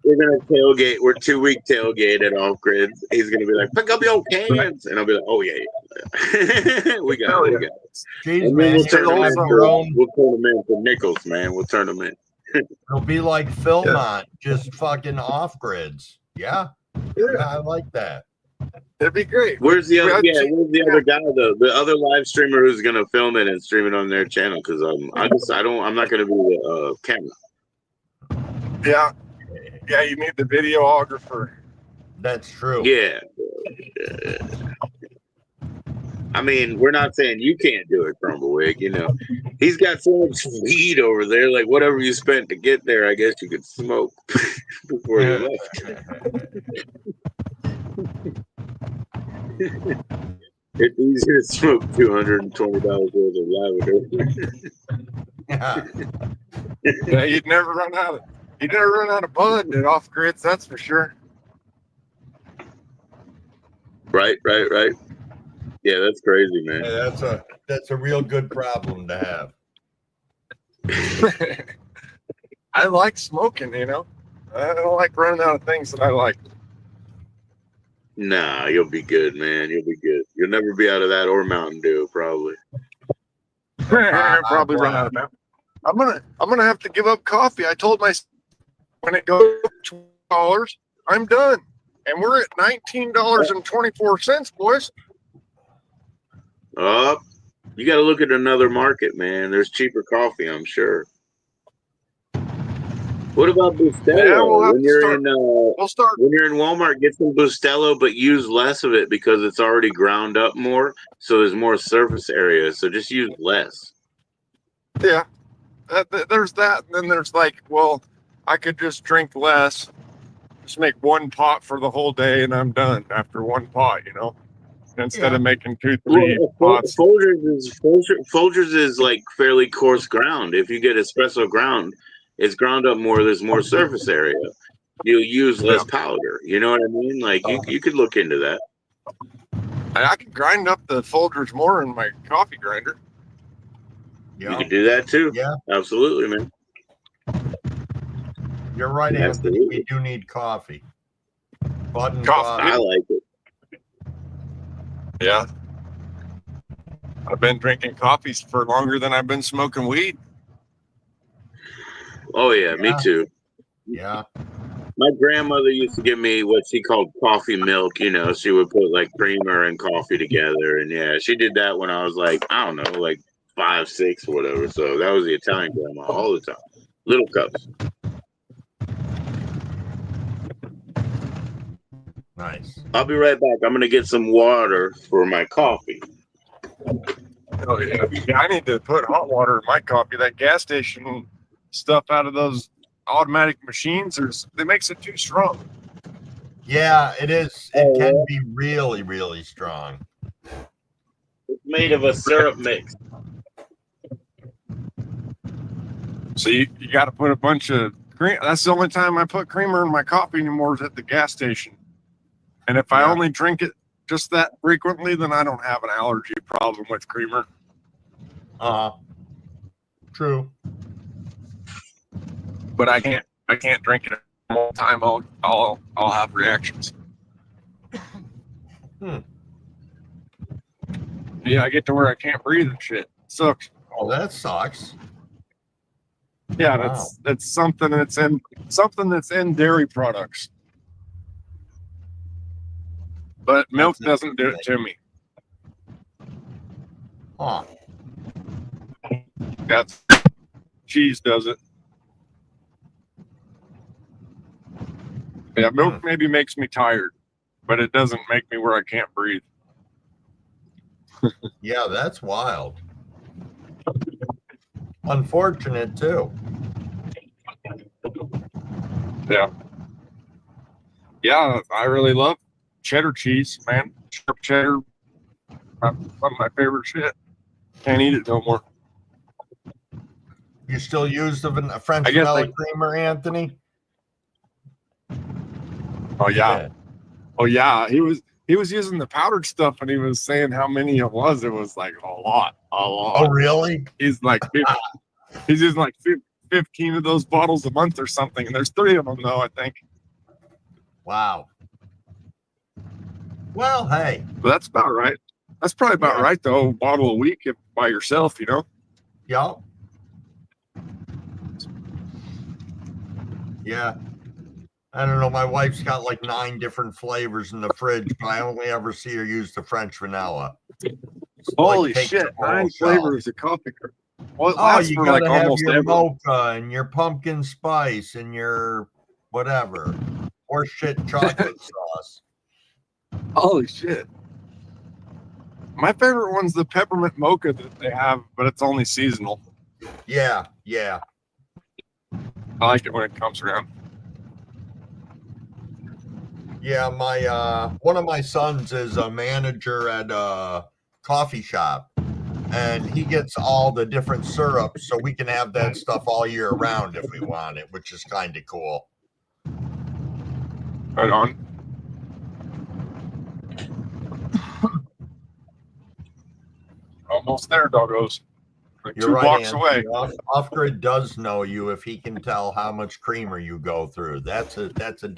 We're going to tailgate. We're 2-week tailgate at off-grid. He's going to be like, pick up your cans. And I'll be like, oh, yeah. we got it. Jeez, and man, we'll turn them in for nickels, man. We'll turn them in. It'll be like Philmont, just fucking off-grids. Yeah, I like that. It'd be great. Where's the other? Where's the other guy though? The other live streamer who's gonna film it and stream it on their channel? Because I'm not gonna be the camera. Yeah. You need the videographer. That's true. Yeah. I mean, we're not saying you can't do it, Crumblewick. He's got so much weed over there. Like whatever you spent to get there, I guess you could smoke before you left. It's easier to smoke $220 worth of lavender. Yeah, you'd never run out of bud at off grids, that's for sure. Right. Yeah, that's crazy, man. Yeah, that's a real good problem to have. I like smoking, I don't like running out of things that I like. Nah, you'll be good, man. You'll be good. You'll never be out of that or Mountain Dew, probably. Probably run out of that. I'm gonna have to give up coffee. I told myself when it goes to $12, I'm done. And we're at $19.24, boys. You got to look at another market, man. There's cheaper coffee, I'm sure. What about Yeah, we'll Bustelo? have to start. We'll start. When you're in Walmart, get some Bustelo, but use less of it because it's already ground up more, so there's more surface area. So just use less. Yeah, there's that. And then there's like, well, I could just drink less, just make one pot for the whole day, and I'm done after one pot. Instead of making 2, 3 pots. Folgers is like fairly coarse ground. If you get espresso ground, it's ground up more. There's more surface area. You use less powder. You know what I mean? Like you could look into that. I can grind up the Folgers more in my coffee grinder. You could do that too. Yeah, absolutely, man. You're right, Absolutely. Anthony. We do need coffee. Bud and Coffee. I like it. Yeah. I've been drinking coffees for longer than I've been smoking weed. Oh yeah, me too. Yeah. My grandmother used to give me what she called coffee milk. She would put like creamer and coffee together, and yeah, she did that when I was like, I don't know, like 5, 6 or whatever. So that was the Italian grandma all the time. Little cups. Nice. I'll be right back. I'm gonna get some water for my coffee. Oh yeah. I need to put hot water in my coffee. That gas station stuff out of those automatic machines, it makes it too strong. Yeah, it is. It can be really, really strong. It's made of a syrup mix. So you got to put a bunch of cream. That's the only time I put creamer in my coffee anymore is at the gas station. And if I only drink it just that frequently, then I don't have an allergy problem with creamer. True. But I can't drink it all the time. I'll have reactions. Yeah, I get to where I can't breathe and shit. It sucks. Oh, that sucks. Yeah, that's something that's in dairy products. But milk doesn't do it to me. Huh. That's cheese does it. Yeah, milk maybe makes me tired, but it doesn't make me where I can't breathe. Yeah, that's wild. Unfortunate too. Yeah, I really love cheddar cheese, man. Sharp cheddar, some of my favorite shit. Can't eat it no more. You still use the French vanilla creamer, Anthony? Oh yeah. Oh yeah. He was using the powdered stuff, and he was saying how many it was. It was like a lot. Oh really? He's like he's using like 15 of those bottles a month or something, and there's 3 of them though, I think. Wow. Well, hey. But that's about right. That's probably about right though. A bottle a week if by yourself, Yeah. Yeah. I don't know. My wife's got like 9 different flavors in the fridge, but I only ever see her use the French vanilla. Holy shit! 9 flavors of coffee. Well, you gotta have your mocha and your pumpkin spice and your whatever horseshit chocolate sauce. Holy shit! My favorite one's the peppermint mocha that they have, but it's only seasonal. Yeah. I like it when it comes around. Yeah, my one of my sons is a manager at a coffee shop, and he gets all the different syrups, so we can have that stuff all year round if we want it, which is kind of cool. Right on. Almost there, doggos. Like You're 2 right, blocks Anthony. away. Off-grid does know you if he can tell how much creamer you go through. That's a definite.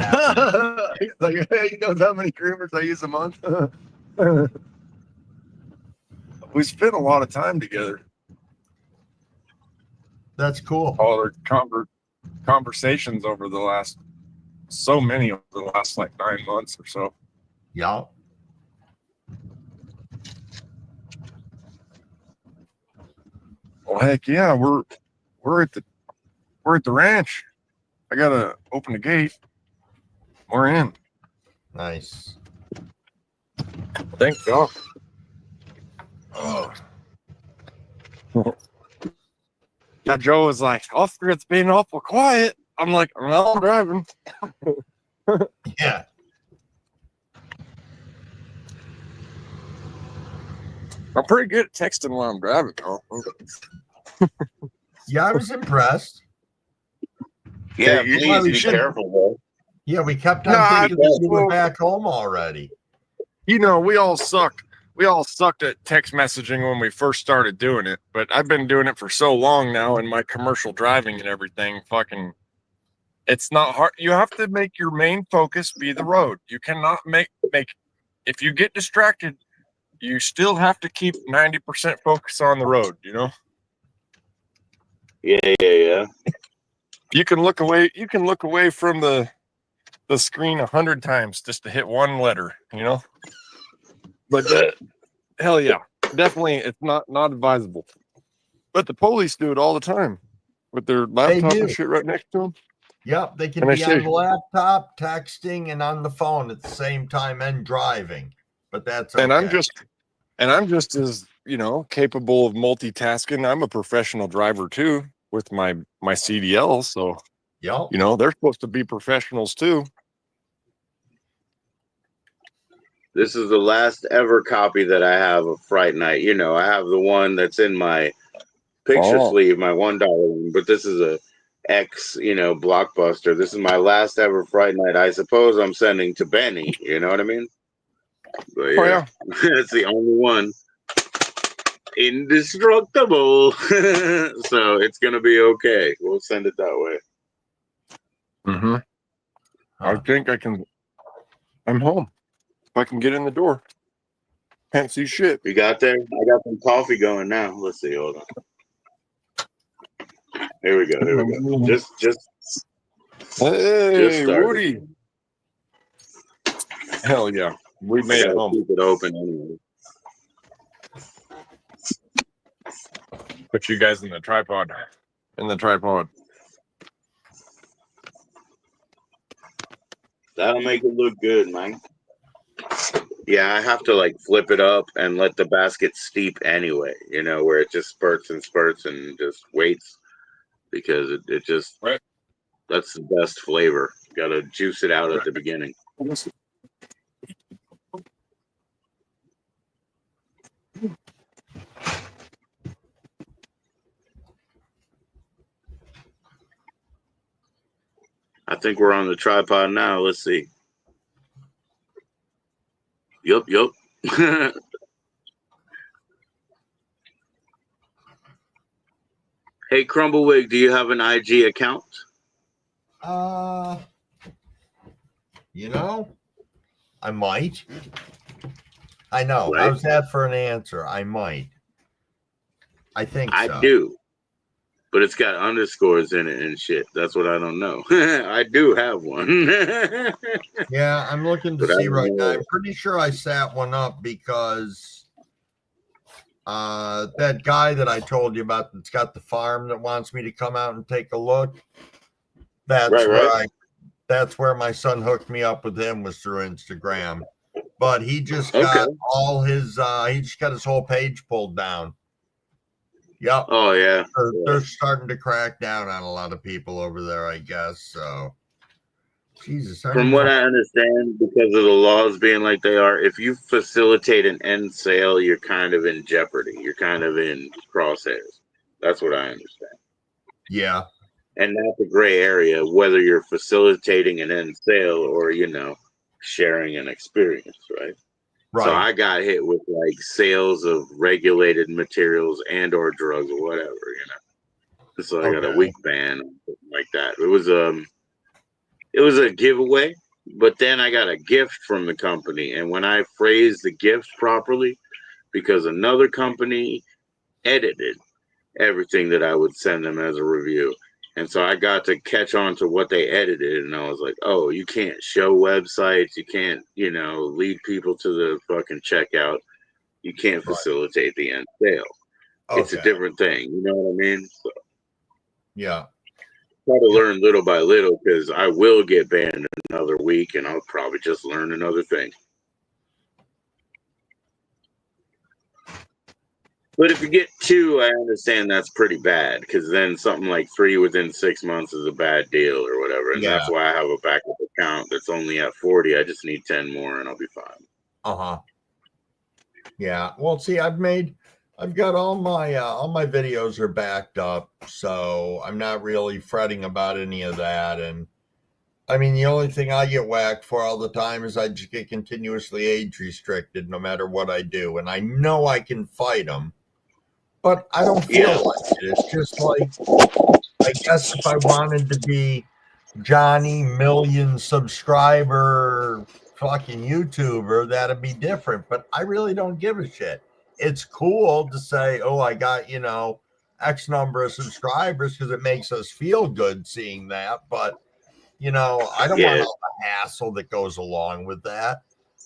Like, hey, he knows how many creamers I use a month. We spent a lot of time together. That's cool. All our conversations over the last, so many over the last like 9 months or so. Yeah. Well, heck yeah, we're at the ranch, I gotta open the gate. We're in. Nice. Thank God. Oh. Yeah, Joe was like, Oscar, it's been awful quiet. I'm like, well, I'm driving. Yeah. I'm pretty good at texting while I'm driving, though. Yeah, I was impressed. Yeah, Hey, please be careful, bro. Yeah, we kept on thinking that you were back home already. You know, we all sucked. We all sucked at text messaging when we first started doing it, but I've been doing it for so long now in my commercial driving and everything. Fucking, it's not hard. You have to make your main focus be the road. You cannot make if you get distracted, you still have to keep 90% focus on the road, you know? Yeah. You can look away from the screen 100 times just to hit one letter, you know? But hell yeah, definitely it's not advisable. But the police do it all the time with their laptop and shit right next to them. Yep, they can And I be on say- the laptop, texting, and on the phone at the same time and driving. But that's okay. And I'm just as, you know, capable of multitasking. I'm a professional driver too with my CDL, so yep. You know, they're supposed to be professionals too. This is the last ever copy that I have of Fright Night. You know, I have the one that's in my picture sleeve, my $1 one, but this is a X, you know, Blockbuster. This is my last ever Fright Night. I suppose I'm sending to Benny. You know what I mean? But yeah, it's the only one. Indestructible. So it's gonna be okay. We'll send it that way. Mm-hmm. I think I can. I'm home. If I can get in the door. Can't see shit. You got there? I got some coffee going now. Let's see. Hold on. Here we go. Just Hey, started. Woody. Hell yeah. We I made it gotta home. keep it open anyway. Put you guys in the tripod. That'll make it look good, man. Yeah, I have to like flip it up and let the basket steep anyway, you know, where it just spurts and just waits because it just, that's the best flavor. Got to juice it out at the beginning. I think we're on the tripod now. Let's see. Yup. Hey, Crumblewick, do you have an IG account? You know, I might. I know. Right? How's that for an answer? I might. I think so. I do. But it's got underscores in it and shit. That's what I don't know. I do have one. Yeah, I'm looking to But I see don't right now. know. I'm pretty sure I set one up because that guy that I told you about that's got the farm that wants me to come out and take a look. That's where my son hooked me up with him, was through Instagram. But he just got all his he just got his whole page pulled down. Yep. Oh yeah. They're starting to crack down on a lot of people over there, I guess. So Jesus. From what I understand, because of the laws being like they are, if you facilitate an end sale, you're kind of in jeopardy. You're kind of in crosshairs. That's what I understand. Yeah. And that's a gray area, whether you're facilitating an end sale or, you know, sharing an experience, right? Right. So I got hit with like sales of regulated materials and or drugs or whatever, you know. So I got a week ban or something like that. It was a giveaway, but then I got a gift from the company. And when I phrased the gift properly, because another company edited everything that I would send them as a review. And so I got to catch on to what they edited. And I was like, oh, you can't show websites. You can't, you know, lead people to the fucking checkout. You can't facilitate the end sale. It's a different thing. You know what I mean? So, yeah. try to learn little by little because I will get banned another week, and I'll probably just learn another thing. But if you get 2, I understand that's pretty bad because then something like 3 within 6 months is a bad deal or whatever. And that's why I have a backup account that's only at 40. I just need 10 more and I'll be fine. Yeah. Well, see, I've got all my videos are backed up, so I'm not really fretting about any of that. And I mean, the only thing I get whacked for all the time is I just get continuously age restricted no matter what I do. And I know I can fight them, but I don't feel like it. It's just like, I guess if I wanted to be Johnny million subscriber fucking YouTuber, that'd be different. But I really don't give a shit. It's cool to say, oh, I got, X number of subscribers because it makes us feel good seeing that. But, I don't want all the hassle that goes along with that.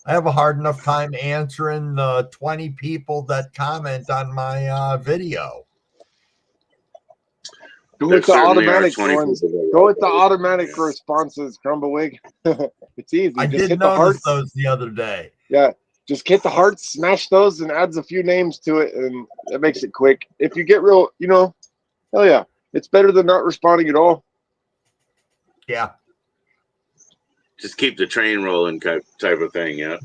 I have a hard enough time answering the 20 people that comment on my video. Go with the automatic ones. Go with the automatic responses, Crumbawig. It's easy. I just did hit the notice hearts. those the other day. Yeah, just hit the hearts, smash those, and adds a few names to it, and that makes it quick. If you get real, hell yeah, it's better than not responding at all. Yeah. Just keep the train rolling type of thing, yeah.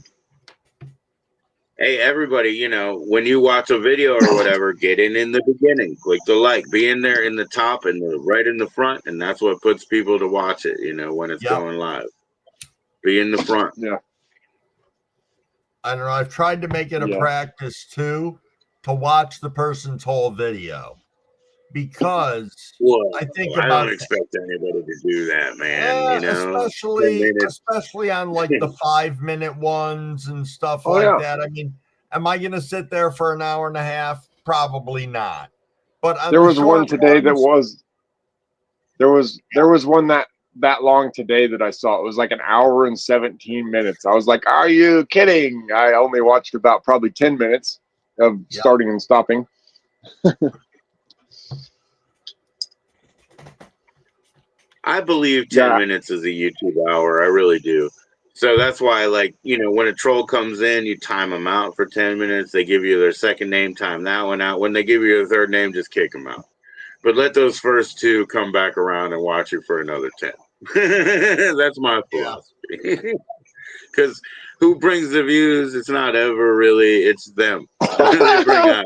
Hey, everybody, when you watch a video or whatever, get in the beginning. Click the like. Be in there in the top and right in the front, and that's what puts people to watch it, when it's going live. Be in the front. Yeah. I don't know. I've tried to make it a practice, too, to watch the person's whole video. Because I think I don't expect anybody to do that, man. Especially on like the 5-minute ones and stuff that. I mean, am I going to sit there for an hour and a half? Probably not. But there was one today that was there was one that long today that I saw. It was like an hour and 17 minutes. I was like, are you kidding? I only watched about probably 10 minutes of starting and stopping. I believe 10 minutes is a YouTube hour. I really do. So that's why, when a troll comes in, you time them out for 10 minutes. They give you their second name, time that one out. When they give you a third name, just kick them out. But let those first 2 come back around and watch you for another 10. That's my philosophy. Because who brings the views? It's not ever really, it's them. They bring eyes.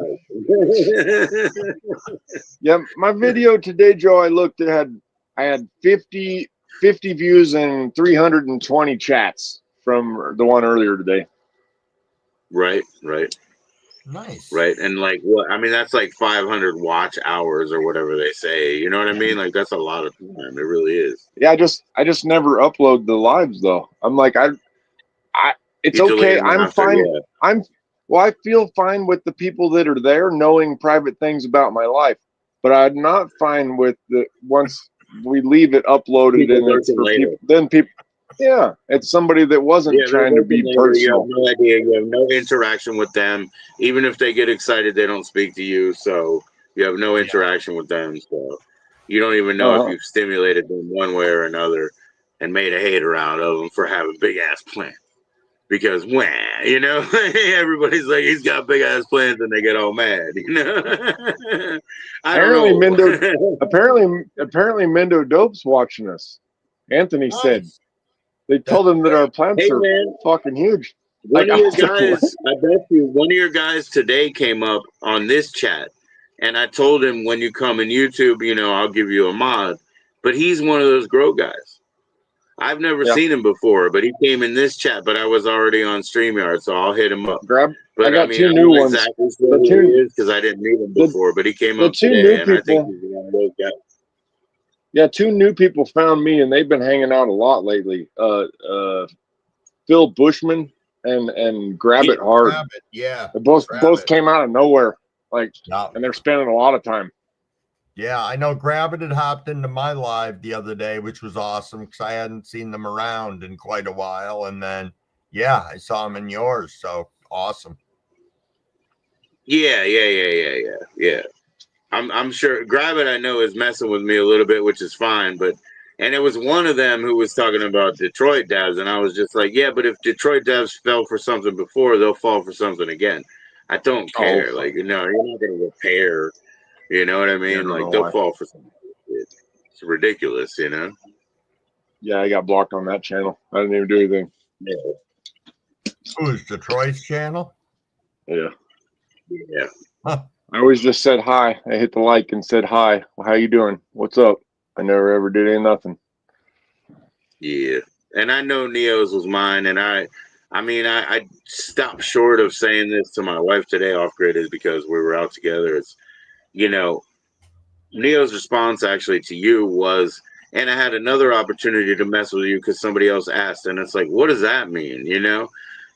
Yeah, my video today, Joe, I had 50 views and 320 chats from the one earlier today. Right. Nice. Right. And that's like 500 watch hours or whatever they say. You know what I mean? Like, that's a lot of time. It really is. Yeah, I just never upload the lives though. I'm like, it's okay. I'm fine. Yeah. I feel fine with the people that are there knowing private things about my life, but I'm not fine with once we leave it uploaded and it's for people, then people, it's somebody that wasn't trying to be personal. You have no idea. You have no interaction with them. Even if they get excited, they don't speak to you. So you have no interaction with them. So you don't even know if you've stimulated them one way or another and made a hater out of them for having big ass plans. Because everybody's like, he's got big ass plans, and they get all mad. I don't know. Apparently, Mendo Dope's watching us. Anthony said they told him that our plants are fucking huge. One of your guys, I bet you, one of your guys today came up on this chat, and I told him when you come in YouTube, I'll give you a mod. But he's one of those grow guys. I've never seen him before, but he came in this chat, but I was already on StreamYard, so I'll hit him up. I got 2 new ones. Exactly who he is because I didn't meet him before, but he came up today, and I think he's one of those guys. Yeah, 2 new people found me, and they've been hanging out a lot lately. Phil Bushman and Grab It Hard. They both came out of nowhere, and they're spending a lot of time. Yeah, I know Grabbit had hopped into my live the other day, which was awesome because I hadn't seen them around in quite a while. And then, I saw them in yours. So awesome. Yeah. I'm sure Gravitt, I know, is messing with me a little bit, which is fine, but and it was one of them who was talking about Detroit devs, and I was just like, yeah, but if Detroit devs fell for something before, they'll fall for something again. I don't care. Oh, Like, you're not gonna repair. You know what I yeah, I mean? don't Like, know they'll why. fall for something. It's ridiculous, you know? Yeah, I got blocked on that channel. I didn't even do anything. Yeah. Who's Detroit's channel? Yeah. Yeah. Huh. I always just said hi. I hit the like and said hi. Well, how you doing? What's up? I never ever did any nothing. Yeah. And I know Neo's was mine, and I stopped short of saying this to my wife today off grid is because we were out together. It's, you know, Neo's response actually to you was, and I had another opportunity to mess with you because somebody else asked, and it's like, what does that mean? You know,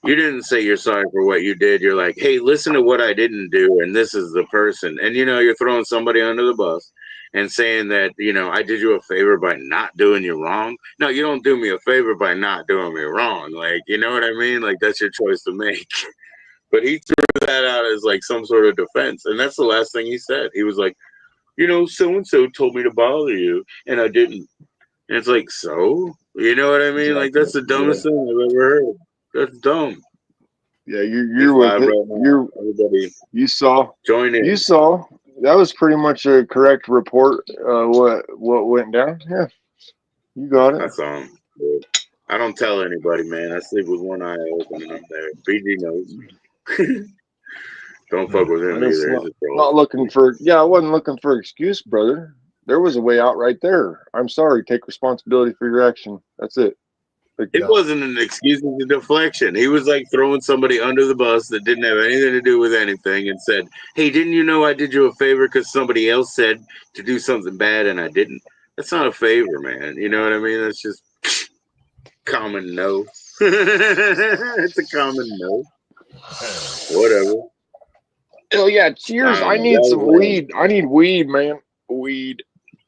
you didn't say you're sorry for what you did. You're like, hey, listen to what I didn't do, and this is the person, and you're throwing somebody under the bus and saying that I did you a favor by not doing you wrong. No, you don't do me a favor by not doing me wrong. Like, you know what I mean? Like, that's your choice to make. But he threw that out as like some sort of defense, and that's the last thing he said. He was like, so and so told me to bother you, and I didn't. And it's like, so? You know what I mean? Like, Exactly. that's the Yeah. dumbest thing I've ever heard. That's dumb. Yeah, you're He's with live it. right now. Everybody You saw join in. that was pretty much a correct report. What went down? Yeah, you got it. I saw him. I don't tell anybody, man. I sleep with one eye open and I'm there. BG knows. Don't fuck with him And it's either. He's a troll. not looking for. Yeah, I wasn't looking for excuse, brother. There was a way out right there. I'm sorry. Take responsibility for your action. That's it. Like, It wasn't an excuse, it was a deflection. He was like throwing somebody under the bus that didn't have anything to do with anything and said, hey, didn't you know I did you a favor because somebody else said to do something bad and I didn't? That's not a favor, man. You know what I mean? That's just common no. It's a common no. Whatever. oh yeah, cheers. I That need was some lame. weed. I need weed, man. Weed.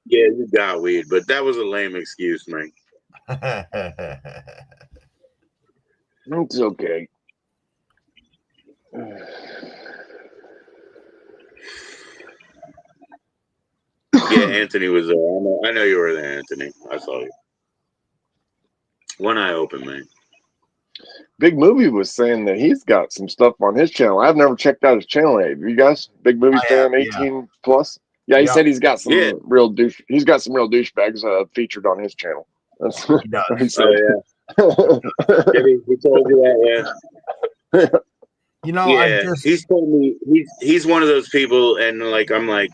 Yeah, you got weed, but that was a lame excuse, man. It's okay. Yeah, Anthony was there. I know you were there, Anthony. I saw you. One eye open, man. Big Movie was saying that he's got some stuff on his channel. I've never checked out his channel. Have you guys? Big Movie fan, 18 plus. Yeah, he said he's got some real douche. He's got some real douchebags featured on his channel. That's what he said. Oh yeah. He told you that, yeah. Yeah, he's told me he's one of those people, and like I'm like,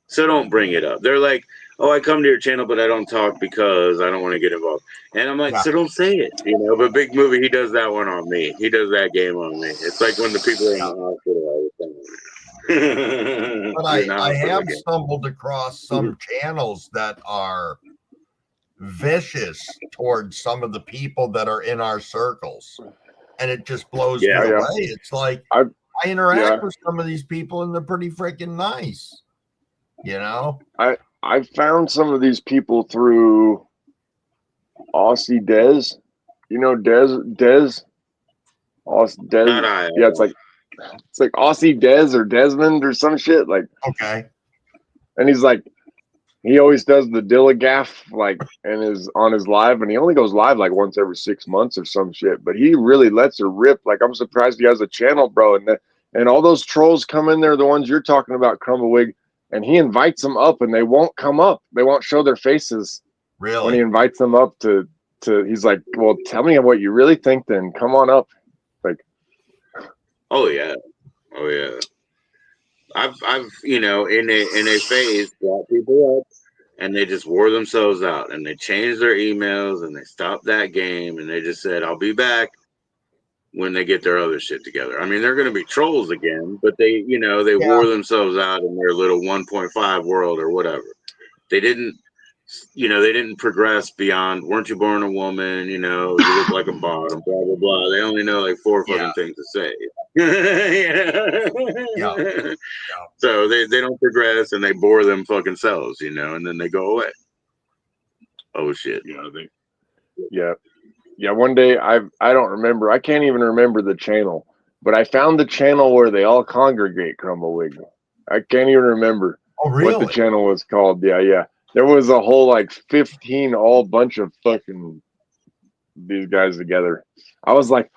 so don't bring it up. They're like, oh, I come to your channel, but I don't talk because I don't want to get involved. And I'm like, so don't say it, But Big Movie, he does that one on me. He does that game on me. It's like when the people are in the hospital all the time. But I have stumbled across some channels that are vicious towards some of the people that are in our circles, and it just blows me away. It's like I interact with some of these people and they're pretty freaking nice, I found some of these people through Aussie Dez. Dez. Aussie Dez. Yeah, it's like Aussie Dez or Desmond or some shit. Like, okay. And he's like, he always does the Dilligaff and is on his live, and he only goes live like once every 6 months or some shit. But he really lets her rip. Like, I'm surprised he has a channel, bro. And all those trolls come in there, the ones you're talking about, Crumbawig, and he invites them up, and they won't come up. They won't show their faces. Really? When he invites them up to he's like, well, tell me what you really think. Then come on up. Like, oh yeah. I've in a phase brought people up and they just wore themselves out and they changed their emails and they stopped that game and they just said, I'll be back when they get their other shit together. I mean, they're going to be trolls again, but they wore themselves out in their little 1.5 world or whatever. They didn't progress beyond, weren't you born a woman? You look like a bottom, blah, blah, blah. They only know like 4 fucking things to say. So they don't progress and they bore them fucking selves, and then they go away. Oh shit. Yeah. One day I don't remember. I can't even remember the channel, but I found the channel where they all congregate. Crumbawig. I can't even remember. Oh, what the really? channel was called. Yeah. There was a whole like 15 all bunch of fucking these guys together. I was like,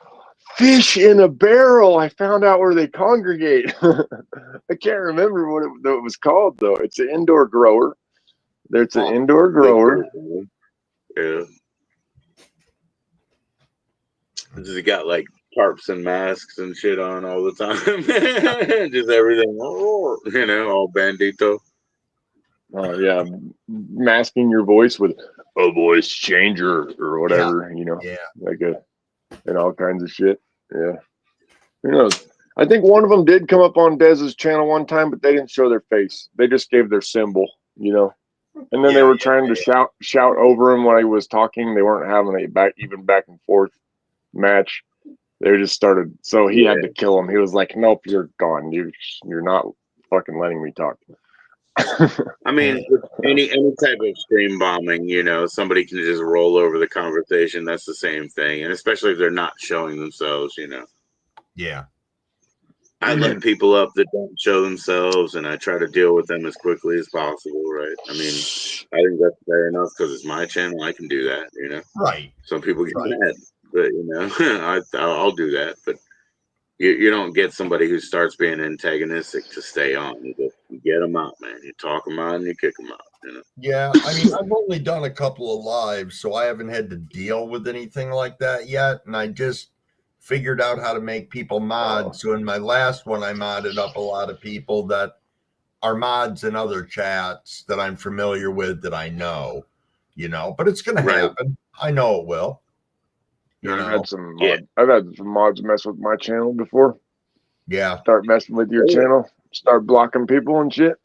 fish in a barrel. I found out where they congregate. I can't remember what it was called though. It's an indoor grower. There's an indoor grower. Yeah. Just got like tarps and masks and shit on all the time. Just everything, all bandito. Oh yeah, masking your voice with a voice changer or whatever, Yeah. like and all kinds of shit. Yeah, who knows? I think one of them did come up on Dez's channel one time, but they didn't show their face. They just gave their symbol, And then they were trying to shout over him when he was talking. They weren't having a back and forth match. They just started. So he had to kill him. He was like, "Nope, you're gone. You're not fucking letting me talk." I mean, any type of stream bombing, somebody can just roll over the conversation. That's the same thing, and especially if they're not showing themselves, Yeah. I let people up that don't show themselves, and I try to deal with them as quickly as possible, right? I mean, I think that's fair enough because it's my channel. I can do that, Right. Some people get mad, but I'll do that. But you don't get somebody who starts being antagonistic to stay on. You get them out, man. You talk them out and you kick them out. Yeah, I mean, I've only done a couple of lives, so I haven't had to deal with anything like that yet. And I just figured out how to make people mods. So in my last one, I modded up a lot of people that are mods in other chats that I'm familiar with that I know, but it's going to happen. I know it will. I've had some mods mess with my channel before. Yeah. Start messing with your channel, start blocking people and shit.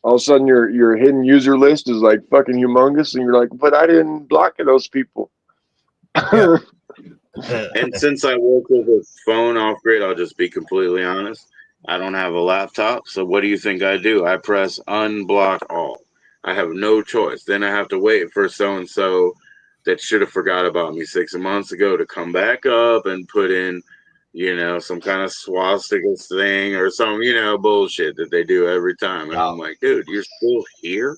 All of a sudden your hidden user list is like fucking humongous and you're like, but I didn't block those people. Yeah. And since I work with a phone off grid, I'll just be completely honest. I don't have a laptop, so what do you think I do? I press unblock all. I have no choice. Then I have to wait for so and so that should have forgot about me 6 months ago to come back up and put in, some kind of swastika thing or some, bullshit that they do every time. And I'm like, dude, you're still here?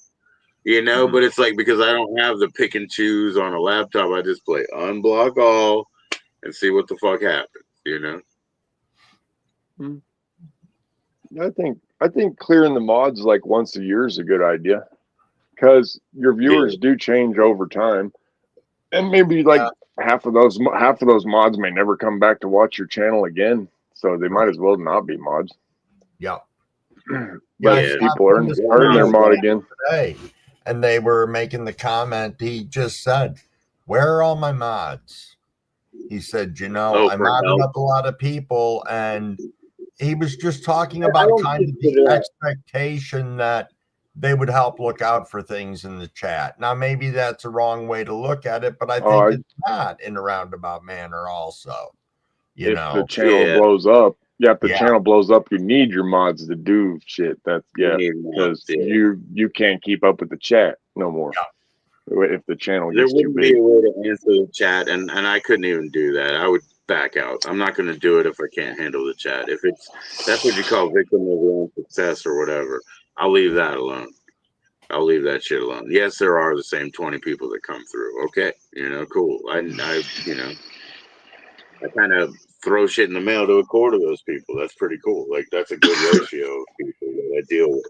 But it's like because I don't have the pick and choose on a laptop, I just play unblock all and see what the fuck happens, I think clearing the mods like once a year is a good idea because your viewers do change over time, and maybe like half of those mods may never come back to watch your channel again, so they might as well not be mods. Yeah. But people earn their mod again. Today, and they were making the comment. He just said, "Where are all my mods?" He said, I modded up a lot of people, and he was just talking about kind of the expectation that they would help look out for things in the chat. Now, maybe that's a wrong way to look at it, but I think it's not in a roundabout manner also. If the channel blows up, if the channel blows up, you need your mods to do shit. That's because you can't keep up with the chat no more. If the channel gets too big, there wouldn't be a way to answer the chat, and I couldn't even do that. I would back out. I'm not going to do it if I can't handle the chat. If that's what you call victim of your own success or whatever, I'll leave that alone. I'll leave that shit alone. Yes, there are the same 20 people that come through. Okay, cool. I kind of throw shit in the mail to a quarter of those people. That's pretty cool. Like that's a good ratio of people that I deal with.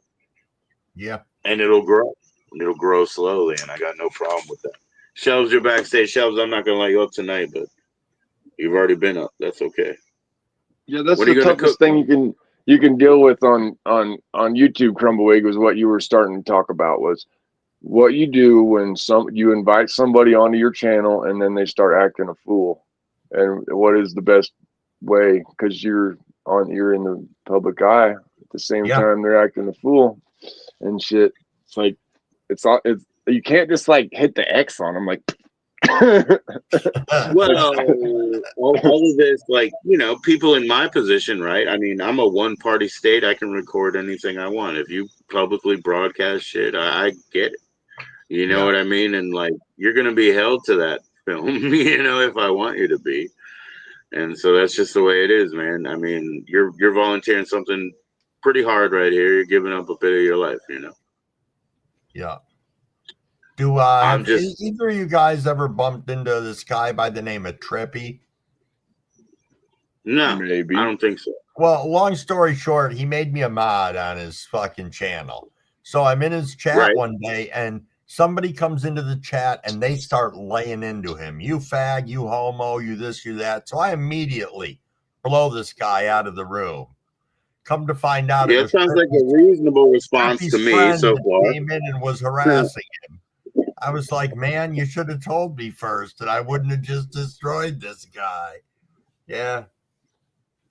Yeah, and it'll grow. It'll grow slowly, and I got no problem with that. Shelves, you're backstage. Shelves, I'm not gonna let you up tonight, but you've already been up. That's okay. Yeah, that's the toughest thing you can deal with on YouTube. Crumbawig was what you were starting to talk about. Was what you do when you invite somebody onto your channel and then they start acting a fool, and what is the best way because you're in the public eye at the same time they're acting a fool and shit. It's like it's you can't just like hit the X on them like. Well, all of this, like, people in my position, right? I mean, I'm a one-party state. I can record anything I want. If you publicly broadcast shit, I get it. You know what I mean? And, like, you're going to be held to that film, if I want you to be. And so that's just the way it is, man. I mean, you're volunteering something pretty hard right here. You're giving up a bit of your life, you know. Yeah. Do I'm have just either of you guys ever bumped into this guy by the name of Trippy? no, Maybe. I don't think so. Well, long story short, he made me a mod on his fucking channel. So I'm in his chat Right. one day and somebody comes into the chat and they start laying into him. You fag, you homo, you this, you that. So I immediately blow this guy out of the room. Come to find out Yeah, it it was sounds like a reasonable response Trippy's to me friend so that far. came in and was harassing him. I was like, man, you should have told me first and I wouldn't have just destroyed this guy. Yeah.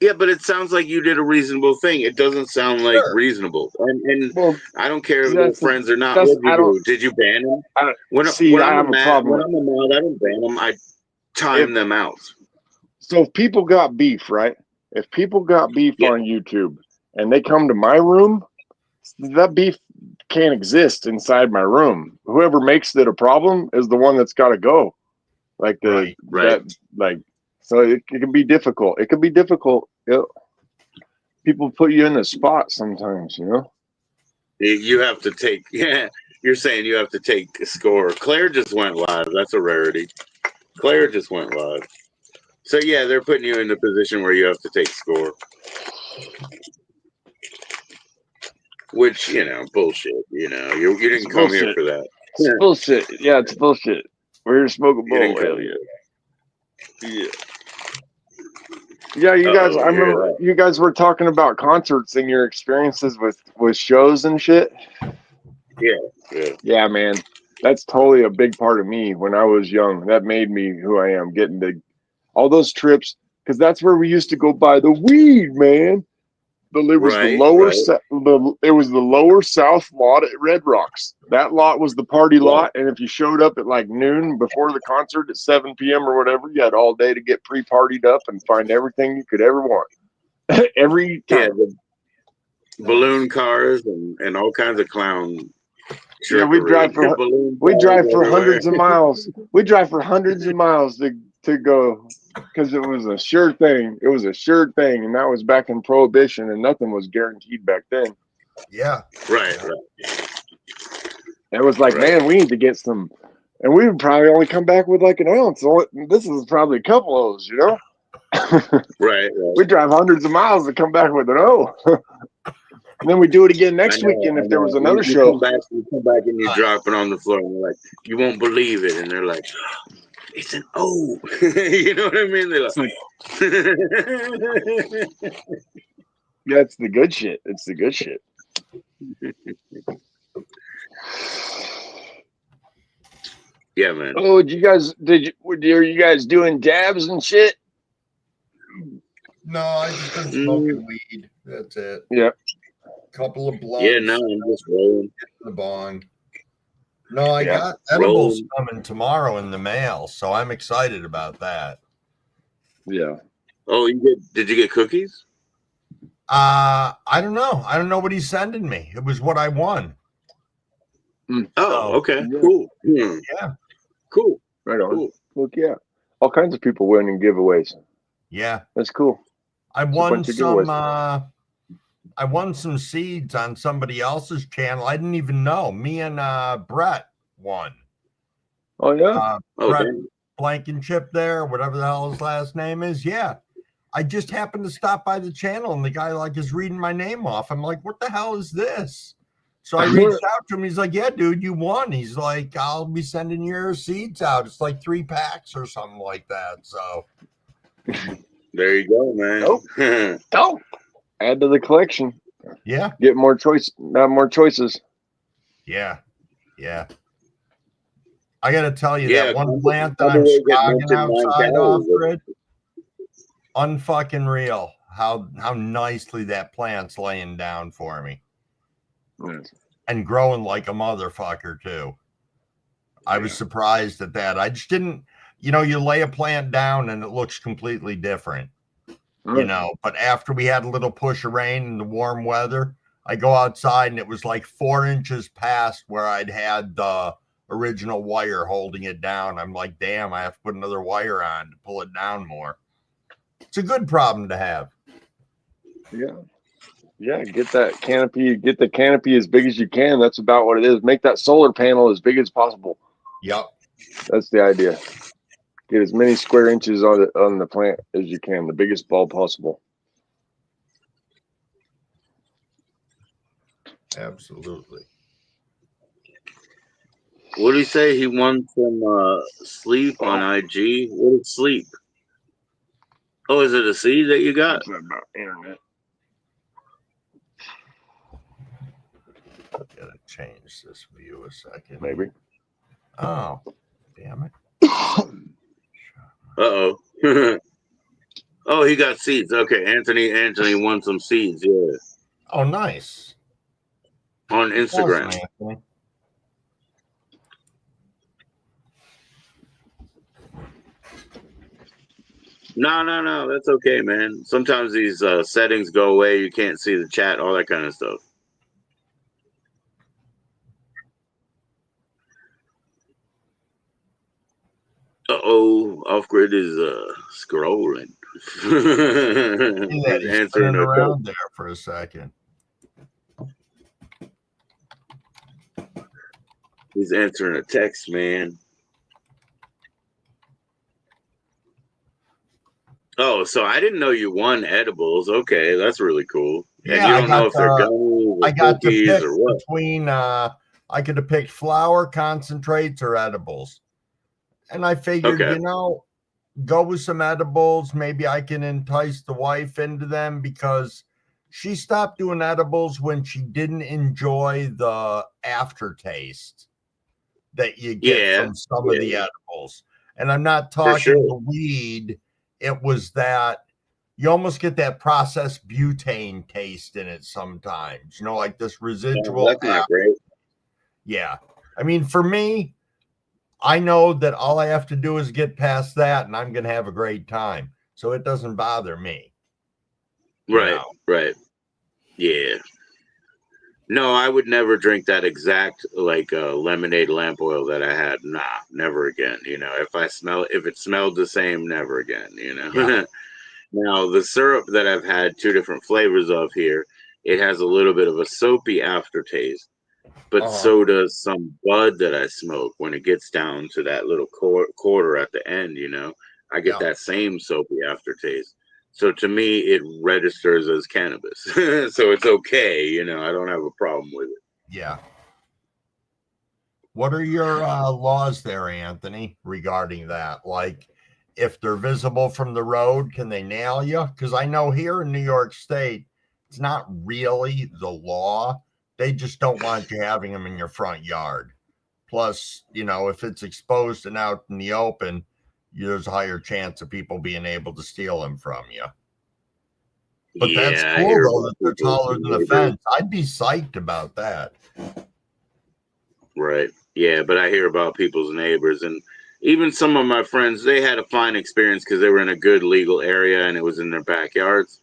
Yeah, but it sounds like you did a reasonable thing. It doesn't sound like Sure. reasonable. And Well, I don't care if see, they're that's the, friends or not. that's What'd you I don't do? Did you ban them? I don't When see. I I'm have a problem when with I'm a mod, I don't ban them. I time if them out. so. If people got beef, right? If people got beef Yeah. on YouTube and they come to my room, that beef can't exist inside my room. Whoever makes it a problem is the one that's got to go. Like the Right. that like so it can be difficult. It can be difficult. People put you in a spot sometimes, you know. You have to take. Yeah, you're saying you have to take a score. Claire just went live. That's a rarity. Claire just went live. So yeah, they're putting you in the position where you have to take score. Which, you know, bullshit. You know, you didn't come here for that. It's bullshit. Yeah, it's bullshit. We're here to smoke a You didn't bowl. come Hell here. yeah. Yeah, you guys. I Hear remember that. you guys were talking about concerts and your experiences with shows and shit. Yeah. Yeah, man. That's totally a big part of me when I was young. That made me who I am. Getting to all those trips because that's where we used to go buy the weed, man. It was the Right. lower it was the lower south lot at Red Rocks. That lot was the party lot, and if you showed up at like noon before the concert at 7 p.m. or whatever, you had all day to get pre-partied up and find everything you could ever want. Every time. Yeah, the balloon cars and all kinds of clown. Yeah, we drive for hundreds of miles. We drive for hundreds of miles to go because it was a sure thing. It was a sure thing, and that was back in Prohibition, and nothing was guaranteed back then. Yeah. Right. It was like, man, we need to get some, and we would probably only come back with like an ounce. So this is probably a couple of those, you know. Right. We drive hundreds of miles to come back with an O. And then we do it again next weekend if there was another show. You come back and you drop it on the floor and you're like, you won't believe it. And they're like, it's an O. You know what I mean? They're like, yeah, it's the good shit. It's the good shit. Yeah, man. Oh, are you guys doing dabs and shit? No, I just been smoking weed. That's it. Yeah. Couple of blunts. Yeah, no, I'm just rolling. The bong. No, I got edibles coming tomorrow in the mail, so I'm excited about that. Yeah. Oh, did you get cookies? I don't know. I don't know what he's sending me. It was what I won. Oh, okay. Cool. Yeah. Cool. Right on. Cool. Look, yeah. All kinds of people winning giveaways. Yeah. That's cool. I won some seeds on somebody else's channel. I didn't even know. Me and Brett won. Oh yeah. Brett Blankenship there, whatever the hell his last name is. Yeah. I just happened to stop by the channel and the guy like is reading my name off. I'm like, what the hell is this? So I reached out to him. He's like, yeah, dude, you won. He's like, I'll be sending your seeds out. It's like 3 packs or something like that. So there you go, man. Dope. Add to the collection. Yeah. Get more choices. Yeah. Yeah. I got to tell you, Yeah, that one plant that I'm strogging outside off grid, unfucking real. How nicely that plant's laying down for me. Yes. And growing like a motherfucker too. I was surprised at that. I just didn't, you lay a plant down and it looks completely different. But after we had a little push of rain and the warm weather, I go outside and it was like 4 inches past where I'd had the original wire holding it down. I'm like, damn, I have to put another wire on to pull it down more. It's a good problem to have. Yeah. Yeah, get that canopy. Get the canopy as big as you can. That's about what it is. Make that solar panel as big as possible. Yep. That's the idea. Get as many square inches on the plant as you can. The biggest bulb possible. Absolutely. What did he say? He won some sleep on IG. What is sleep? Oh, is it a seed that you got? What's that about internet? Gotta change this view a second. Maybe. Oh, damn it. Uh-oh. Oh, he got seeds. Okay, Anthony won some seeds, yeah. Oh, nice. On Instagram. Awesome, Anthony. No. That's okay, man. Sometimes these settings go away. You can't see the chat, all that kind of stuff. Uh-oh. Off-grid is scrolling. Yeah, He's he's answering spinning a around there for a second. He's answering a text, man. Oh, so I didn't know you won edibles. Okay, that's really cool. And Yeah, you don't know if they're gummies or I got to cookies pick or what. between I could have picked flour, concentrates, or edibles. And I figured, Okay. go with some edibles. Maybe I can entice the wife into them because she stopped doing edibles when she didn't enjoy the aftertaste that you get from some of the edibles. And I'm not talking the weed. It was that you almost get that processed butane taste in it sometimes, like this residual. That's not great. Yeah. I mean, for me, I know that all I have to do is get past that and I'm going to have a great time. So it doesn't bother me. Right. Yeah. No, I would never drink that exact lemonade lamp oil that I had. Nah, never again. If it smelled the same, never again, Yeah. Now, the syrup that I've had 2 different flavors of here, it has a little bit of a soapy aftertaste, but so does some bud that I smoke when it gets down to that little quarter at the end, I get that same soapy aftertaste. So to me, it registers as cannabis. So it's okay, I don't have a problem with it. Yeah. What are your laws there, Anthony, regarding that? Like, if they're visible from the road, can they nail you? Because I know here in New York State, it's not really the law. They just don't want you having them in your front yard. Plus, if it's exposed and out in the open, there's a higher chance of people being able to steal them from you. But that's cool, though, that they're taller than the fence. I'd be psyched about that. Right. Yeah, but I hear about people's neighbors, and even some of my friends, they had a fine experience because they were in a good legal area and it was in their backyards.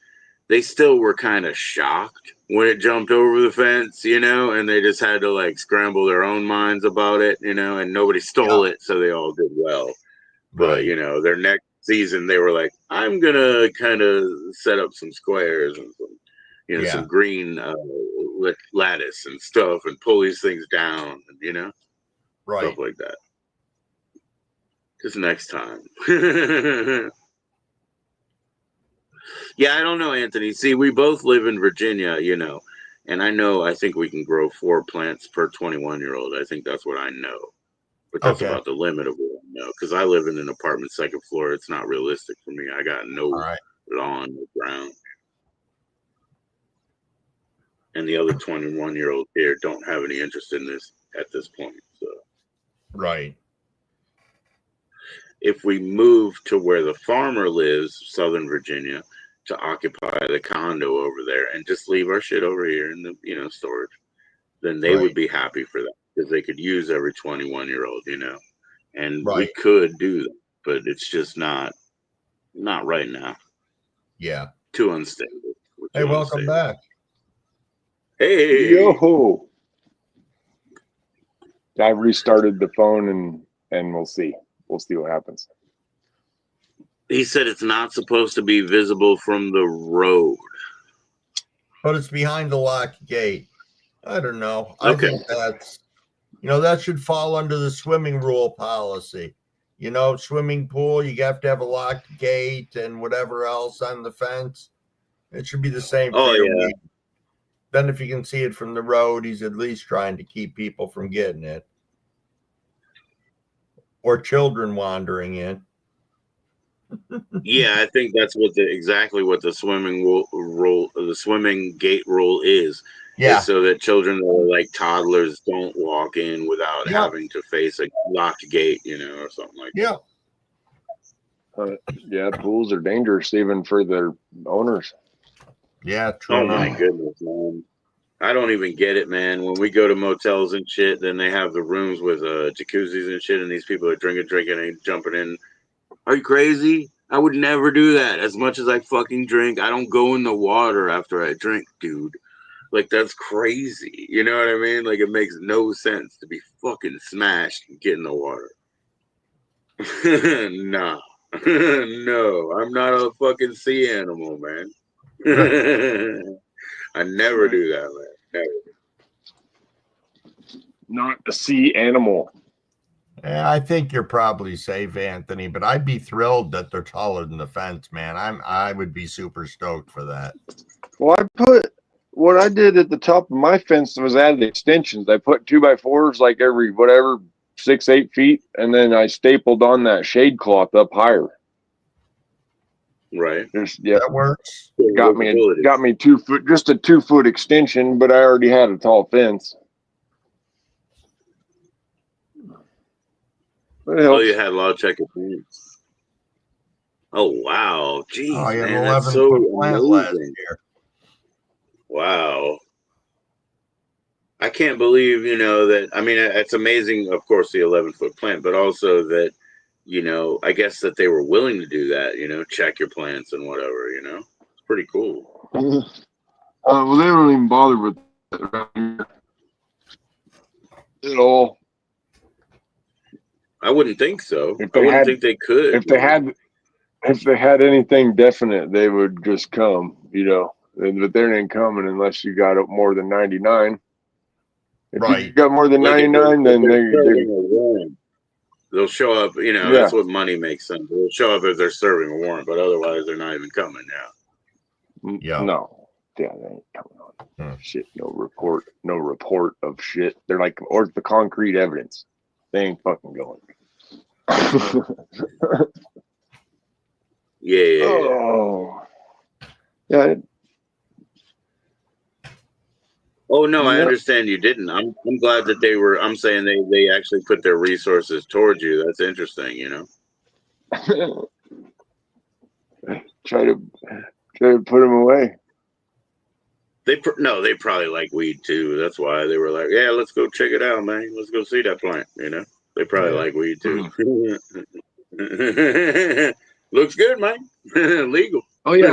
They still were kind of shocked when it jumped over the fence, and they just had to scramble their own minds about it, and nobody stole it, so they all did well. But, their next season, they were like, I'm going to kind of set up some squares and some, some green lattice and stuff and pull these things down, stuff like that. Just next time. Yeah, I don't know, Anthony. See, we both live in Virginia, and I think we can grow 4 plants per 21-year-old. I think that's what I know. But that's about the limit of what I know. Because I live in an apartment, 2nd floor. It's not realistic for me. I got no lawn, no ground. And the other 21-year-olds here don't have any interest in this at this point. So. Right. If we move to where the farmer lives, Southern Virginia, to occupy the condo over there and just leave our shit over here in the storage, then they would be happy for that because they could use every 21-year-old, and we could do that, but it's just not right now. Yeah. Too unstable. Hey, welcome back. Hey. Yo. I restarted the phone and we'll see. We'll see what happens. He said it's not supposed to be visible from the road. but it's behind the locked gate. I don't know. I Okay. think that's, that should fall under the swimming rule policy. Swimming pool, you have to have a locked gate and whatever else on the fence. It should be the same for Oh your yeah. weed. Then if you can see it from the road, he's at least trying to keep people from getting it. Or children wandering in. Yeah, I think that's exactly what the swimming rule, the swimming gate rule is. Yeah. Is so that children that are like toddlers don't walk in without having to face a locked gate, or something like that. Yeah, pools are dangerous even for their owners. Yeah, true. Oh my goodness, man. I don't even get it, man. When we go to motels and shit, then they have the rooms with jacuzzis and shit, and these people are drinking and jumping in. Are you crazy? I would never do that. As much as I fucking drink, I don't go in the water after I drink, dude. Like, that's crazy. You know what I mean? Like, it makes no sense to be fucking smashed and get in the water. Nah. No, I'm not a fucking sea animal, man. I never do that, man. Never. Not a sea animal. Yeah, I think you're probably safe, Anthony, but I'd be thrilled that they're taller than the fence, man. I would be super stoked for that. Well, what I did at the top of my fence was added extensions. I put 2x4s like every 6-8 feet, and then I stapled on that shade cloth up higher. Right. That works. Got me 2 foot, just a 2 foot extension, but I already had a tall fence. Oh, you had law check points. Oh wow, jeez, man, that's so amazing. Wow, I can't believe that. I mean, it's amazing, of course, the 11-foot plant, but also that I guess that they were willing to do that. Check your plants and whatever. It's pretty cool. Well, they don't even bother with that around here at all. I wouldn't think so. I wouldn't think they could. If they had anything definite, they would just come, But they ain't coming unless you got more than 99. If you got more than 99, then they'll show up. That's what money makes them. They'll show up if they're serving a warrant, but otherwise they're not even coming now. Yeah. No. Yeah, they ain't coming on. Shit, no report of shit. They're like, or the concrete evidence. They ain't fucking going. Yeah. Oh. Yeah. Oh no, I understand you didn't. I'm glad that they were. I'm saying they actually put their resources towards you. That's interesting. Try to put them away. They probably like weed too. That's why they were like, yeah, let's go check it out, man. Let's go see that plant. They probably like weed too. Looks good, man. Legal. Oh yeah,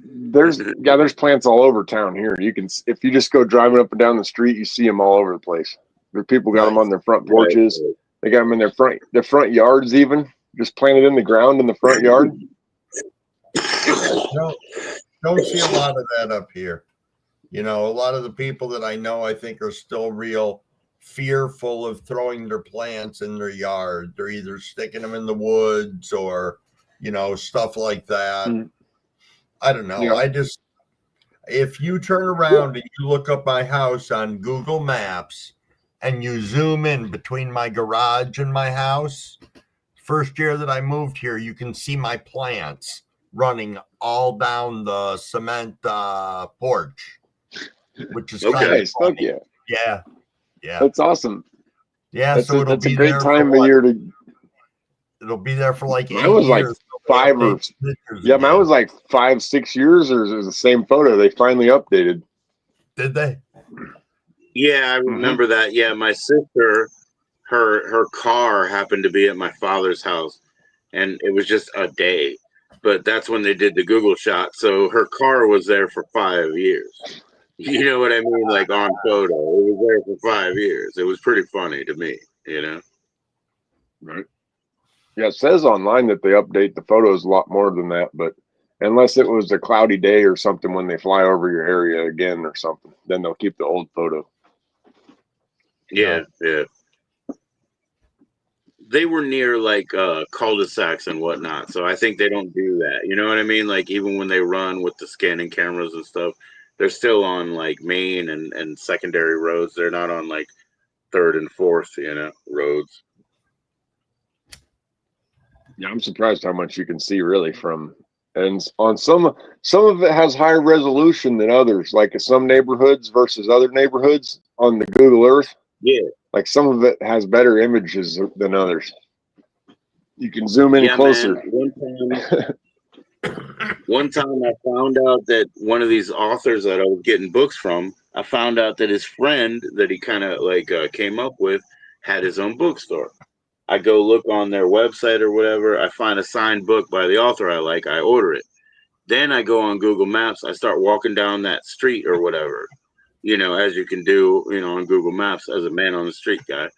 there's plants all over town here. You can, if you just go driving up and down the street, you see them all over the place. There, people got them on their front porches. Right. They got them in their front yards, even just planted in the ground in the front yard. Don't see a lot of that up here. A lot of the people that I know, I think, are still real fearful of throwing their plants in their yard. They're either sticking them in the woods or, stuff like that. I don't know. Yeah. If you turn around and you look up my house on Google Maps and you zoom in between my garage and my house, first year that I moved here, you can see my plants running all down the cement porch, which is kind of funny. Yeah. That's awesome. Yeah, so it'll be a great time of year to. It'll be there for like 8 years. Mine was like 5 or mine was like 5-6 years, or it was the same photo. They finally updated. Did they? Yeah, I remember that. Yeah, my sister, her car happened to be at my father's house, and it was just a day. But that's when they did the Google shot. So her car was there for 5 years. You know what I mean? Like on photo. It was there for 5 years. It was pretty funny to me, Right. Yeah, it says online that they update the photos a lot more than that, but unless it was a cloudy day or something when they fly over your area again or something. Then they'll keep the old photo. Yeah, yeah. They were near like cul-de-sacs and whatnot, so I think they don't do that. You know what I mean? Like even when they run with the scanning cameras and stuff, they're still on like main and secondary roads. They're not on like third and fourth, roads. Yeah, I'm surprised how much you can see really from. And on some of it has higher resolution than others. Like some neighborhoods versus other neighborhoods on the Google Earth. Yeah. Like some of it has better images than others. You can zoom in closer. Man. One time I found out that one of these authors that I was getting books from, I found out that his friend that he kind of like came up with had his own bookstore. I go look on their website or whatever. I find a signed book by the author I like. I order it. Then I go on Google Maps. I start walking down that street or whatever, as you can do, on Google Maps as a man on the street guy.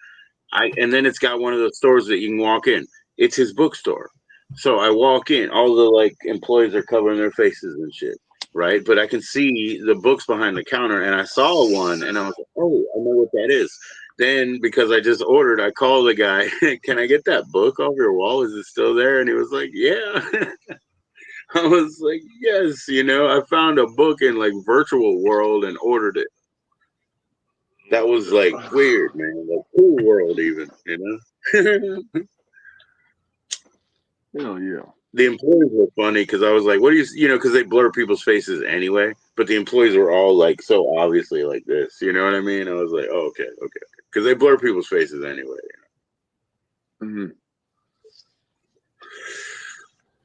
And then it's got one of those stores that you can walk in. It's his bookstore. So I walk in. All the like employees are covering their faces and shit, right? But I can see the books behind the counter, and I saw one, and I was like, "Oh, I know what that is." Then, because I just ordered, I called the guy. Can I get that book off your wall? Is it still there? And he was like, "Yeah." I was like, "Yes." I found a book in like virtual world and ordered it. That was like weird, man. Like cool world, even. Hell yeah. The employees were funny because I was like, "What do you?" Because they blur people's faces anyway. But the employees were all like so obviously like this. You know what I mean? I was like, "Oh, okay," because they blur people's faces anyway. Mm-hmm.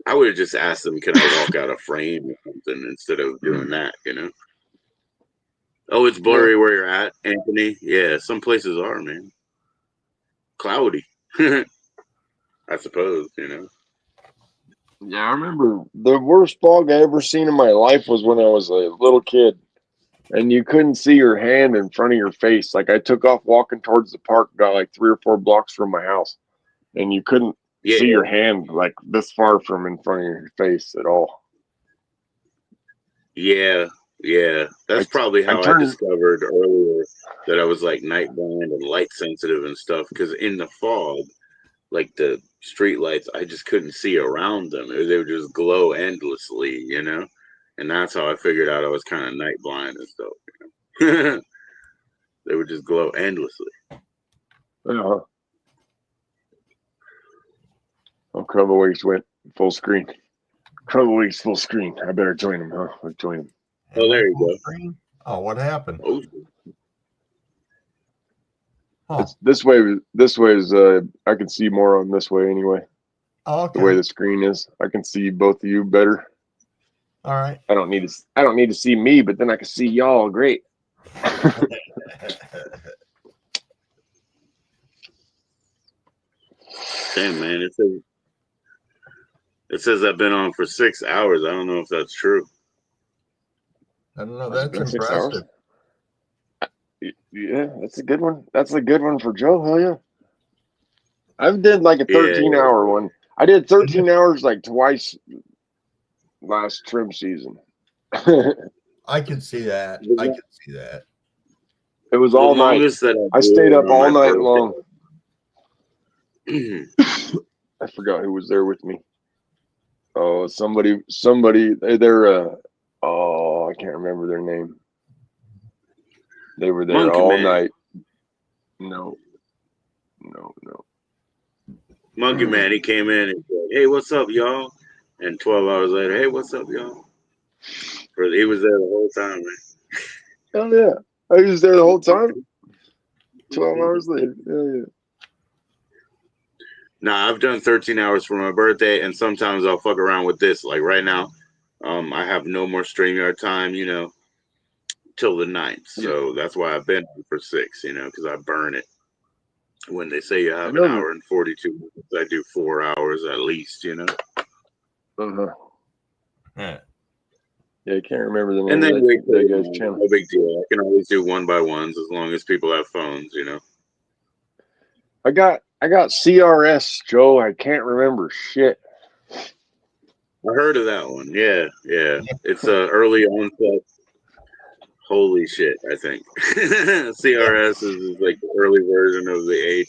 I would have just asked them, "Can I walk out a frame or something?" instead of doing that. Oh, it's blurry where you're at, Anthony. Yeah, some places are, man. Cloudy, I suppose. Yeah, I remember the worst fog I ever seen in my life was when I was a little kid, and you couldn't see your hand in front of your face. Like I took off walking towards the park, got like 3 or 4 blocks from my house, and you couldn't see your hand like this far from in front of your face at all. Yeah. That's probably how I discovered earlier that I was like night blind and light sensitive and stuff. Because in the fog, like the street lights, I just couldn't see around them. They would just glow endlessly, and that's how I figured out I was kind of night blind and stuff. They would just glow endlessly. Oh, Crowboys went full screen. Crowboys full screen. I better join him, huh? I'll join him. Oh, there you go. Screen? Oh, what happened? Oh. It's this way. This way is I can see more on this way anyway. Oh, okay. The way the screen is, I can see both of you better. All right. I don't need to see me, but then I can see y'all. Great. Damn, man, it says I've been on for 6 hours. I don't know if that's true. I don't know. That's impressive. Yeah, that's a good one. That's a good one for Joe. Hell yeah. I did like a 13-hour one. I did 13 hours like twice last trim season. I can see that. I can see that. It was all night. I stayed up all night long. I forgot who was there with me. Oh, somebody. They're I can't remember their name. They were there Monkey all Man. night. No. Monkey Man, he came in and said, "Hey, what's up, y'all?" And 12 hours later, "Hey, what's up, y'all?" He was there the whole time, man. Hell yeah. I was there the whole time. 12 hours later. Hell yeah. Nah, I've done 13 hours for my birthday, and sometimes I'll fuck around with this. Like right now, I have no more StreamYard time, till the 9th. So that's why I've been on for 6, because I burn it. When they say you have an hour and 42 minutes, I do 4 hours at least, Uh-huh. Yeah, I can't remember the name And then of that guy's channel. No big deal. I can always do 1x1s as long as people have phones, I got CRS, Joe. I can't remember shit. I heard of that one. Yeah, yeah. It's early onset. Holy shit! I think CRS is like the early version of the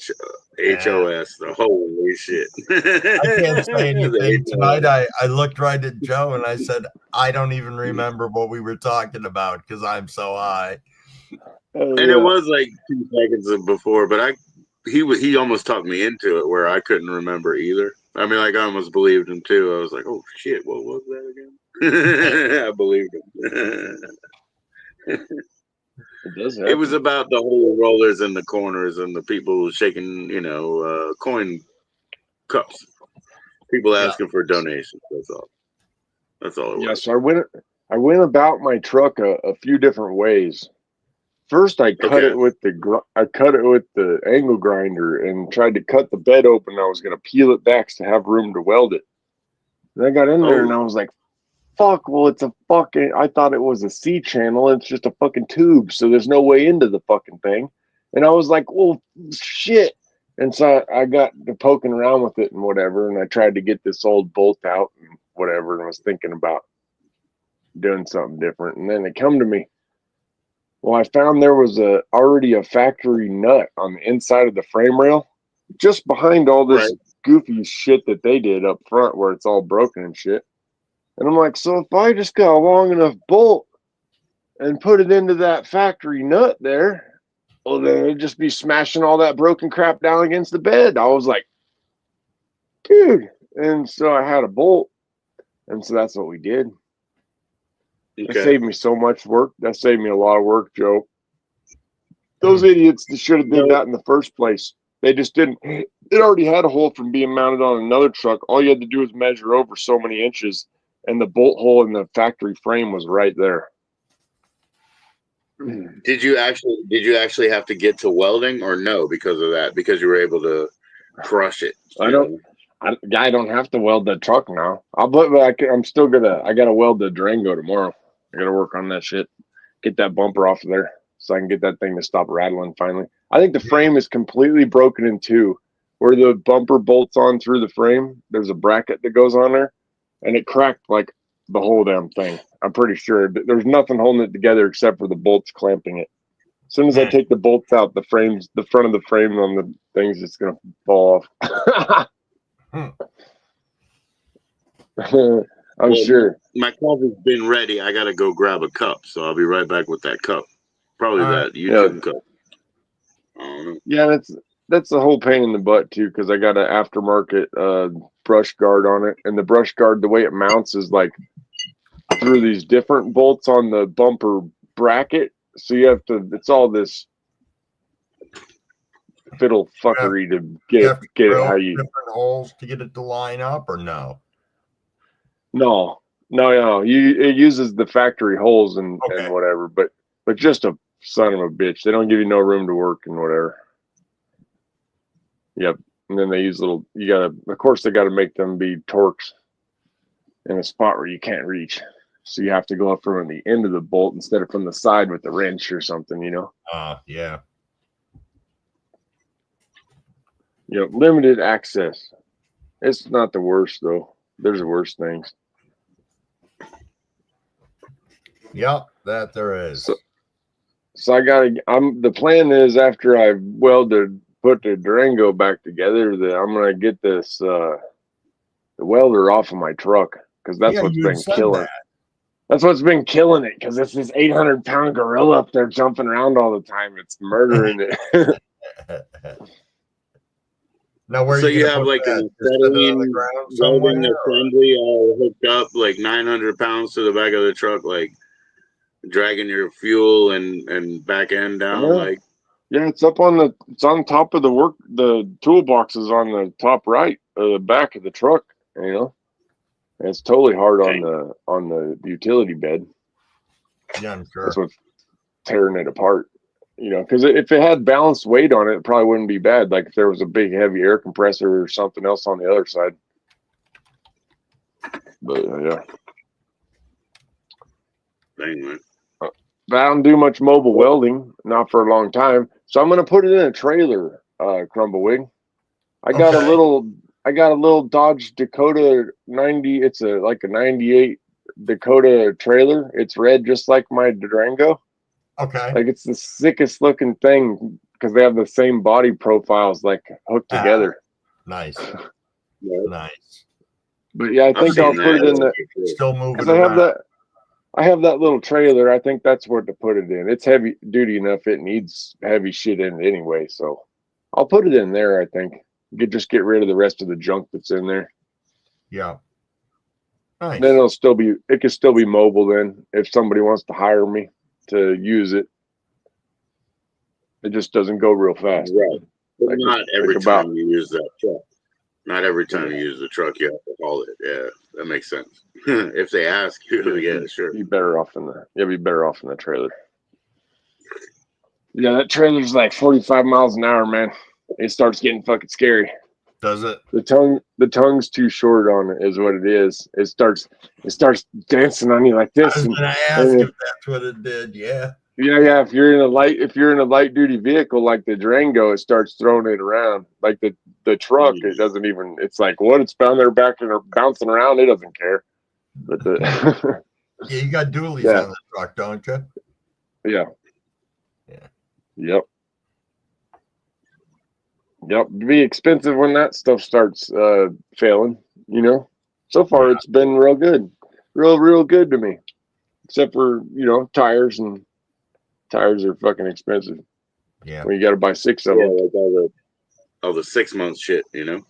HOS. The holy shit! I can't say anything. The Tonight HOS. I looked right at Joe and I said, I don't even remember what we were talking about because I'm so high. And it was like 2 seconds before, but he almost talked me into it where I couldn't remember either. I mean, like I almost believed him too. I was like, "Oh shit, what was that again?" I believed him. It does It was happen. about the whole rollers in the corners and the people shaking, coin cups. People Yeah. asking for donations. That's all. That's all it Yeah, was. so I went about my truck a few different ways. First, I cut Okay. it with the angle grinder and tried to cut the bed open. I was going to peel it back to have room to weld it. Then I got in there and I Oh, was like, "Fuck! Well, it's a fucking. I thought it was a C channel. It's just a fucking tube, so there's no way into the fucking thing." And I was like, "Well, shit!" And so I got to poking around with it and whatever, and I tried to get this old bolt out and whatever, and was thinking about doing something different. And then it come to me. Well, I found there was already a factory nut on the inside of the frame rail, just behind all this right. goofy shit that they did up front, where it's all broken and shit. And I'm like, so if I just got a long enough bolt and put it into that factory nut there, well, then it'd just be smashing all that broken crap down against the bed. I was like, dude. And so I had a bolt, and so that's what we did. That Okay. saved me so much work. That saved me a lot of work, Joe. Those idiots that should have did No, that in the first place. They just didn't. It already had a hole from being mounted on another truck. All you had to do was measure over so many inches, and the bolt hole in the factory frame was right there. did you actually have to get to welding or no because of that? Because you were able to crush it. I don't. I don't have to weld that truck now. I'm still gonna. I gotta weld the Durango tomorrow. I gotta work on that shit. Get that bumper off of there so I can get that thing to stop rattling finally. I think the frame is completely broken in two. Where the bumper bolts on through the frame, there's a bracket that goes on there, and it cracked like the whole damn thing. I'm pretty sure there's nothing holding it together except for the bolts clamping it. As soon as I take the bolts out, the front of the frame on the thing's just gonna fall off. I'm Well, sure. my coffee's been ready. I gotta go grab a cup, so I'll be right back with that cup. Probably All right. that YouTube cup. I don't know. Yeah, that's the whole pain in the butt too, because I got an aftermarket brush guard on it, and the brush guard, the way it mounts is like through these different bolts on the bumper bracket. So you have to. It's all this fiddle fuckery to You have to get it drill how you. different holes to get it to line up, or no? No. It uses the factory holes and whatever, but just a son of a bitch. They don't give you no room to work and whatever. Yep. And then they use of course they gotta make them be torques in a spot where you can't reach. So you have to go up from the end of the bolt instead of from the side with the wrench or something, Yeah. Limited access. It's not the worst though. There's worse things. Yep, that there is. So the plan is after I've put the Durango back together that I'm gonna get this the welder off of my truck, because that's what's been killing. That's what's been killing it, because it's this 800-pound gorilla up there jumping around all the time. It's murdering it. Now, where So you you gonna have put like that? an Just put it on the acetylene ground welding somewhere? Or? assembly all hooked up, like 900 pounds to the back of the truck, like dragging your fuel and back end down, like. Yeah, it's on top of the toolbox is on the top right of the back of the truck, And it's totally hard on the utility bed. Yeah, I'm sure. That's what's tearing it apart. Because if it had balanced weight on it, it probably wouldn't be bad. Like if there was a big heavy air compressor or something else on the other side. But yeah. Dang, man. But I don't do much mobile welding, not for a long time. So I'm gonna put it in a trailer, Crumbawig. I got a little I got a little Dodge Dakota 90. It's a 98 Dakota trailer. It's red just like my Durango. Okay. Like it's the sickest looking thing because they have the same body profiles like hooked together. Nice. Yeah. Nice. But yeah, I think I'll put it in the still moving because I have around. I have that little trailer. I think that's where to put it in. It's heavy duty enough. It needs heavy shit in it anyway. So I'll put it in there. I think just get rid of the rest of the junk that's in there. Yeah. Nice. Then it can still be mobile. Then if somebody wants to hire me to use it, it just doesn't go real fast. Right. But Like, not every like time about you use that truck. Not every time you use the truck, you have to haul it. Yeah, that makes sense. If they ask you, yeah, sure. Be better off in the trailer. Yeah, that trailer's like 45 miles an hour, man. It starts getting fucking scary. Does it? The tongue's too short on it, is what it is. It starts dancing on you like I this. was And, gonna ask if that's what it did. Yeah. yeah. If you're in a light duty vehicle like the Durango, it starts throwing it around. Like the truck, it doesn't even. It's like what? It's down there back and bouncing around. It doesn't care. But the Yeah, you got dualies Yeah. on the truck, don't you? yeah. Yeah. Yep. Yep. It'd be expensive when that stuff starts failing, you know. So far it's been real good. Real good to me. Except for, tires, and tires are fucking expensive. Yeah. When you gotta buy 6 of Yeah, them. like all the 6 month shit, you know.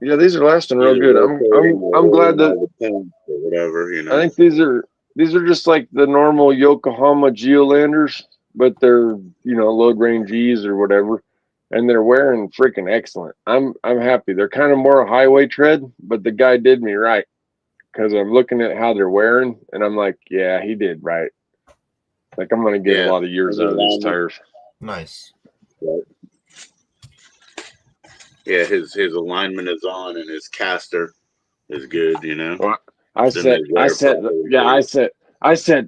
Yeah, these are lasting real good. I'm glad that or whatever, you know. I think these are just like the normal Yokohama Geolanders, but they're, load range E's or whatever. And they're wearing freaking excellent. I'm happy. They're kind of more highway tread, but the guy did me right. Because I'm looking at how they're wearing, and I'm like, yeah, he did right. Like I'm gonna get a lot of years out of these tires. Nice. Right. Yeah, his alignment is on, and his caster is good, you know. Well, I set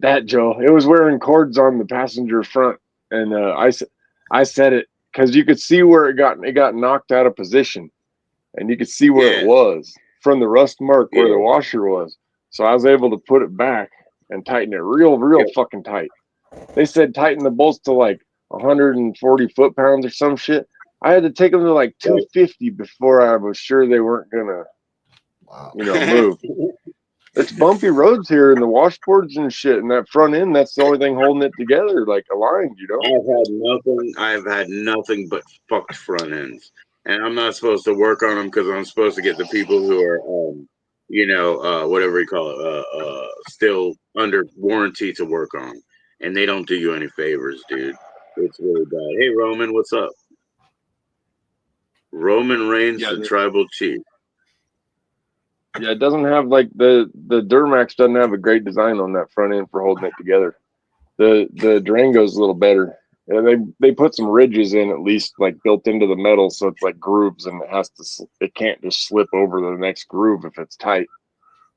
that, Joe. It was wearing cords on the passenger front, and I set it because you could see where it got knocked out of position, and you could see where it was from the rust mark where the washer was. So I was able to put it back and tighten it real fucking tight. They said tighten the bolts to like 140 foot-pounds or some shit. I had to take them to like 250 before I was sure they weren't gonna, move. It's bumpy roads here, and the washboards and shit, and that front end. That's the only thing holding it together, like aligned. I've had nothing but fucked front ends, and I'm not supposed to work on them because I'm supposed to get the people who are, whatever you call it, still under warranty to work on them, and they don't do you any favors, dude. It's really bad. Hey, Roman, what's up? Roman Reigns, the tribal chief. Yeah, it doesn't have like the Duramax doesn't have a great design on that front end for holding it together. The Durango's a little better. And they put some ridges in at least like built into the metal, so it's like grooves, and it can't just slip over the next groove if it's tight,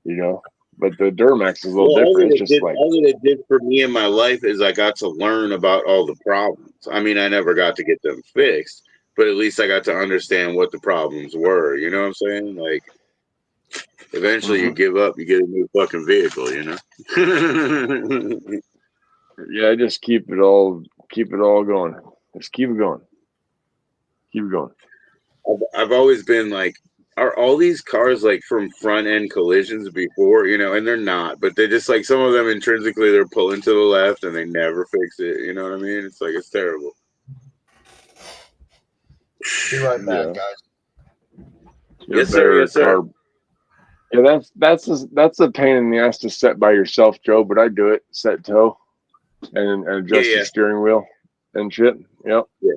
But the Duramax is a little different. It's just like all that it did for me in my life is I got to learn about all the problems. I mean, I never got to get them fixed, but at least I got to understand what the problems were. You know what I'm saying? Like, eventually you give up, you get a new fucking vehicle, Yeah, just keep it all going. Just keep it going. Keep it going. I've always been like, are all these cars like from front end collisions before, and they're not, but they just like some of them intrinsically they're pulling to the left and they never fix it. You know what I mean? It's like, it's terrible. Be right back, guys. Yes, sir. Yes, sir. Yeah, that's a pain in the ass to set by yourself, Joe. But I do it, set toe, and adjust the steering wheel and shit. Yep. Yeah.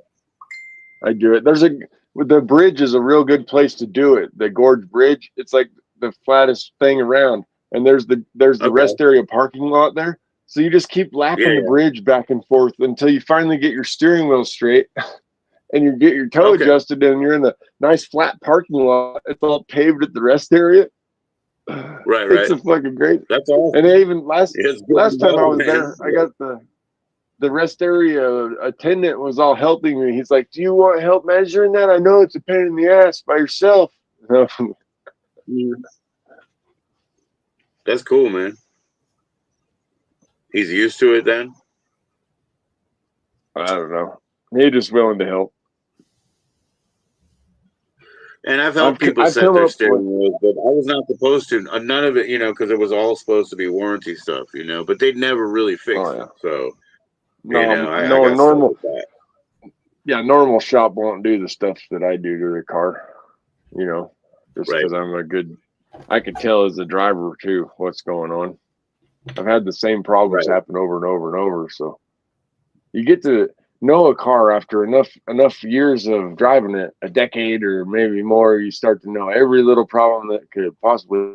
I do it. The bridge is a real good place to do it. The Gorge Bridge, it's like the flattest thing around, and there's the rest area parking lot there. So you just keep lapping the bridge back and forth until you finally get your steering wheel straight, and you get your toe adjusted, and you're in the nice flat parking lot. It's all paved at the rest area. Right. It's a fucking great. That's all. And even last time I was there, I got the rest area attendant was all helping me. He's like, "Do you want help measuring that? I know it's a pain in the ass by yourself." That's cool, man. He's used to it then. I don't know. He just willing to help. And I've helped people I've set come their up steering with, wheels, but I was not supposed to. None of it, because it was all supposed to be warranty stuff, but they'd never really fix it. So, no, I no got stuck normal. with that. Yeah, normal shop won't do the stuff that I do to the car. Just Right. because I can tell as a driver too what's going on. I've had the same problems happen over and over and over. So you get to know a car after enough years of driving it, a decade or maybe more. You start to know every little problem that could possibly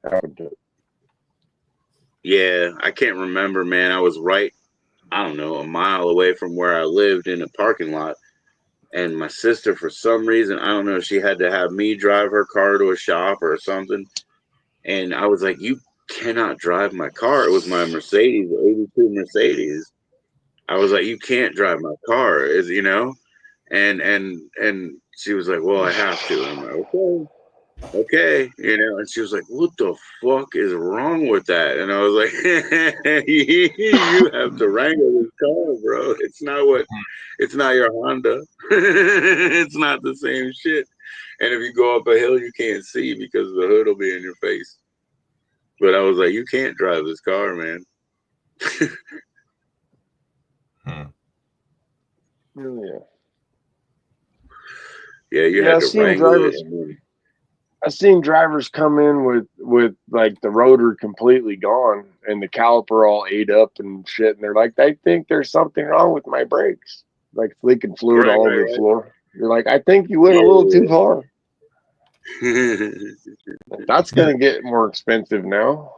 happen to it. Yeah, I can't remember, man. I was right, I don't know, a mile away from where I lived in a parking lot. And my sister, for some reason, I don't know, she had to have me drive her car to a shop or something. And I was like, you cannot drive my car. It was my Mercedes, 82 Mercedes. I was like, you can't drive my car, and she was like, well, I have to. And I'm like, okay, and she was like, what the fuck is wrong with that? And I was like, you have to wrangle this car, bro. It's not your Honda. It's not the same shit. And if you go up a hill, you can't see because the hood will be in your face. But I was like, you can't drive this car, man. Yeah. Yeah, you had to wrangle it. I've seen drivers come in with like the rotor completely gone and the caliper all ate up and shit, and they're like, I think there's something wrong with my brakes, like leaking fluid all over the floor. You're like, I think you went a little too far. That's gonna get more expensive now,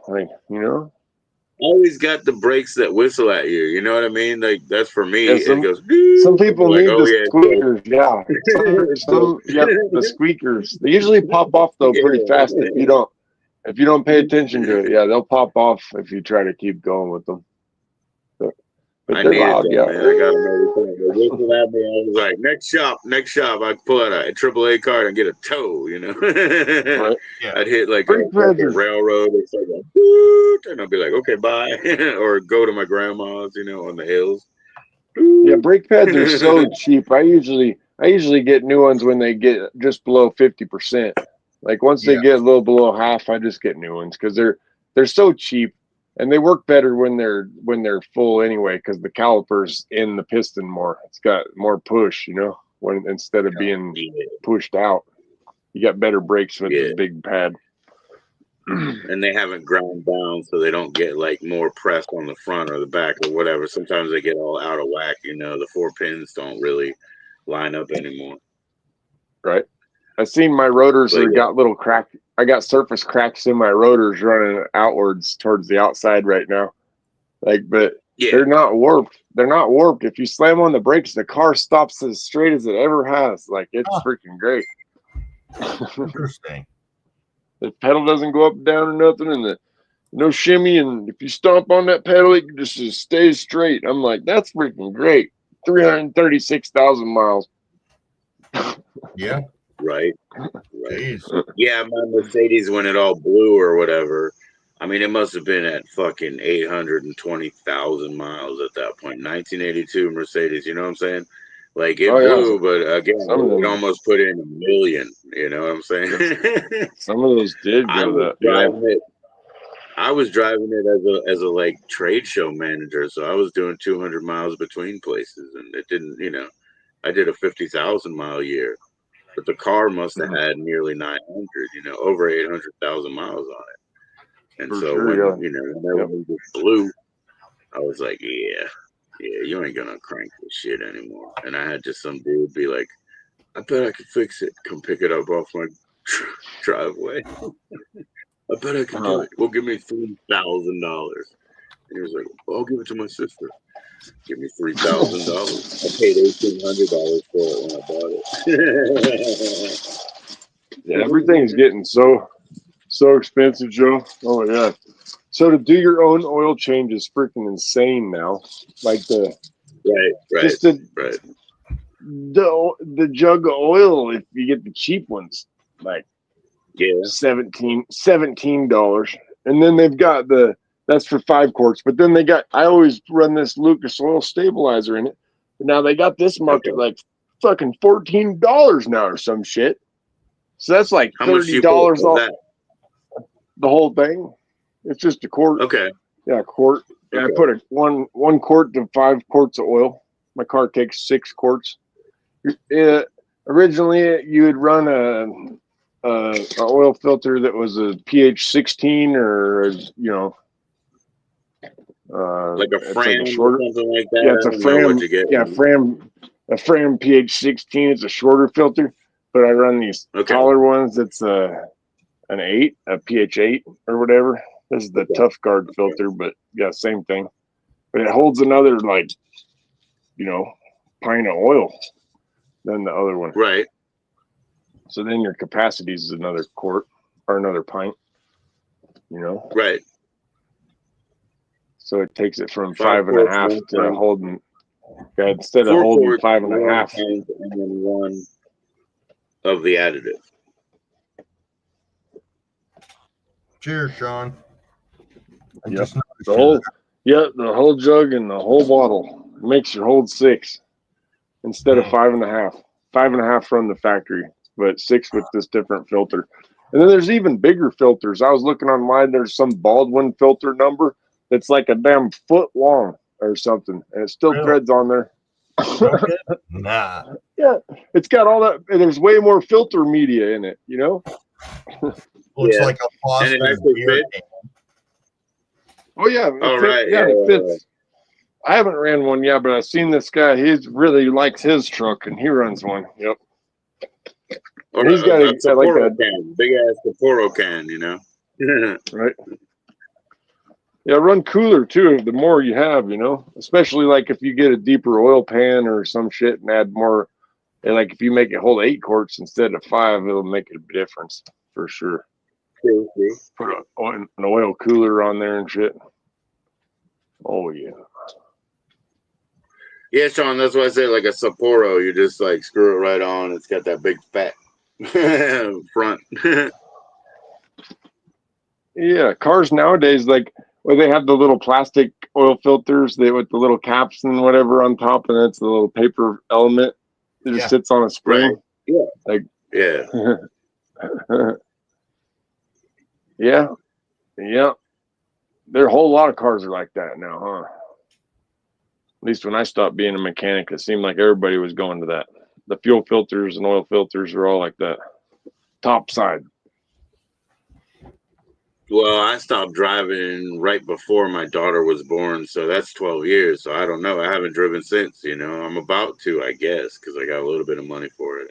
Always got the brakes that whistle at you. You know what I mean? Like that's for me. Yeah, It goes. Some people like, need oh, the squeakers. Yeah, the squeakers. They usually pop off though pretty fast if you don't pay attention to it. Yeah, they'll pop off if you try to keep going with them. But they're loud. Yeah, man. I got another thing. They whistled at me. I was like, next shop. I pull out a AAA card and get a tow. Right. Yeah. I'd hit like a railroad. It's like a boot, and I'll be like, okay, bye, or go to my grandma's, on the hills. Yeah, brake pads are so cheap. I usually get new ones when they get just below 50%. Like once they get a little below half, I just get new ones because they're so cheap and they work better when they're full anyway because the caliper's in the piston more. It's got more push, when instead of being pushed out. You got better brakes with the big pad. And they haven't ground down so they don't get like more press on the front or the back or whatever. Sometimes they get all out of whack, the 4 pins don't really line up anymore. Right. I've seen my rotors got little crack. I got surface cracks in my rotors running outwards towards the outside right now. But they're not warped. They're not warped. If you slam on the brakes, the car stops as straight as it ever has. It's freaking great. Interesting. The pedal doesn't go up and down or nothing, and no shimmy. And if you stomp on that pedal, it just stays straight. I'm like, that's freaking great. 336,000 miles. Yeah. Right. Yeah, my Mercedes, when it all blew or whatever, I mean, it must have been at fucking 820,000 miles at that point. 1982 Mercedes, you know what I'm saying? Like it blew, but again, it almost put in 1 million. You know what I'm saying? Some of those did go that. I was driving it as a like trade show manager, so I was doing 200 miles between places, and it didn't. I did a 50,000 mile year, but the car must have had nearly 900. Over 800,000 miles on it. And when it just blew, I was like, yeah, you ain't gonna crank this shit anymore. And I had just some dude be like, I bet I could fix it. Come pick it up off my driveway. I bet I can do it. Well, give me $3,000. And he was like, well, I'll give it to my sister. Give me $3,000. I paid $1,800 for it when I bought it. Yeah, everything's getting so expensive, Joe. Oh yeah. So to do your own oil change is freaking insane now. Like just the jug of oil, if you get the cheap ones, like $17, and then they've got that's for 5 quarts. But then I always run this Lucas oil stabilizer in it. But now they got this marked at like fucking $14 now or some shit. So that's like $30 off the whole thing. It's just a quart. Okay. Yeah, a quart. Yeah, I put one quart to 5 quarts of oil. My car takes 6 quarts. Originally, you would run a oil filter that was a pH 16 or like a Fram or something like that. Yeah, it's a Fram. Yeah, a Fram pH 16. It's a shorter filter, but I run these taller ones. It's an 8, a pH 8 or whatever. This is the Tough Guard filter, but yeah, same thing. But it holds another pint of oil than the other one. Right. So then your capacity is another quart or another pint. Right. So it takes it from 5.5 to holding. Yeah, instead of 4 holding quarts, 5.5, and then 1 of the additive. Cheers, Sean. Yep. The whole jug and the whole bottle makes you hold 6 instead of 5.5. 5.5 from the factory, but 6 with this different filter. And then there's even bigger filters. I was looking online. There's some Baldwin filter number that's like a damn foot long or something, and it still threads on there. Nah. Yeah, it's got all that. And there's way more filter media in it. Looks like a Foster's beer can. Oh yeah. It fits. I haven't ran one yet, but I've seen this guy. He really likes his truck, and he runs one. Yep. Or he's got a Sapporo can, big ass Sapporo can, Right. Yeah, run cooler too. The more you have, especially like if you get a deeper oil pan or some shit and add more. And like if you make it hold 8 quarts instead of 5, it'll make a difference for sure. Put an oil cooler on there and shit. Oh yeah. Yeah, Sean, that's why I say like a Sapporo. You just like screw it right on. It's got that big fat front. Yeah, cars nowadays, where they have the little plastic oil filters with the little caps and whatever on top, and it's the little paper element that just sits on a spring. Right. Yeah. Yeah. There are a whole lot of cars are like that now, huh? At least when I stopped being a mechanic, it seemed like everybody was going to that. The fuel filters and oil filters are all like that. Top side. Well, I stopped driving right before my daughter was born, so that's 12 years. So I don't know. I haven't driven since, I'm about to, I guess, because I got a little bit of money for it.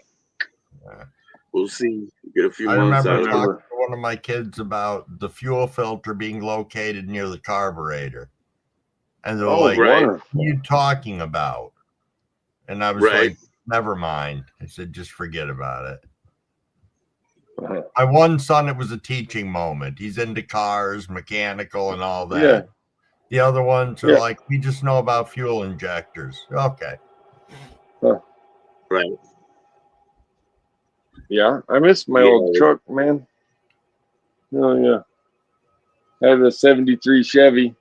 We'll see. Get a few months out of it. I remember talking to one of my kids about the fuel filter being located near the carburetor. And they're like, what are you talking about? And I was like, never mind. I said, just forget about it. My one son, it was a teaching moment. He's into cars, mechanical, and all that. Yeah. The other ones are like, we just know about fuel injectors. Okay. Right. Yeah, I miss my old truck, man. Oh yeah. I had a 73 Chevy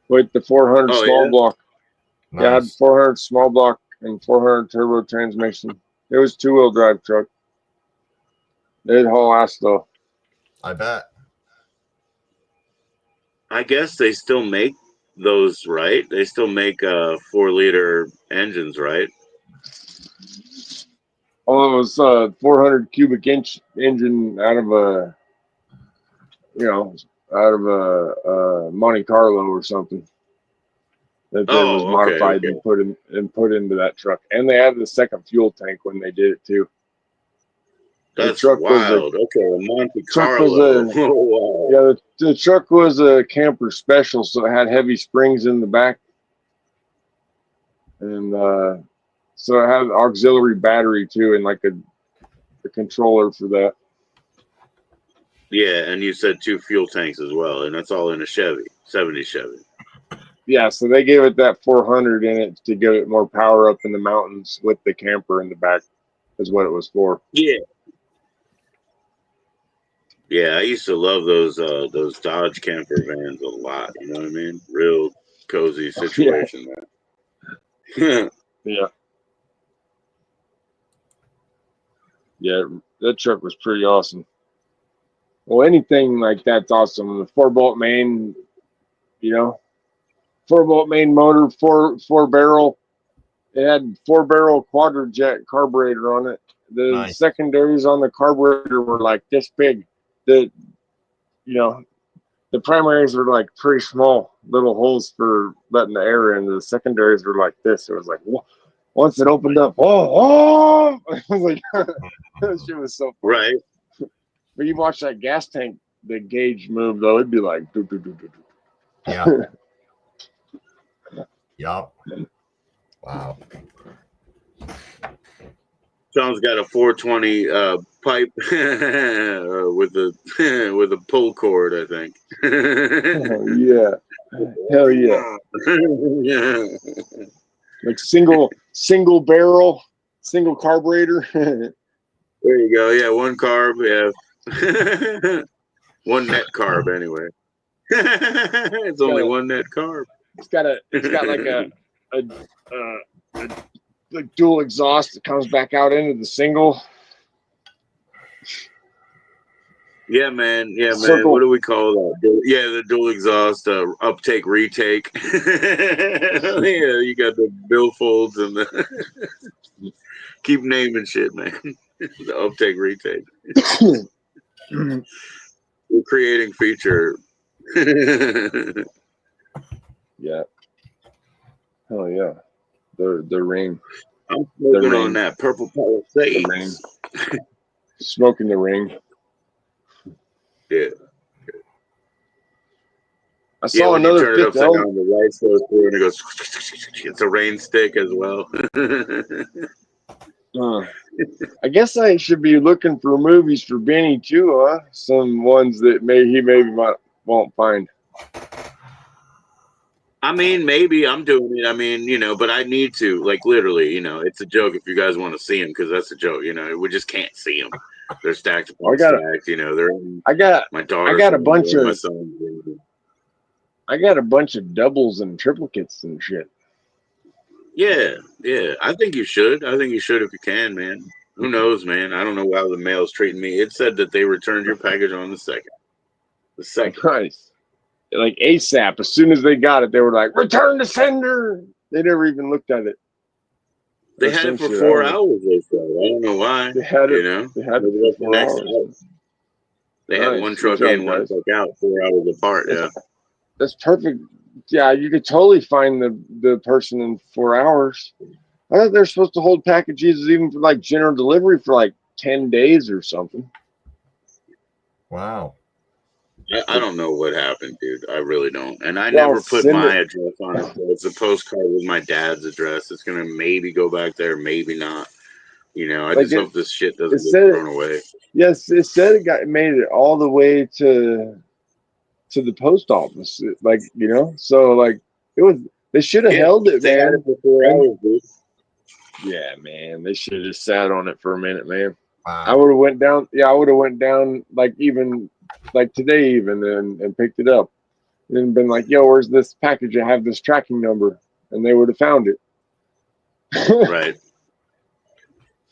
with the 400 small block. Nice. Yeah, I had 400 small block and 400 turbo transmission. It was 2-wheel drive truck. They'd haul ass though. I bet. I guess they still make those, right? They still make 4-liter engines, right? Oh, it was 400 cubic inch engine out of a Monte Carlo or something. That was modified and put into that truck, and they added a second fuel tank when they did it too. That's wild. A Monte Carlo. Yeah, the truck was a camper special, so it had heavy springs in the back, and so it had an auxiliary battery too, and like a controller for that. Yeah, and you said 2 fuel tanks as well, and that's all in a Chevy, 70 Chevy. Yeah, so they gave it that 400 in it to give it more power up in the mountains with the camper in the back, is what it was for. Yeah. Yeah, I used to love those Dodge camper vans a lot. You know what I mean? Real cozy situation, man. Yeah. Yeah, that truck was pretty awesome. Well, anything like that's awesome. The 4-bolt main, 4-bolt main motor, four barrel. It had 4-barrel quadrajet carburetor on it. The Nice. secondaries on the carburetor were like this big. The primaries were like pretty small little holes for letting the air in. The secondaries were like this. It was like once it opened up, I was like, that shit was so funny. Right. But you watch that gas tank, the gauge move though, it'd be like doo, doo, doo, doo, doo. Yeah. Yup. Wow. Sean's got a 420 pipe with a pull cord, I think. Yeah. Hell yeah. Yeah. Like single barrel, single carburetor. There you go. Yeah, 1 carb. Yeah. 1 net carb anyway. It's only 1 net carb. It's got like a like dual exhaust that comes back out into the single. Yeah, man. Yeah, man. Circle. What do we call that? Yeah, the dual exhaust, uptake, retake. Yeah, you got the billfolds and the keep naming shit, man. The uptake, retake. We're creating feature. Yeah. Hell yeah. The ring. I'm smoking on that purple Palisade. The ring. Smoking the ring. Yeah. I saw when another you turn it fifth upside element. down, the lights go through and it goes. It's a rain stick as well. I guess I should be looking for movies for Benny too, huh? Some ones that he maybe won't find. I mean, maybe I'm doing it. I mean, but I need to, like, literally, it's a joke if you guys want to see them, because that's a joke. We just can't see them. They're stacked upon stacked. They're. My daughter. I got a bunch of. I got a bunch of doubles and triplicates and shit. Yeah. I think you should. I think you should if you can, man. Who knows, man? I don't know how the mail's treating me. It said that they returned your package on the 2nd. The 2nd. Nice. Like ASAP. As soon as they got it, they were like, "Return to sender." They never even looked at it. They had it for 4 hours. They said. I don't know why. They had it. They had it for 4 hours. They had one truck in, one truck out, 4 hours apart. Yeah. That's perfect. Yeah, you could totally find the person in 4 hours. I thought they're supposed to hold packages even for like general delivery for like 10 days or something. Wow. I don't know what happened, dude. I really don't. And I never put my address on it. So it's a postcard with my dad's address. It's going to maybe go back there, maybe not. I just hope this shit doesn't get thrown away. Yes, it said it made it all the way to the post office. So like it was. They should have held it, man. Had it for 4 hours, dude. Yeah, man. They should have just sat on it for a minute, man. Wow. I would have went down. Yeah, I would have went down like today even and picked it up and been like, "Yo, where's this package? I have this tracking number," and they would have found it. Right.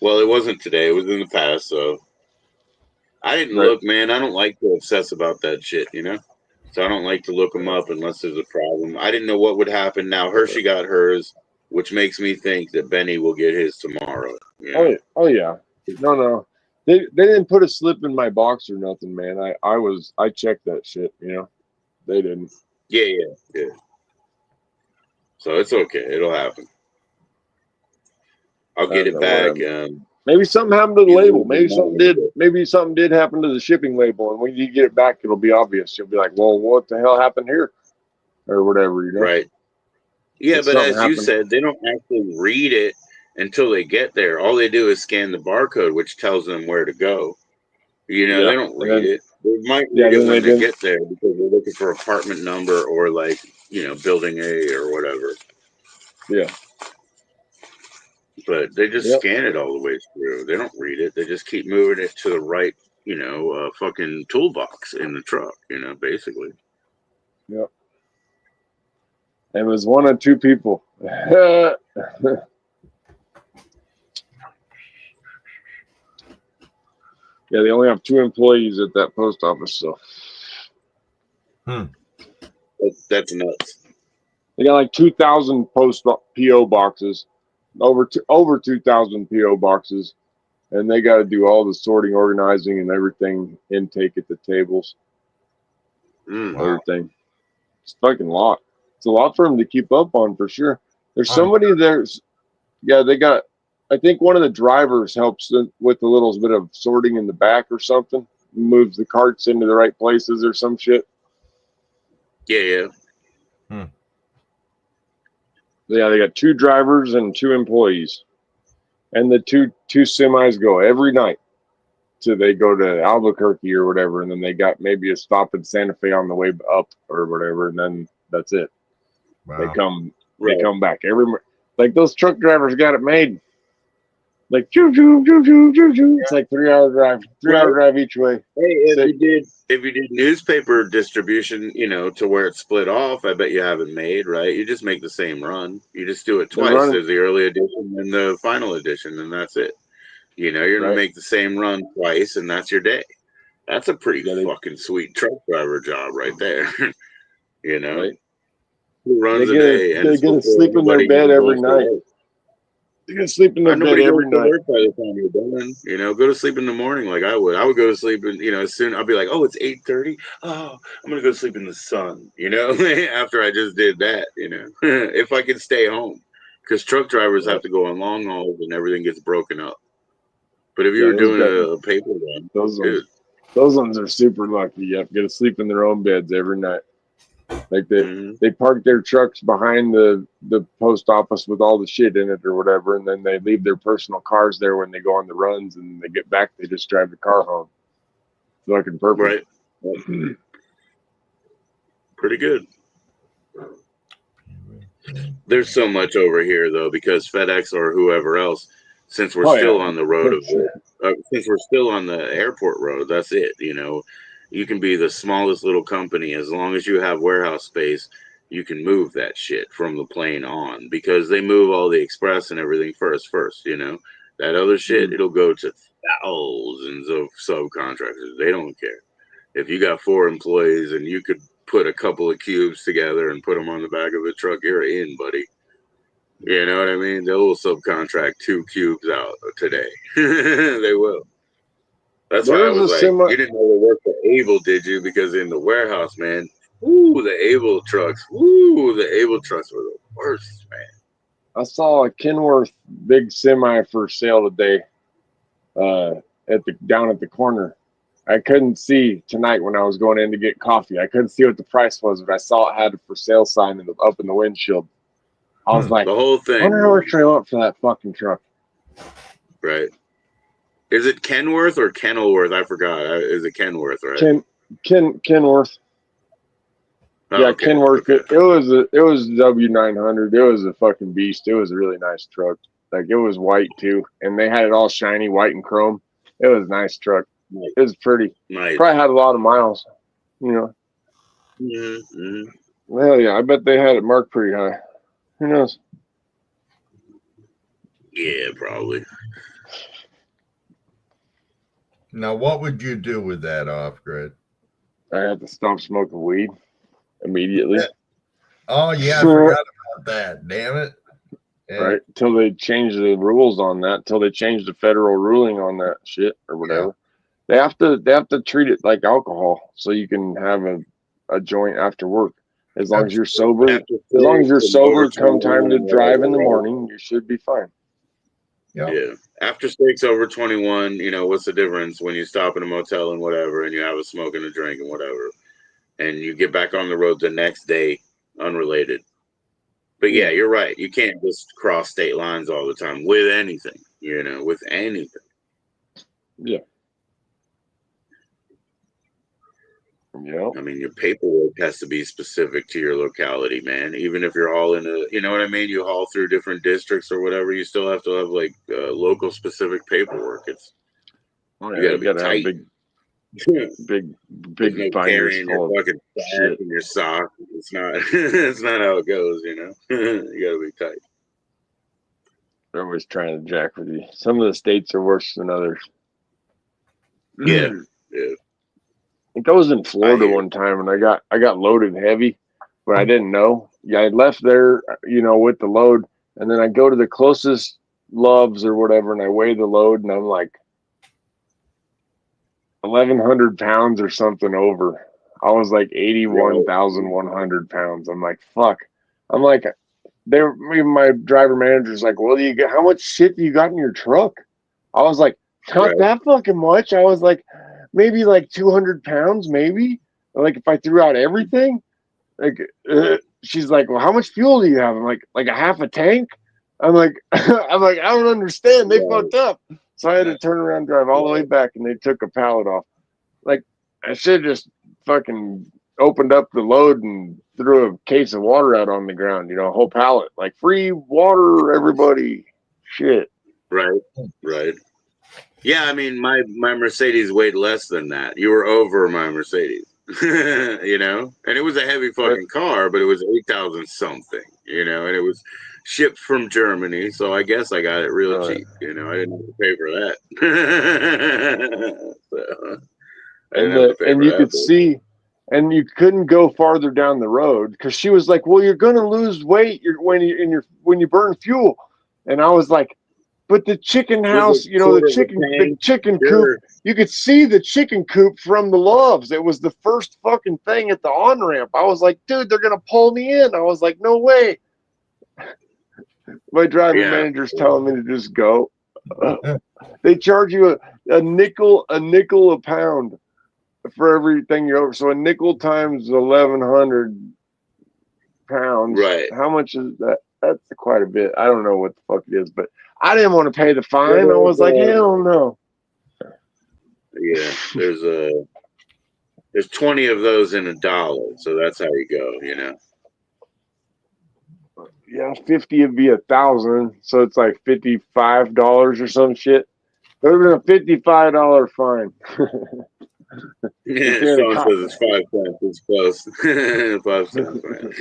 Well, it wasn't today. It was in the past, so I didn't look, man. I don't like to obsess about that shit, So I don't like to look them up unless there's a problem. I didn't know what would happen. Now Hershey got hers, which makes me think that Benny will get his tomorrow. Oh yeah. No. They didn't put a slip in my box or nothing, man. I checked that shit, They didn't. Yeah. So it's okay. It'll happen. I'll get it back. Maybe something happened to the label. Maybe something did happen to the shipping label, and when you get it back, it'll be obvious. You'll be like, "Well, what the hell happened here?" Or whatever, Right. Yeah, but as you said, they don't actually read it until they get there. All they do is scan the barcode, which tells them where to go. They don't read it. They might Yeah, read it then they when they didn't. get there because they're looking for apartment number or like, building A or whatever. Yeah. But they just Yep. scan it all the way through. They don't read it. They just keep moving it to the right, fucking toolbox in the truck, basically. Yep. It was one of two people. Yeah, they only have 2 employees at that post office, so That's nuts. they got like 2,000 PO boxes, over 2,000 PO boxes, and they got to do all the sorting, organizing, and everything, intake at the tables, everything. It's a fucking lot. It's a lot for them to keep up on for sure. There's somebody there's, yeah, they got. I think one of the drivers helps with a little bit of sorting in the back or something, moves the carts into the right places or some shit. Yeah. Yeah, they got 2 drivers and 2 employees, and the two semis go every night. So they go to Albuquerque or whatever, and then they got maybe a stop in Santa Fe on the way up or whatever, and then that's it. Wow. They come back like those truck drivers got it made. Like choo choo choo choo choo choo. It's like 3-hour drive, 3-hour drive each way. Hey, if you did newspaper distribution, to where it's split off, I bet you haven't made, right? You just make the same run. You just do it twice. There's the early edition and the final edition, and that's it. You're gonna make the same run twice, and that's your day. That's a pretty fucking sweet truck driver job right there. Right. Who runs They a day? they get to sleep in their bed every night. They get to sleep in their bed every night. Work by the time you're done. Go to sleep in the morning like I would. I would go to sleep and as soon I'll be like, oh, it's 8:30. Oh, I'm gonna go to sleep in the sun. After I just did that. If I can stay home, because truck drivers have to go on long hauls and everything gets broken up. But if you were doing a paper run, those ones are super lucky. You have to get to sleep in their own beds every night. Like they park their trucks behind the post office with all the shit in it or whatever, and then they leave their personal cars there when they go on the runs, and they get back, they just drive the car home. Fucking perfect. Right. Pretty good. There's so much over here though, because FedEx or whoever else, since we're still on the road since we're still on the airport road, that's it. You can be the smallest little company as long as you have warehouse space. You can move that shit from the plane on, because they move all the express and everything first. That other shit, it'll go to thousands of subcontractors. They don't care. If you got 4 employees and you could put a couple of cubes together and put them on the back of the truck, you're in, buddy. You know what I mean? They'll subcontract 2 cubes out today. They will. That's why I was like, you didn't know they worked for Able, did you? Because in the warehouse, man, the Able trucks were the worst, man. I saw a Kenworth big semi for sale today, down at the corner. I couldn't see tonight when I was going in to get coffee. I couldn't see what the price was, but I saw it had a for sale sign up in the windshield. I was like, the whole thing. I wonder how much I want for that fucking truck. Right. Is it Kenworth or Kenilworth? I forgot. Is it Kenworth, right? Kenworth. Oh, yeah, okay, Kenworth. okay. It was W900. It was a fucking beast. It was a really nice truck. Like, it was white too, and they had it all shiny, white and chrome. It was a nice truck. It was pretty. Nice. Probably had a lot of miles. Mm-hmm. Well, yeah, I bet they had it marked pretty high. Who knows? Yeah, probably. Now, what would you do with that off-grid? I had to stop smoking weed immediately. Oh, yeah, I forgot about that. Damn it. Yeah. Right? Till they changed the rules on that, till they changed the federal ruling on that shit or whatever. Yeah. They have to treat it like alcohol, so you can have a joint after work. As long as you're sober, come time to drive in the morning, you should be fine. Yeah. After stakes over 21, what's the difference when you stop in a motel and whatever, and you have a smoke and a drink and whatever, and you get back on the road the next day, unrelated. But yeah, you're right. You can't just cross state lines all the time with anything, with anything. Yeah. Yep. I mean, your paperwork has to be specific to your locality, man. Even if you're all in a, you know what I mean? You haul through different districts or whatever, you still have to have like local specific paperwork. It's Oh, you yeah, got to you be gotta have tight. big There's no binders carrying your full of fucking trash shit. in your sock. It's not. It's not how it goes. You know. You got to be tight. They're always trying to jack with you. Some of the states are worse than others. Yeah. Yeah. I think I was in I Florida hear. one time and I got loaded heavy, but I didn't know. Yeah, I left there, with the load, and then I go to the closest Loves or whatever, and I weigh the load, and I'm like 1,100 pounds or something over. I was like 81,100 pounds. I'm like, fuck. I'm like, even my driver manager's like, well, how much shit do you got in your truck? I was like, not Right. that fucking much. I was like, maybe like 200 pounds, maybe. Like if I threw out everything, like she's like, well, how much fuel do you have? I'm like a half a tank. I'm like, I don't understand. They Right. fucked up. So I had to turn around, and drive all the way back, and they took a pallet off. Like I should have just fucking opened up the load and threw a case of water out on the ground, a whole pallet. Like free water, everybody. Shit. Right. Right. Yeah, I mean, my Mercedes weighed less than that. You were over my Mercedes, and it was a heavy fucking car, but it was 8,000 something, and it was shipped from Germany, so I guess I got it real cheap. I didn't have to pay for that. So, I didn't have to pay And for you that. could see, and you couldn't go farther down the road because she was like, "Well, you're gonna lose weight when you burn fuel," and I was like, "But the chicken Was house, it quarter of a the tank? chicken coop, Sure. you could see the chicken coop from the Loves. It was the first fucking thing at the on ramp. I was like, dude, they're gonna pull me in. I was like, no way." My driving Yeah. manager's telling me to just go. They charge you a nickel a pound for everything you're over. So a nickel times 1,100 pounds. Right. How much is that? That's quite a bit. I don't know what the fuck it is, but I didn't want to pay the Well, fine. I was like, hell no. Yeah, there's 20 of those in $1, so that's how you go. Yeah, 50 would be 1,000, so it's like $55 or some shit. There would have been a $55 fine. Yeah, Sean says it's 5 cents. It's close. 5 cents, man.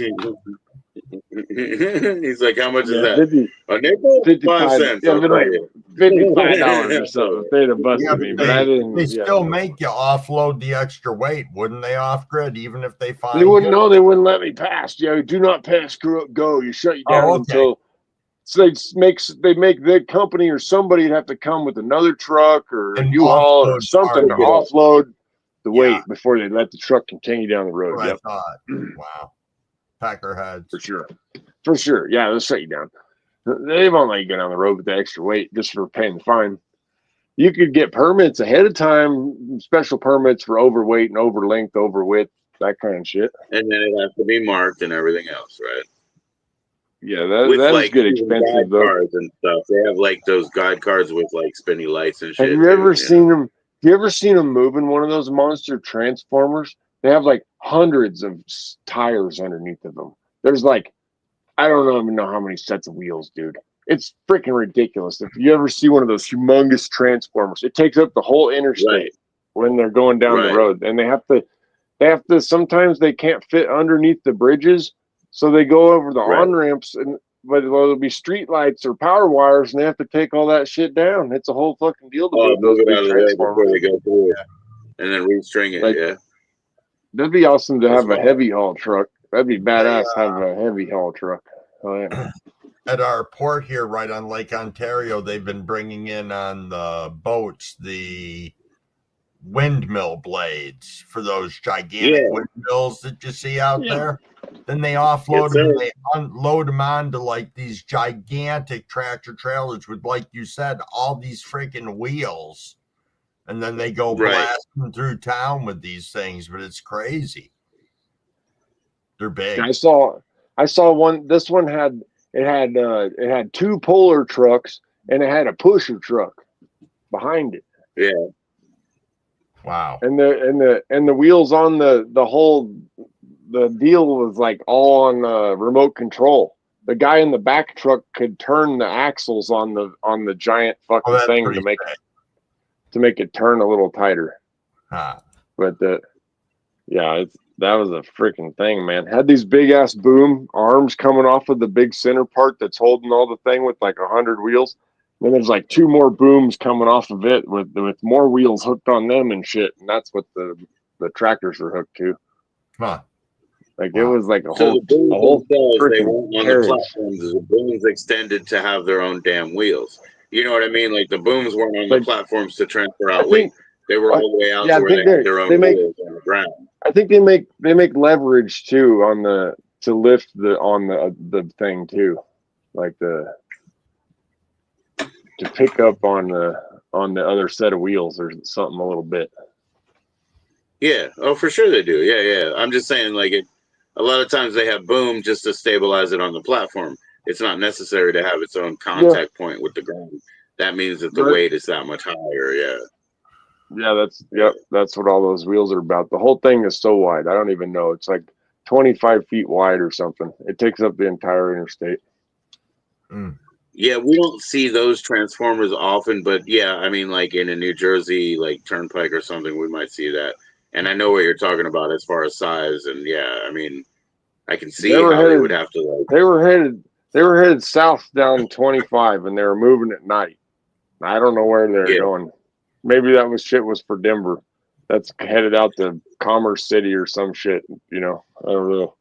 He's like, how much is that? 50, A nickel? 5 cents. Yeah, I'll tell you. $55 or something. They'd have busted Yeah, me, but but I didn't. they still make you offload the extra weight, wouldn't they? Off grid, even if they find They wouldn't you. know. They wouldn't let me pass. Do not pass. Screw up. Go. You shut you down Oh, okay. until. So they make the company or somebody have to come with another truck or a And U-Haul or offload something to part of it. offload the weight before they let the truck continue down the road. What Yep. I thought. Wow. Peckerheads. For sure. Yeah, they'll shut you down. They won't let you go down the road with the extra weight just for paying the fine. You could get permits ahead of time, special permits for overweight and over length, over width, that kind of shit. And then it has to be marked and everything else, right? Yeah, With that is like good even expensive guide though. cards and stuff. They have like those guide cards with like spinny lights and Have shit you too. ever seen them? You ever seen them moving one of those monster transformers? They have like hundreds of tires underneath of them. There's like, I don't even know how many sets of wheels, dude. It's freaking ridiculous. If you ever see one of those humongous transformers, it takes up the whole interstate when they're going down the road, and they have to. Sometimes they can't fit underneath the bridges, so they go over the on ramps, but there'll be street lights or power wires, and they have to take all that shit down. It's a whole fucking deal to move those Move it big out of the way before transformers. they go through it. And then restring it, Like, that'd be awesome to That's have a fine. heavy haul truck. That'd be badass. Have a heavy haul truck. Oh yeah. At our port here, right on Lake Ontario, they've been bringing in on the boats the windmill blades for those gigantic windmills that you see out there. Then they offload them and they unload them onto like these gigantic tractor trailers with, like you said, all these freaking wheels. And then they go blasting through town with these things, but it's crazy. They're big. I saw one. This one had two puller trucks and it had a pusher truck behind it. Yeah. Wow. And the wheels on the deal was like all on remote control. The guy in the back truck could turn the axles on the giant fucking thing to make it turn a little tighter. Huh. But that was a freaking thing, man. Had these big ass boom arms coming off of the big center part that's holding all the thing with like 100 wheels. And then there's like 2 more booms coming off of it with more wheels hooked on them and shit. And that's what the tractors were hooked to. Huh. Like it was like a So whole the booms themselves, they freaking weren't on the carriage. platforms. The booms extended to have their own damn wheels. You know what I mean? Like the booms weren't on the Like, platforms to transfer I out weight. think They were all the way out yeah, to I where think they had their own they make wheels on the ground. I think they make leverage too on to lift the thing too, like to pick up on the other set of wheels or something a little bit. Yeah. Oh, for sure they do. Yeah, yeah. I'm just saying, like a lot of times they have boom just to stabilize it on the platform. It's not necessary to have its own contact point with the ground. That means that the But- weight is that much higher. Yeah. Yeah, that's what all those wheels are about. The whole thing is so wide. I don't even know. It's like 25 feet wide or something. It takes up the entire interstate. Yeah, we don't see those transformers often, but yeah, I mean, like in a New Jersey, like Turnpike or something, we might see that. And I know what you're talking about as far as size, and yeah, I mean, I can see how they would have to like. They were headed south down 25, and they were moving at night. I don't know where they're going. Maybe that was for Denver. That's headed out to Commerce City or some shit. You know, I don't know.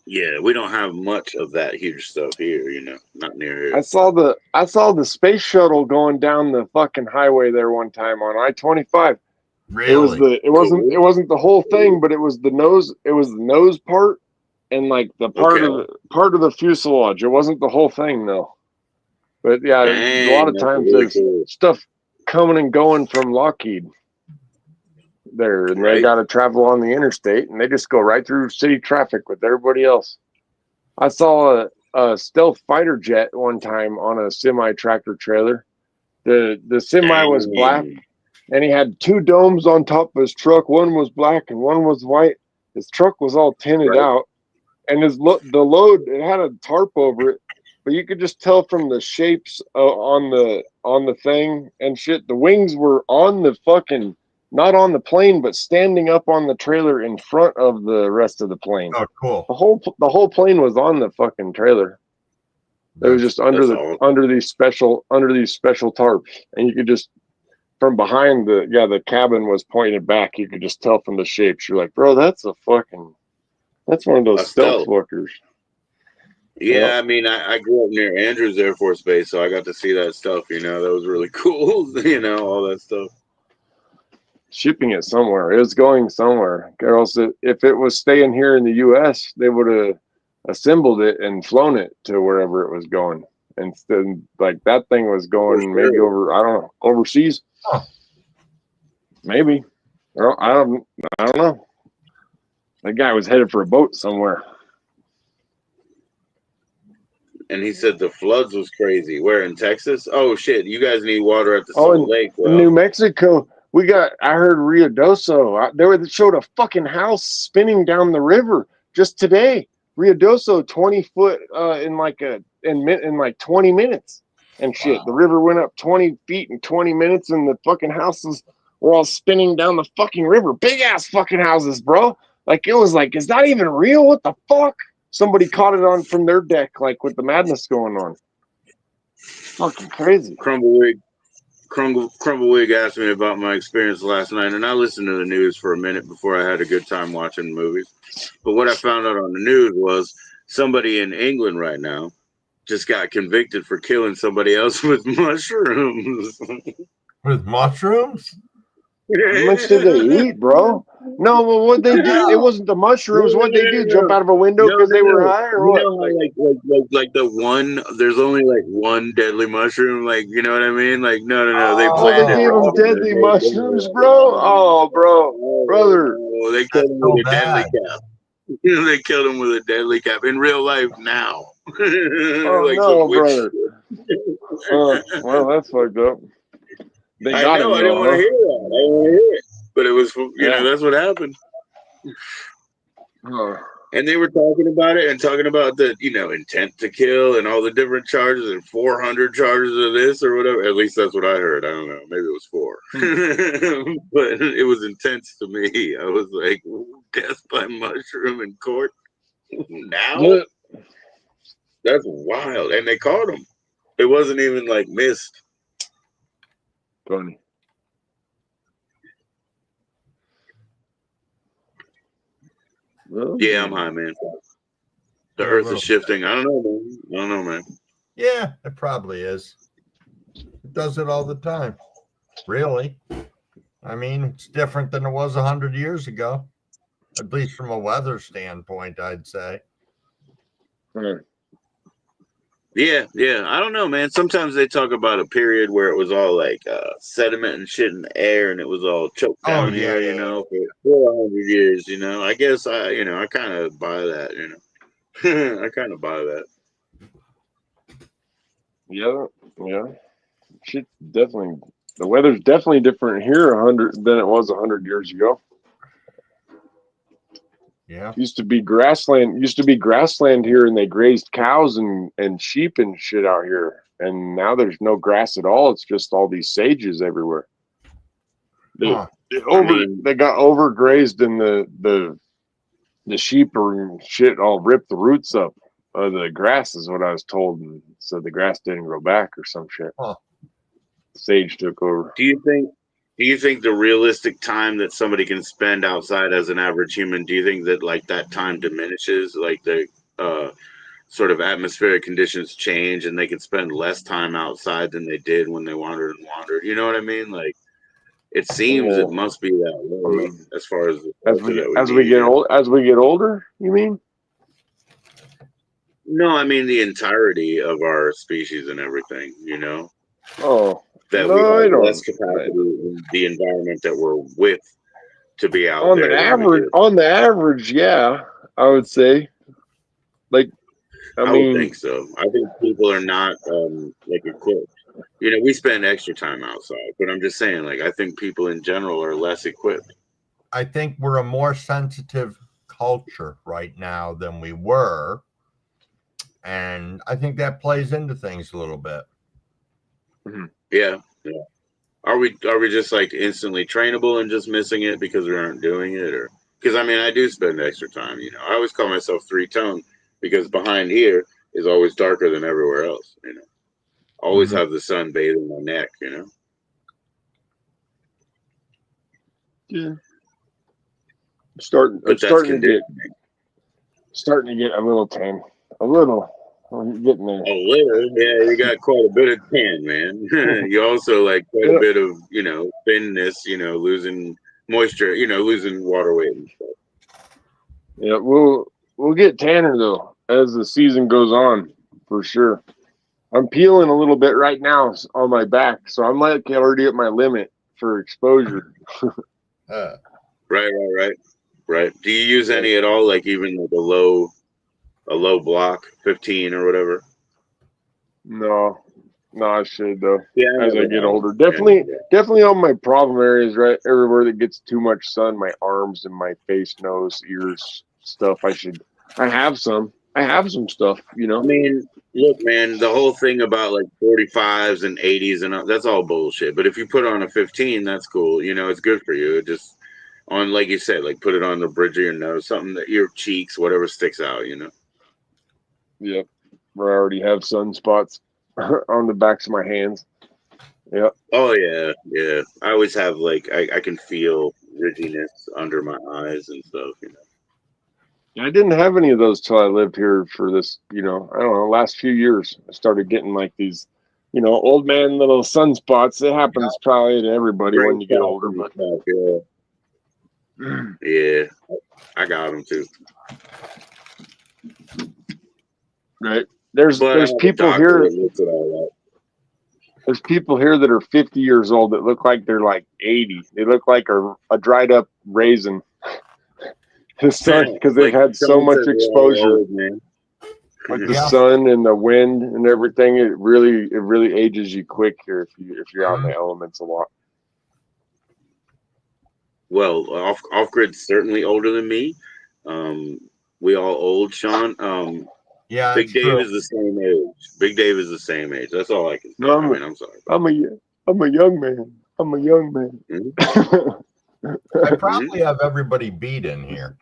Yeah, we don't have much of that huge stuff here. You know, not near here. I saw the space shuttle going down the fucking highway there one time on I-25. Really? It wasn't the whole thing, but it was the nose part and like the part of the fuselage. It wasn't the whole thing though. But yeah, a lot of times there's stuff coming and going from Lockheed there, and they got to travel on the interstate, and they just go right through city traffic with everybody else. I saw a stealth fighter jet one time on a semi tractor trailer. The semi was black, and he had 2 domes on top of his truck. One was black and one was white. His truck was all tinted out, and the load, it had a tarp over it, but you could just tell from the shapes on the thing and shit. The wings were on the fucking, not on the plane, but standing up on the trailer in front of the rest of the plane. Oh, cool. The whole plane was on the fucking trailer. It was just under these special tarps, and you could just, from behind the cabin was pointed back. You could just tell from the shapes. You're like, bro, that's one of those stealth fuckers. Yeah, I mean, I grew up near Andrews Air Force Base, so I got to see that stuff. You know, that was really cool. You know, all that stuff. Shipping it somewhere. It was going somewhere. Or else, if it was staying here in the U.S., they would have assembled it and flown it to wherever it was going. Instead, like that thing was going maybe over, I don't know, overseas. Huh. Maybe. I don't know. That guy was headed for a boat somewhere. And he said the floods was crazy. Where, in Texas? Oh shit! You guys need water at the Salt Lake. In New Mexico, I heard Rio Doso. They showed a fucking house spinning down the river just today. Rio Doso, 20 foot in like 20 minutes and shit. Wow. The river went up 20 feet in 20 minutes, and the fucking houses were all spinning down the fucking river. Big ass fucking houses, bro. Like it was like, is that even real? What the fuck? Somebody caught it on from their deck, like with the madness going on. Fucking crazy. Crumbleweed asked me about my experience last night, and I listened to the news for a minute before I had a good time watching movies. But what I found out on the news was somebody in England right now just got convicted for killing somebody else with mushrooms. With mushrooms? How much did they eat, bro? No, well, what they did, it wasn't the mushrooms. What they do? Jump out of a window because they were high, or what? Like the one. There's only like one deadly mushroom. Like, you know what I mean? Like, no. They planned they gave them deadly mushrooms, bro. Oh, brother. Oh, they killed him with a deadly cap. They killed him with a deadly cap in real life now. Oh like no, brother. Well, that's fucked up. They I got know. him I didn't though, want to huh? hear that. I didn't want to hear it. But it was, Yeah. that's what happened. Huh. And they were talking about it and talking about the, intent to kill and all the different charges and 400 charges of this or whatever. At least that's what I heard. I don't know. Maybe it was 4. But it was intense to me. I was like, death by mushroom in court now? Yeah. That's wild. And they caught him. It wasn't even like missed. Funny. Well, Yeah, I'm high, man. The Yeah, earth well, is shifting. I don't know, man. yeah, it probably is. It does it all the time. Really. I mean, it's different than it was 100 years ago, at least from a weather standpoint, I'd say. Yeah. I don't know, man. Sometimes they talk about a period where it was all like sediment and shit in the air, and it was all choked down here, for 400 years. I guess I kind of buy that. I kind of buy that. Yeah. Shit's definitely, the weather's definitely different here 100 than it was 100 years ago. Yeah. Used to be grassland here, and they grazed cows and sheep and shit out here. And now there's no grass at all. It's just all these sages everywhere. They got overgrazed, and the sheep and shit all ripped the roots up of the grass, is what I was told. And so the grass didn't grow back or some shit. Sage took over. Do you think the realistic time that somebody can spend outside as an average human, do you think that like that time diminishes, like the sort of atmospheric conditions change and they can spend less time outside than they did when they wandered and wandered? You know what I mean? Like it seems it must be that way as far as the culture as we get older, you mean? No, I mean the entirety of our species and everything, Oh, that no, we I have don't. less capacity in the environment that we're with to be out On there. the average, yeah, I would say. Like, I would think so. I think people are not like equipped. We spend extra time outside, but I'm just saying, like, I think people in general are less equipped. I think we're a more sensitive culture right now than we were. And I think that plays into things a little bit. Yeah. Are we just like instantly trainable and just missing it because we aren't doing it, or because I do spend extra time. I always call myself 3-tone because behind here is always darker than everywhere else. Always have the sun bathing my neck. Yeah. I'm starting to get a little tan. I'm getting there. A little, yeah. You got quite a bit of tan, man. You also like quite a bit of thinness. Losing moisture. Losing water weight and stuff. Yeah, we'll get tanner though as the season goes on, for sure. I'm peeling a little bit right now on my back, so I'm like already at my limit for exposure. Right. Do you use any at all? Like even like a low block, 15 or whatever? No, I should though. Yeah, as I get older, definitely on my problem areas, right? Everywhere that gets too much sun, my arms and my face, nose, ears, stuff. I have some stuff, I mean, look, man, the whole thing about like 45s and 80s and that's all bullshit. But if you put on a 15, that's cool. It's good for you. It just on, like you said, like put it on the bridge of your nose, something that your cheeks, whatever sticks out. Yep. Where I already have sunspots on the backs of my hands. Yep. Oh yeah. I always have like I can feel ridginess under my eyes and stuff. I didn't have any of those till I lived here for this. I don't know. Last few years, I started getting like these, old man little sunspots. It happens probably to everybody when you get older. But yeah, I got them too. Right. There's people here. There's people here that are 50 years old that look like they're like 80. They look like a dried up raisin. The sun, because they've had so much exposure. Man. With the sun and the wind and everything, it really ages you quick here if you're out in the elements a lot. Well, off grid's certainly older than me. We all old, Sean. Yeah, Big it's Dave true. is the same age. Big Dave is the same age. That's all I can say. No, I mean, I'm sorry. I'm a young man. I'm a young man. I probably have everybody beat in here,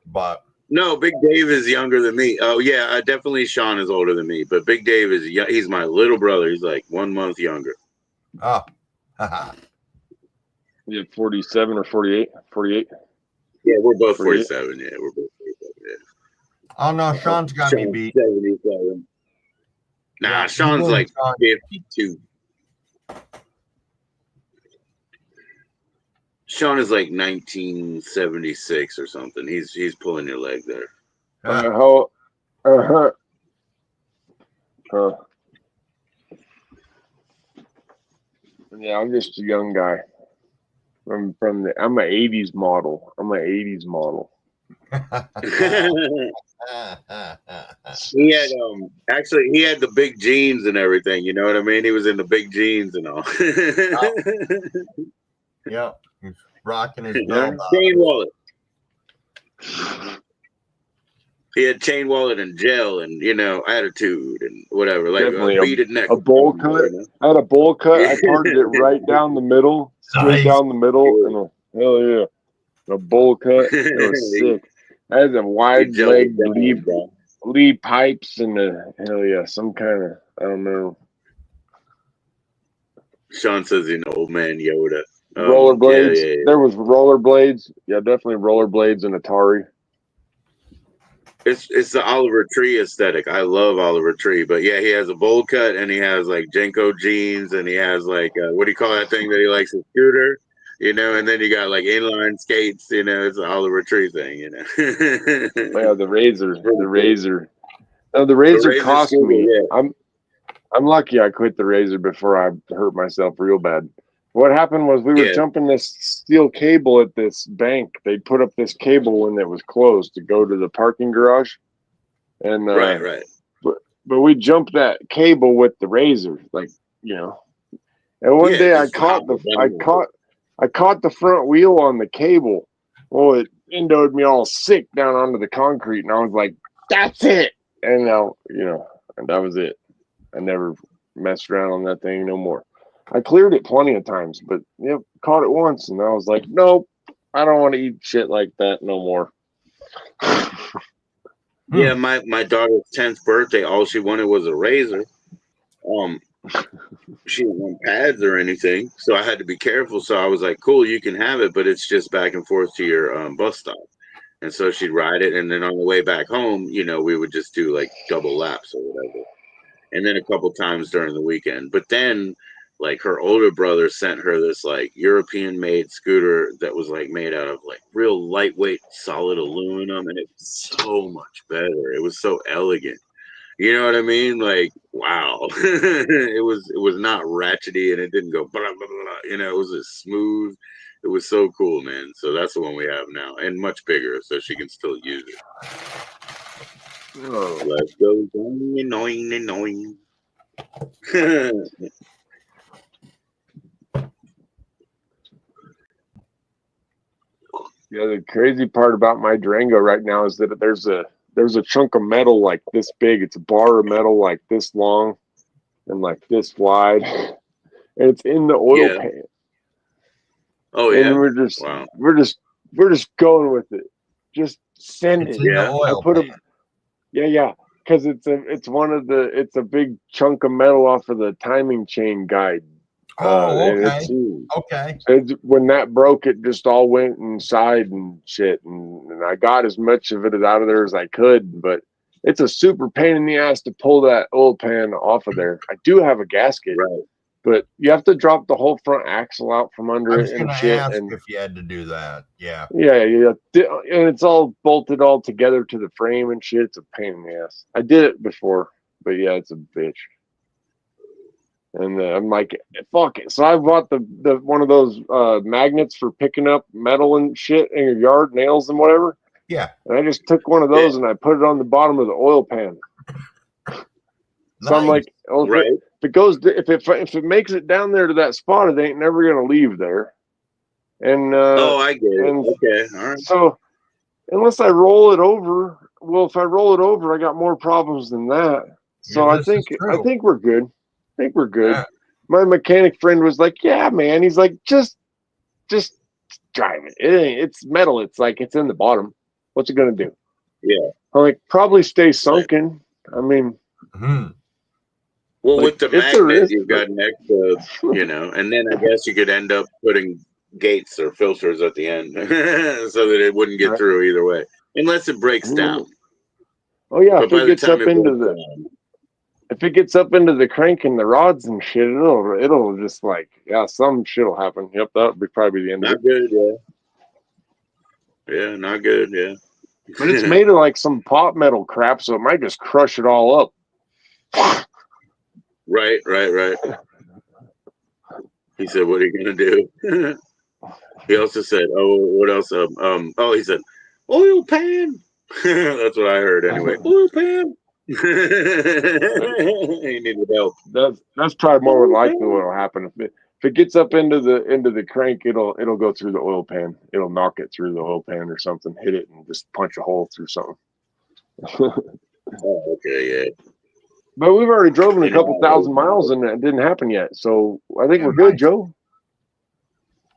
but No, Big Dave is younger than me. Oh yeah, definitely Sean is older than me, but Big Dave is he's my little brother. He's like 1 month younger. Oh, yeah, 47 or 48? 48. Yeah, we're both 48. 47. Yeah, we're both 47. Yeah. Oh no, Sean's got me Sean's beat. 77. Nah, Yeah, Sean's like Sean. 52. Sean is like 1976 or something. He's pulling your leg there. Yeah, I'm just a young guy. I'm an 80s model. I'm an 80s model. He had actually he had the big jeans and everything, you know what I mean? He was in the big jeans and all. Yeah, he's rocking his Chain wallet. He had chain wallet and gel and attitude and whatever, like Definitely beaded neck. a bowl cut. I had a bowl cut. I parted it right down the middle, straight down the middle, and hell yeah, a bowl cut. It was sick. I had a wide leg Lee pipes and hell yeah, some kind of I don't know. Sean says he's an old man Yoda. Rollerblades. Yeah. There was rollerblades. Yeah, definitely rollerblades and Atari. It's the Oliver Tree aesthetic. I love Oliver Tree, but yeah, he has a bowl cut and he has like Jenko jeans and he has like what do you call that thing that he likes, a scooter, and then you got like inline skates, it's an Oliver Tree thing, Yeah, the Razor. No, the Razor cost me. Yeah. I'm lucky I quit the Razor before I hurt myself real bad. What happened was we were jumping this steel cable at this bank. They put up this cable when it was closed to go to the parking garage. And right. But we jumped that cable with the Razor, like, And one day I caught the front wheel on the cable. Well, it endoed me all sick down onto the concrete, and I was like, "That's it!" And now, and that was it. I never messed around on that thing no more. I cleared it plenty of times, but caught it once, and I was like, "Nope, I don't want to eat shit like that no more." Yeah, my daughter's 10th birthday, all she wanted was a Razor. She didn't want pads or anything, so I had to be careful. So I was like, "Cool, you can have it, but it's just back and forth to your bus stop." And so she'd ride it, and then on the way back home, we would just do like double laps or whatever. And then a couple times during the weekend. But then, like, her older brother sent her this like European-made scooter that was like made out of like real lightweight, solid aluminum, and it was so much better. It was so elegant. You know what I mean? Like, wow. it was not ratchety, and it didn't go blah, blah, blah. It was just smooth. It was so cool, man. So that's the one we have now, and much bigger, so she can still use it. Oh, let's go. Annoying. Yeah, the crazy part about my Durango right now is that there's a chunk of metal like this big. It's a bar of metal like this long and like this wide, and it's in the oil pan. Oh yeah, and we're just going with it. Just send it. Yeah, I put a because it's a big chunk of metal off of the timing chain guide. Okay. When that broke, it just all went inside and shit, and I got as much of it out of there as I could, but it's a super pain in the ass to pull that oil pan off of there. I do have a gasket, but you have to drop the whole front axle out from under it and shit. Ask if you had to do that. Yeah. Yeah, and it's all bolted all together to the frame and shit. It's a pain in the ass. I did it before, but yeah, it's a bitch. And I'm like, fuck it. So I bought the one of those magnets for picking up metal and shit in your yard, nails and whatever. Yeah. And I just took one of those and I put it on the bottom of the oil pan. So I'm like, oh, Right. if it goes, if it makes it down there to that spot, it ain't never gonna leave there. And Oh, I get it. and Okay, all right. so unless I roll it over, well, if I roll it over, I got more problems than that. So Yeah, I this is think true. we're good. I think we're good. Yeah. My mechanic friend was like, "Yeah, man." He's like, "Just drive it. It's metal. It's like it's in the bottom. What's it gonna do?" Yeah. I'm like, "Probably stay sunken." I mean, Well, like, with the it's a magnet risk. you've got next to, and then I guess you could end up putting gates or filters at the end so that it wouldn't get Right. through either way, unless it breaks down. Oh yeah, But if by it the gets time up it into breaks the down, if it gets up into the crank and the rods and shit, it'll just like, yeah, some shit'll happen. Yep, that'll be probably the end of not it. good. Yeah, not good. Yeah. But it's made of like some pot metal crap, so it might just crush it all up. Right. He said, "What are you gonna do?" He also said, "Oh, what else?" Oh, he said, "Oil pan." That's what I heard anyway. Oil pan. He needed help. That's probably more than likely what'll happen. If it gets up into the crank, it'll go through the oil pan. It'll knock it through the oil pan or something, hit it and just punch a hole through something. Oh, okay, yeah. But we've already driven a You know couple how it thousand is, miles and it didn't happen yet. So I think Yeah, we're good, nice. Joe.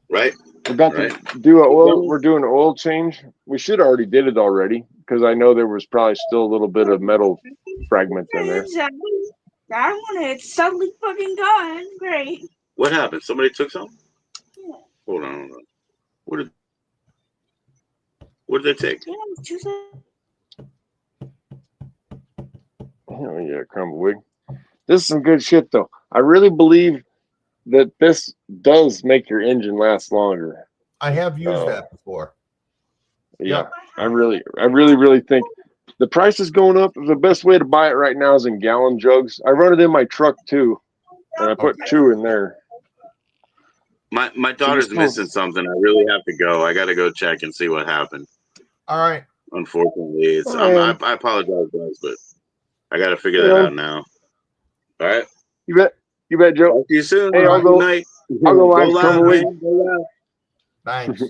right? We're about Right. to do we're doing an oil change. We should already did it already because I know there was probably still a little bit of metal fragments in there. I want it. It's suddenly fucking gone. Great. What happened? Somebody took some? Yeah. Hold on. What did they take? Yeah, two seconds. Oh yeah, Crumbleweed. This is some good shit though. I really believe that this does make your engine last longer. I have used that before. Yeah, Yep. I really think the price is going up. The best way to buy it right now is in gallon jugs. I run it in my truck too, and I put 2 in there. My daughter's missing something. I really have to go. I got to go check and see what happened. All right. Unfortunately, I apologize, guys, but I got to figure that out now. All right. You bet, Joe. Talk to you soon. Hey, Good night. I'll go Go live, live, Crumbleweed. man. Go live. Thanks.